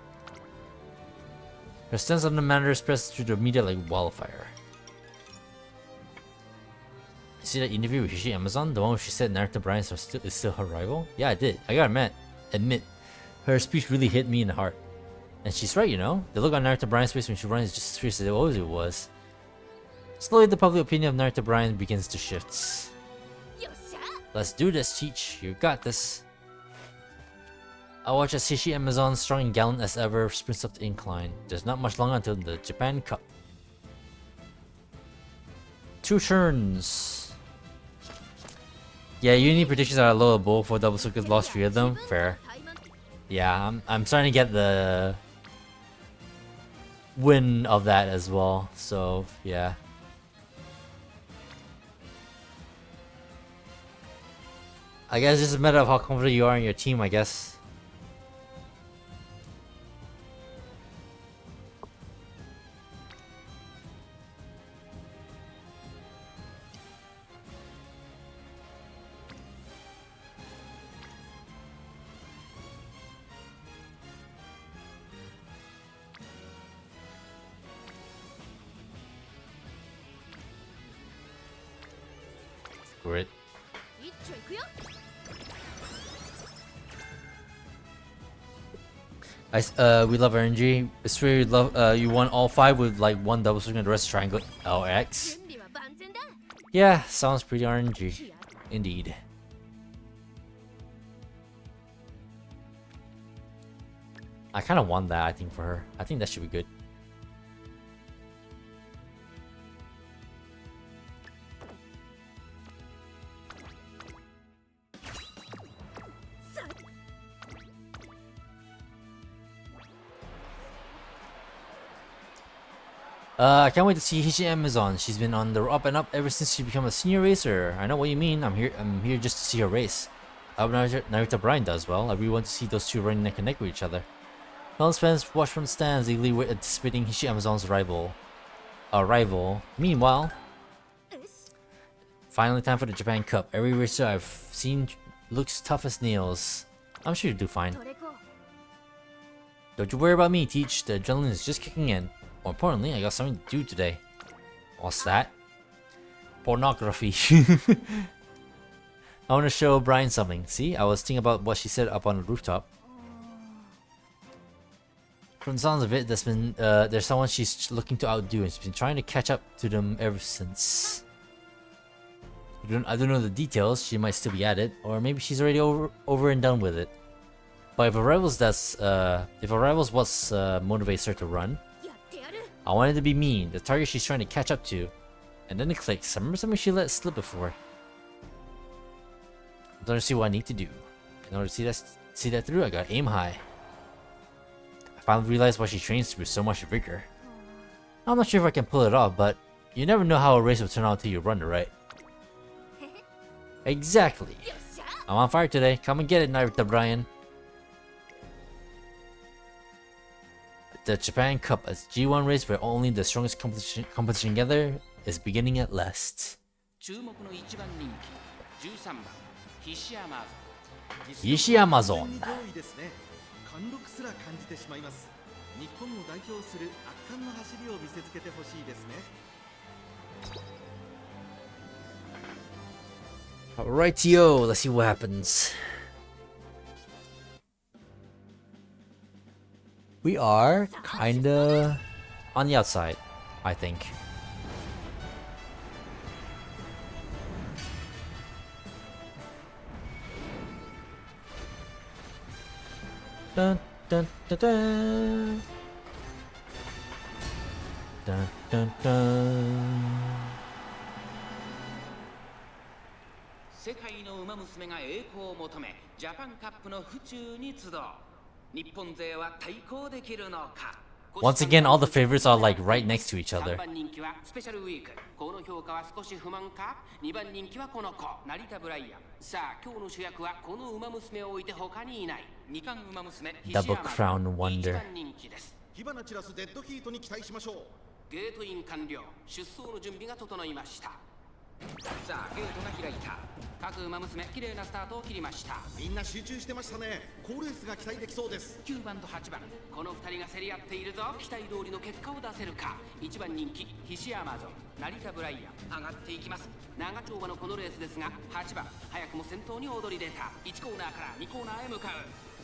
Her stance on the matter spreads through the media like wildfire. You see that interview with Hishi Amazon? The one where she said Naruto Brian is still her rival? Yeah, I did. I gotta admit, her speech really hit me in the heart. And she's right, you know? The look on Naruto Brian's face when she runs is just as fierce as it always was. Slowly, the public opinion of Naruto Brian begins to shift. Let's do this, Cheech. You got this. I watch as Hishi Amazon, strong and gallant as ever, sprints up the incline. There's not much longer until the Japan Cup. 2 turns. Yeah, uni predictions are a little bold for Double Circuit, lost 3 of them. Fair. Yeah, I'm starting to get the win of that as well. So yeah. I guess it's just a matter of how confident you are in your team, I guess. Great. We love RNG. It's true, you love you won all 5 with like 1 double swing and the rest triangle LX. Yeah, sounds pretty RNG. Indeed. I kinda want that, I think, for her. I think that should be good. I can't wait to see Hishi Amazon. She's been on the up and up ever since she became a senior racer. I know what you mean. I'm here just to see her race. I hope Narita Bryan does well. I really want to see those two running neck and neck with each other. Most fans watch from the stands, eagerly anticipating Hishi Amazon's arrival. Meanwhile, finally time for the Japan Cup. Every racer I've seen looks tough as nails. I'm sure you'll do fine. Don't you worry about me, Teach. The adrenaline is just kicking in. More importantly, I got something to do today. What's that? Pornography. I want to show Brian something. See, I was thinking about what she said up on the rooftop. From the sounds of it, there's someone she's looking to outdo, and she's been trying to catch up to them ever since. I don't know the details. She might still be at it, or maybe she's already over and done with it. But if a rival's what motivates her to run, I want it to be me, the target she's trying to catch up to. And then it clicks. I remember something she let slip before. I don't see what I need to do. In order to see that through, I gotta aim high. I finally realized why she trains with so much vigor. I'm not sure if I can pull it off, but you never know how a race will turn out until you run it, right? Exactly. I'm on fire today. Come and get it, Narita Bryan. The Japan Cup, a G1 race where only the strongest competition together, is beginning at last. 注目の1番人気13番ヒシアマHishi Amazon. 完全に上位ですね。貫禄すら感じてしまいます。日本を代表する圧巻の走りを見せつけてほしいですね。Rightio, let's see what happens. We are kinda on the outside, I think. Dun dun dun dun. Dun dun dun. 世界の馬娘が栄光を求めジャパンカップの府中に集う日本勢は対抗できるのか Once again, all the favorites are like right next to each other. 3番人気はスペシャルウィークこの評価は少し不満か2番人気はこの子成田ブライアンさあ今日の主役はこの馬娘を置いて他にいない2冠馬娘 Double Crown Wonder. 1番人気です火花散らすデッドヒートに期待しましょう。ゲートイン完了出走の準備が整いましたさあゲートが開いた各馬娘綺麗なスタートを切りましたみんな集中してましたね。好レースが期待できそうです。9番と8番この2人が競り合っているぞ期待通りの結果を出せるか1番人気ヒシアマゾン成田ブライアン上がっていきます長丁場のこのレースですが8番早くも先頭に躍り出た1コーナーから2コーナーへ向かう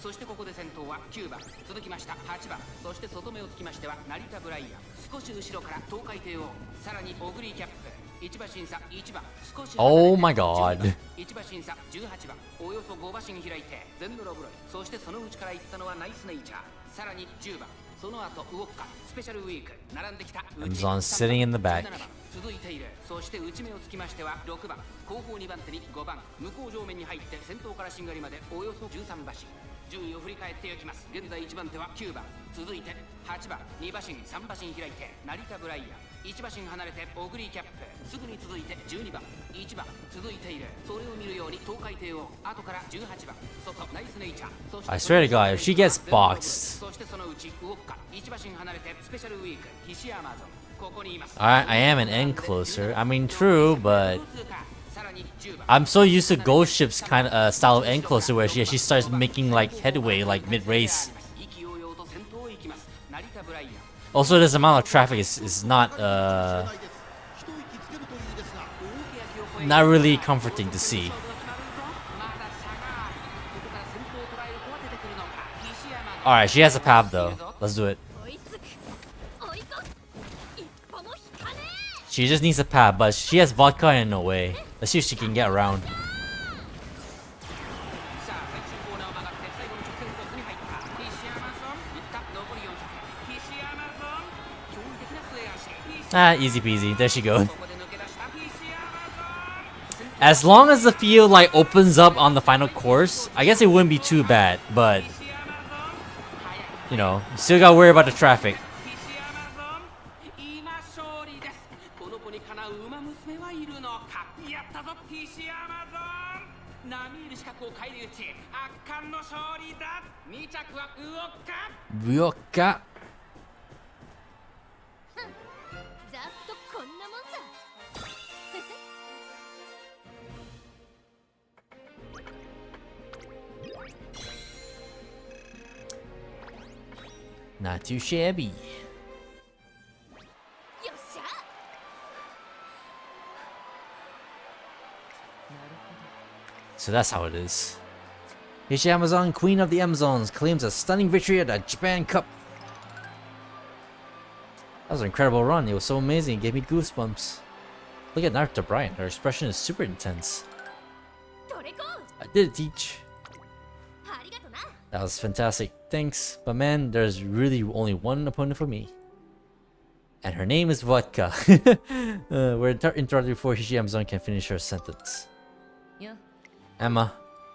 そしてここで先頭は9番続きました8番そして外目をつきましては成田ブライアン少し後ろから東海帝王さらにオグリーキャップ1馬審査1番少し Oh my god. 1馬審査18番およそ5馬身開いて全ドロブロイそしてその内から行ったのはナイスネイチャーさらに10番その後ウォッカスペシャルウィーク並んできた Amazon sitting in the back. 17番続いているそして内目をつきましては6番後方2番手に5番向こう上面に入って先頭からしんがりまでおよそ13馬身順位を振り返っていきます現在1番手は9番続いて8番2馬身3馬身開いて成田ブライアン1馬身離れてオグリーキャップすぐに続いて12番1番続いているそれを見るように東海帝王後から18番外ナイスネイチャーそして I swear to God, if she gets boxed. そしてそのうちウォッカ1馬身離れてスペシャルウィークヒシアマゾンここにいます I am an end closer. I mean, true, but I'm so used to Ghost Ship's kind of style of end closer where she starts making like headway like mid race. Also, this amount of traffic is not really comforting to see. Alright, she has a path though. Let's do it. She just needs a path, but she has vodka in no way. Let's see if she can get around. Ah, easy peasy. There she goes. As long as the field like opens up on the final course, I guess it wouldn't be too bad, but you know, you still gotta worry about the traffic. を返り討ち圧巻の勝利だ。2着はウオッカ。 Ryoka. ざっとこんなもんさ。Not too shabby. よっしゃ。 So that's how it is. Hishi Amazon, Queen of the Amazons, claims a stunning victory at the Japan Cup. That was an incredible run. It was so amazing. It gave me goosebumps. Look at Naruto Brian. Her expression is super intense. トレコ I did it, Teach. ありがとな。 That was fantastic. Thanks. But man, there's really only one opponent for me. And her name is Vodka. We're interrupted before Hishi Amazon can finish her sentence. よ Emma.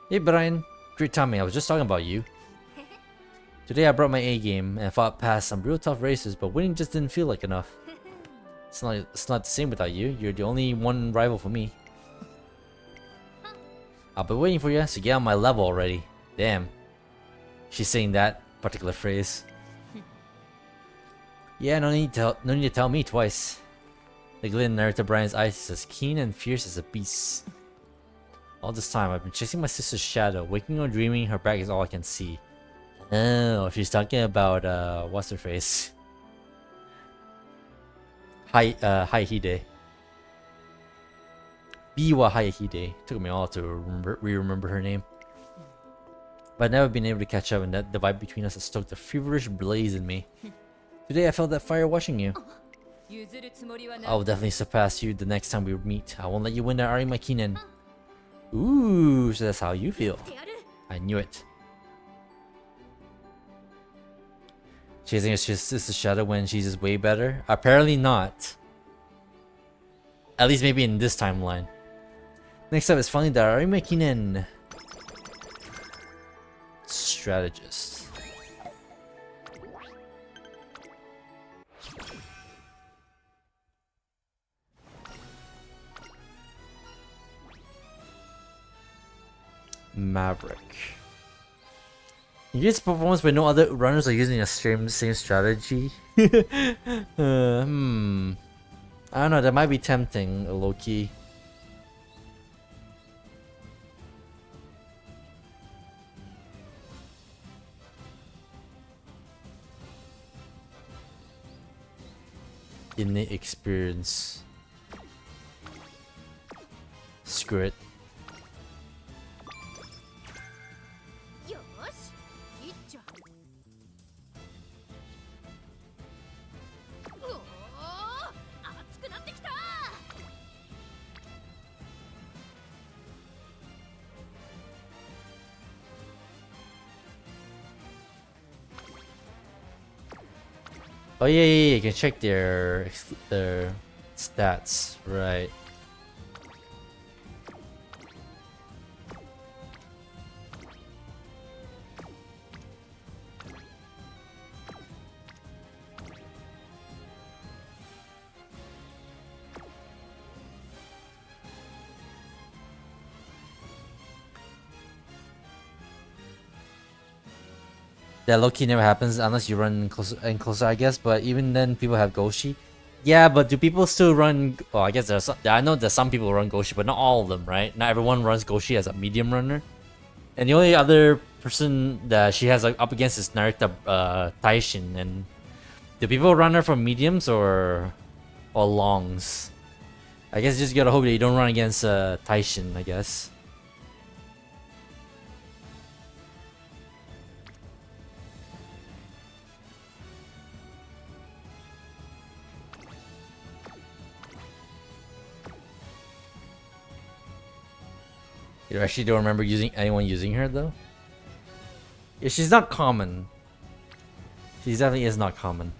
Hey Brian. Great timing. I was just talking about you. Today I brought my A game and fought past some real tough races, but winning just didn't feel like enough. It's not the same without you. You're the only one rival for me. I'll be waiting for you, so get on my level already. Damn. She's saying that particular phrase. Yeah, no need to tell me twice. The glint in Naruto Brian's eyes is as keen and fierce as a beast. All this time, I've been chasing my sister's shadow. Waking or dreaming, her back is all I can see. Oh, she's talking about, what's her face? Haihide. Biwa Haihide. Took me all to remember her name. But I've never been able to catch up, and that the vibe between us has stoked a feverish blaze in me. Today I felt that fire watching you. 譲るつもりはな I will definitely surpass you the next time we meet. I won't let you win that Arima Kinen. Ooh, so that's how you feel. てやる。 I knew it. Chasing her sister's shadow when she's just way better? Apparently not. At least maybe in this timeline. Next up is finally the Arima Kinen. Strategist. Maverick. You get this performance but no other runners are using the same strategy. I don't know, that might be tempting, low-key. Innate experience. Screw it. よし。いっちゃ。おお、熱くなってきた。 Oh yeah, you can check their stats, right? That low-key never happens unless you run closer and closer, I guess. But even then, people have Goshi. Yeah, but do people still run? Oh, I guess there's. I know that some people run Goshi, but not all of them, right? Not everyone runs Goshi as a medium runner. And the only other person that she has up against is Narita Taishin. And do people run her for mediums or longs? I guess you just gotta hope that you don't run against Taishin, I guess. You actually don't remember anyone using her though? Yeah, she's not common. She definitely is not common.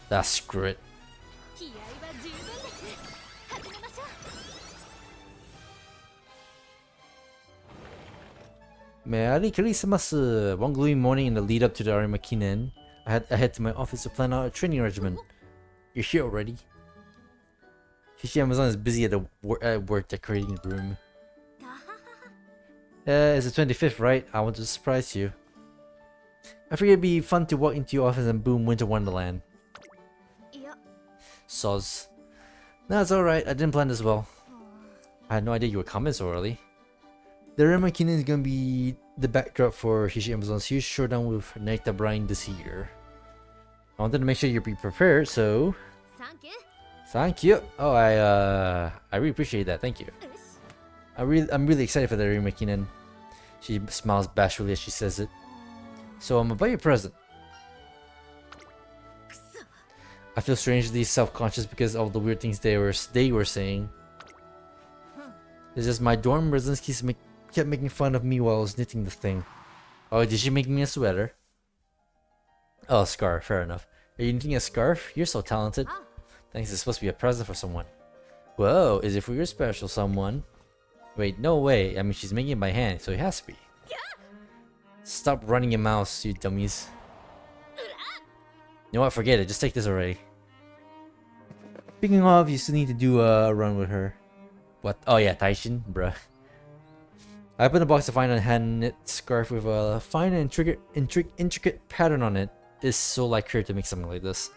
That's screw it. 気合は十分です。始めましょう。 Merry Christmas! One gloomy morning in the lead up to the Arima Kinen, I head to my office to plan out a training regimen. You're here already. Hishi Amazon is busy at work decorating the room. たははは。It's the 25th, right? I want to surprise you. I figured it'd be fun to walk into your office and boom, Winter Wonderland. Yeah. Soz. No, it's alright. I didn't plan this well. I had no idea you were coming so early. The Rema Kinen is gonna be the backdrop for Hishi Amazon's huge showdown with Nekta Brine this year. I wanted to make sure you'd be prepared, so Thank you. thank you. Oh, I really appreciate that. Thank you. I'm really excited for the Rema Kinen. She smiles bashfully as she says it. So I'm gonna buy you a present. I feel strangely self-conscious because of all the weird things they were saying. It's just my dorm residents kept making fun of me while I was knitting the thing. Oh, did she make me a sweater? Oh, a scarf. Fair enough. Are you knitting a scarf? You're so talented. Thanks. It's supposed to be a present for someone. Whoa, is it for your special someone? Wait, no way. I mean, she's making it by hand, so it has to be. Stop running your mouths, you dummies. You know what? Forget it. Just take this already. Speaking of, you still need to do a run with her. What? Oh yeah, Taishin, bruh. I opened the box to find a hand knit scarf with a fine and intricate pattern on it. It's so like her to make something like this.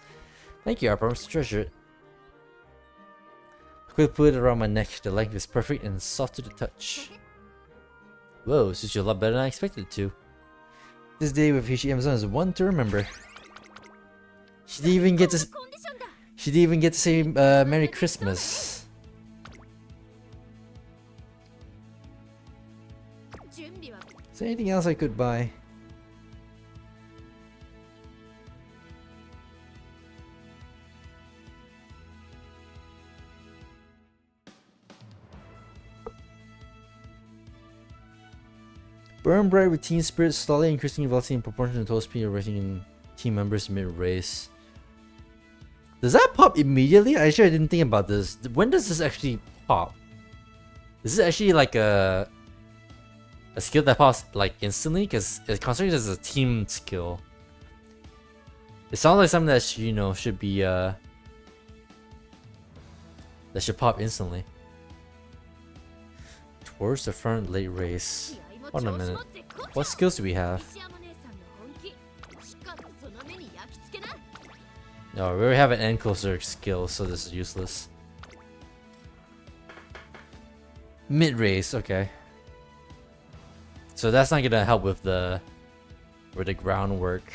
Thank you, I promise to treasure it. I quickly put it around my neck. The length is perfect and soft to the touch. Whoa, suits you a lot better than I expected it to. This day with Hishi Amazon is one to remember. She didn't even get to say Merry Christmas. Is there anything else I could buy? Burn bright with team spirit, slowly increasing velocity in proportion to total speed of racing in team members mid-race. Does that pop immediately? I didn't think about this. When does this actually pop? Is this actually like a skill that pops like instantly? Because it's considered as a team skill. It sounds like something that should be that should pop instantly. Towards the front late race. Hold on a minute. What skills do we have? No, we already have an end closer skill, so this is useless. Mid race, okay. So that's not gonna help with the groundwork.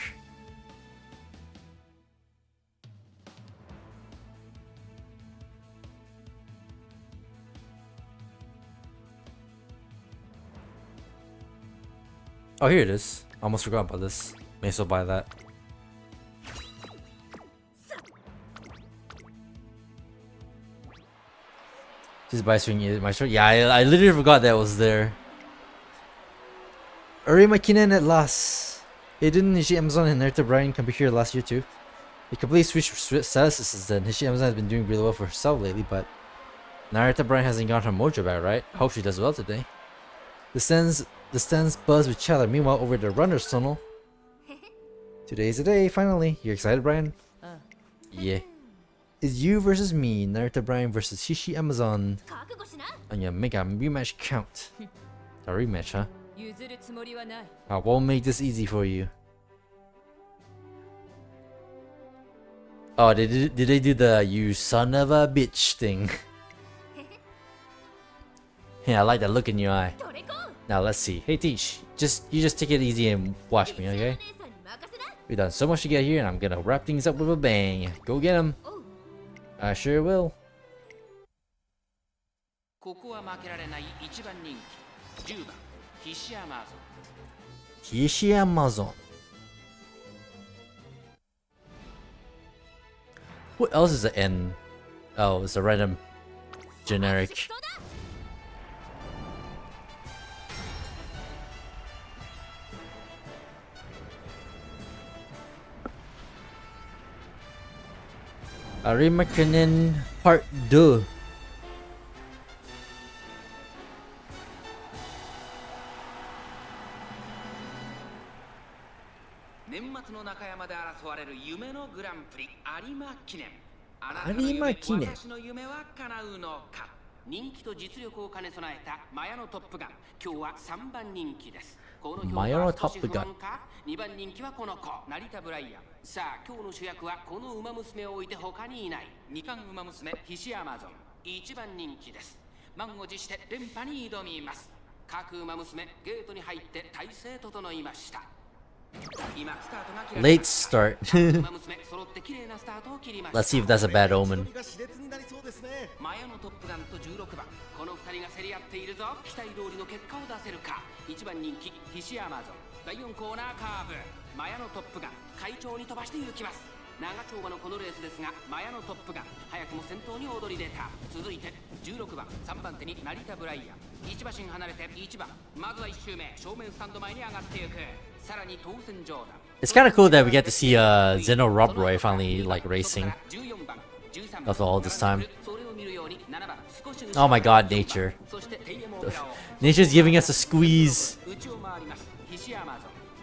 Oh, here it is. Almost forgot about this. May as well buy that. Just buy swing my short. Yeah, I literally forgot that was there. Arima Kinen at last. Hey, didn't Hishi Amazon and Naruto Brian come here last year too? They completely switched statuses since then. Hishi Amazon has been doing really well for herself lately, but Naruto Brian hasn't got her mojo back, right? I hope she does well today. The stands buzz with chatter. Meanwhile, over the runner's tunnel. Today's the day, finally. You excited, Brian? Yeah. It's you versus me, Naruto Brian versus Hishi Amazon. On your mega rematch count. A rematch, huh? I won't make this easy for you. Oh, did they do the "you son of a bitch" thing? Yeah, I like that look in your eye. Now let's see. Hey Teach, you just take it easy and watch me, okay? We've done so much to get here, and I'm gonna wrap things up with a bang. Go get him. I sure will. ここは負けられない一番人気10番ヒシアマゾン Hishi Amazon. What else is the N? Oh, it's a random generic. Arima Kinen Part 2. Arima Kinen. あなたの夢、私の夢は叶うのか。人気と実力を兼ね備えたマヤのトップガン。今日は3番人気です。このマヤのトップガン。2番人気はこの子、成田ブライアン。さあ、今日の主役はこの馬娘を置いて他にいない。2冠馬娘、ヒシアマゾン。1番人気です。満を持して連覇に挑みます。各馬娘、ゲートに入って体勢整いました。Late start. Let's see if that's a bad omen. マヤのトップガンと16番、この2人が競り合っているぞ。期待通りの結果を出せるか。1番人気ヒシアマゾン。第4コーナーカーブ、マヤのトップガン快調に飛ばして行きます。長丁場のこのレースですが、マヤのトップガン早くも先頭に躍り出た。続いて16番、3番手に成田ブライアン。1馬身離れて1番、まずは1周目、正面スタンド前に上がっていく。さらに当選上段。 It's kind of cool that we get to see Zeno Robroy finally like racing after all this time. Oh my god, nature. Nature's giving us a squeeze.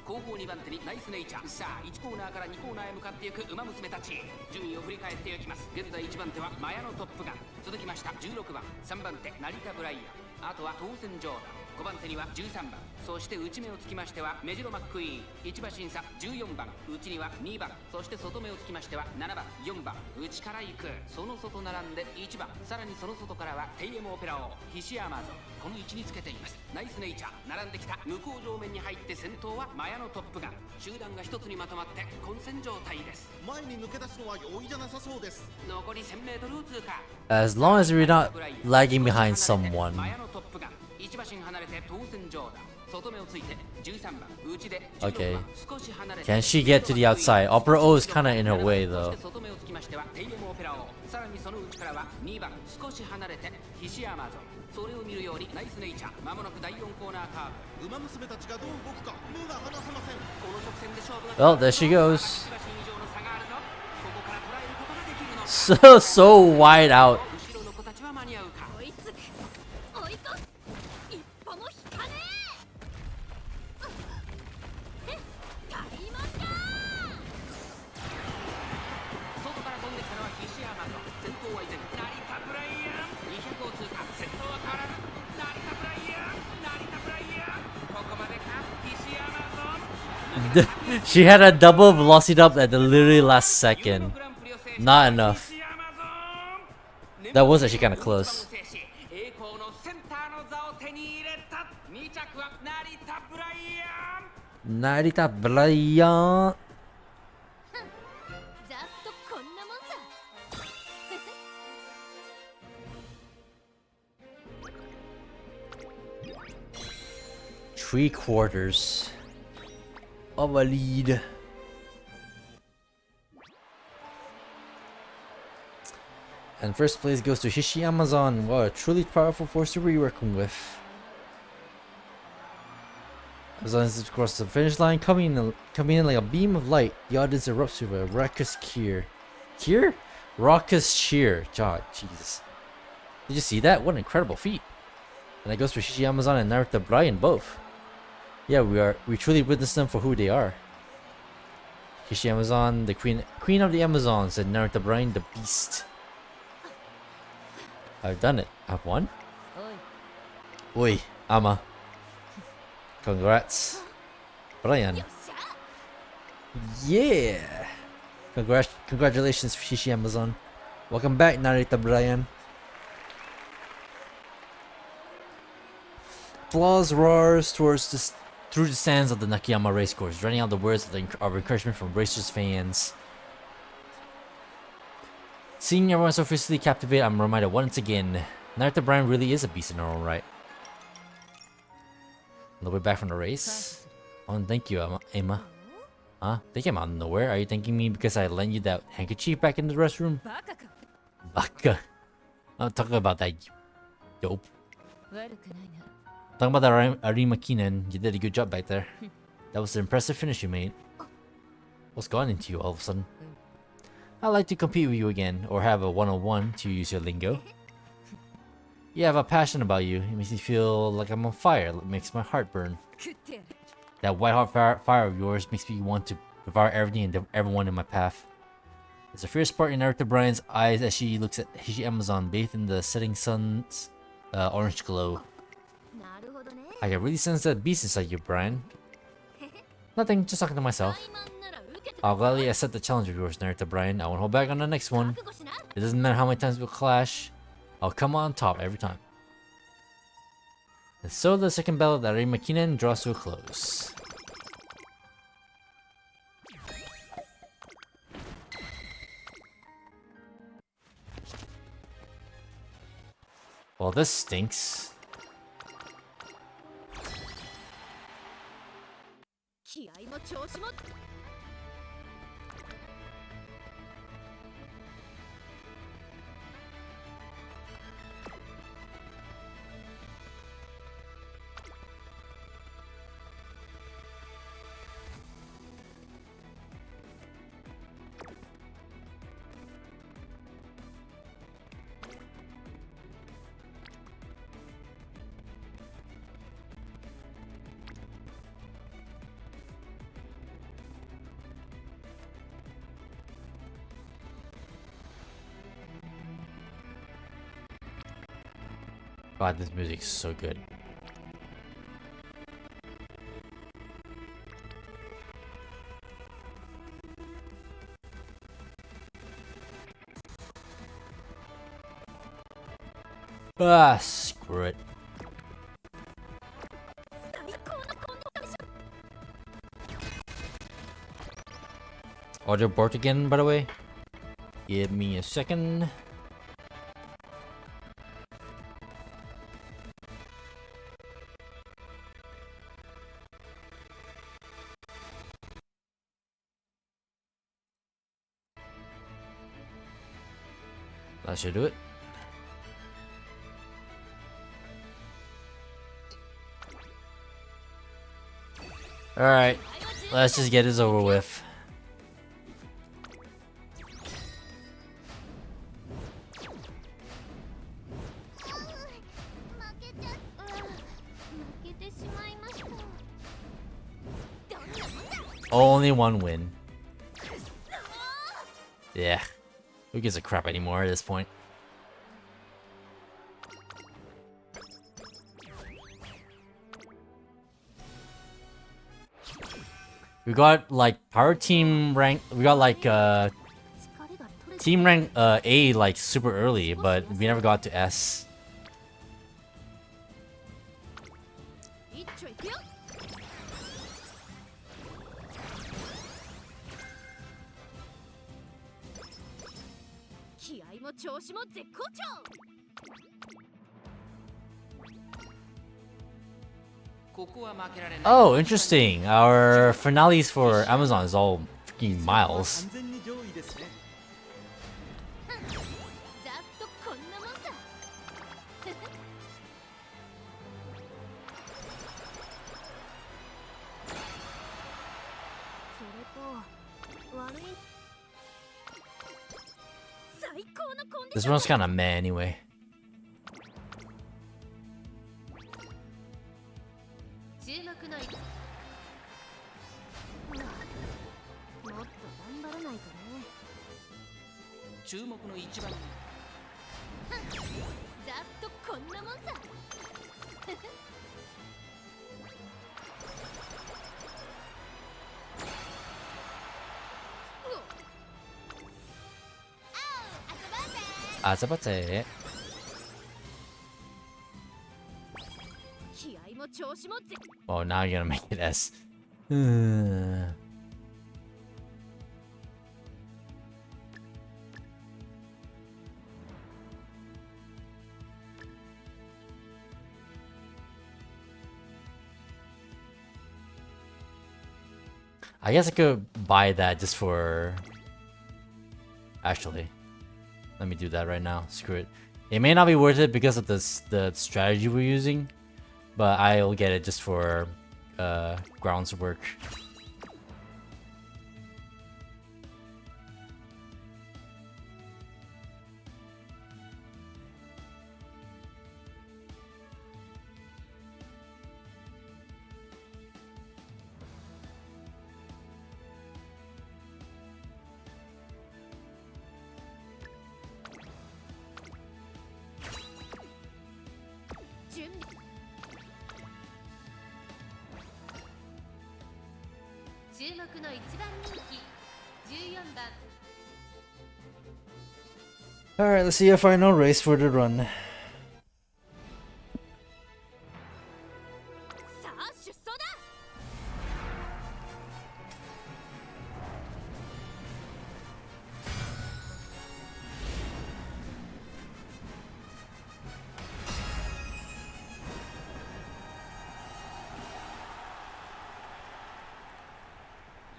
後方2番手にナイスネイチャー。さあ1コーナーから2コーナーへ向かっていく馬娘たち。順位を振り返っていきます。現在1番手はマヤのトップガン。続きました16番、3番手成田ブライアン。あとは当選ジョーダン。5番手には13番、そして内目をつきましてはメジロマックイーン。1馬審査14番、内には2番、そして外目をつきましては7番、4番、内から行く。その外並んで1番、さらにその外からはテイエムオペラ王ヒシアマゾン。この位置につけています。ナイスネイチャー並んできた。向こう上面に入って先頭はマヤのトップガン。集団が一つにまとまって混戦状態です。前に抜け出すのは容易じゃなさそうです。残り 1000m を通過。 As long as we're not lagging behind someone. マヤのトップガン1馬身離れて当選上段。外目をついて13番、内で Okay. 少し離れて Can she get to the outside? Opera O is kind of in her way though. 外目をつきましてはテイエムオペラ王。さらにその内からは2番、少し離れてヒシアマゾン。それを見るようにナイスネイチャー。まもなく第4コーナーカーブ。馬娘たちがどう動くか目が離せません。この直線で勝負が。 Well, there she goes. 1馬身以上の差があるぞ。ここから捉えることができるの。So wide out. 後ろの子たちは間に合うか。追いつく、追い越す、一歩も引かねえ。タイマンだ。外から飛んできたのはヒシアマゾン。先頭は依然成田ブライアン。200を通過。先頭は変わらず成田ブライアン、成田ブライアン。ここまでかヒシアマゾン。 She had a double velocity up at the literally last second. Not enough. That was actually kind of close. 栄光のセンターの座を手に入れた。2着は成田ブライアン。 Narita Brian. ざっとこんなもんさ。 3/4 of a lead. And first place goes to Hishi Amazon. What a truly powerful force to be reckoned with. Amazon is across the finish line, coming in like a beam of light. The audience erupts with a raucous cheer. Cheer? Raucous cheer. God, Jesus. Did you see that? What an incredible feat. And that goes for Hishi Amazon and Narita Brian both. Yeah, we truly witness them for who they are. Hishi Amazon, the queen of the Amazons, and Narita Brian, the beast. I've done it. I've won. Oi, Ama. Congrats. Brian. Yeah. Congratulations, Hishi Amazon. Welcome back, Narita Brian. Applause roars through the stands of the Nakayama racecourse, running out the words of encouragement from racers' fans. Seeing everyone so fiercely captivated, I'm reminded once again, Narita Brian really is a beast in her own right. On the way back from the race? Oh, thank you, Emma. Huh? They came out of nowhere. Are you thanking me because I lent you that handkerchief back in the restroom? Baka. I'm talking about that, you dope. Talking about that Arima Keenan, you did a good job back there. That was an impressive finish you made. What's gone into you all of a sudden? I'd like to compete with you again, or have a one-on-one to use your lingo. You have a passion about you. It makes me feel like I'm on fire. It makes my heart burn. That white hot fire of yours makes me want to devour everything and everyone in my path. There's a fierce spark in Naruto Brian's eyes as she looks at Hishi Amazon bathed in the setting sun's orange glow. なるほどね I can really sense that beast inside you, Brian. Nothing, just talking to myself. 怠慢なら受けて I'll gladly accept the challenge of yours, Naruto Brian. I won't hold back on the next one. 覚悟しな It doesn't matter how many times we'll clash. I'll come on top every time. And so the second battle of the Arimakinen draws to a close. Well, this stinks. 気合も調子も God, this music is so good. Ah, screw it. 最高のコンディション Audio broke again, by the way. Give me a second. That should do it. Alright, let's just get this over with. Only one win. Yeah. Who gives a crap anymore at this point? We got like power team rank. We got like team rank A like super early, but we never got to S. 一丁いくよ 気合も調子も絶好調 Oh, interesting. Our finales for Amazon is all freaking miles. 完全に上位ですね。ざっとこんなもんさそれと悪い最高のコンディ This ション one's kind of meh anyway. 注目の一もっと頑張らないとね注目の一番ざっとこんなもんさAzabate. 気合も調子も絶 Oh, now you're gonna make it S. I guess I could buy that just for... Actually, let me do that right now. Screw it. It may not be worth it because of the strategy we're using, but I'll get it just for grounds work. 目の一番人気14番 Alright, let's see a final race for the run. さあ出走だ。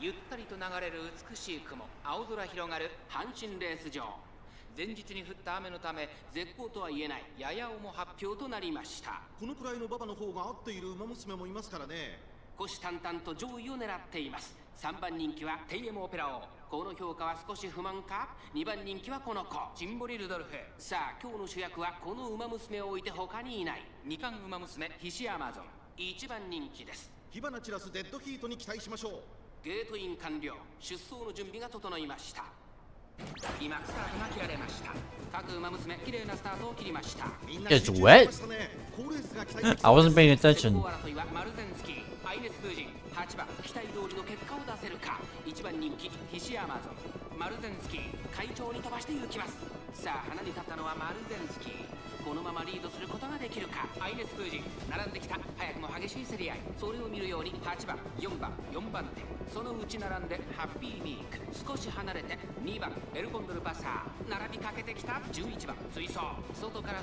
ゆったりと流れる美しい雲、青空広がる阪神レース場。前日に降った雨のため絶好とは言えないやや重発表となりました。このくらいの馬場の方が合っている馬娘もいますからね。虎視眈々と上位を狙っています。3番人気はテイエムオペラ王。この評価は少し不満か。2番人気はこの子ジンボリルドルフ。さあ今日の主役はこの馬娘を置いて他にいない2冠馬娘ヒシアマゾン。1番人気です。火花散らすデッドヒートに期待しましょう。ゲートイン完了。出走の準備が整いました。今スタートが切られました。各馬娘綺麗なスタートを切りました。 It's wet? I wasn't paying attention. 争いはマルゼンスキー、ハイネス風神、8番期待通りの結果を出せるか。1番人気ヒシアマゾン、マルゼンスキー快調に飛ばして行きます。さあ花に立ったのはマルゼンスキー。このままリードすることができるか。ハイネス風神並んできた。早くも激しい競り合い。それを見るように8番4番4番手、そのうち並んでハッピーミーク。少し離れて2番エルコンドルパサー、並びかけてきた11番追走。外から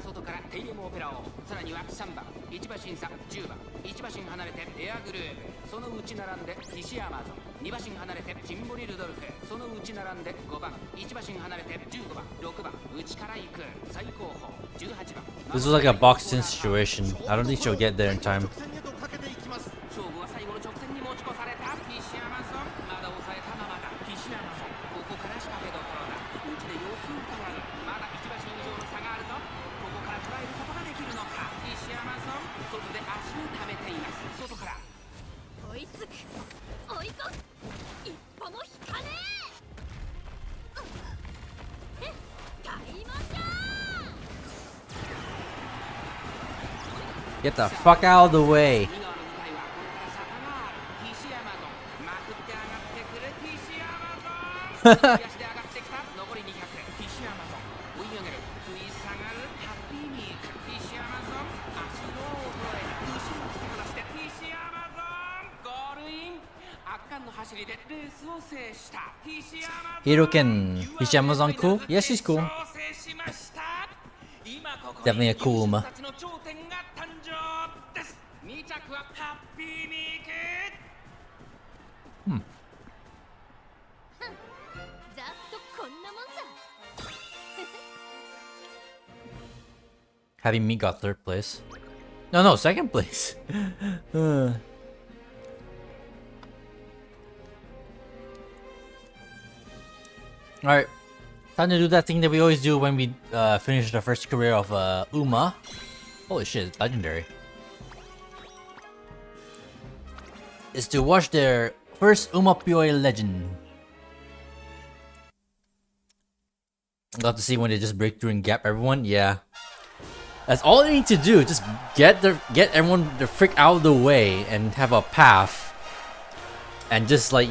テイエムオペラ王、さらには3番1馬身差10番1馬身離れてエアグルーブ、そのうち並んでヒシアマゾン、2馬身離れてジンボリルドルフ、そのうち並んで5番1馬身離れて15番6番内から行く。最高峰18番。 This is like a boxing situation. I don't think she'll get there in time. 勝負は最後の直線に持ち越された。ヒシアマゾンまだ抑えたままだ。ヒシアマゾンここから仕掛けどころだ。うちで様子を伺う。まだ1馬身以上の差があるぞ。ここから捉えることができるのか。ヒシアマゾン外で足を溜めています。外から追いつく、追い越す、一歩も引かねえ。開門だ。 Get the fuck out of the way. 右側の舞台はこれから坂がある。ヒシアマゾンまくって上がってくる。ヒシアマゾン右足で上がってきた。残り200。ヒシアマゾン追い上げる。食い下がるハッピーミーク。ヒシアマゾン足の衰え足を突き放してヒシアマゾンゴールイン。圧巻の走りでレースを制した。ヒシアマゾン Hiroken, Hishamazon cool? Yes, she's cool. 制しました。今ここ Definitely a に cool 馬。たちの頂点が誕生です。2着はハッピーミーク。ざっとこんなもんさ。 Having me got third place. No, second place. Alright. Time to do that thing that we always do when we finish the first career of Uma. Holy shit, it's legendary. Is to watch their first Umamusume legend. Got to see when they just break through and gap everyone. Yeah, that's all they need to do. Just get everyone the frick out of the way and have a path, and just like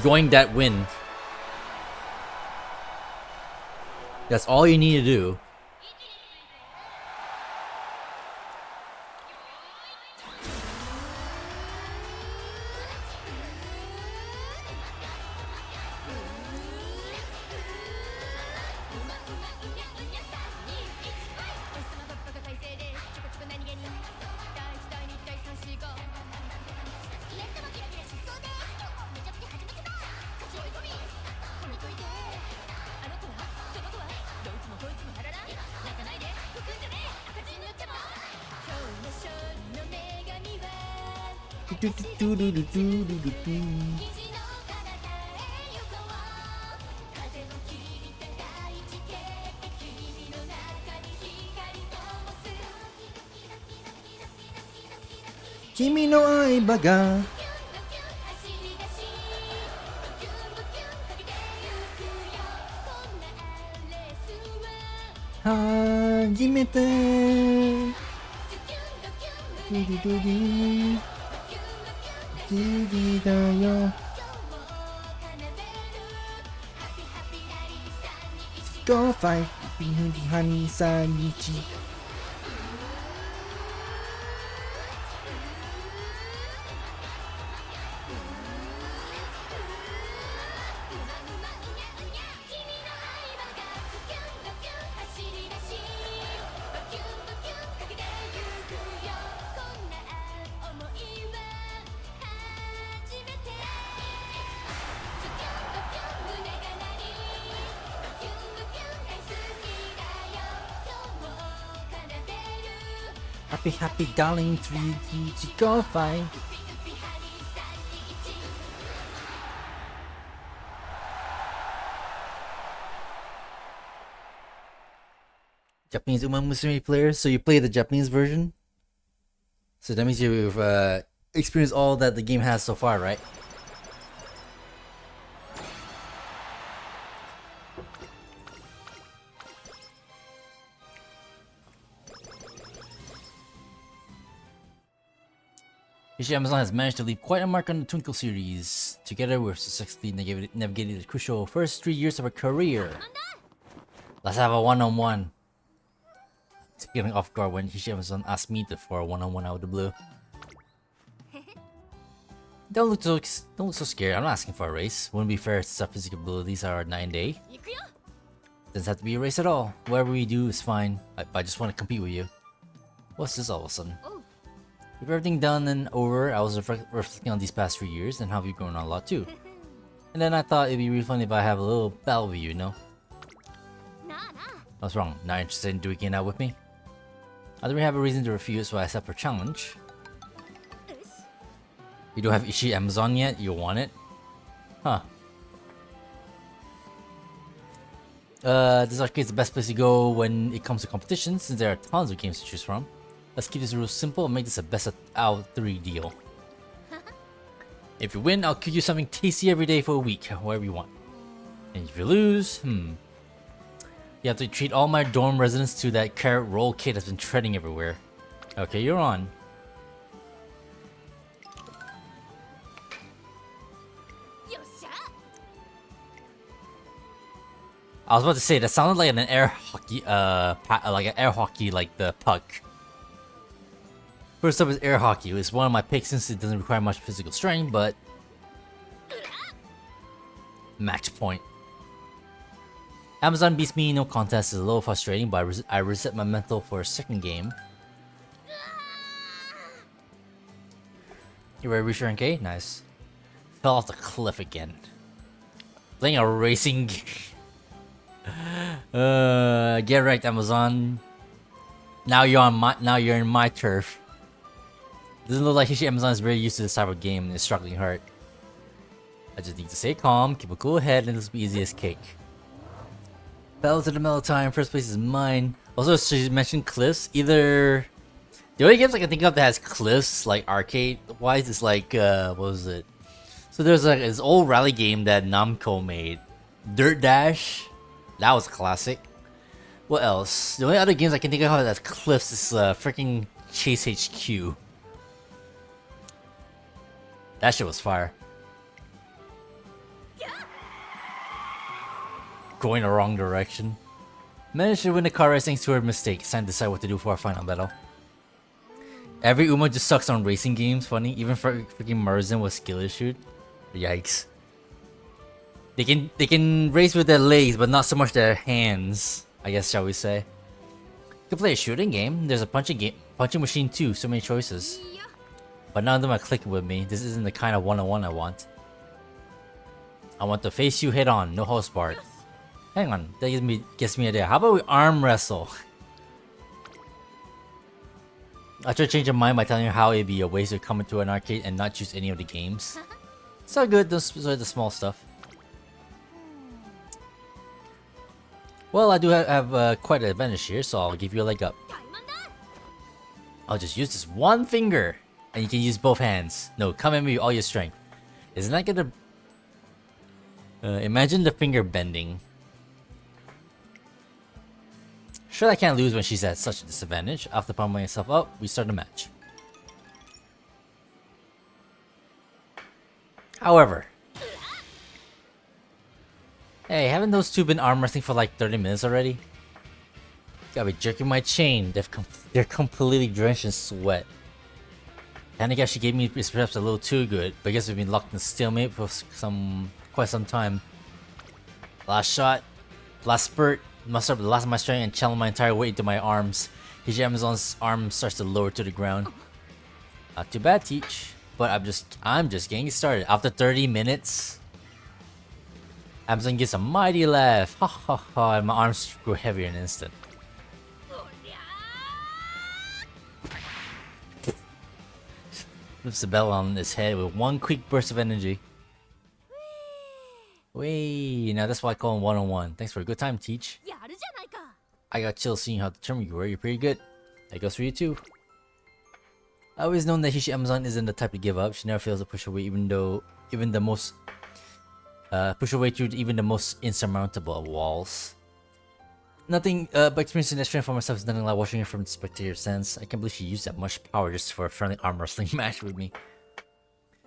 join that win. That's all you need to do. Kimi no aiba ga hajimete. 次だよ Go fight 23日 Happy happy darling 3日 Go fight Japanese Umamusume players, so you play the Japanese version? So that means you've experienced all that the game has so far, right? Hishi Amazon has managed to leave quite a mark on the Twinkle series. Together, we're successfully navigated the crucial first 3 years of our career. Let's have a one-on-one. Getting off guard when Hishi Amazon asked me for a one-on-one out of the blue. Don't look so scared. I'm not asking for a race. Wouldn't be fair since our physical abilities are 9-day. Doesn't have to be a race at all. Whatever we do is fine. I just want to compete with you. What's this all of a sudden? With everything done and over, I was reflecting on these past 3 years and how we've grown a lot too. And then I thought it'd be really funny if I have a little battle with you, you know? What's wrong? Not interested in doing it out with me? I don't really have a reason to refuse, so I accept her challenge. You don't have Ishi Amazon yet? You want it? Huh. This arcade's the best place to go when it comes to competition, since there are tons of games to choose from. Let's keep this rule simple and make this a best out of 3 deal. If you win, I'll cook you something tasty every day for a week, whatever you want. And if you lose, you have to treat all my dorm residents to that carrot roll cake that's been trending everywhere. Okay, you're on. I was about to say that sounded like an air hockey, like an air hockey, like the puck. First up is air hockey. It's one of my picks since it doesn't require much physical strain, but match point. Amazon beats me, no contest is a little frustrating, but I reset my mental for a second game. You ready to reach your NK? Nice. Fell off the cliff again. Playing a racing game. Get wrecked, Amazon. Now you're in my turf. Doesn't look like Hishi Amazon is very used to this type of game and is struggling hard. I just need to stay calm, keep a cool head, and this will be easy as cake. Battle to the middle time, first place is mine. Also, she mentioned cliffs. Either the only games I can think of that has cliffs, like arcade wise, is like what was it? So there's like this old rally game that Namco made, Dirt Dash. That was a classic. What else? The only other games I can think of that has cliffs is freaking Chase HQ. That shit was fire. Going the wrong direction. Managed to win the car race thanks to her mistake. It's time to decide what to do for our final battle. Every Uma just sucks on racing games. Funny, even for freaking Marzin was skill issued. Yikes. They can race with their legs, but not so much their hands. I guess, shall we say? You can play a shooting game. There's a punching machine too. So many choices. But none of them are clicking with me. This isn't the kind of one-on-one I want. I want to face you head on, no host part. Hang on, that gets me an idea. How about we arm wrestle? I try to change your mind by telling you how it'd be a waste to come into an arcade and not choose any of the games. It's all good, those are the small stuff. Well, I do have quite an advantage here, so I'll give you a leg up. I'll just use this one finger. And you can use both hands. No, come at me with all your strength. Isn't that gonna... imagine the finger bending. Sure, I can't lose when she's at such a disadvantage. After pumping myself up, we start the match. However, hey, haven't those two been arm wrestling for like 30 minutes already? Gotta be jerking my chain. They're completely drenched in sweat. And I guess she gave me is perhaps a little too good, but I guess we've been locked in stalemate for quite some time. Last shot, last spurt, muster up the last of my strength and channel my entire weight into my arms. Hishi Amazon's arm starts to lower to the ground. Not too bad, Teach. But I'm just getting started. After 30 minutes, Amazon gets a mighty laugh. Ha ha ha, and my arms grow heavier in an instant. Flips the bell on his head with one quick burst of energy. Wait, now that's why I call him one-on-one. Thanks for a good time, Teach. I got chills seeing how determined you were. You're pretty good. That goes for you too. I always known that Hishi Amazon isn't the type to give up. She never fails to push away through even the most insurmountable of walls. Nothing but experiencing that strength for myself is nothing like watching her from the spectator sense. I can't believe she used that much power just for a friendly arm wrestling match with me.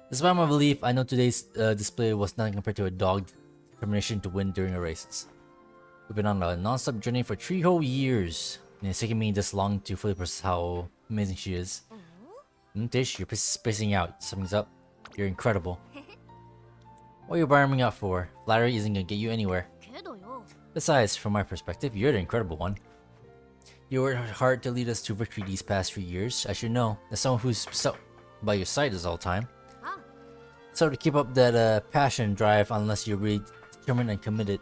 Despite my belief, I know today's display was nothing compared to a dogged determination to win during her races. We've been on a non-stop journey for 3 whole years, and it's taken me this long to fully process how amazing she is. Tish, you're spacing out. Something's up. You're incredible. What are you barring me up for? Flattery isn't gonna get you anywhere. Besides, from my perspective, you're the incredible one. You worked hard to lead us to victory these past 3 years. I should know. As someone who's stuck by your side this all time. So to keep up that passion and drive, unless you're really determined and committed.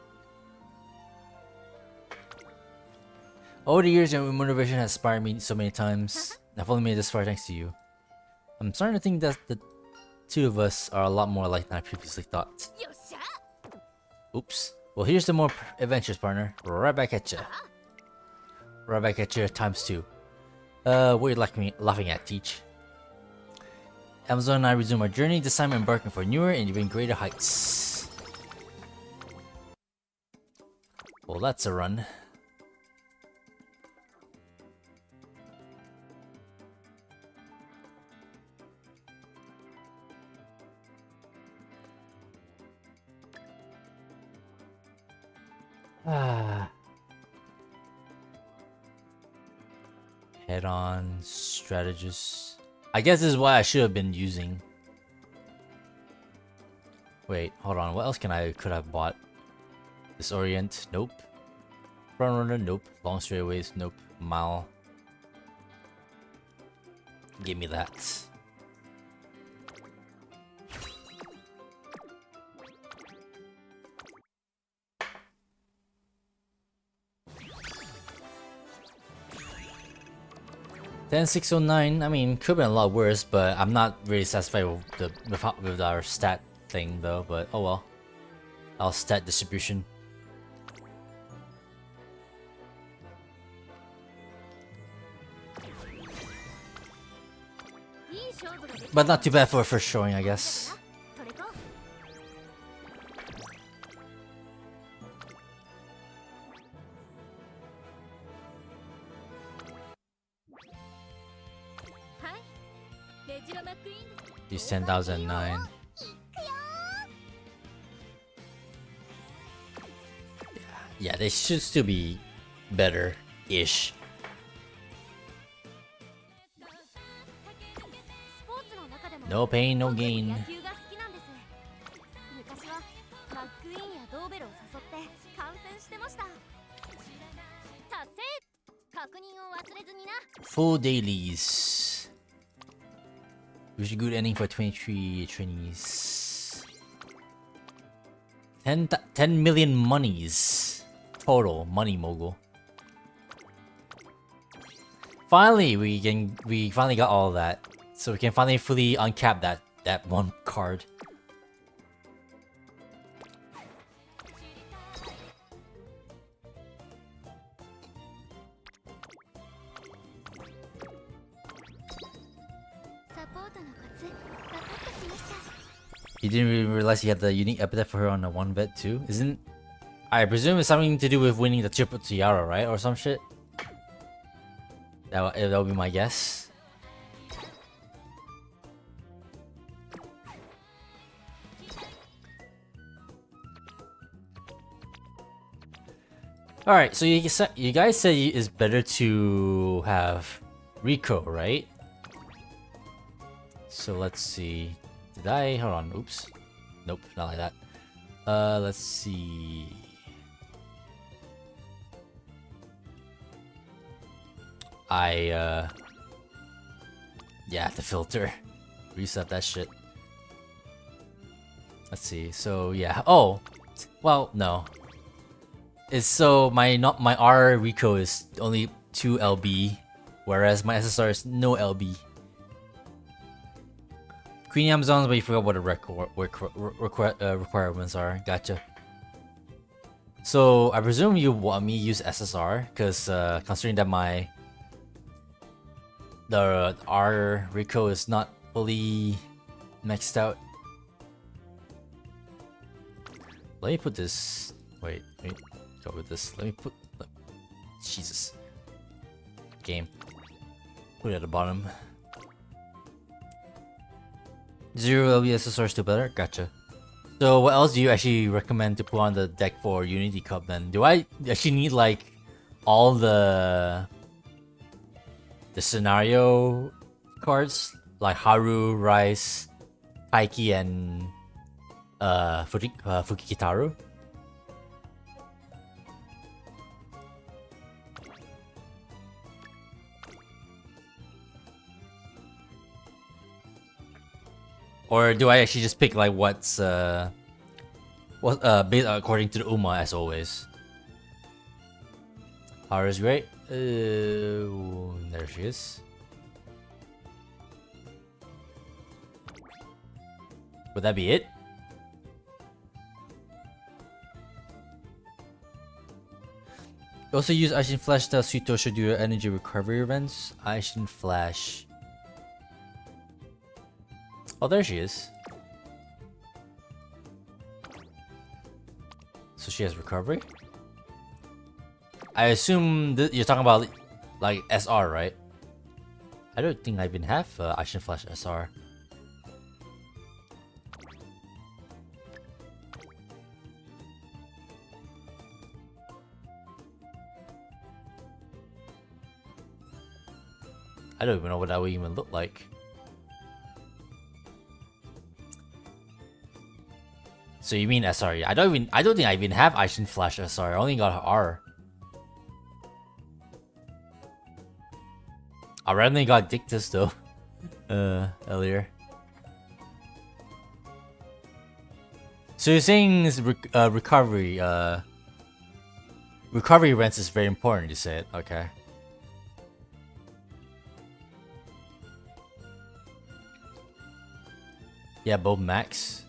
Over the years, your motivation has inspired me so many times. I've only made it this far thanks to you. I'm starting to think that the two of us are a lot more alike than I previously thought. Oops. Well, here's the more adventures, partner. Right back at ya. Right back at you times 2. What are you laughing at, Teach? Amazon and I resume our journey, this time embarking for newer and even greater heights. Well, that's a run. Head-on strategist. I guess this is what I should have been using. Wait, hold on. What else could I have bought? Disorient? Nope. Front runner? Nope. Long straightaways? Nope. Mile. Give me that. $10,609. I mean, could have been a lot worse, but I'm not really satisfied with our stat thing though. But oh well. Our stat distribution. But not too bad for a first showing, I guess. He's 10,009. Yeah, they should still be better-ish. No pain, no gain. Full dailies. Wish a good ending for 23 trainees. 10 million monies total. Money mogul. Finally, we finally got all of that, so we can finally fully uncap that one card. You didn't really realize you had the unique epithet for her on the one vet too? Isn't... I presume it's something to do with winning the triple tiara, right? Or some shit? That would be my guess. All right, so you guys said it's better to have Rico, right? So let's see. Did I hold on? Oops. Nope, not like that. Let's see. Yeah, the filter. Reset that shit. Let's see. So yeah. Oh, well, no. It's so my R Rico is only 2 LB, whereas my SSR is no LB. Queen Amazons, but you forgot what the requirements are. Gotcha. So I presume you want me to use SSR, because considering that the R Rico is not fully maxed out. Let me put this. Wait, go with this. Let me put. Jesus. Game. Put it at the bottom. 0 LB SSR is still better? Gotcha. So what else do you actually recommend to put on the deck for Unity Cup then? Do I actually need like all the scenario cards? Like Haru, Rice, Taiki, and Fukikitaru? Or do I actually just pick like what's based according to the Uma as always? Haru's great. There she is. Would that be it? You also use Aishin Flash to Sweet Tosho do your energy recovery events. Aishin Flash. Oh, there she is. So she has recovery? I assume you're talking about like SR, right? I don't think I even have Action Flash SR. I don't even know what that would even look like. So you mean SR? I don't think I even have Action Flash SR. I only got R. I randomly got Dictus though. Earlier. So you're saying this recovery events is very important, you said. Okay. Yeah, both max.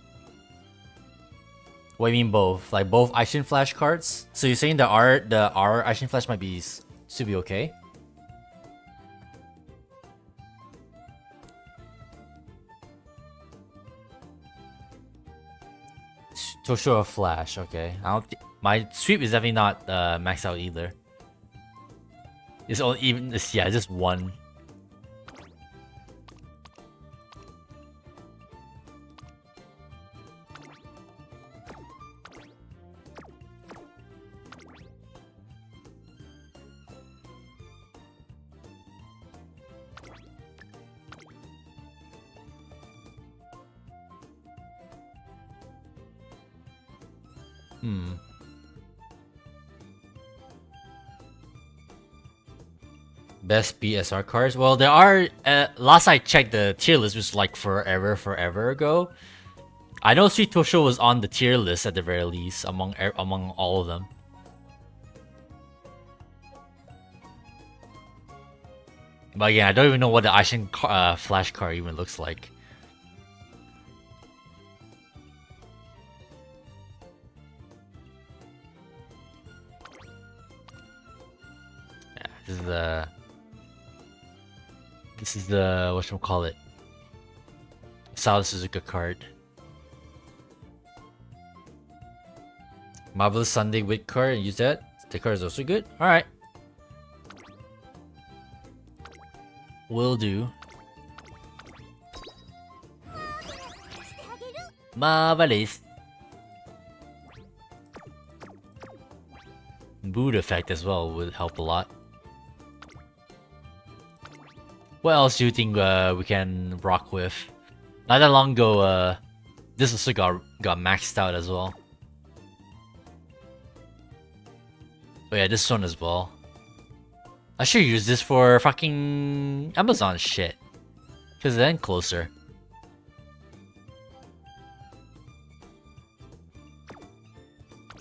What do you mean both? Like both Action Flash cards? So you're saying the R Action Flash might be should be okay? Tosho Flash, okay. I don't my sweep is definitely not maxed out either. It's only even yeah, just one. Best BSR cards? Well, there are. Last I checked, the tier list was like forever ago. I know Sweet Tosho was on the tier list at the very least among all of them. But again, I don't even know what the Aishin Flash card even looks like. Yeah, this is the whatchamacallit. Sao Suzuka card. Marvelous Sunday Wit card and use that. The card is also good. Alright. Will do. Marvelous. mood effect as well would help a lot. What else do you think we can rock with? Not that long ago, this also got maxed out as well. Oh yeah, this one as well. I should use this for fucking Amazon shit. Cause then closer.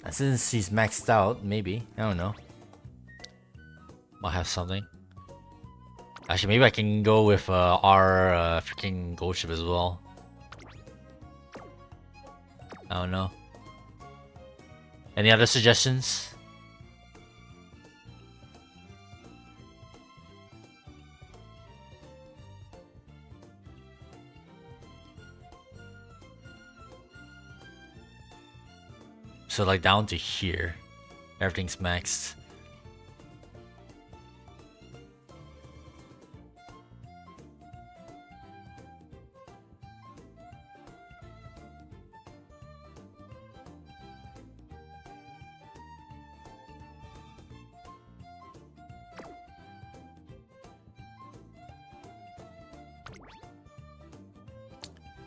And since she's maxed out, maybe. I don't know. Might have something. Actually, maybe I can go with our freaking gold ship as well. I don't know. Any other suggestions? So like down to here, everything's maxed.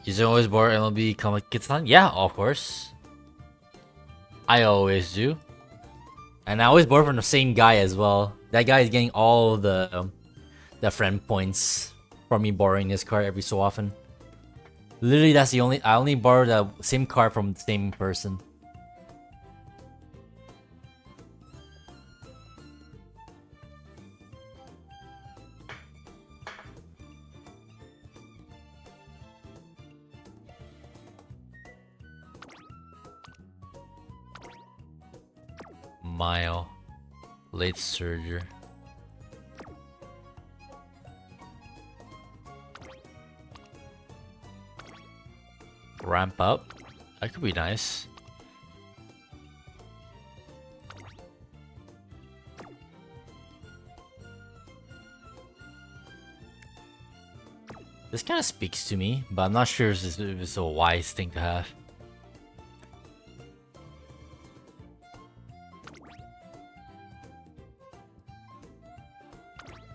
You always borrow MLB comic kits on? Yeah, of course. I always do. And I always borrow from the same guy as well. That guy is getting all the friend points from me borrowing this card every so often. Literally, that's the only... I only borrow the same card from the same person. Mile. Late surger. Ramp up. That could be nice. This kind of speaks to me, but I'm not sure if it's a wise thing to have.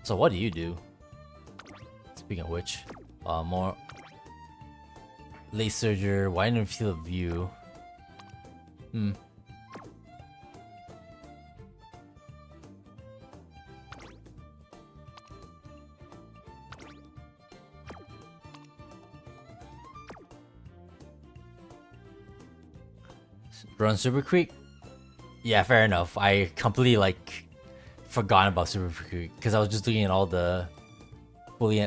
So what do you do? Speaking of which, more late surger, widen and field of view. Run Super Creek? Yeah, fair enough. I completely like forgot about Super Creek because I was just looking at all the fully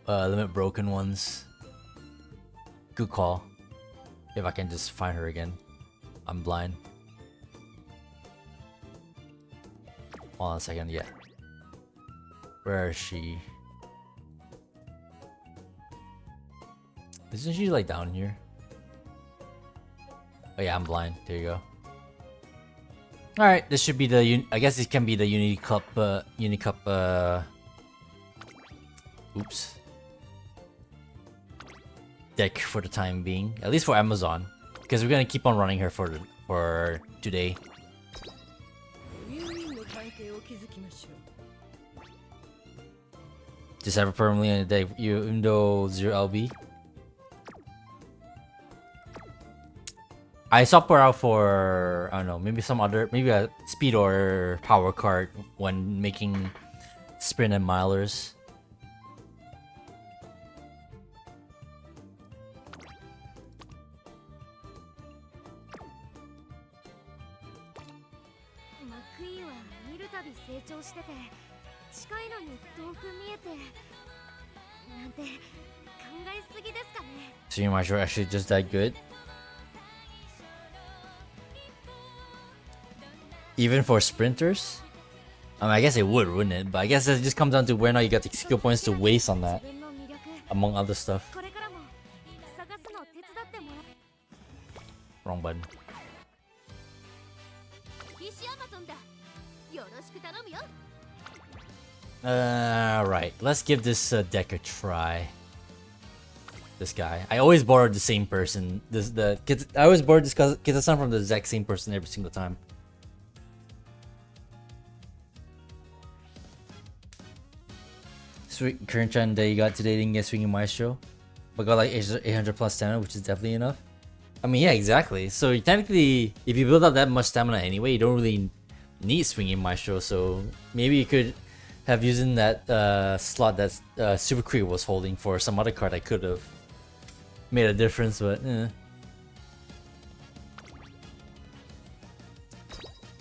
limit broken ones. Good call. If I can just find her again. I'm blind. Hold on a second, yeah. Where is she? Isn't she like down here? Oh yeah, I'm blind. There you go. Alright, this should be the... I guess this can be the Unity Cup... Oops. Deck for the time being. At least for Amazon. Because we're gonna keep on running her for today. Just have her permanently in the deck, even though 0 LB. I swap her out for, I don't know, maybe some other, maybe a speed or power card when making sprint and milers. So you're not sure actually just that good? Even for sprinters? I mean, I guess it would, wouldn't it? But I guess it just comes down to where now you got the skill points to waste on that. Among other stuff. Wrong button. Right, let's give this deck a try. this guy. I always borrowed the same person. I always borrowed this Kita-san from the exact same person every single time. Sweet Kern-chan that you got today didn't get Swinging Maestro, but got like 800 plus stamina, which is definitely enough. I mean, yeah, exactly. So technically, if you build up that much stamina anyway, you don't really need Swinging Maestro. So maybe you could have using that slot that Super Creep was holding for some other card that could have made a difference, but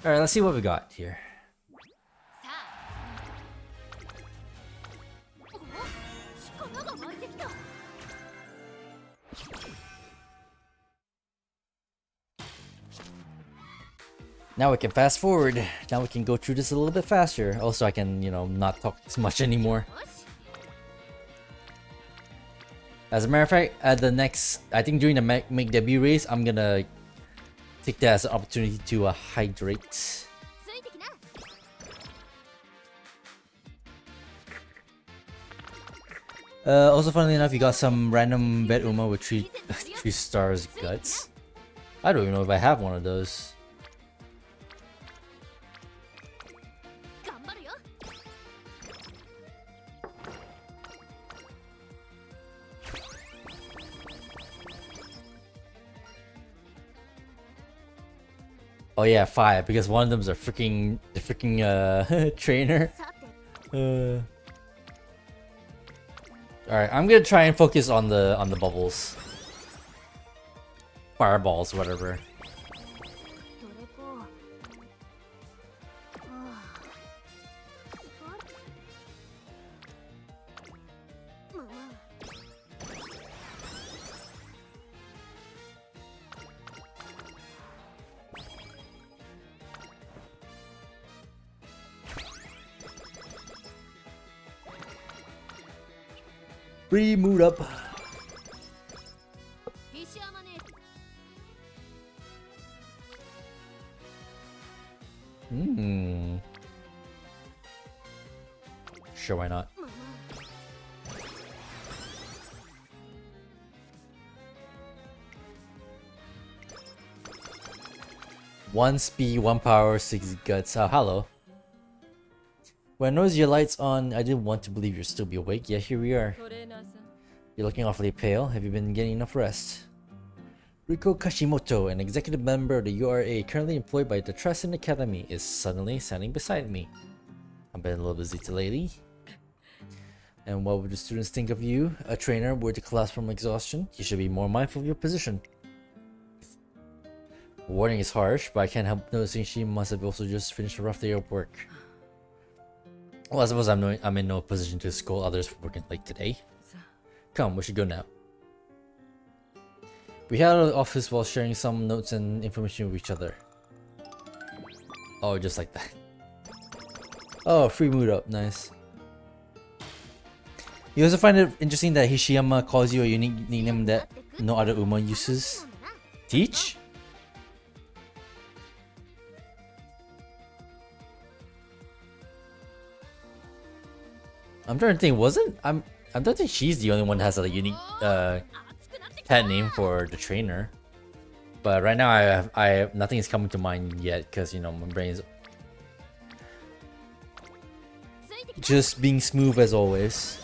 Alright, let's see what we got here. Now we can fast forward. Now we can go through this a little bit faster. Also, I can, you know, not talk as much anymore. As a matter of fact, at the next, I think during the make debut race, I'm gonna take that as an opportunity to hydrate. Also, funnily enough, you got some random vet Uma with three stars guts. I don't even know if I have one of those. Oh yeah, 5, because one of them is the freaking trainer. Alright, I'm gonna try and focus on the bubbles. Fireballs, whatever. Free mood up. Sure, why not? One speed, 1 power, 6 guts. Oh, hello. When I noticed your lights on, I didn't want to believe you'd still be awake. Yeah, here we are. You're looking awfully pale. Have you been getting enough rest? Riko Kashimoto, an executive member of the URA currently employed by the Trescent Academy, is suddenly standing beside me. I've been a little busy lately. And what would the students think of you? A trainer were to collapse from exhaustion? You should be more mindful of your position. Warning is harsh, but I can't help noticing she must have also just finished a rough day of work. Well, I suppose I'm in no position to scold others for working late today. Come, we should go now. We had out of the office while sharing some notes and information with each other. Oh, just like that. Oh, free mood up, nice. You also find it interesting that Hishiyama calls you a unique nickname that no other Uma uses? Teach? I'm trying to think, I don't think she's the only one that has a unique pet name for the trainer. But right now nothing is coming to mind yet because, you know, my brain's just being smooth as always.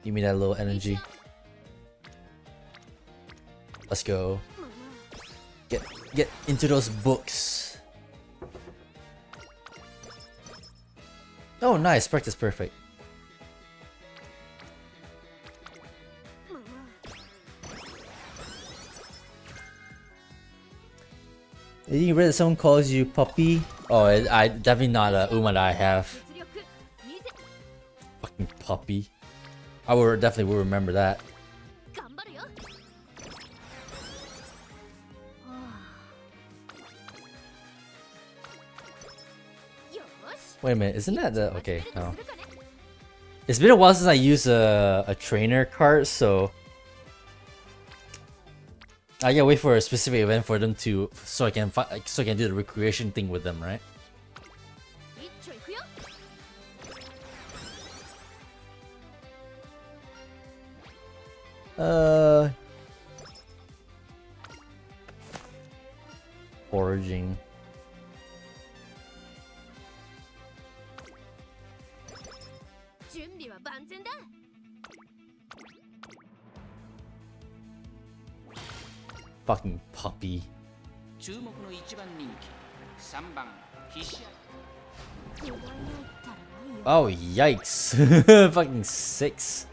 Give me that little energy. Let's go. Get into those books. Oh, nice. Practice perfect. You read that someone calls you puppy? Oh, I definitely not a Uma that I have. Fucking puppy. I definitely will remember that. Wait a minute, isn't that the... Okay, no. It's been a while since I used a trainer card, so... I gotta wait for a specific event for them to, so I can do the recreation thing with them, right? 一丁いくよ。 Foraging. 準備は万全だ。 Fucking puppy. 注目の1番人気3番ヒシ不甲斐ないったらないよ。 Oh, yikes. Fucking 6.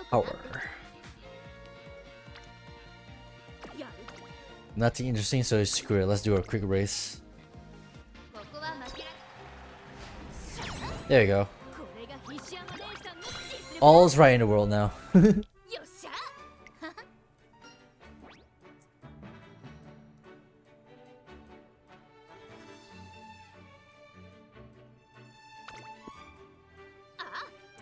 Power. やる。 Nothing interesting, so screw it. Let's do a quick race. ここは負けら There you go. これが菱山姉さんの実力。 All's right in the world now. よっしゃ。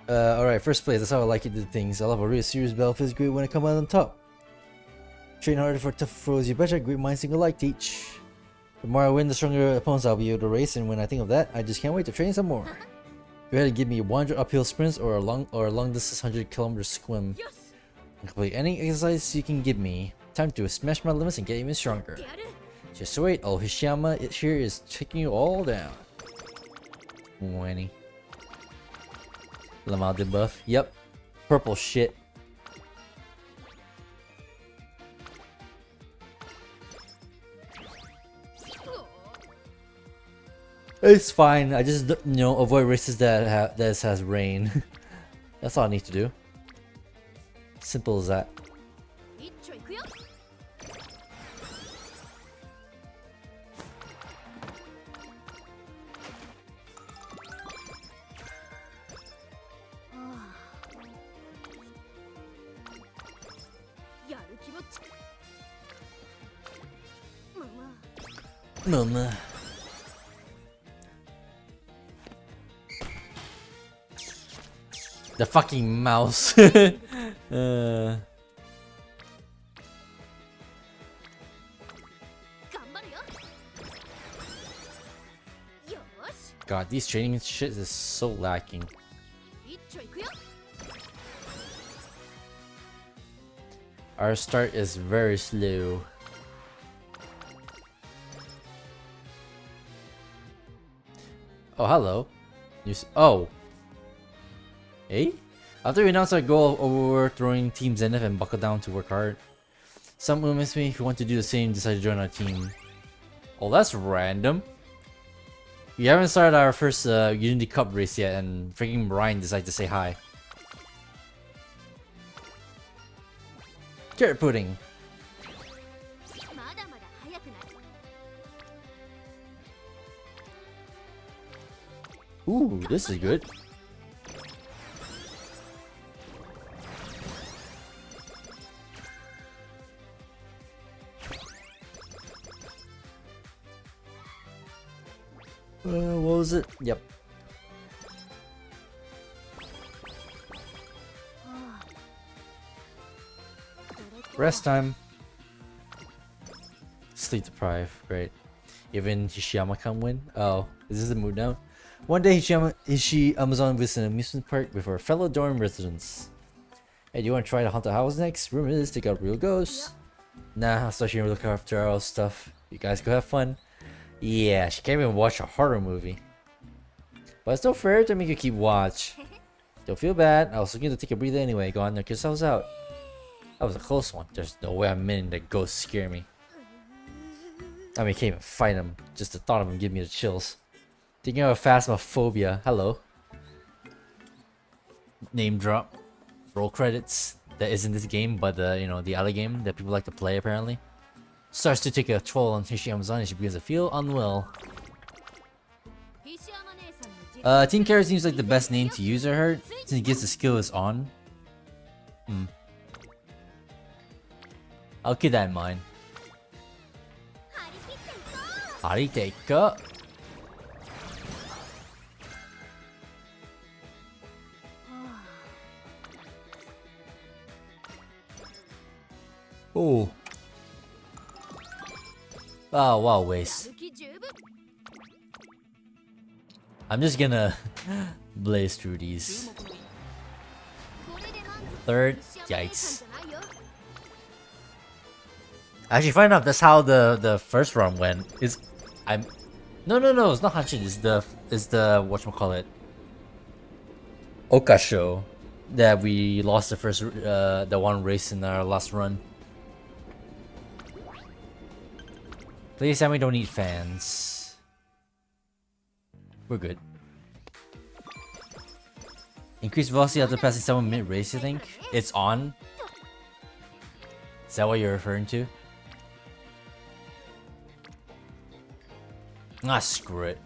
Alright, first place. That's how I like to do things. I love a really serious battle. Feels great when I come out on top. Train harder for tough foes. You betcha. Great minds think alike, teach. The more I win, the stronger opponents I'll be able to race. And when I think of that, I just can't wait to train some more. Go ahead and give me 100 uphill sprints or a long distance 100-kilometer swim. よし。 Complete any exercise you can give me. Time to smash my limits and get even stronger. やる。 Just wait, old Hishiyama here is taking you all down. Winnie. Lamau debuff. Yep. Purple shit. It's fine. I just avoid races that has rain. That's all I need to do. Simple as that. 一丁いくよ。 やる気もち。まあまあ。 Mama. The fucking mouse. 頑張るよ。よし。 God, these training shit is so lacking. 一丁いくよ。 Our start is very slow. Oh, hello. Oh. Hey? After we announced our goal of overthrowing Team Zenith and buckle down to work hard, some Umamusume who want to do the same decided to join our team. Oh, that's random. We haven't started our first Unity Cup race yet, and freaking Brian decided to say hi. Carrot pudding. まだまだ早くない。 Ooh, this is good. What was it? Yep. はあ。どれか。 Rest time. Sleep deprived. Great. Even Hishiyama can win. Oh, is this the mood now? One day Hishi Amazon visits an amusement park with our fellow dorm residents. Hey, do you want to try the haunted house next? Rumor is they got real ghosts. Nah, I'll start here and look after our stuff. You guys go have fun. Yeah, she can't even watch a horror movie. But it's still fair to make you keep watch. Don't feel bad. I was looking to take a breather anyway. Go on, knock yourselves out. That was a close one. There's no way I'm in that ghosts scare me. I mean, I can't even fight him. Just the thought of him gives me the chills. Thinking of phasmophobia. Hello. Name drop. Roll credits. That isn't this game, but the other game that people like to play apparently. Starts to take a toll on Hishi Amazon and she begins to feel unwell. 菱山姉さんの実 Team Carrot seems like the best name to use, I heard, since it gets the skill is on. I'll keep that in mind. Hariteka. Oh. Oh, wow, waste. I'm just gonna blaze through these. Third, yikes. Actually, find out that's how the first run went. No, it's not Hanshin. It's the whatchamacallit, Okasho that we lost the first the one race in our last run. Please tell me we don't need fans. We're good. Increased velocity after passing someone mid-race, you think? It's on? Is that what you're referring to? Ah, screw it.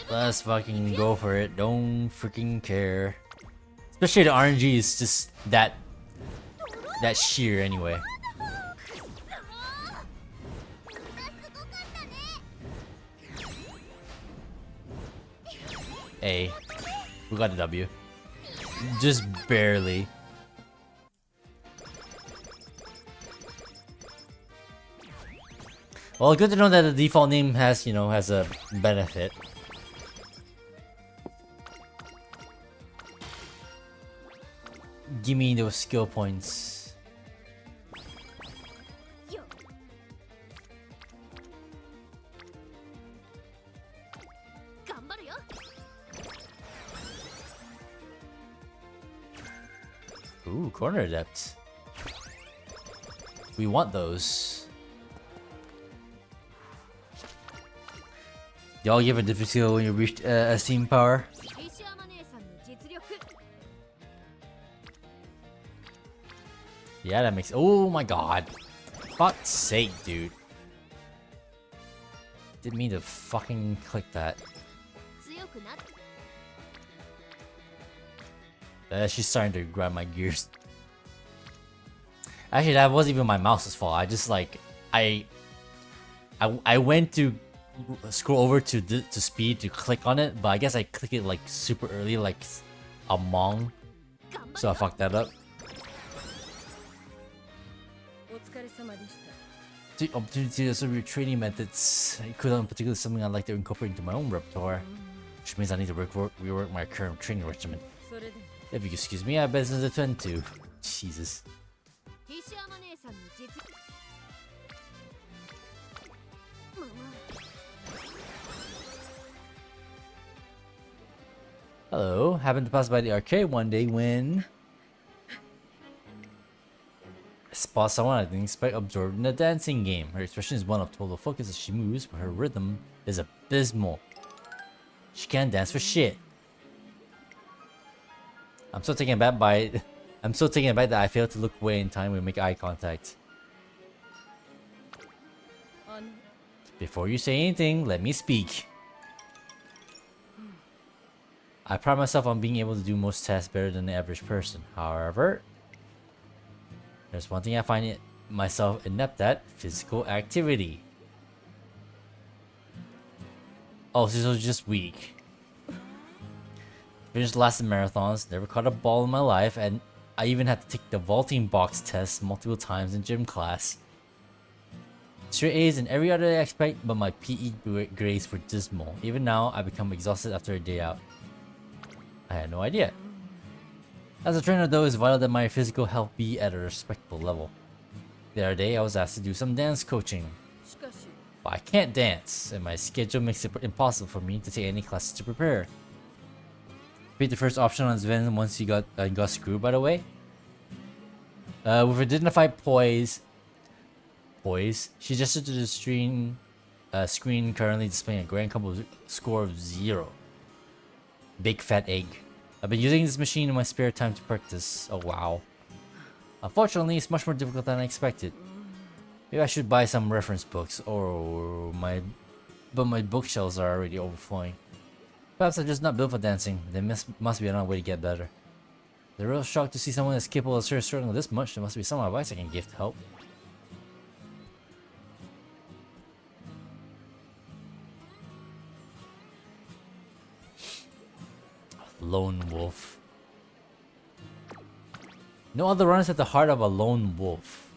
Let's fucking go for it. Don't freaking care. Especially the RNG is just that sheer anyway. A. We got a W. Just barely. Well, good to know that the default name has, you know, has a benefit. Give me those skill points. Ooh, corner adept. We want those. Y'all give a difficult when you reach esteem power. Yeah, that makes. Oh my god. Fuck's sake, dude. Didn't mean to fucking click that. She's starting to grind my gears. Actually, that wasn't even my mouse's fault. I just like I went to scroll over to speed to click on it, but I guess I clicked it like super early, like a mong. So I fucked that up. The opportunity to observe your training methods. It could in particular something I'd like to incorporate into my own repertoire, which means I need to rework my current training regimen. If you excuse me, I have business to attend to. Jesus. Hello, happened to pass by the arcade one day when I spot someone I didn't expect absorbed in a dancing game. Her expression is one of total focus as she moves, but her rhythm is abysmal. She can't dance for shit. I'm so taken aback that I failed to look away in time when we make eye contact. Before you say anything, let me speak. I pride myself on being able to do most tasks better than the average person. However, there's one thing I find myself inept at: physical activity. Oh, so this was just weak. Finished lots of marathons, never caught a ball in my life, and I even had to take the vaulting box test multiple times in gym class. Straight A's in every other aspect, but my PE grades were dismal. Even now, I become exhausted after a day out. I had no idea. As a trainer though, it's vital that my physical health be at a respectable level. The other day, I was asked to do some dance coaching. But I can't dance, and my schedule makes it impossible for me to take any classes to prepare. Pick the first option on Sven once you got screwed, by the way. With a dignified poise, she gestured to the screen currently displaying a grand combo score of 0. Big fat egg. I've been using this machine in my spare time to practice. Oh wow. Unfortunately, it's much more difficult than I expected. Maybe I should buy some reference books, but my bookshelves are already overflowing. Perhaps I'm just not built for dancing. There must be another way to get better. The real shock to see someone as capable as her struggling this much. There must be some advice I can give to help. Lone wolf. No other runners at the heart of a lone wolf.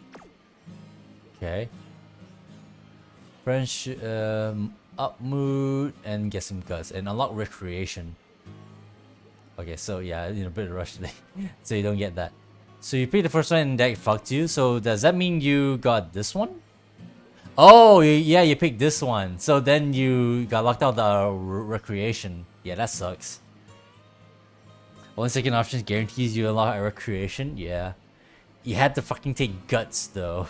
Okay. French, up mood and get some guts and unlock recreation. Okay, so yeah, a bit of rush today, so you don't get that. So you picked the first one and that fucked you. So does that mean you got this one? Oh yeah, you picked this one. So then you got locked out the recreation. Yeah, that sucks. Only second option guarantees you unlock a recreation. Yeah, you had to fucking take guts though.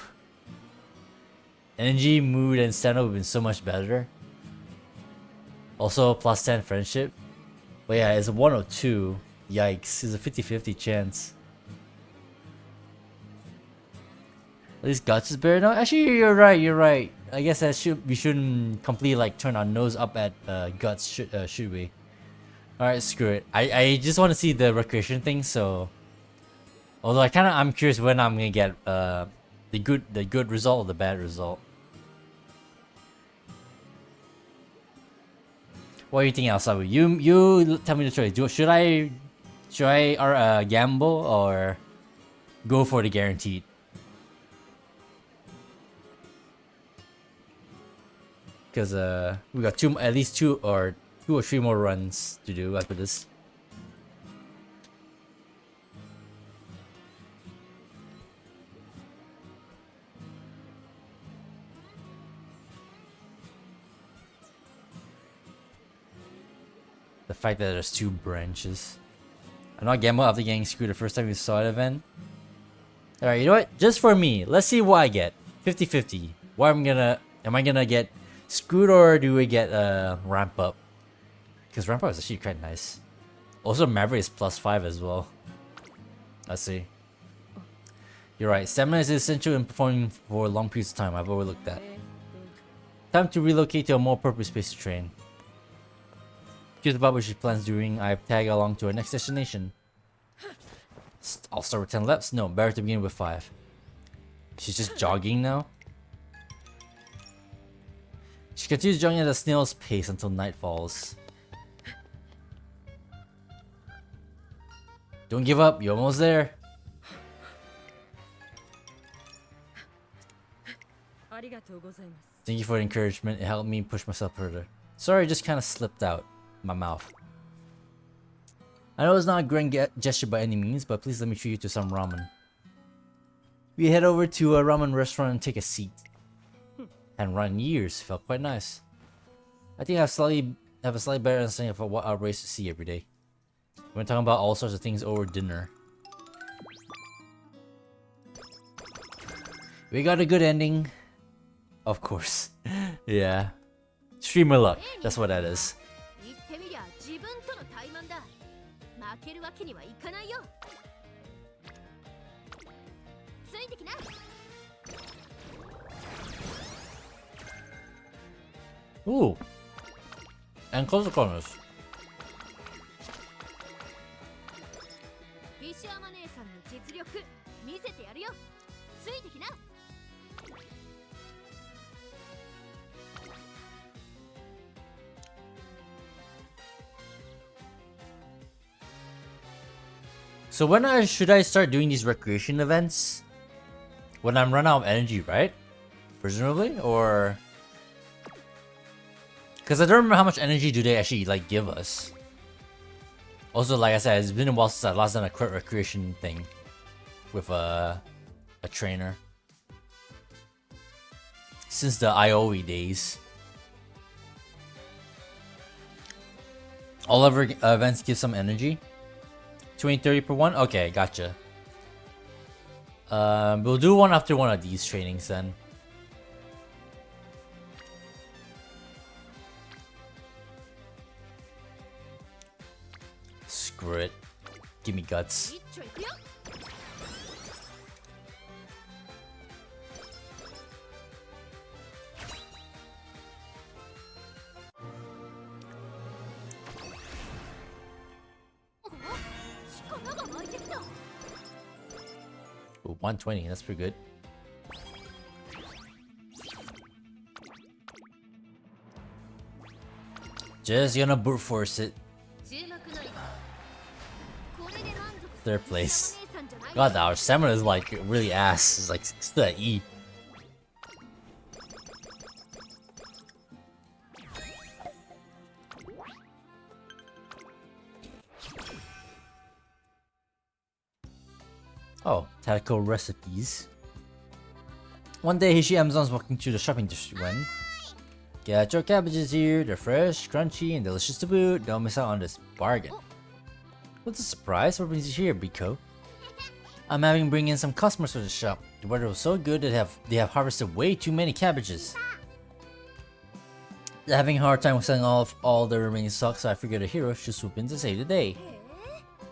Energy, mood, and stamina would have been so much better. Also, plus 10 friendship. But yeah, it's a 102. Yikes, it's a 50-50 chance. At least guts is better now. Actually, you're right. I guess we shouldn't completely like turn our nose up at guts, should we? Alright, screw it. I just want to see the recreation thing, so... Although I'm curious when I'm gonna get the good result or the bad result. What do you think, Alsabu? You tell me the choice. Should I gamble or go for the guaranteed? Because we got at least two or three more runs to do after this. The fact that there's 2 branches. I'm not gamble after getting screwed the first time we saw the event. Alright, you know what? Just for me, let's see what I get. 50-50. Am I gonna get screwed or do we get ramp up? Because ramp up is actually quite nice. Also Maverick is +5 as well. Let's see. You're right, stamina is essential in performing for long periods of time. I've overlooked that. Time to relocate to a more appropriate space to train. Curious about what she plans doing. I tag along to our next destination. I'll start with 10 laps. No, better to begin with 5. She's just jogging now. She continues jogging at a snail's pace until night falls. Don't give up, you're almost there. Thank you for the encouragement, it helped me push myself further. Sorry, it just kind of slipped out my mouth. I know it's not a grand gesture by any means, but please let me treat you to some ramen. We head over to a ramen restaurant and take a seat. Hadn't run in years, felt quite nice. I think I have a slightly better understanding of what our race to see every day. We're talking about all sorts of things over dinner. We got a good ending. Of course. Yeah. Streamer luck. That's what that is. Ooh. And close the corners. So when should I start doing these recreation events? When I'm run out of energy, right? Presumably, or... Because I don't remember how much energy do they actually like give us. Also, like I said, it's been a while since I last done a recreation thing with a trainer. Since the IOE days. All of our events give some energy. 20-30 per one? Okay, gotcha. We'll do one after one of these trainings then. Screw it. Give me guts. 一丁いくよ 力が湧いてきた Ooh, 120, that's pretty good. Just gonna brute force it. 注目のこれで満足 Third place. お姉さんじゃない God, our stamina is like really ass. It's like still at E. Oh, tactical recipes. One day, Hishi Amazon's walking through the shopping district when... Get your cabbages here. They're fresh, crunchy, and delicious to boot. Don't miss out on this bargain. What's a surprise? What brings you here, Biko? I'm having bring in some customers for the shop. The weather was so good that they have harvested way too many cabbages. They're having a hard time selling off all the remaining stock, so I figured a hero should swoop in to save the day.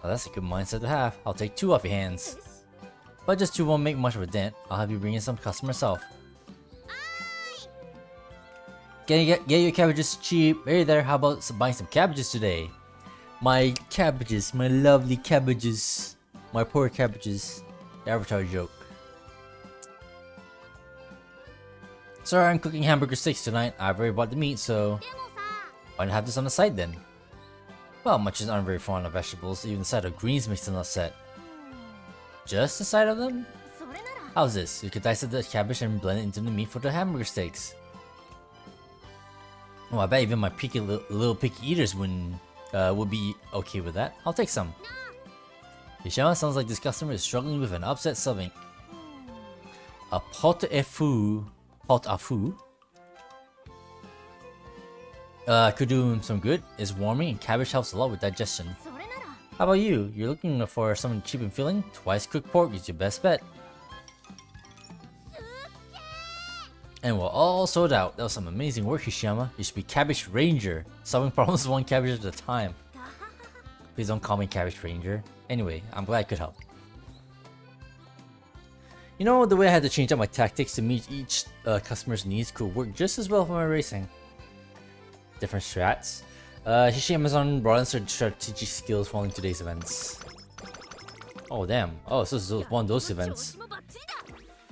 Well, that's a good mindset to have. I'll take 2 off your hands. But just 2 won't make much of a dent. I'll have you bring in some customers myself. Get your cabbages cheap. Hey there, how about buying some cabbages today? My cabbages, my lovely cabbages. My poor cabbages. The Avatar joke. Sorry, I'm cooking hamburger steaks tonight. I've already bought the meat, so でもさ why not have this on the side then? Well, much aren't very fond of vegetables. Even the side of greens makes them upset. Just the side of them? それなら How's this? You could dice the cabbage and blend it into the meat for the hamburger steaks. Oh, I bet even my picky little picky eaters would be okay with that. I'll take some. Yashama sounds like this customer is struggling with an upset stomach. A pot au feu could do him some good. It's warming and cabbage helps a lot with digestion. それなら How about you? You're looking for something cheap and filling? Twice cooked pork is your best bet. And we're all sold out. That was some amazing work, Hishiyama. You should be Cabbage Ranger, solving problems one cabbage at a time. Please don't call me Cabbage Ranger. Anyway, I'm glad I could help. You know, the way I had to change up my tactics to meet each customer's needs could work just as well for my racing. Different strats. Hishi Amazon broadens her strategic skills following today's events. Oh damn. Oh, so this is one of those 調 events. 子もバッチリ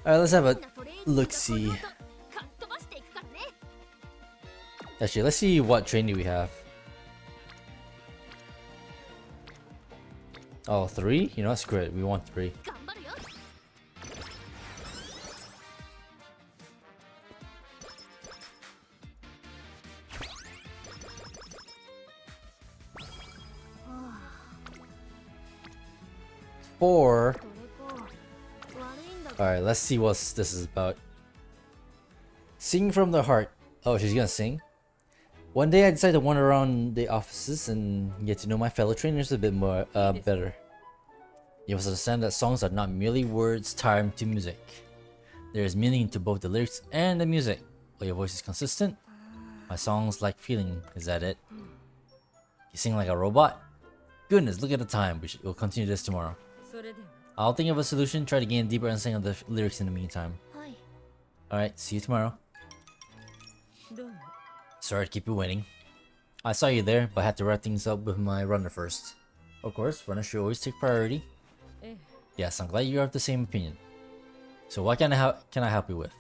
だ Alright, let's have a みんなトレーニングの look-see. ことかっ飛ばしていくからね Actually, let's see what training we have. Oh, 3? You know, screw it. We want 3. 頑張るよ 4. どれか悪いんだ Alright, let's see what this is about. Sing from the heart. Oh, she's gonna sing? One day I decided to wander around the offices and get to know my fellow trainers a bit more better. You must understand that songs are not merely words timed to music. There is meaning to both the lyrics and the music. While your voice is consistent, my songs lack feeling. Is that it? You sing like a robot? Goodness, look at the time. We'll continue this tomorrow. それでは I'll think of a solution, try to gain a deeper understanding of the lyrics in the meantime. はい Alright, see you tomorrow. どうも Sorry to keep you waiting. I saw you there, but I had to wrap things up with my runner first. Of course, runner should always take priority. ええ Yes, I'm glad you have the same opinion. So what can I help you with?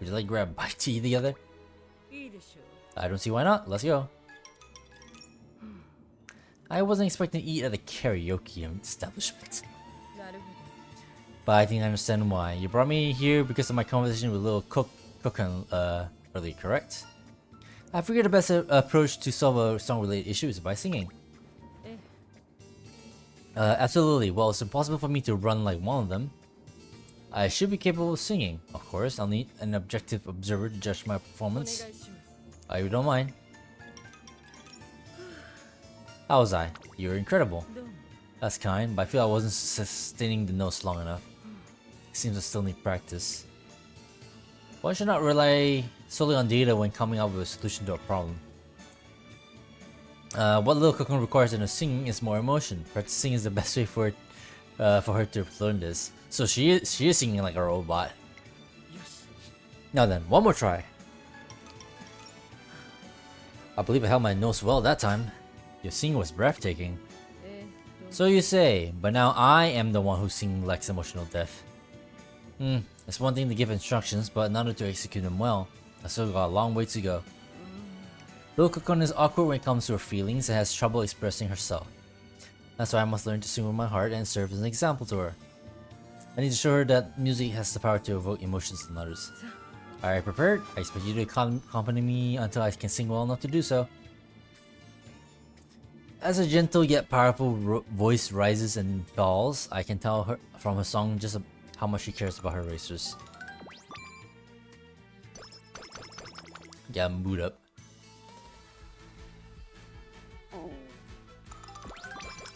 Would you like to grab a bite to eat together? いいでしょ I don't see why not. Let's go. I wasn't expecting to eat at a karaoke establishment. うなるほ But I think I understand why. You brought me here because of my conversation with little Kokan earlier, correct? I figured the best approach to solve a song-related issue is by singing. どええ Absolutely. Well, it's impossible for me to run like one of them. I should be capable of singing. Of course, I'll need an objective observer to judge my お願い performance. します I don't mind. How was I? You were incredible. どうも That's kind, but I feel I wasn't sustaining the notes long enough. Seems to still need practice. One should not rely solely on data when coming up with a solution to a problem. What little Cocoon requires in her singing is more emotion. Practicing is the best way for her to learn this. So she is singing like a robot. Now then, one more try. I believe I held my nose well that time. Your singing was breathtaking. So you say, but now I am the one who singing lacks emotional depth. It's one thing to give instructions, but another to execute them well. I still got a long way to go. Little Cocoon is awkward when it comes to her feelings and has trouble expressing herself. That's why I must learn to sing with my heart and serve as an example to her. I need to show her that music has the power to evoke emotions in others. Are you prepared? I expect you to accompany me until I can sing well enough to do so. As a gentle yet powerful voice rises and falls, I can tell her from her song just how much she cares about her racers. Get mood up.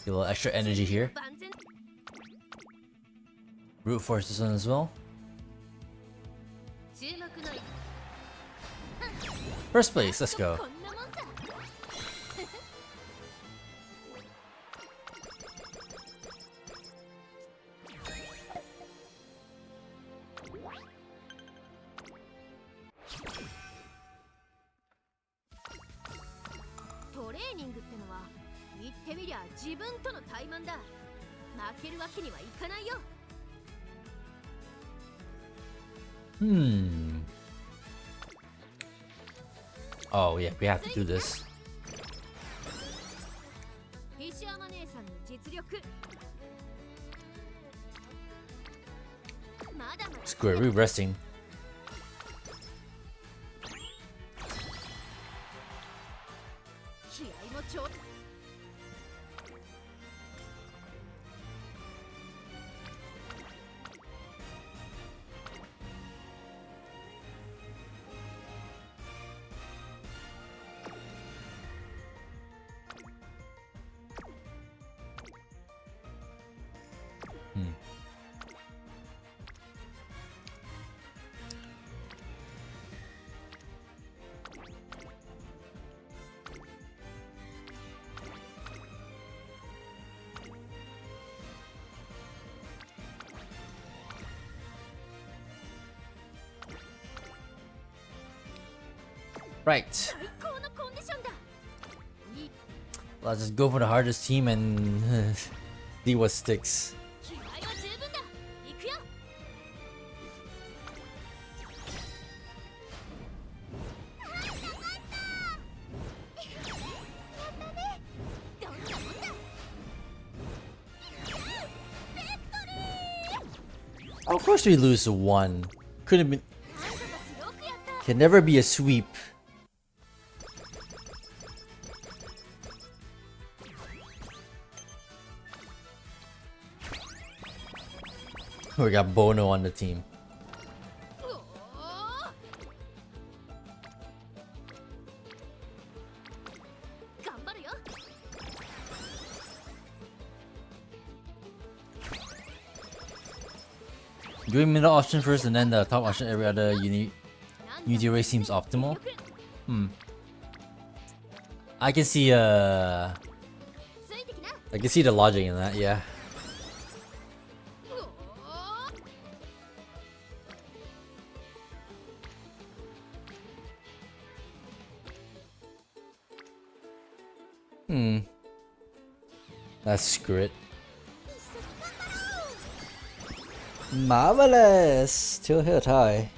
Get a little extra energy here. Root force this one as well. First place, let's go. Oh yeah, we have to do this. Screw it, we're resting. Right. Let's just go for the hardest team and see what sticks. Of course we lose to one. Couldn't be. Can never be a sweep. We got Bono on the team. Doing middle option first and then the top option every other Unity race seems optimal. I can see the logic in that, yeah. Let's screw it. Marvelous! Still hit high.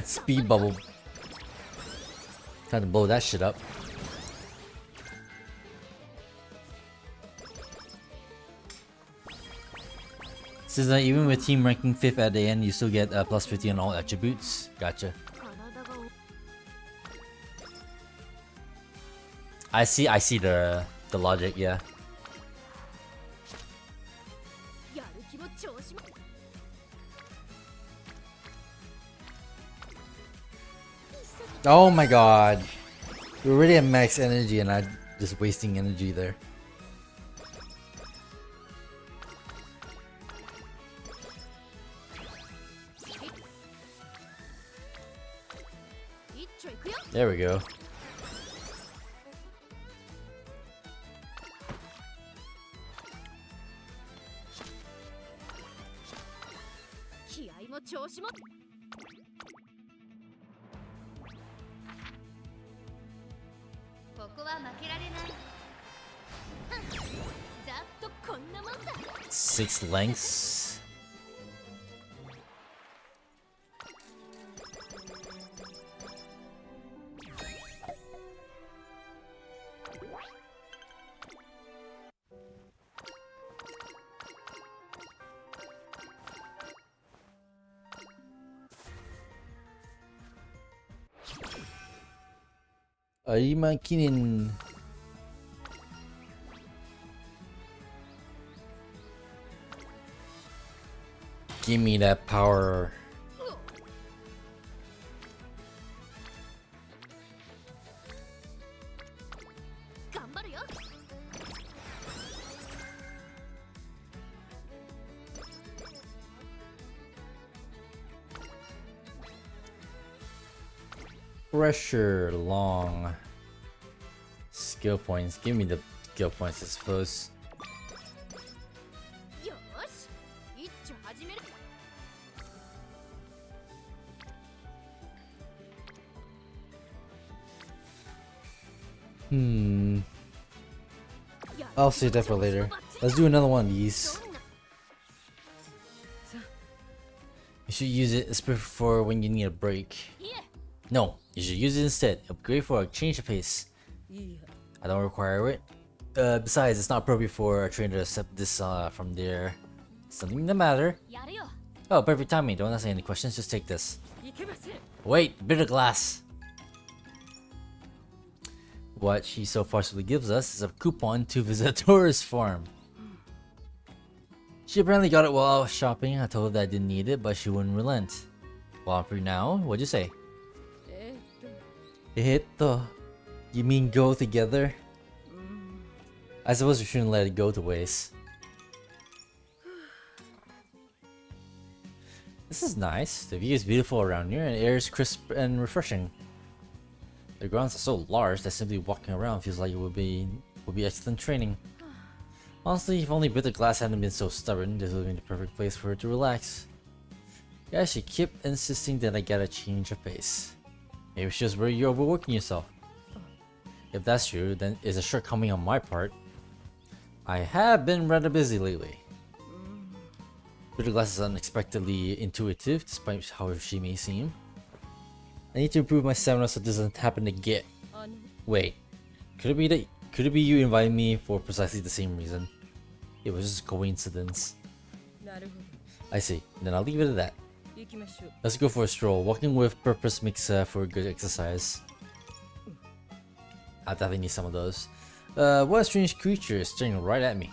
Speed bubble. Time to blow that shit up. Since even with team ranking 5th at the end, you still get plus 50 on all attributes. Gotcha. I see the logic, yeah. Oh my god. We're already at max energy and I'm just wasting energy there. There we go. Six lengths. Arimakinin. Give me that power. Pressure long. Skill points. Give me the skill points, I suppose. I'll save that for later. Let's do another one of these. You should use it for when you need a break. No, you should use it instead. Upgrade for a change of pace. I don't require it. Besides, it's not appropriate for a trainer to accept this from their something the matter. Oh, perfect timing. Don't ask any questions. Just take this. Wait, bitter glass. What she so forcibly gives us is a coupon to visit a tourist farm. She apparently got it while I was shopping. I told her that I didn't need it, but she wouldn't relent. Well, I'm free now. What'd you say? Eto. You mean go together? I suppose we shouldn't let it go to waste. This is nice. The view is beautiful around here and the air is crisp and refreshing. The grounds are so large that simply walking around feels like it would be excellent training. Honestly, if only Bitter Glass hadn't been so stubborn, this would have been the perfect place for her to relax. Yeah, she kept insisting that I get a change of pace. Maybe she was worried you're overworking yourself. If that's true, then it's a shortcoming on my part. I have been rather busy lately. Bitter Glass is unexpectedly intuitive, despite how she may seem. I need to improve my stamina so it doesn't happen again. Wait, could it be you inviting me for precisely the same reason? It was just a coincidence. I see. Then I'll leave it at that. Let's go for a stroll. Walking with purpose makes for a good exercise. I definitely need some of those. What a strange creature is staring right at me.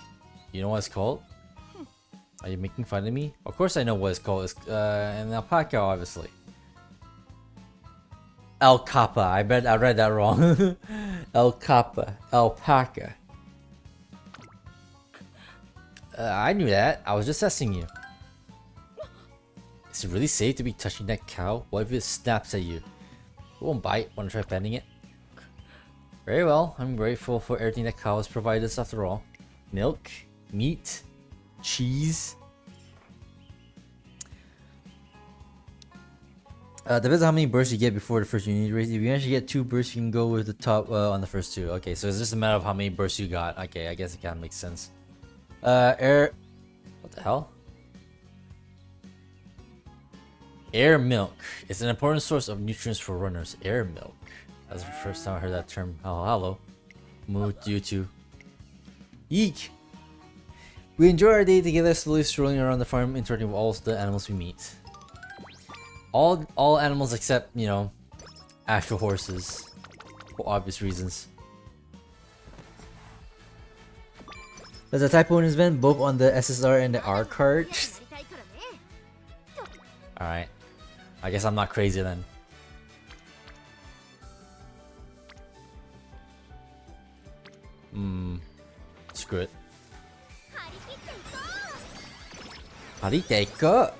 You know what it's called? Are you making fun of me? Of course I know what it's called. It's an alpaca, obviously. Alcapa. I bet I read that wrong. Alcapa. Alpaca. I knew that. I was just testing you. Is it really safe to be touching that cow? What if it snaps at you? It won't bite. Wanna try petting it? Very well. I'm grateful for everything that cow has provided us after all. Milk, meat, cheese. Depends on how many bursts you get before the first unit race. If you actually get 2 bursts, you can go with the top on the first 2. Okay, so it's just a matter of how many bursts you got. Okay, I guess it kind of makes sense. Air... What the hell? Air milk. It's an important source of nutrients for runners. Air milk. That's the first time I heard that term. Oh, hello. Mood you too. Eek! We enjoy our day together, slowly strolling around the farm, interacting with all the animals we meet. All animals except, you know, actual horses. For obvious reasons. There's a typo in his event, both on the SSR and the R card. Alright. I guess I'm not crazy then. Screw it. 張り切っていこう。 Hariteko.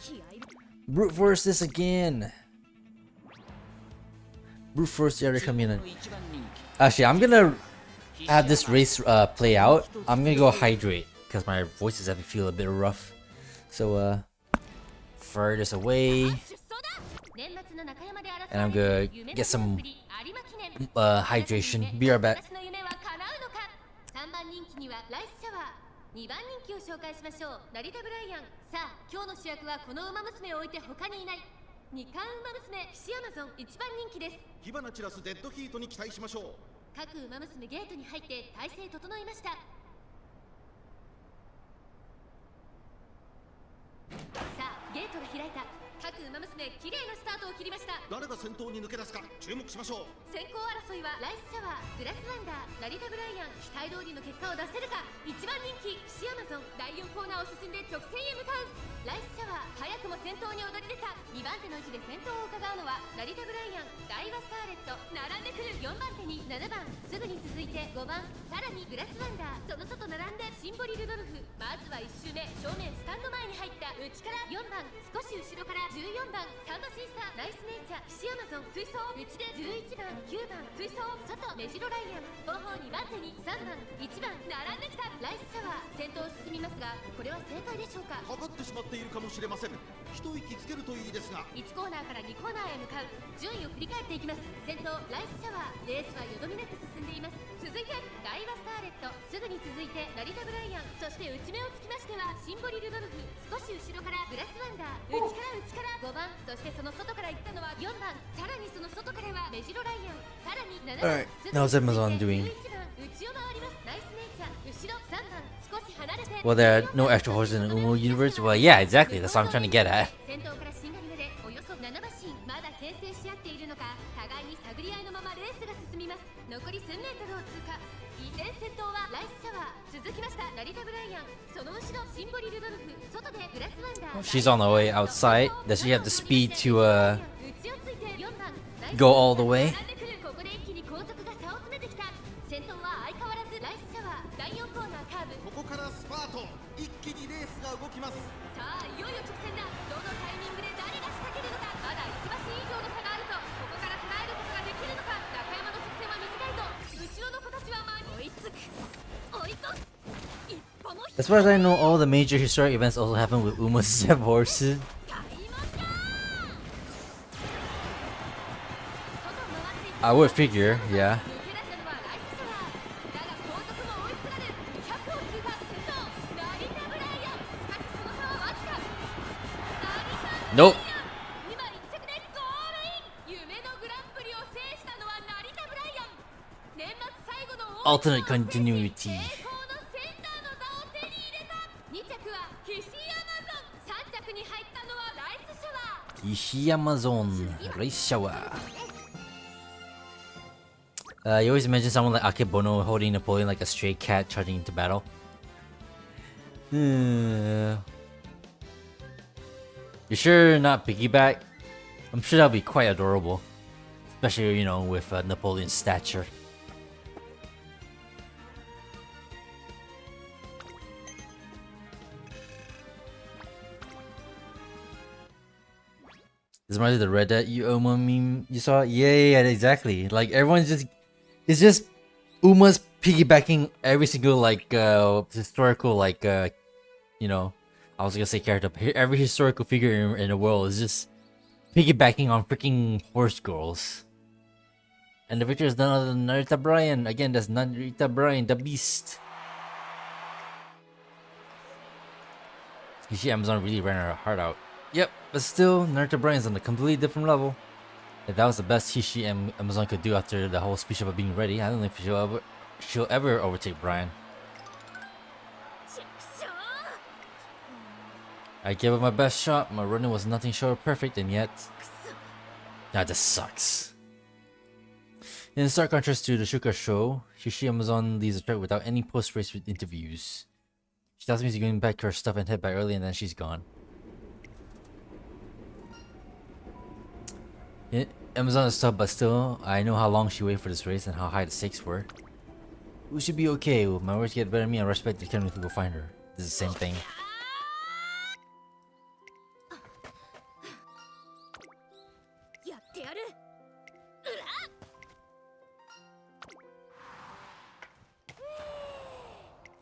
気合い Brute force this again. Brute force the other coming in. Actually, I'm gonna have this race play out. I'm gonna go hydrate because my voice is having feel a bit rough. So fur this away, 年末の中山で争 and I'm われ gonna る夢の get some グランプリ有馬記念 hydration. Be right back. 私の夢は叶うのか。3番人気にはライスシャワー、2番人気を紹介しましょう。成田ブライアン。さあ今日の主役はこの馬娘を置いて他にいない。2冠馬娘ヒシアマゾン1番人気です。火花散らすデッドヒートに期待しましょう。各馬娘ゲートに入って体勢整いました。さあゲートが開いた。各馬娘綺麗なスタートを切りました。誰が先頭に抜け出すか注目しましょう。先行争いはライスシャワー、グラスワンダー、成田ブライアン。期待通りの結果を出せるか。1番人気ヒシアマゾン、第4コーナーを進んで直線へ向かう。ライスシャワー早くも先頭に躍り出た。2番手の位置で先頭を伺うのは成田ブライアン、ダイワスカーレット。並んでくる4番手に7番、すぐに続いて5番、さらにグラスワンダー。その外並んでシンボリルドルフ。まずは1周目正面スタンド前に入った内から4番、少し後ろから14番、サンバ審査、ナイスネイチャー、ヒシアマゾン追走。内で11番、9番追走。外メジロライアン。後方2番手に3番、1番並んできた。ライスシャワー先頭を進みますが、これは正解でしょうか。かかってしまっているかもしれません。一息つけるといいですが。1コーナーから2コーナーへ向かう。順位を振り返っていきます。先頭ライスシャワー、レースはよどみなく進んでいます。続いてダイワスターレット、すぐに続いて成田ブライアン。そして内目をつきましてはシンボリルドルフ。少し後ろからグラスワンダー。内から5番、そしてその外から行ったのは4番。さらにその外からはメジロライアン。さらに7番。 Alright, how's Amazon doing? 11番、内を回ります。ナイスネイチャー。後ろ3番、少し離れて。 Well, there are no extra horses in the Umo universe. Well, yeah, exactly. That's what I'm trying to get at. 先頭からしんがりまでおよそ7馬身。まだ牽制し合っているのか、互いに探り合いのままレースが進みます。残り1000メートルを通過。依然先頭はライスシャワー。続きました成田ブライアン。その後ろシンボリルドルフ。外でグラスワンダー。 She's on the way outside. Does she have the speed to 内をついて4番 go all the way? 並んでくる。ここで一気に後続が差を詰めてきた。先頭は相変わらずライスシャワー。第4コーナーカーブ。ここからスパート。一気にレースが動きます。さあいよいよ直線だ。どのタイミングで誰が仕掛けるのか。まだ1馬身以上の差があると。ここから捉えることができるのか。中山の直線は短いと。後ろの子たちは追いつく、追い越す。一歩も As far as I know, all the major historic events also happen with Umamusume horses. 外回り I would figure, yeah. 抜け出したのはライスシャワー。だが後続も追いすがる。100を切った先頭成田ブライアン。しかしその差はわずか。成田ブライアン Nope. 今1着でゴールイン。夢のグランプリを制したのは成田ブライアン。年末最後の大 Alternate continuity. 栄光のセンターの座を手に入れた。2着はヒシアマゾン。3着に入ったのはライスシャワー。 Hishi Amazon race shower. You always mention someone like Akebono holding Napoleon like a stray cat charging into battle. You sure not piggyback? I'm sure that'll be quite adorable. Especially, you know, with Napoleon's stature. This reminds me of the Red Dead Uma meme you saw? Yeah, exactly. Like everyone's just, it's just Uma's piggybacking every single like historical like you know, I was gonna say character, but every historical figure in the world is just piggybacking on freaking horse girls. And the picture is none other than Narita Bryan. Again, that's Narita Bryan, the beast. You see, Amazon really ran her heart out. Yep, but still, Naruto Bryan's on a completely different level. If that was the best Hishi Amazon could do after the whole speech about being ready, I don't know if she'll ever overtake Bryan. I gave it my best shot. My running was nothing short of perfect, and yet that just sucks. In stark contrast to the Shuka show, Hishi Amazon leaves the track without any post-race interviews. She tells me she's going back to her stuff and head back early, and then she's gone. Amazon is tough, but still, I know how long she waited for this race and how high the stakes were. We should be okay. My words get better than me. I respect the Academy to go find her. This is the same thing.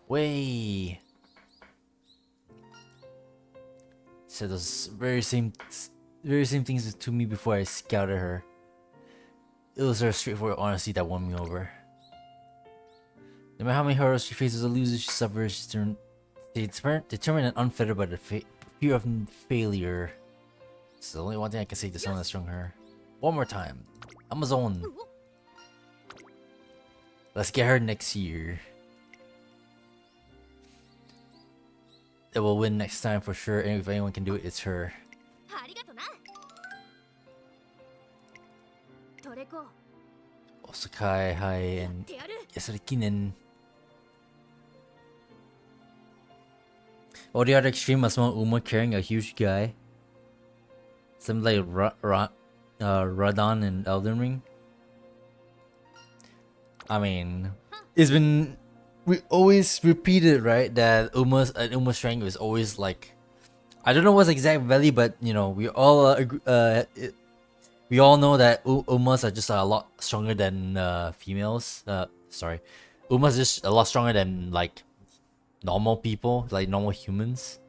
Way. Said those very same things to me before I scouted her. It was her straightforward honesty that won me over. No matter how many hurdles she faces or loses, she suffers. She's determined and unfettered by the fear of failure. It's the only one thing I can say to someone that's strong her. One more time. Amazon. Let's get her next year. It will win next time for sure, and if anyone can do it, it's her. Osakai, Hai, and Yasarikinen. Or the other extreme, a small Uma carrying a huge guy. Something like Radon in Elden Ring. I mean, it's been always repeated, right? That Uma's strength is always like, I don't know what's the exact value, but you know, we all we all know that Umas are just a lot stronger than females. Sorry, Uma's just a lot stronger than like normal people, like normal humans.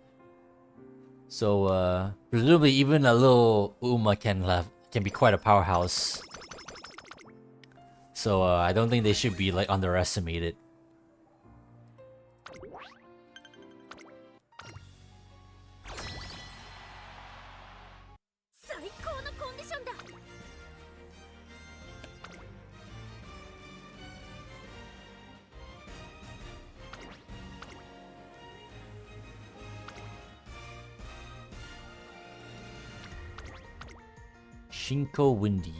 So presumably, even a little Uma can be quite a powerhouse. So I don't think they should be like underestimated. Shinko Windy.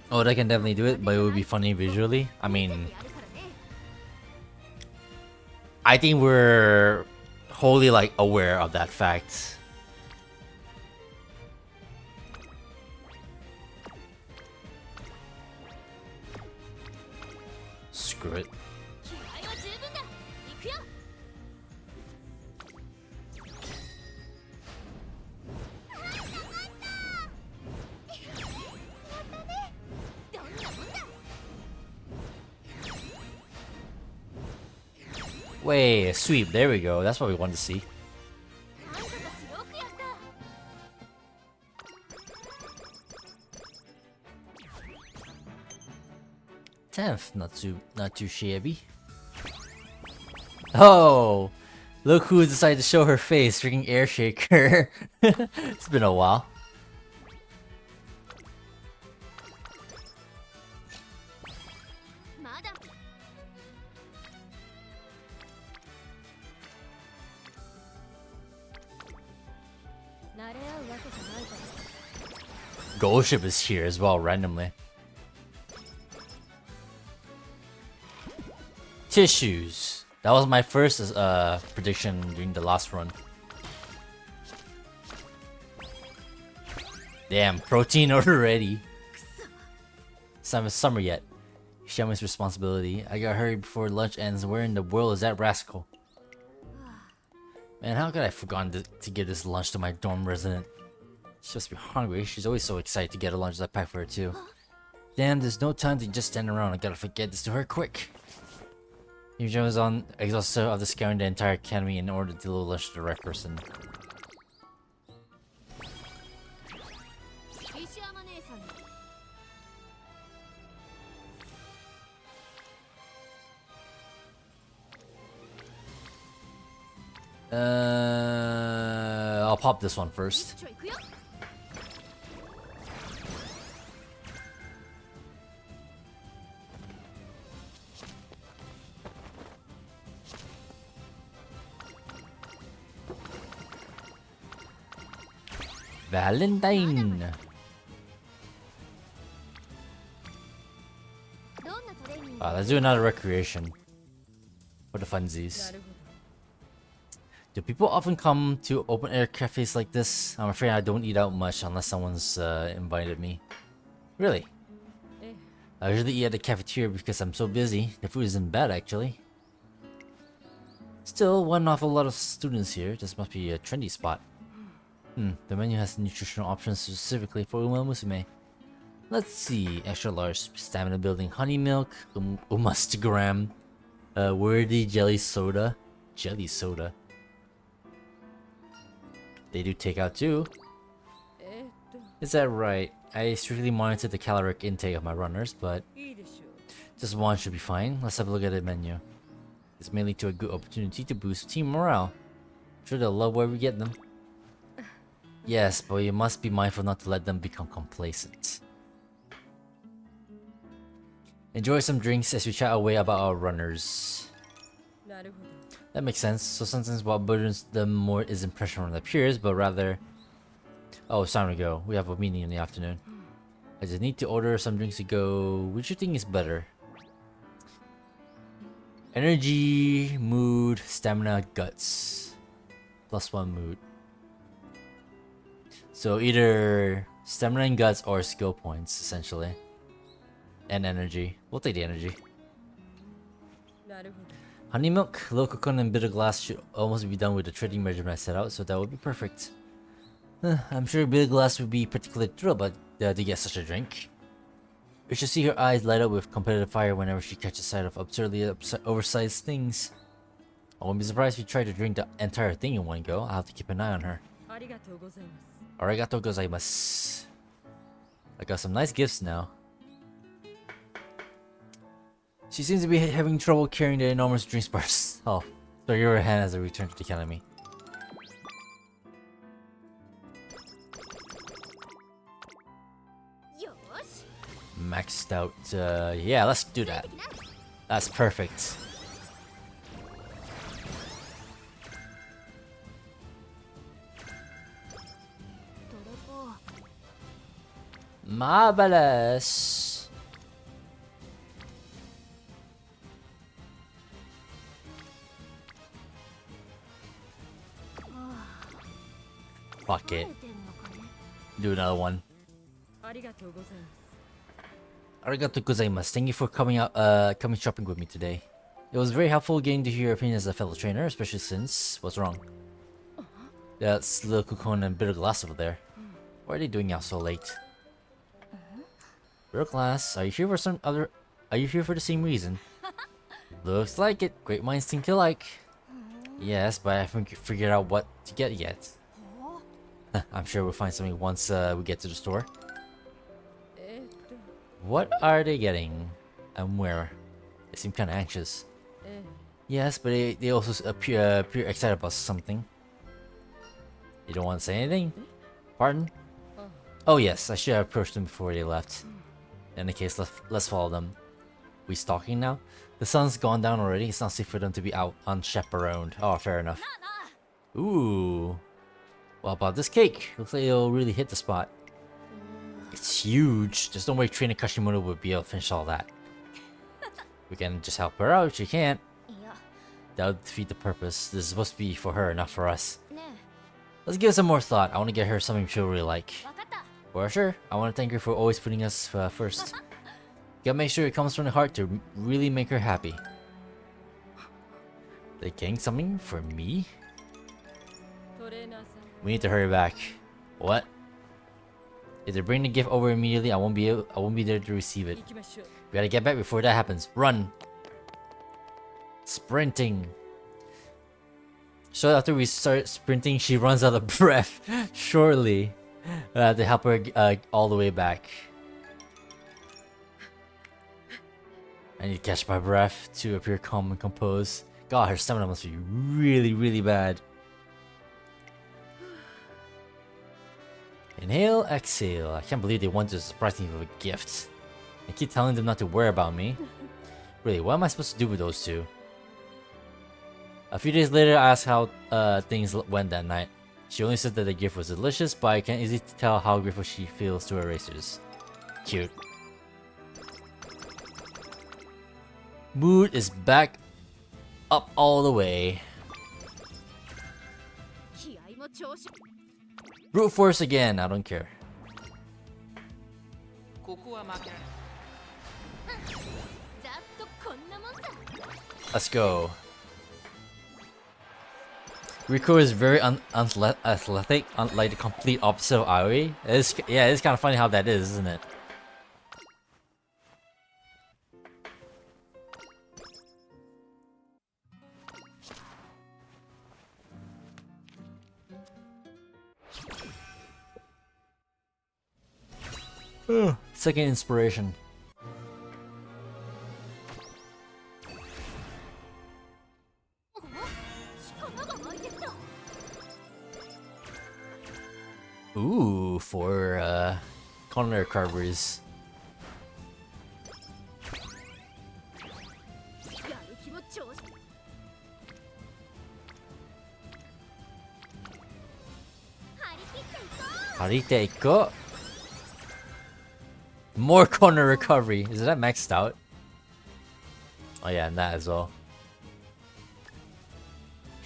Oh, they can definitely do it, but it would be funny visually. I mean, I think we're wholly like aware of that fact. Screw it. Wait, sweep. There we go. That's what we wanted to see. 10th, not too shabby. Oh, look who decided to show her face, freaking air shaker. It's been a while. Ghost Ship is here as well, randomly. Tissues. That was my first prediction during the last run. Damn, protein already. It's not even summer yet. Shaman's responsibility. I gotta hurry before lunch ends. Where in the world is that rascal? Man, how could I have forgotten to give this lunch to my dorm resident? She must be hungry. She's always so excited to get a lunch I pack for her too. Damn, there's no time to just stand around. I gotta forget this to her quick. Yuji was on exhausted of the scouring the entire academy in order to deliver lunch to the right person. I'll pop this one first. Valentine. Let's do another recreation for the funsies. なるほ Do people often come to open air cafes like this? I'm afraid I don't eat out much unless someone's invited me. Really? ど。ええ、 I usually eat at the cafeteria because I'm so busy. The food isn't bad actually. Still, one off a lot of students here. This must be a trendy spot. The menu has nutritional options specifically for Umamusume. Let's see. Extra large stamina building honey milk, umastagram, wordy jelly soda. Jelly soda. They do takeout too. えーっと、 Is that right? I strictly monitor the caloric intake of my runners, but いいでしょう。 just one should be fine. Let's have a look at the menu. This may lead to a good opportunity to boost team morale. I'm sure they'll love where we get them. Yes, but you must be mindful not to let them become complacent. Enjoy some drinks as we chat away about our runners. なるほど。 That makes sense. So sometimes what burdens them more isn't pressure on their peers, but rather... Oh, it's time to go. We have a meeting in the afternoon. I just need to order some drinks to go. Which you think is better? Energy, mood, stamina, guts. +1 mood. So either stamina and guts or skill points, essentially. And energy. We'll take the energy. なるほど。 Honey milk, low coconut, and bitter glass should almost be done with the trading measurement I set out, so that would be perfect. I'm sure bitter glass would be particularly thrilled to get such a drink. You should see her eyes light up with competitive fire whenever she catches sight of absurdly oversized things. I won't be surprised if you try to drink the entire thing in one go. I'll have to keep an eye on her. ありがとうございます。 Arigato gozaimasu. I got some nice gifts now. She seems to be having trouble carrying the enormous drink bars. Oh, so give her a hand as I return to the academy. Maxed out. Yeah, let's do that. That's perfect. Marvelous. Fuck it. Do another one. ありがとうございます。 Arigato gozaimasu. Thank you for coming out, coming shopping with me today. It was very helpful getting to hear your opinion as a fellow trainer, especially since... What's wrong? That's little cocoon and bitter glass over there. What are they doing out so late? Bitter glass, are you here for some other... Are you here for the same reason? Looks like it. Great minds think alike. Yes, but I haven't figured out what to get yet. I'm sure we'll find something once we get to the store. えーっと、 What are they getting? And where? They seem kinda anxious. ええ、 Yes, but they also appear excited about something. You don't want to say anything? Pardon? Oh yes, I should have approached them before they left. In any case, let's follow them. We stalking now? The sun's gone down already. It's not safe for them to be out unchaperoned. Oh, fair enough. Ooh. What about this cake? Looks like it'll really hit the spot. It's huge. There's no way Trainer Kashimoto would be able to finish all that. We can just help her out if she can't. That would defeat the purpose. This is supposed to be for her, not for us. Let's give it some more thought. I want to get her something she'll really like. For sure. I want to thank her for always putting us first. Gotta make sure it comes from the heart to really make her happy. They getting something for me? トレーナーさん、 We need to hurry back. What? If they bring the gift over immediately, I won't be there to receive it. 行きましょう。 We gotta get back before that happens. Run! Sprinting. So after we start sprinting, she runs out of breath. Shortly. To help her all the way back. I need to catch my breath to appear calm and composed. God, her stamina must be really, really bad. Inhale, exhale. I can't believe they want to surprise me with a gift. I keep telling them not to worry about me. Really, what am I supposed to do with those two? A few days later, I asked how things went that night. She only said that the gift was delicious, but I can't easily tell how grateful she feels to her racers. Cute. Mood is back up all the way. 気合も調子 Brute force again, I don't care. ここは負けられない。ざっとこんなもんさ Let's go. Rico is very athletic, like the complete opposite of Aoi. Yeah, it's kind of funny how that is, isn't it? Second inspiration. Ooh, for corner recoveries. やる気も調子 Harite iko. More corner recovery. Is that maxed out? Oh yeah, and that as well.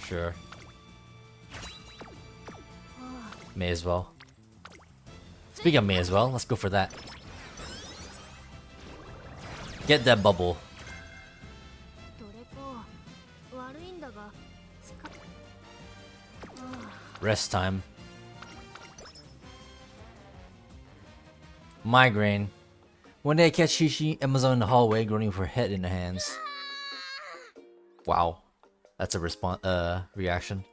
Sure. May as well. Speaking of may as well, let's go for that. Get that bubble. どれこ悪いんだがつか Rest time. Migraine. One day I catch Hishi, Amazon in the hallway, groaning with her head in her hands. Wow. That's a reaction.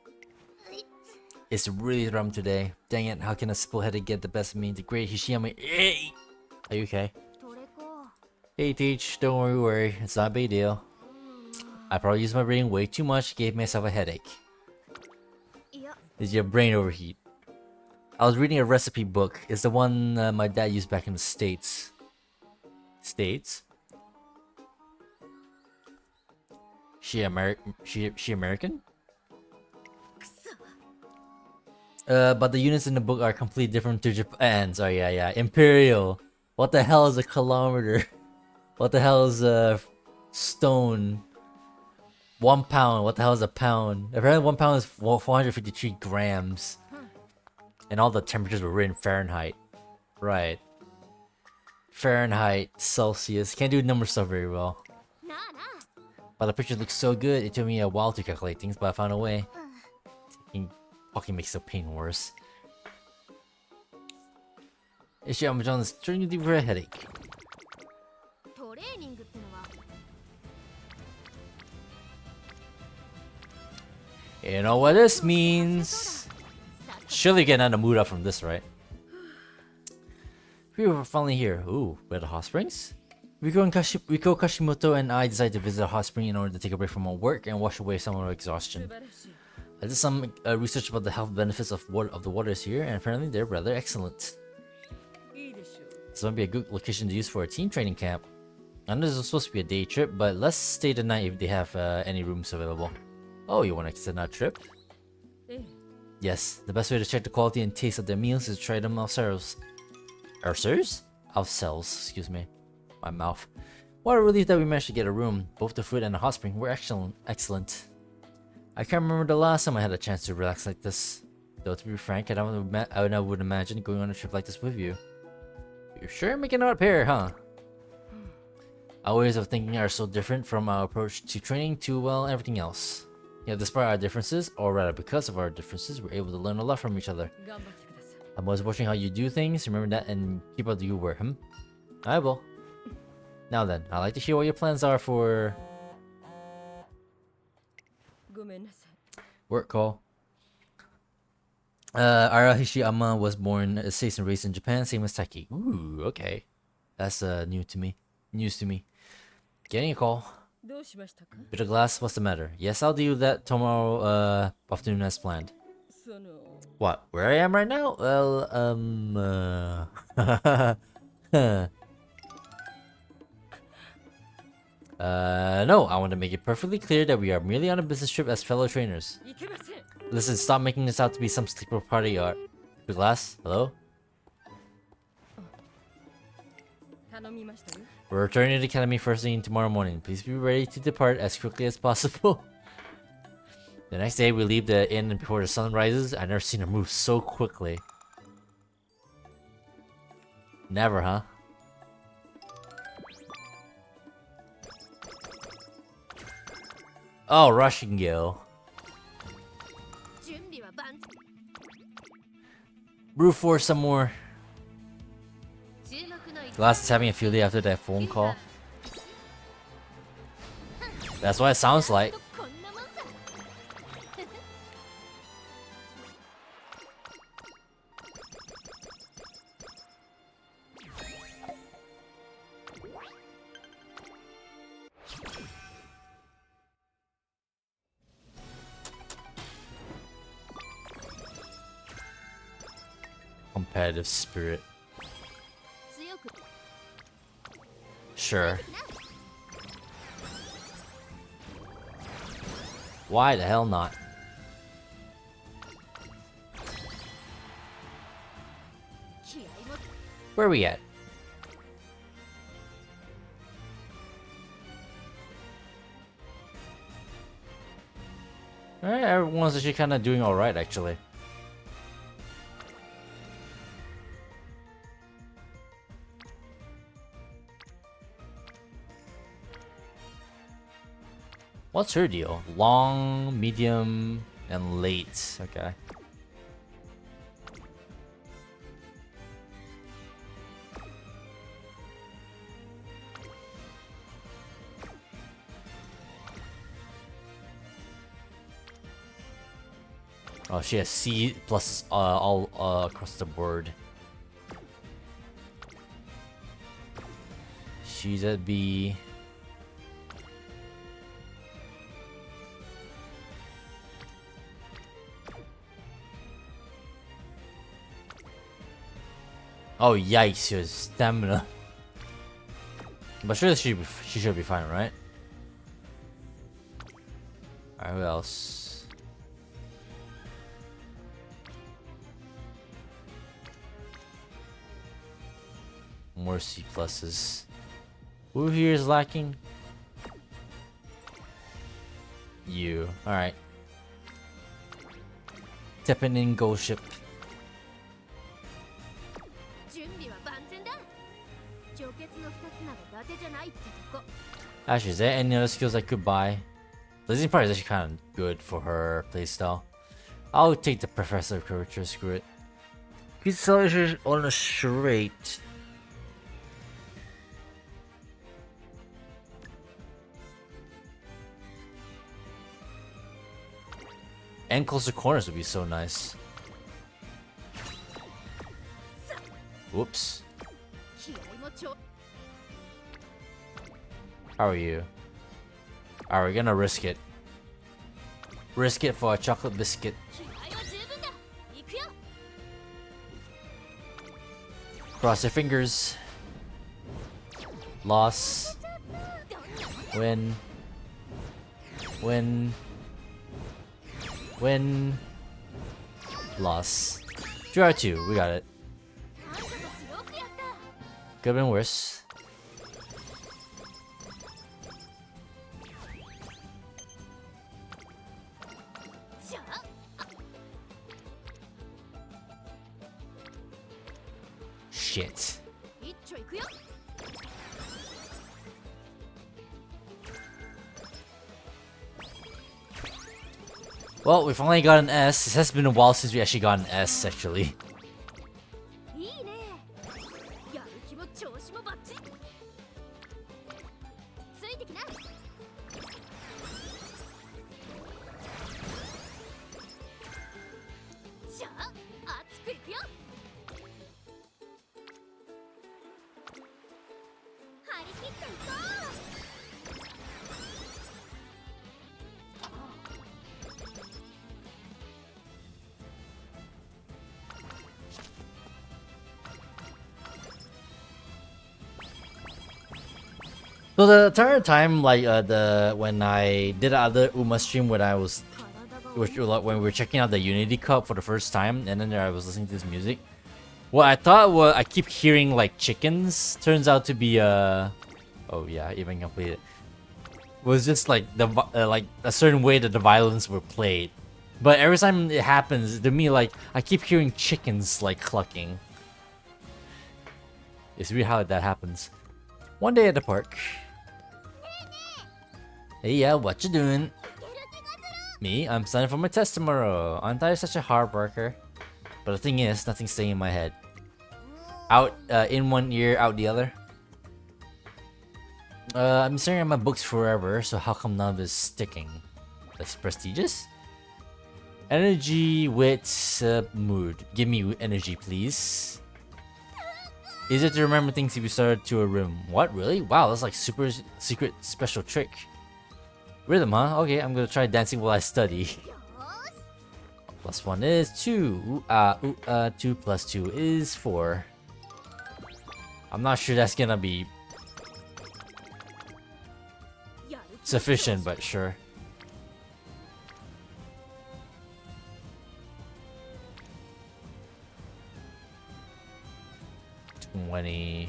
It's really rum today. Dang it, how can a simple headache get the best of me? The great Hishiyama. Hey! Are you okay? どれこ Hey Teach, don't worry, it's not a big deal. I probably used my brain way too much, gave myself a headache. いや Did your brain overheat? I was reading a recipe book. It's the one my dad used back in the States. States? She American? But the units in the book are completely different to Japan. Sorry, yeah. Imperial. What the hell is a kilometer? What the hell is a stone? 1 pound. What the hell is a pound? Apparently 1 pound is 453 grams. And all the temperatures were written Fahrenheit. Right. Fahrenheit, Celsius. Can't do number stuff very well. なあな But the picture looks so good, it took me a while to calculate things, but I found a way. Fucking makes the pain worse. Ishi Amazon is turning deep for a headache. トレーニングってのは You know what this means? Surely getting out of the mood up from this, right? We were finally here. Ooh, we're at the hot springs? Riko Kashimoto and I decided to visit a hot spring in order to take a break from our work and wash away some of our exhaustion. 素晴らしい I did some research about the health benefits of the waters here, and apparently they're rather excellent. いいでしょう This might be a good location to use for a team training camp. I know this was supposed to be a day trip, but let's stay the night if they have any rooms available. Oh, you want to extend that trip? ええ Yes, the best way to check the quality and taste of their meals is to try them ourselves. Ourselves? Ourselves, excuse me. My mouth. What a relief that we managed to get a room. Both the food and the hot spring were excellent. I can't remember the last time I had a chance to relax like this. Though to be frank, I would imagine going on a trip like this with you. You're sure making out a pair, huh? Our ways of thinking are so different from our approach to training to, well, everything else. Yet despite our differences, or rather because of our differences, we're able to learn a lot from each other. 頑張ってください I'm always watching how you do things, remember that and keep up the good work, I will. Now then, I'd like to hear what your plans are for ごめんなさい work call. Ara Hishiyama was born, stays and raised in Japan, same as Taki. Ooh, okay. That's news to me. Getting a call. どうしましたか Bitter glass, what's the matter? Yes, I'll deal with that tomorrow afternoon as planned. その What? Where I am right now? Well, No, I want to make it perfectly clear that we are merely on a business trip as fellow trainers. いけません。 Listen, stop making this out to be some sleeper party or... Glass? Hello? 頼みましたよ。 We're returning to the academy first thing tomorrow morning. Please be ready to depart as quickly as possible. The next day, we leave the inn before the sun rises. I've never seen her move so quickly. Never, huh? Oh, Russian Gill. 準備は万全。 Brew for some more. 注目の一 Glass is having a field day after that phone call. That's what it sounds like. こんなもんさ。 Competitive spirit. 強く。 Sure. Why the hell not? 気合も。 Where are we at? Alright, everyone's actually kind of doing alright, actually. What's her deal? Long, medium, and late. Okay. Oh, she has C plus all across the board. She's at B. Oh yikes! She has stamina. But surely she should be fine, right? Alright, who else? More C pluses. Who here is lacking? You. Alright. Stepping in ghost ship. 準備は万全だ。上血の2つなら伊達じゃないってとこ。 Actually, is there any other skills I could buy? Blazing Fire is actually kind of good for her playstyle. I'll take the Professor of Curvature, screw it. He's on a straight. And closer corners would be so nice. Whoops. 気合もちょ。 How are you? Alright, we're gonna risk it. Risk it for a chocolate biscuit. 気合は十分だ。行くよ。 Cross your fingers. Loss. Win. Win. Win. Loss. 2 out of 2. We got it. あんたたちよくやった。 Could have been worse. Shit. 一丁行くよ。 Well, we finally got an S. It has been a while since we actually got an S, actually. いいね。やる気も調子もバッチリ。ついてきな。じゃあ、熱くいくよ。張り切っていこう。 Alright, So the entire time, like when I did other Uma stream when I was, when we were checking out the Unity Cup for the first time, and then I was listening to this music. What I thought was I keep hearing like chickens. Turns out to be oh yeah, even completed. Was just like the like a certain way that the violins were played. But every time it happens to me, like I keep hearing chickens like clucking. It's weird how that happens. One day at the park. Hey, yeah, what you doing? Me? I'm studying for my test tomorrow. Aren't I such a hard worker? But the thing is, nothing's staying in my head. Out in one ear, out the other. I'm staring at my books forever, so how come none of it's sticking? That's prestigious? Energy, wit, mood. Give me energy, please. Easier to remember things if you started to a room. What, really? Wow, that's like super secret special trick. Rhythm, huh? Okay, I'm gonna try dancing while I study. +1 is 2. 2 plus 2 is 4. I'm not sure that's gonna be sufficient, but sure. $20.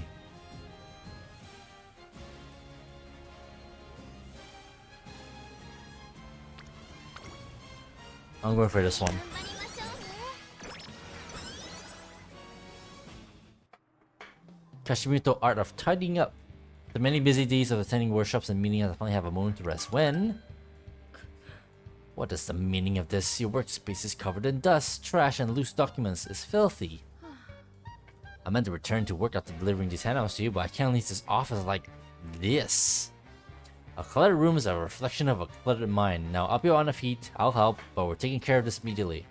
I'm going for this one. Kashimito art of tidying up. The many busy days of attending workshops and meetings, I finally have a moment to rest. When? What is the meaning of this? Your workspace is covered in dust, trash, and loose documents. It's filthy. I meant to return to work after delivering these handouts to you, but I can't leave this office like this. A cluttered room is a reflection of a cluttered mind. Now up you on the feet, I'll help, but we're taking care of this immediately.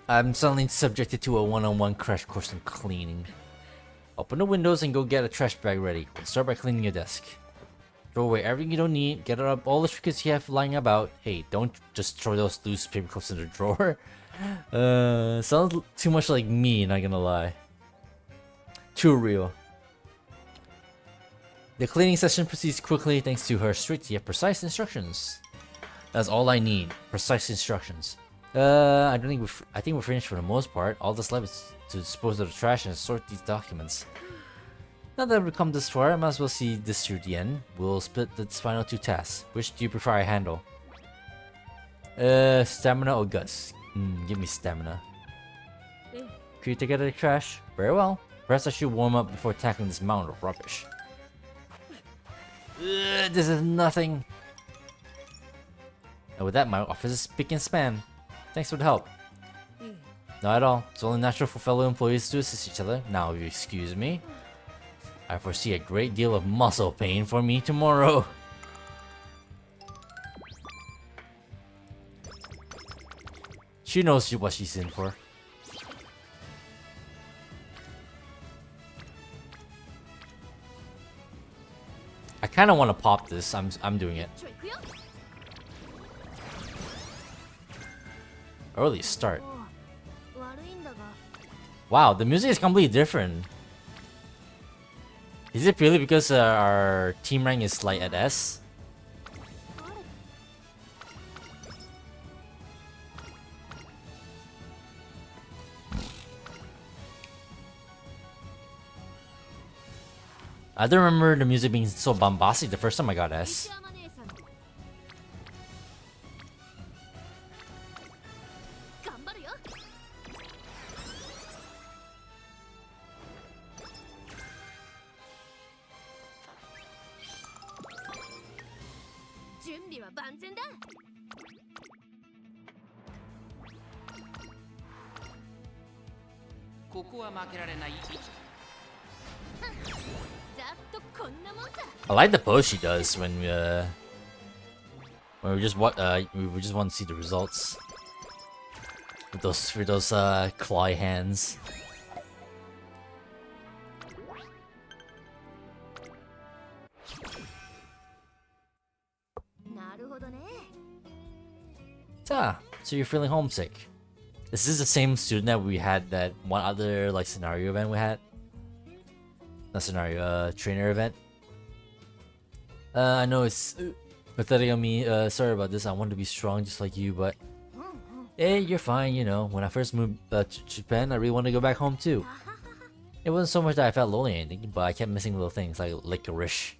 I'm suddenly subjected to a one-on-one crash course in cleaning. Open the windows and go get a trash bag ready. We'll start by cleaning your desk. Throw away everything you don't need, get up all the trinkets you have lying about. Hey, don't just throw those loose paper clips in the drawer. Sounds too much like me, not gonna lie. Too real. The cleaning session proceeds quickly thanks to her strict yet precise instructions. That's all I need. Precise instructions. I think we're finished for the most part. All that's left is to dispose of the trash and sort these documents. Now that we've come this far, I might as well see this through the end. We'll split the final 2 tasks. Which do you prefer I handle? Stamina or guts? Give me stamina. Can you take out the trash? Very well. Perhaps I should warm up before tackling this mountain of rubbish. This is nothing. And with that, my office is spick and span. Thanks for the help. Not at all. It's only natural for fellow employees to assist each other. Now, if you excuse me, I foresee a great deal of muscle pain for me tomorrow. She knows what she's in for. I kind of want to pop this. I'm doing it. Early start. Wow, the music is completely different. Is it purely because our team rank is like at S? I don't remember the music being so bombastic the first time I got S. I like the pose she does when we just want to see the results with those claw hands. So you're feeling homesick. Is this the same student that we had that one other like scenario event we had? not scenario, trainer event. I know it's pathetic of me. Sorry about this. I want to be strong just like you, but hey, you're fine. You know, when I first moved to Japan, I really wanted to go back home too. It wasn't so much that I felt lonely or anything, but I kept missing little things like licorice.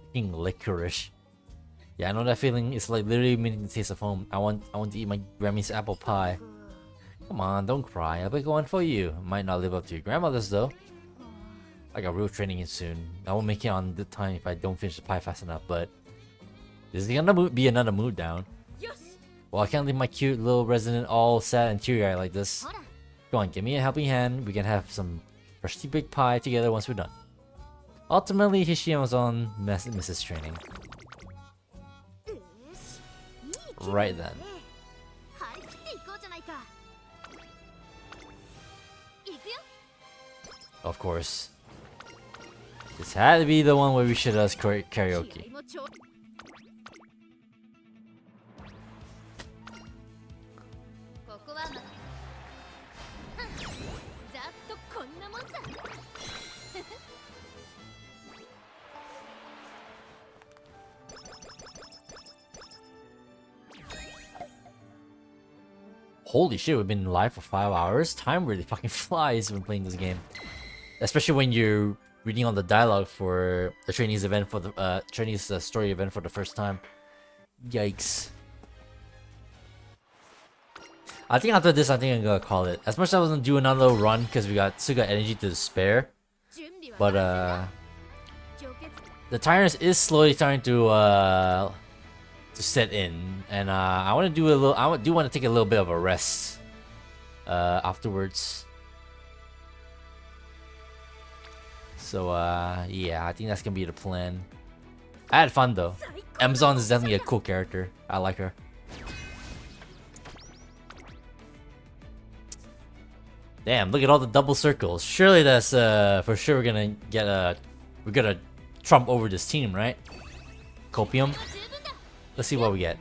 Fucking licorice. Yeah, I know that feeling. It's like literally meaning the taste of home. I want to eat my Grammy's apple pie. Come on, don't cry. I'll be going for you. Might not live up to your grandmother's though. I got real training in soon. I won't make it on the time if I don't finish the pie fast enough, but this is gonna be another mood down. Well, I can't leave my cute little resident all sad and teary-eyed like this. Go on, give me a helping hand. We can have some freshly baked pie together once we're done. Ultimately, Hishi was on Mrs. Training. Right then. Of course. This had to be the one where we should ask karaoke. Holy shit, we've been live for 5 hours. Time really fucking flies when playing this game. Especially when you're reading on the dialogue for the trainees event for the trainees story event for the first time. Yikes. I think after this, I'm gonna call it. As much as I was gonna do another run because we still got energy to spare. But the tiredness is slowly starting to set in, and I want to do a little. I do want to take a little bit of a rest afterwards. So yeah, I think that's gonna be the plan. I had fun though. Amazon is definitely a cool character. I like her. Damn, look at all the double circles. Surely that's for sure we're gonna get we're gonna trump over this team, right? Copium. Let's see what we get.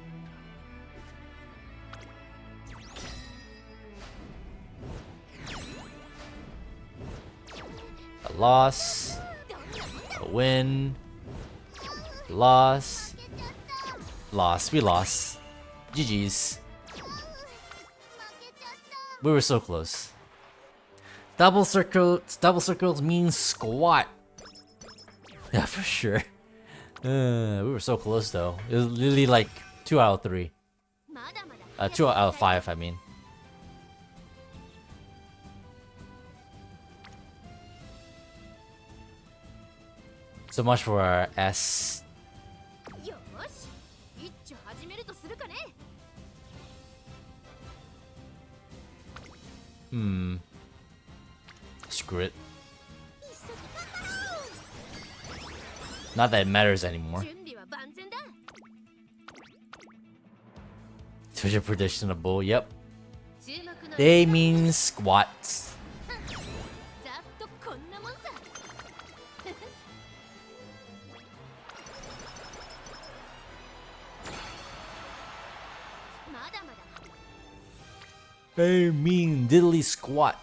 A loss, a win, loss, loss. We lost. GG's. We were so close. Double circles means squat. Yeah, for sure. We were so close though. It was literally like 2 out of 3. 2 out of 5, I mean. So much for our S. Screw it. Not that it matters anymore. Such a predictable, yep. They mean squats. They mean diddly squat.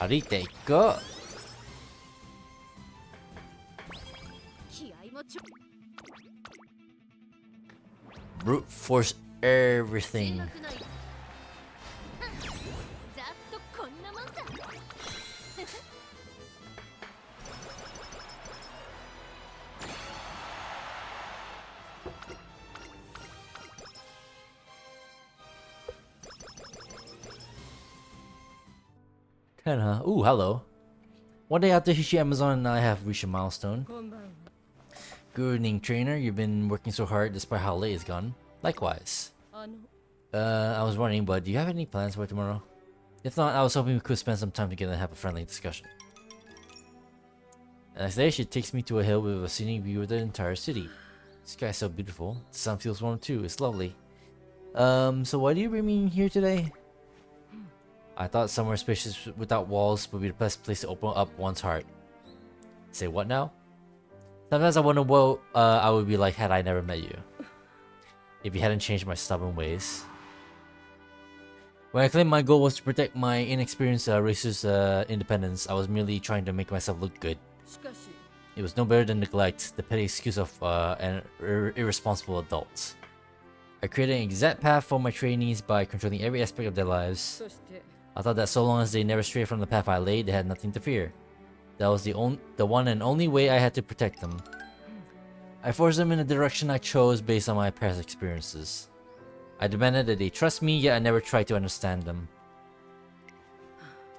Harite go. Brute force everything. Huh? Ooh, hello. One day after Hishi Amazon and I have reached a milestone. Good evening, trainer. You've been working so hard despite how late it's gone. Likewise. I was wondering, but do you have any plans for tomorrow? If not, I was hoping we could spend some time together and have a friendly discussion. The next day, she takes me to a hill with a scenic view of the entire city. The sky is so beautiful. The sun feels warm too. It's lovely. So why do you bring me here today? I thought somewhere spacious without walls would be the best place to open up one's heart. Say what now? Sometimes I wonder what I would be like had I never met you. If you hadn't changed my stubborn ways. When I claimed my goal was to protect my inexperienced racer's independence, I was merely trying to make myself look good. しかし It was no better than neglect, the petty excuse of an irresponsible adult. I created an exact path for my trainees by controlling every aspect of their lives. そして I thought that so long as they never strayed from the path I laid, they had nothing to fear. That was the one and only way I had to protect them. I forced them in the direction I chose based on my past experiences. I demanded that they trust me, yet I never tried to understand them.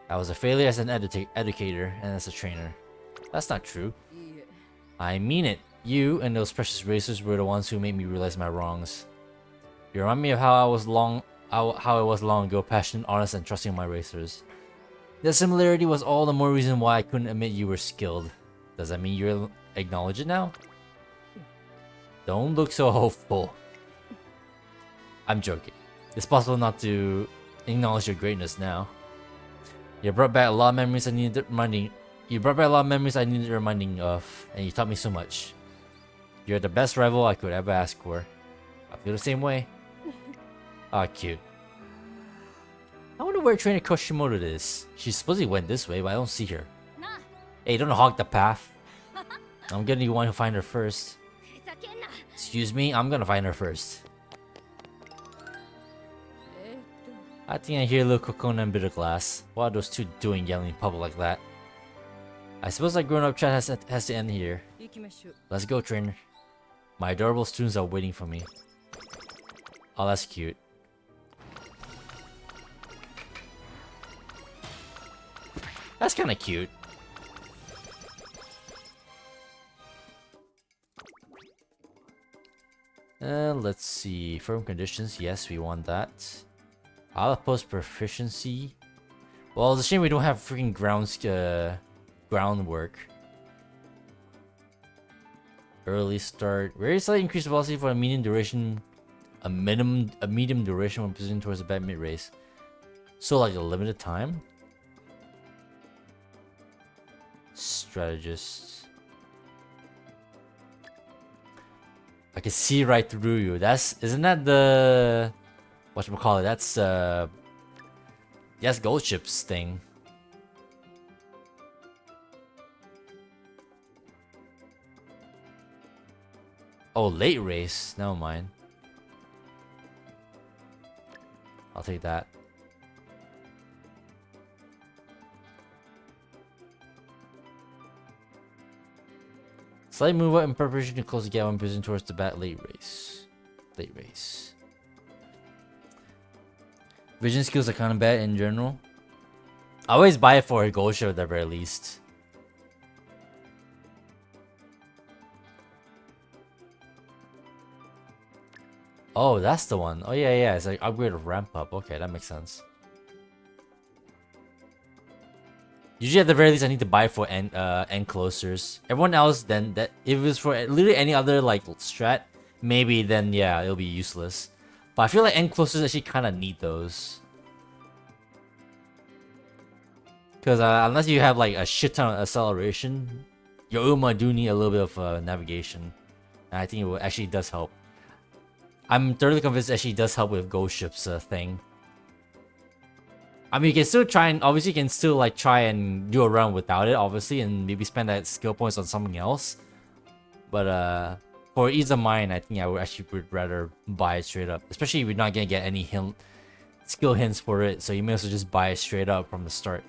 I was a failure as an educator and as a trainer. That's not true. いいえ I mean it. You and those precious racers were the ones who made me realize my wrongs. You remind me of how I was long ago, passionate, honest, and trusting my racers. That similarity was all the more reason why I couldn't admit you were skilled. Does that mean you acknowledge it now? Don't look so hopeful. I'm joking. It's possible not to acknowledge your greatness now. You brought back a lot of memories I needed reminding. Of, and you taught me so much. You're the best rival I could ever ask for. I feel the same way. Ah, cute. I wonder where Trainer Koshimoto is. She supposedly went this way, but I don't see her. Hey, don't hog the path. I'm gonna be one who find her first. Excuse me, I'm gonna find her first. え I think I hear little Kokona and Bitter Glass. What are those two doing yelling in public like that? I suppose that grown-up chat has to end here. 行きましょう Let's go, trainer. My adorable students are waiting for me. Oh, that's cute. That's kind of cute. Let's see. Firm conditions. Yes, we want that. Outpost proficiency. Well, it's a shame we don't have freaking groundwork. Early start. Very slight increased velocity for a medium duration. A medium duration when positioned towards the bad mid race. So like a limited time. Strategist. I can see right through you. Isn't that the whatchamacallit? That's Gold Ship's thing. Oh, late race. Never mind. I'll take that. Slight move up in preparation to close the gap when positioned towards the back late race. Late race. Vision skills are kind of bad in general. I always buy it for a gold ship at the very least. Oh, that's the one. Oh yeah, it's like upgrade of ramp up. Okay, that makes sense. Usually at the very least I need to buy for end closers. Everyone else then that if it was for literally any other like strat, maybe then yeah, it'll be useless. But I feel like end closers actually kind of need those. Because unless you have like a shit ton of acceleration, your Uma do need a little bit of navigation. And I think it actually does help. I'm thoroughly convinced it actually does help with Ghost Ship's thing. I mean, you can still try and obviously you can still like try and do a run without it, obviously, and maybe spend that skill points on something else. But for ease of mind, I think I would rather buy it straight up, especially if you're not gonna get any skill hints for it. So you may as well just buy it straight up from the start.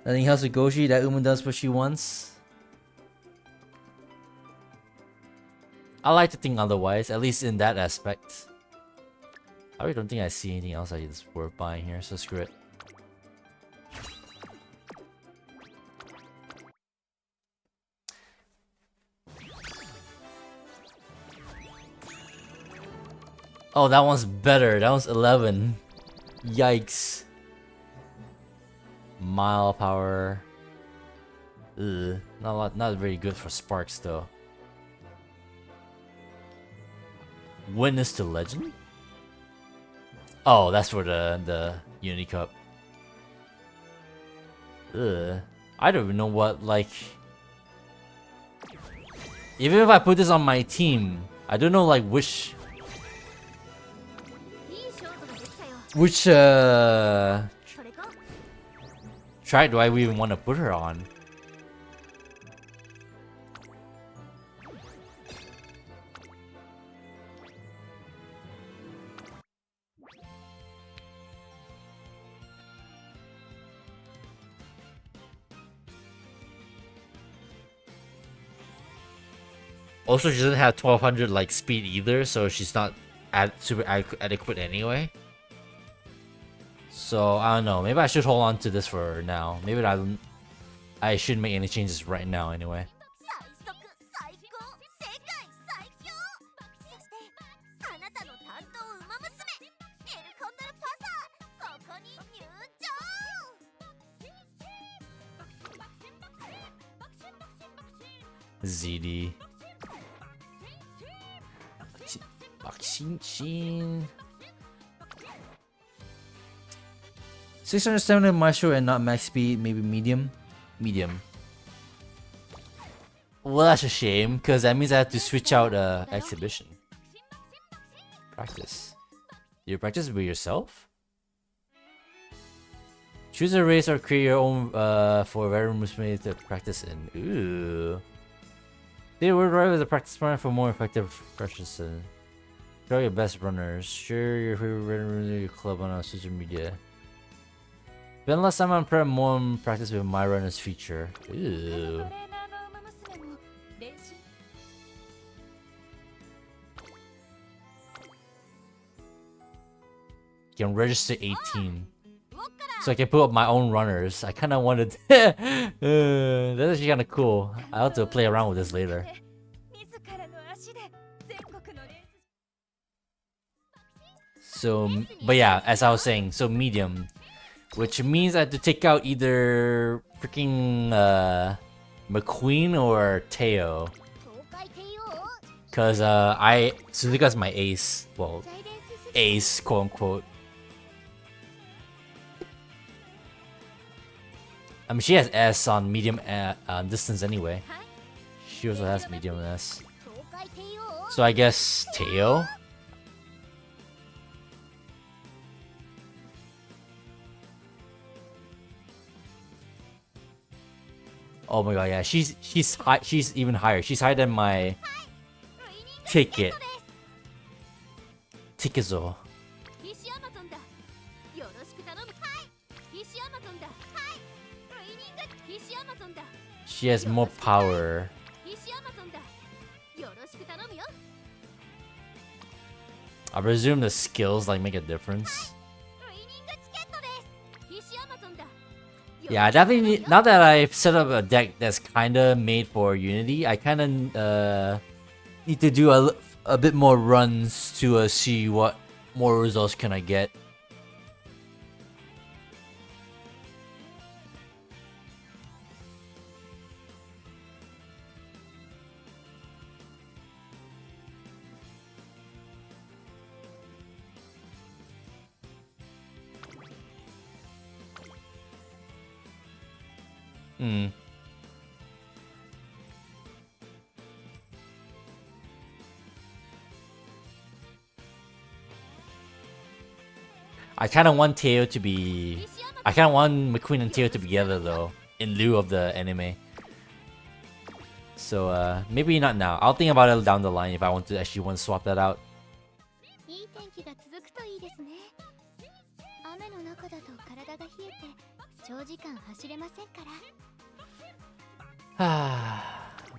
Nothing else with Goshi. That Uma does what she wants. I like to think otherwise, at least in that aspect. I really don't think I see anything else that's worth buying here, so screw it. Oh, that one's better. That one's 11. Yikes. Mile power. Ugh, not very good for sparks though. Witness to legend? Oh, that's for the Unity Cup. Ugh. I don't even know what, like... Even if I put this on my team, I don't know like which track do I even want to put her on? Also, she doesn't have 1200 like speed either, so she's not super adequate anyway. So I don't know. Maybe I should hold on to this for now. Maybe I shouldn't make any changes right now anyway. ZD. Bakshin. 670 Maestro and not max speed, maybe medium? Medium. Well, that's a shame, because that means I have to switch out exhibition. Practice. You practice with yourself? Choose a race or create your own for Umamusume to practice in. Ooh. They would drive as a practice partner for more effective practice. Show your best runners. Share your favorite runner club on our social media. Spend less time on prep, more on practice with my runners feature. Ooh. You can register 18. So I can put up my own runners. I kind of wanted... that's actually kind of cool. I'll have to play around with this later. So, but yeah, as I was saying, so medium. Which means I have to take out either freaking McQueen or Teo. Cause Suzuka's my ace. Well, ace, quote unquote. I mean, she has S on medium distance anyway. She also has medium S. So I guess Teo. Oh my god, yeah, she's even higher. She's higher than my ticket. Tikezo. She has more power. I presume the skills like make a difference. Yeah, I definitely need, now that I've set up a deck that's kinda made for Unity, I kinda need to do a bit more runs to see what more results can I get. I kind of want Teo to be... I kind of want McQueen and Teo to be together though, in lieu of the anime. So maybe not now. I'll think about it down the line if I want to actually swap that out.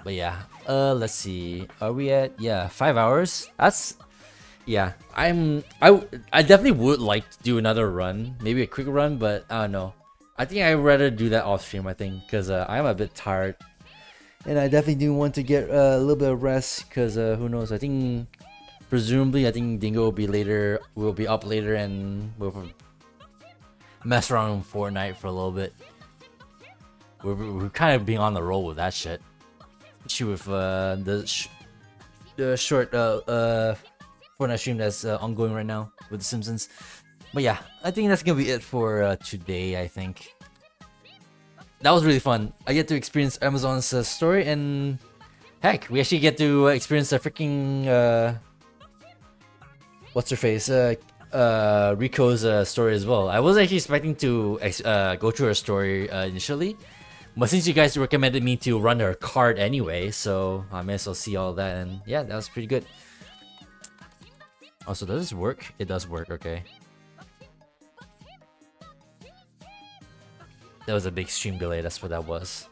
But yeah, let's see. Are we at 5 hours? That's yeah. I definitely would like to do another run, maybe a quick run, but I don't know. I think I'd rather do that off stream. I think because I'm a bit tired, and I definitely do want to get a little bit of rest. Because who knows? I think presumably I think Dingo will be later. Will be up later, and mess around in Fortnite for a little bit. We're kind of being on the roll with that shit. Especially with the short Fortnite stream that's ongoing right now with The Simpsons. But yeah, I think that's gonna be it for today. I think that was really fun. I get to experience Amazon's story, and heck, we actually get to experience the freaking what's her face, Rico's story as well. I was actually expecting to go through her story initially, but since you guys recommended me to run her card anyway, so I may as well see all that, and yeah, that was pretty good. Also, does this work? It does work, okay. That was a big stream delay, that's what that was.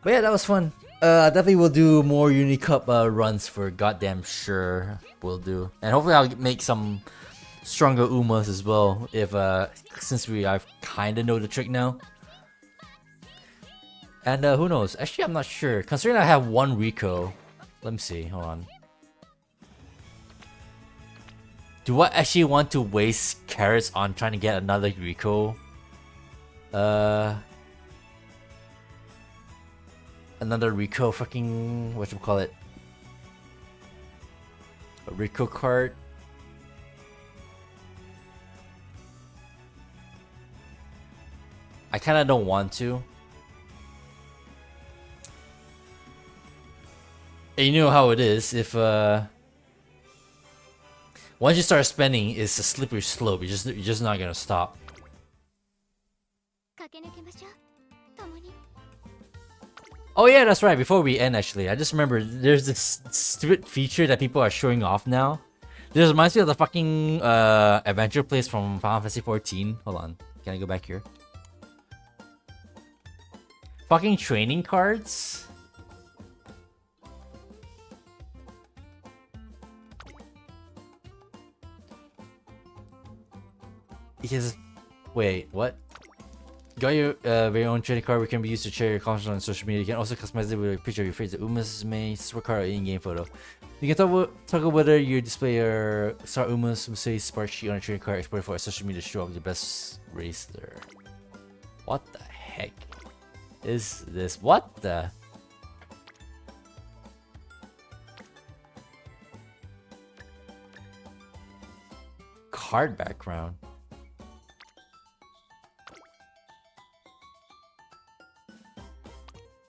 But yeah, that was fun. Definitely will do more Uni Cup runs for goddamn sure. Will do, and hopefully I'll make some stronger Umas as well. If since I kind of know the trick now. And who knows? Actually, I'm not sure. Considering I have one Rico, let me see. Hold on. Do I actually want to waste carrots on trying to get another Rico? Another Rico fucking whatchamacallit? A Rico card? I kinda don't want to. And you know how it is, if once you start spending, it's a slippery slope. You're just not gonna stop. Oh yeah, that's right. Before we end, actually, I just remember there's this stupid feature that people are showing off now. This reminds me of the fucking adventure place from Final Fantasy 14. Hold on, can I go back here? Fucking training cards. Because, wait, what? Got your very own trading card, which can be used to share your accomplishments on social media. You can also customize it with a picture of your favorite Umamusume super card or in-game photo. You can toggle whether you display your star Umamusume spark sheet on a trading card exported for a social media to show off your best racer. What the heck is this? What the? Card background.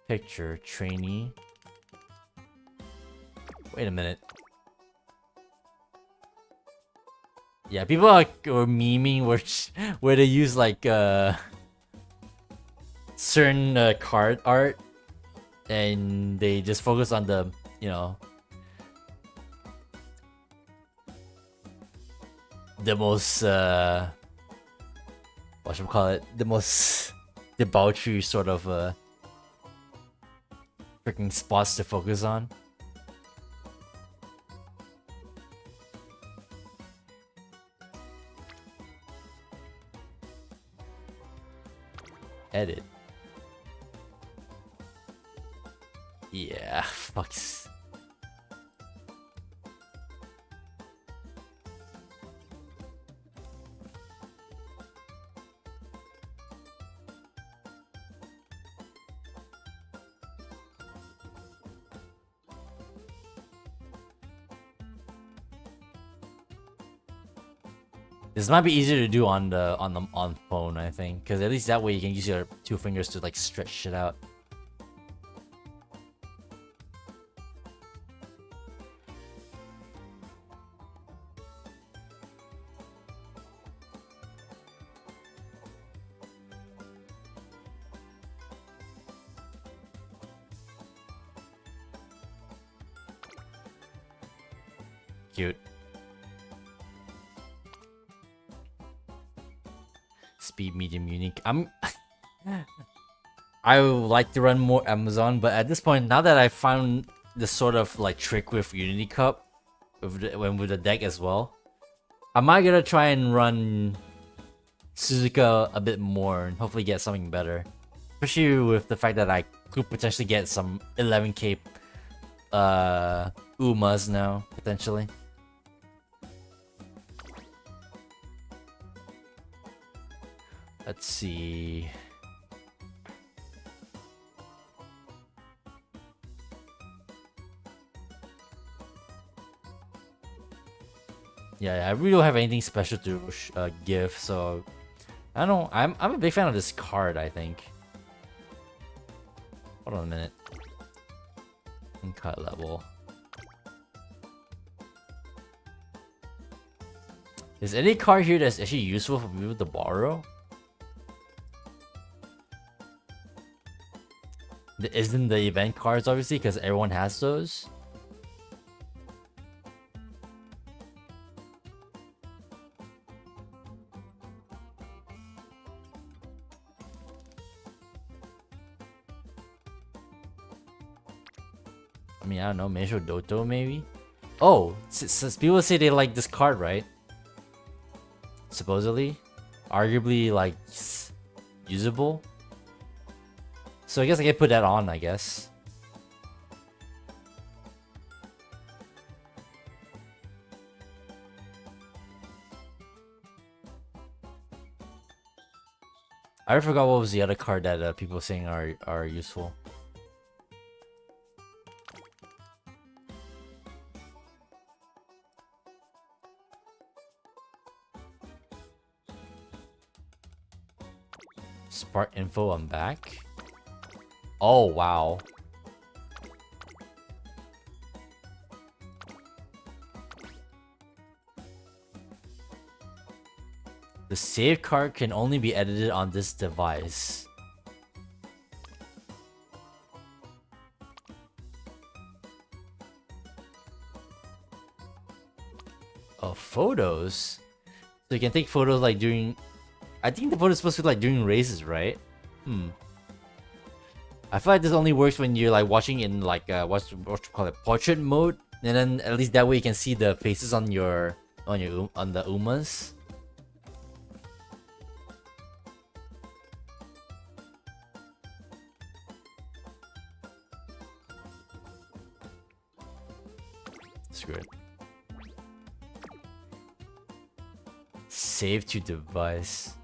Picture trainee. Wait a minute. Yeah, people are memeing where they use like certain card art, and they just focus on the, you know, the most whatchamacallit, the most debauchery sort of freaking spots to focus on. Edit. Yeah, fucks. This might be easier to do on phone, I think, because at least that way you can use your two fingers to like stretch shit out. Cute. Speed, medium, unique. I would like to run more Amazon, but at this point, now that I found this sort of like trick with Unity Cup, with the deck as well, I might gonna try and run Suzuka a bit more and hopefully get something better. Especially with the fact that I could potentially get some 11k Umas now, potentially. Let's see. Yeah, I really don't have anything special to give, so I don't know. I'm a big fan of this card, I think. Hold on a minute. Cut level. Is any card here that's actually useful for people to borrow? Isn't the event cards, obviously, because everyone has those? I mean, I don't know, Meisho Doto maybe? Oh, since people say they like this card, right? Supposedly. Arguably, like, usable. So I guess I can put that on, I guess. I forgot what was the other card that people saying are useful. Spark info, I'm back. Oh, wow. The save card can only be edited on this device. Oh, photos? So you can take photos like during... I think the photo is supposed to be like during races, right? I feel like this only works when you're like watching in like what you call it, portrait mode, and then at least that way you can see the faces on the Umas. Screw it. Save to device.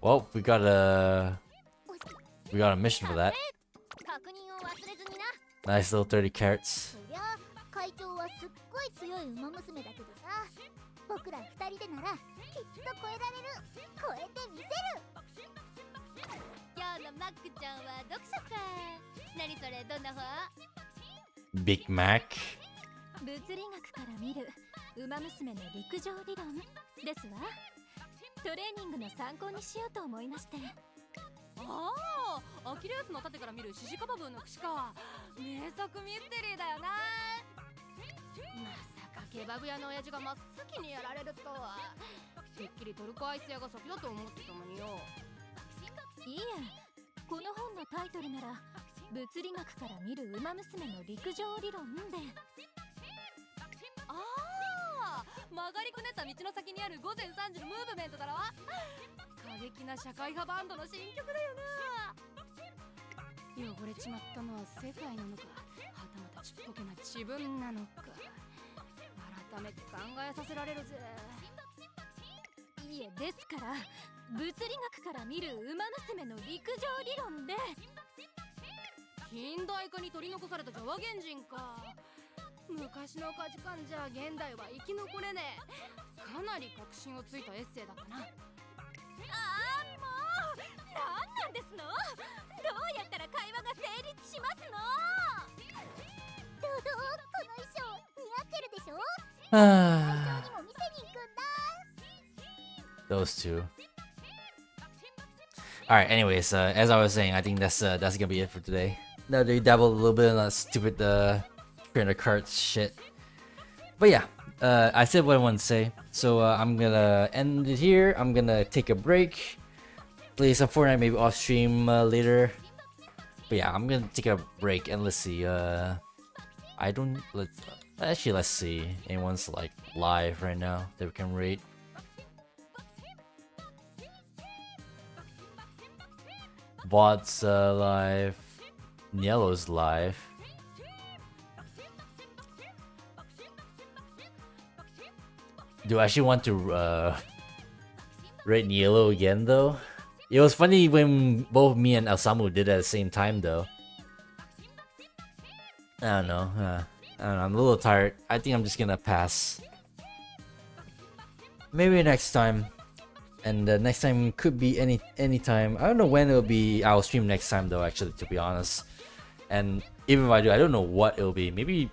Well, we got a mission for that. Nice little 30 carats. 会長はすっごい強い馬娘だけどさ、僕ら二人でならきっと超えられる。超えてみせる。今日のマックちゃんは読書か。何それ、どんな本？ Big Mac。物理学から見る馬娘の陸上理論ですわ。トレーニングの参考にしようと思いまして。ああ、アキレウスの盾から見るシシカバブーの櫛か。名作ミステリーだよな。まさかケバブ屋の親父が真っ先にやられるとは。てっきりトルコアイス屋が先だと思ってたのによ。いいえ、この本のタイトルなら物理学から見る馬娘の陸上理論で。ああ、曲がりくねった道の先にある午前3時のムーブメントだろ。過激な社会派バンドの新曲だよな。汚れちまったのは世界なのか、はたまたちっぽけな自分なのか、改めて考えさせられるぜ。いえ、ですから物理学から見る馬娘の陸上理論で。近代化に取り残されたジャワ原人か。昔の価値観じゃ現代は生き残れねえ。かなり確信をついたエッセイだったな。ああ、もうなんなんですの。どうやったら会話が成立しますの。どうこの衣装似合ってるでしょ。会長にも見せに行くんだ。Those two. Alright, anyways, as I was saying, I think that's gonna be it for today. Now they dabbled a little bit in that stupid printer cart shit. But yeah, I said what I wanted to say. So I'm gonna end it here. I'm gonna take a break. Play some Fortnite maybe off stream later. But yeah, I'm gonna take a break and let's see. Let's see. Anyone's like live right now that we can rate. Bot's live. Yellow's live. Do I actually want to rate Yellow again though? It was funny when both me and Alsamu did it at the same time though. I don't know. I'm a little tired. I think I'm just gonna pass. Maybe next time. And the next time could be any time. I don't know when it'll be. I'll stream next time though, actually, to be honest. And even if I do, I don't know what it'll be. Maybe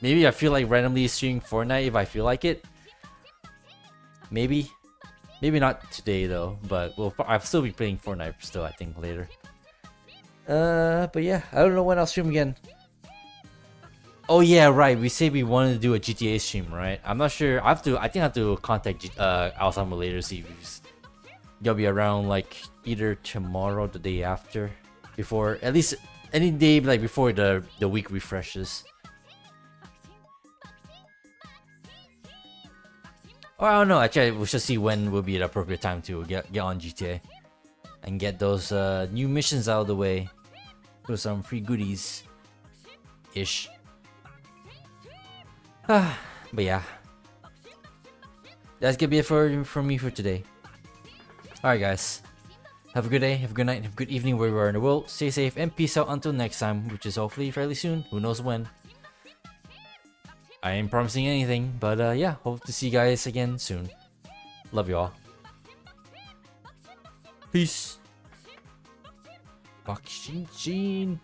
maybe I feel like randomly streaming Fortnite if I feel like it. Maybe not today though. But I'll still be playing Fortnite still, I think, later. But yeah, I don't know when I'll stream again. Oh yeah, right. We said we wanted to do a GTA stream, right? I'm not sure. I think I have to contact Alzheimer later, see if he's gonna be around like either tomorrow or the day after, before at least any day like before the week refreshes. Or I don't know. Actually, we should see when will be the appropriate time to get on GTA and get those new missions out of the way. Do some free goodies, ish. But yeah, that's gonna be it for me for today. Alright guys, have a good day, have a good night, have a good evening wherever you are in the world. Stay safe and peace out until next time, which is hopefully fairly soon. Who knows when. I ain't promising anything, but yeah, hope to see you guys again soon. Love you all. Peace. Bakshin.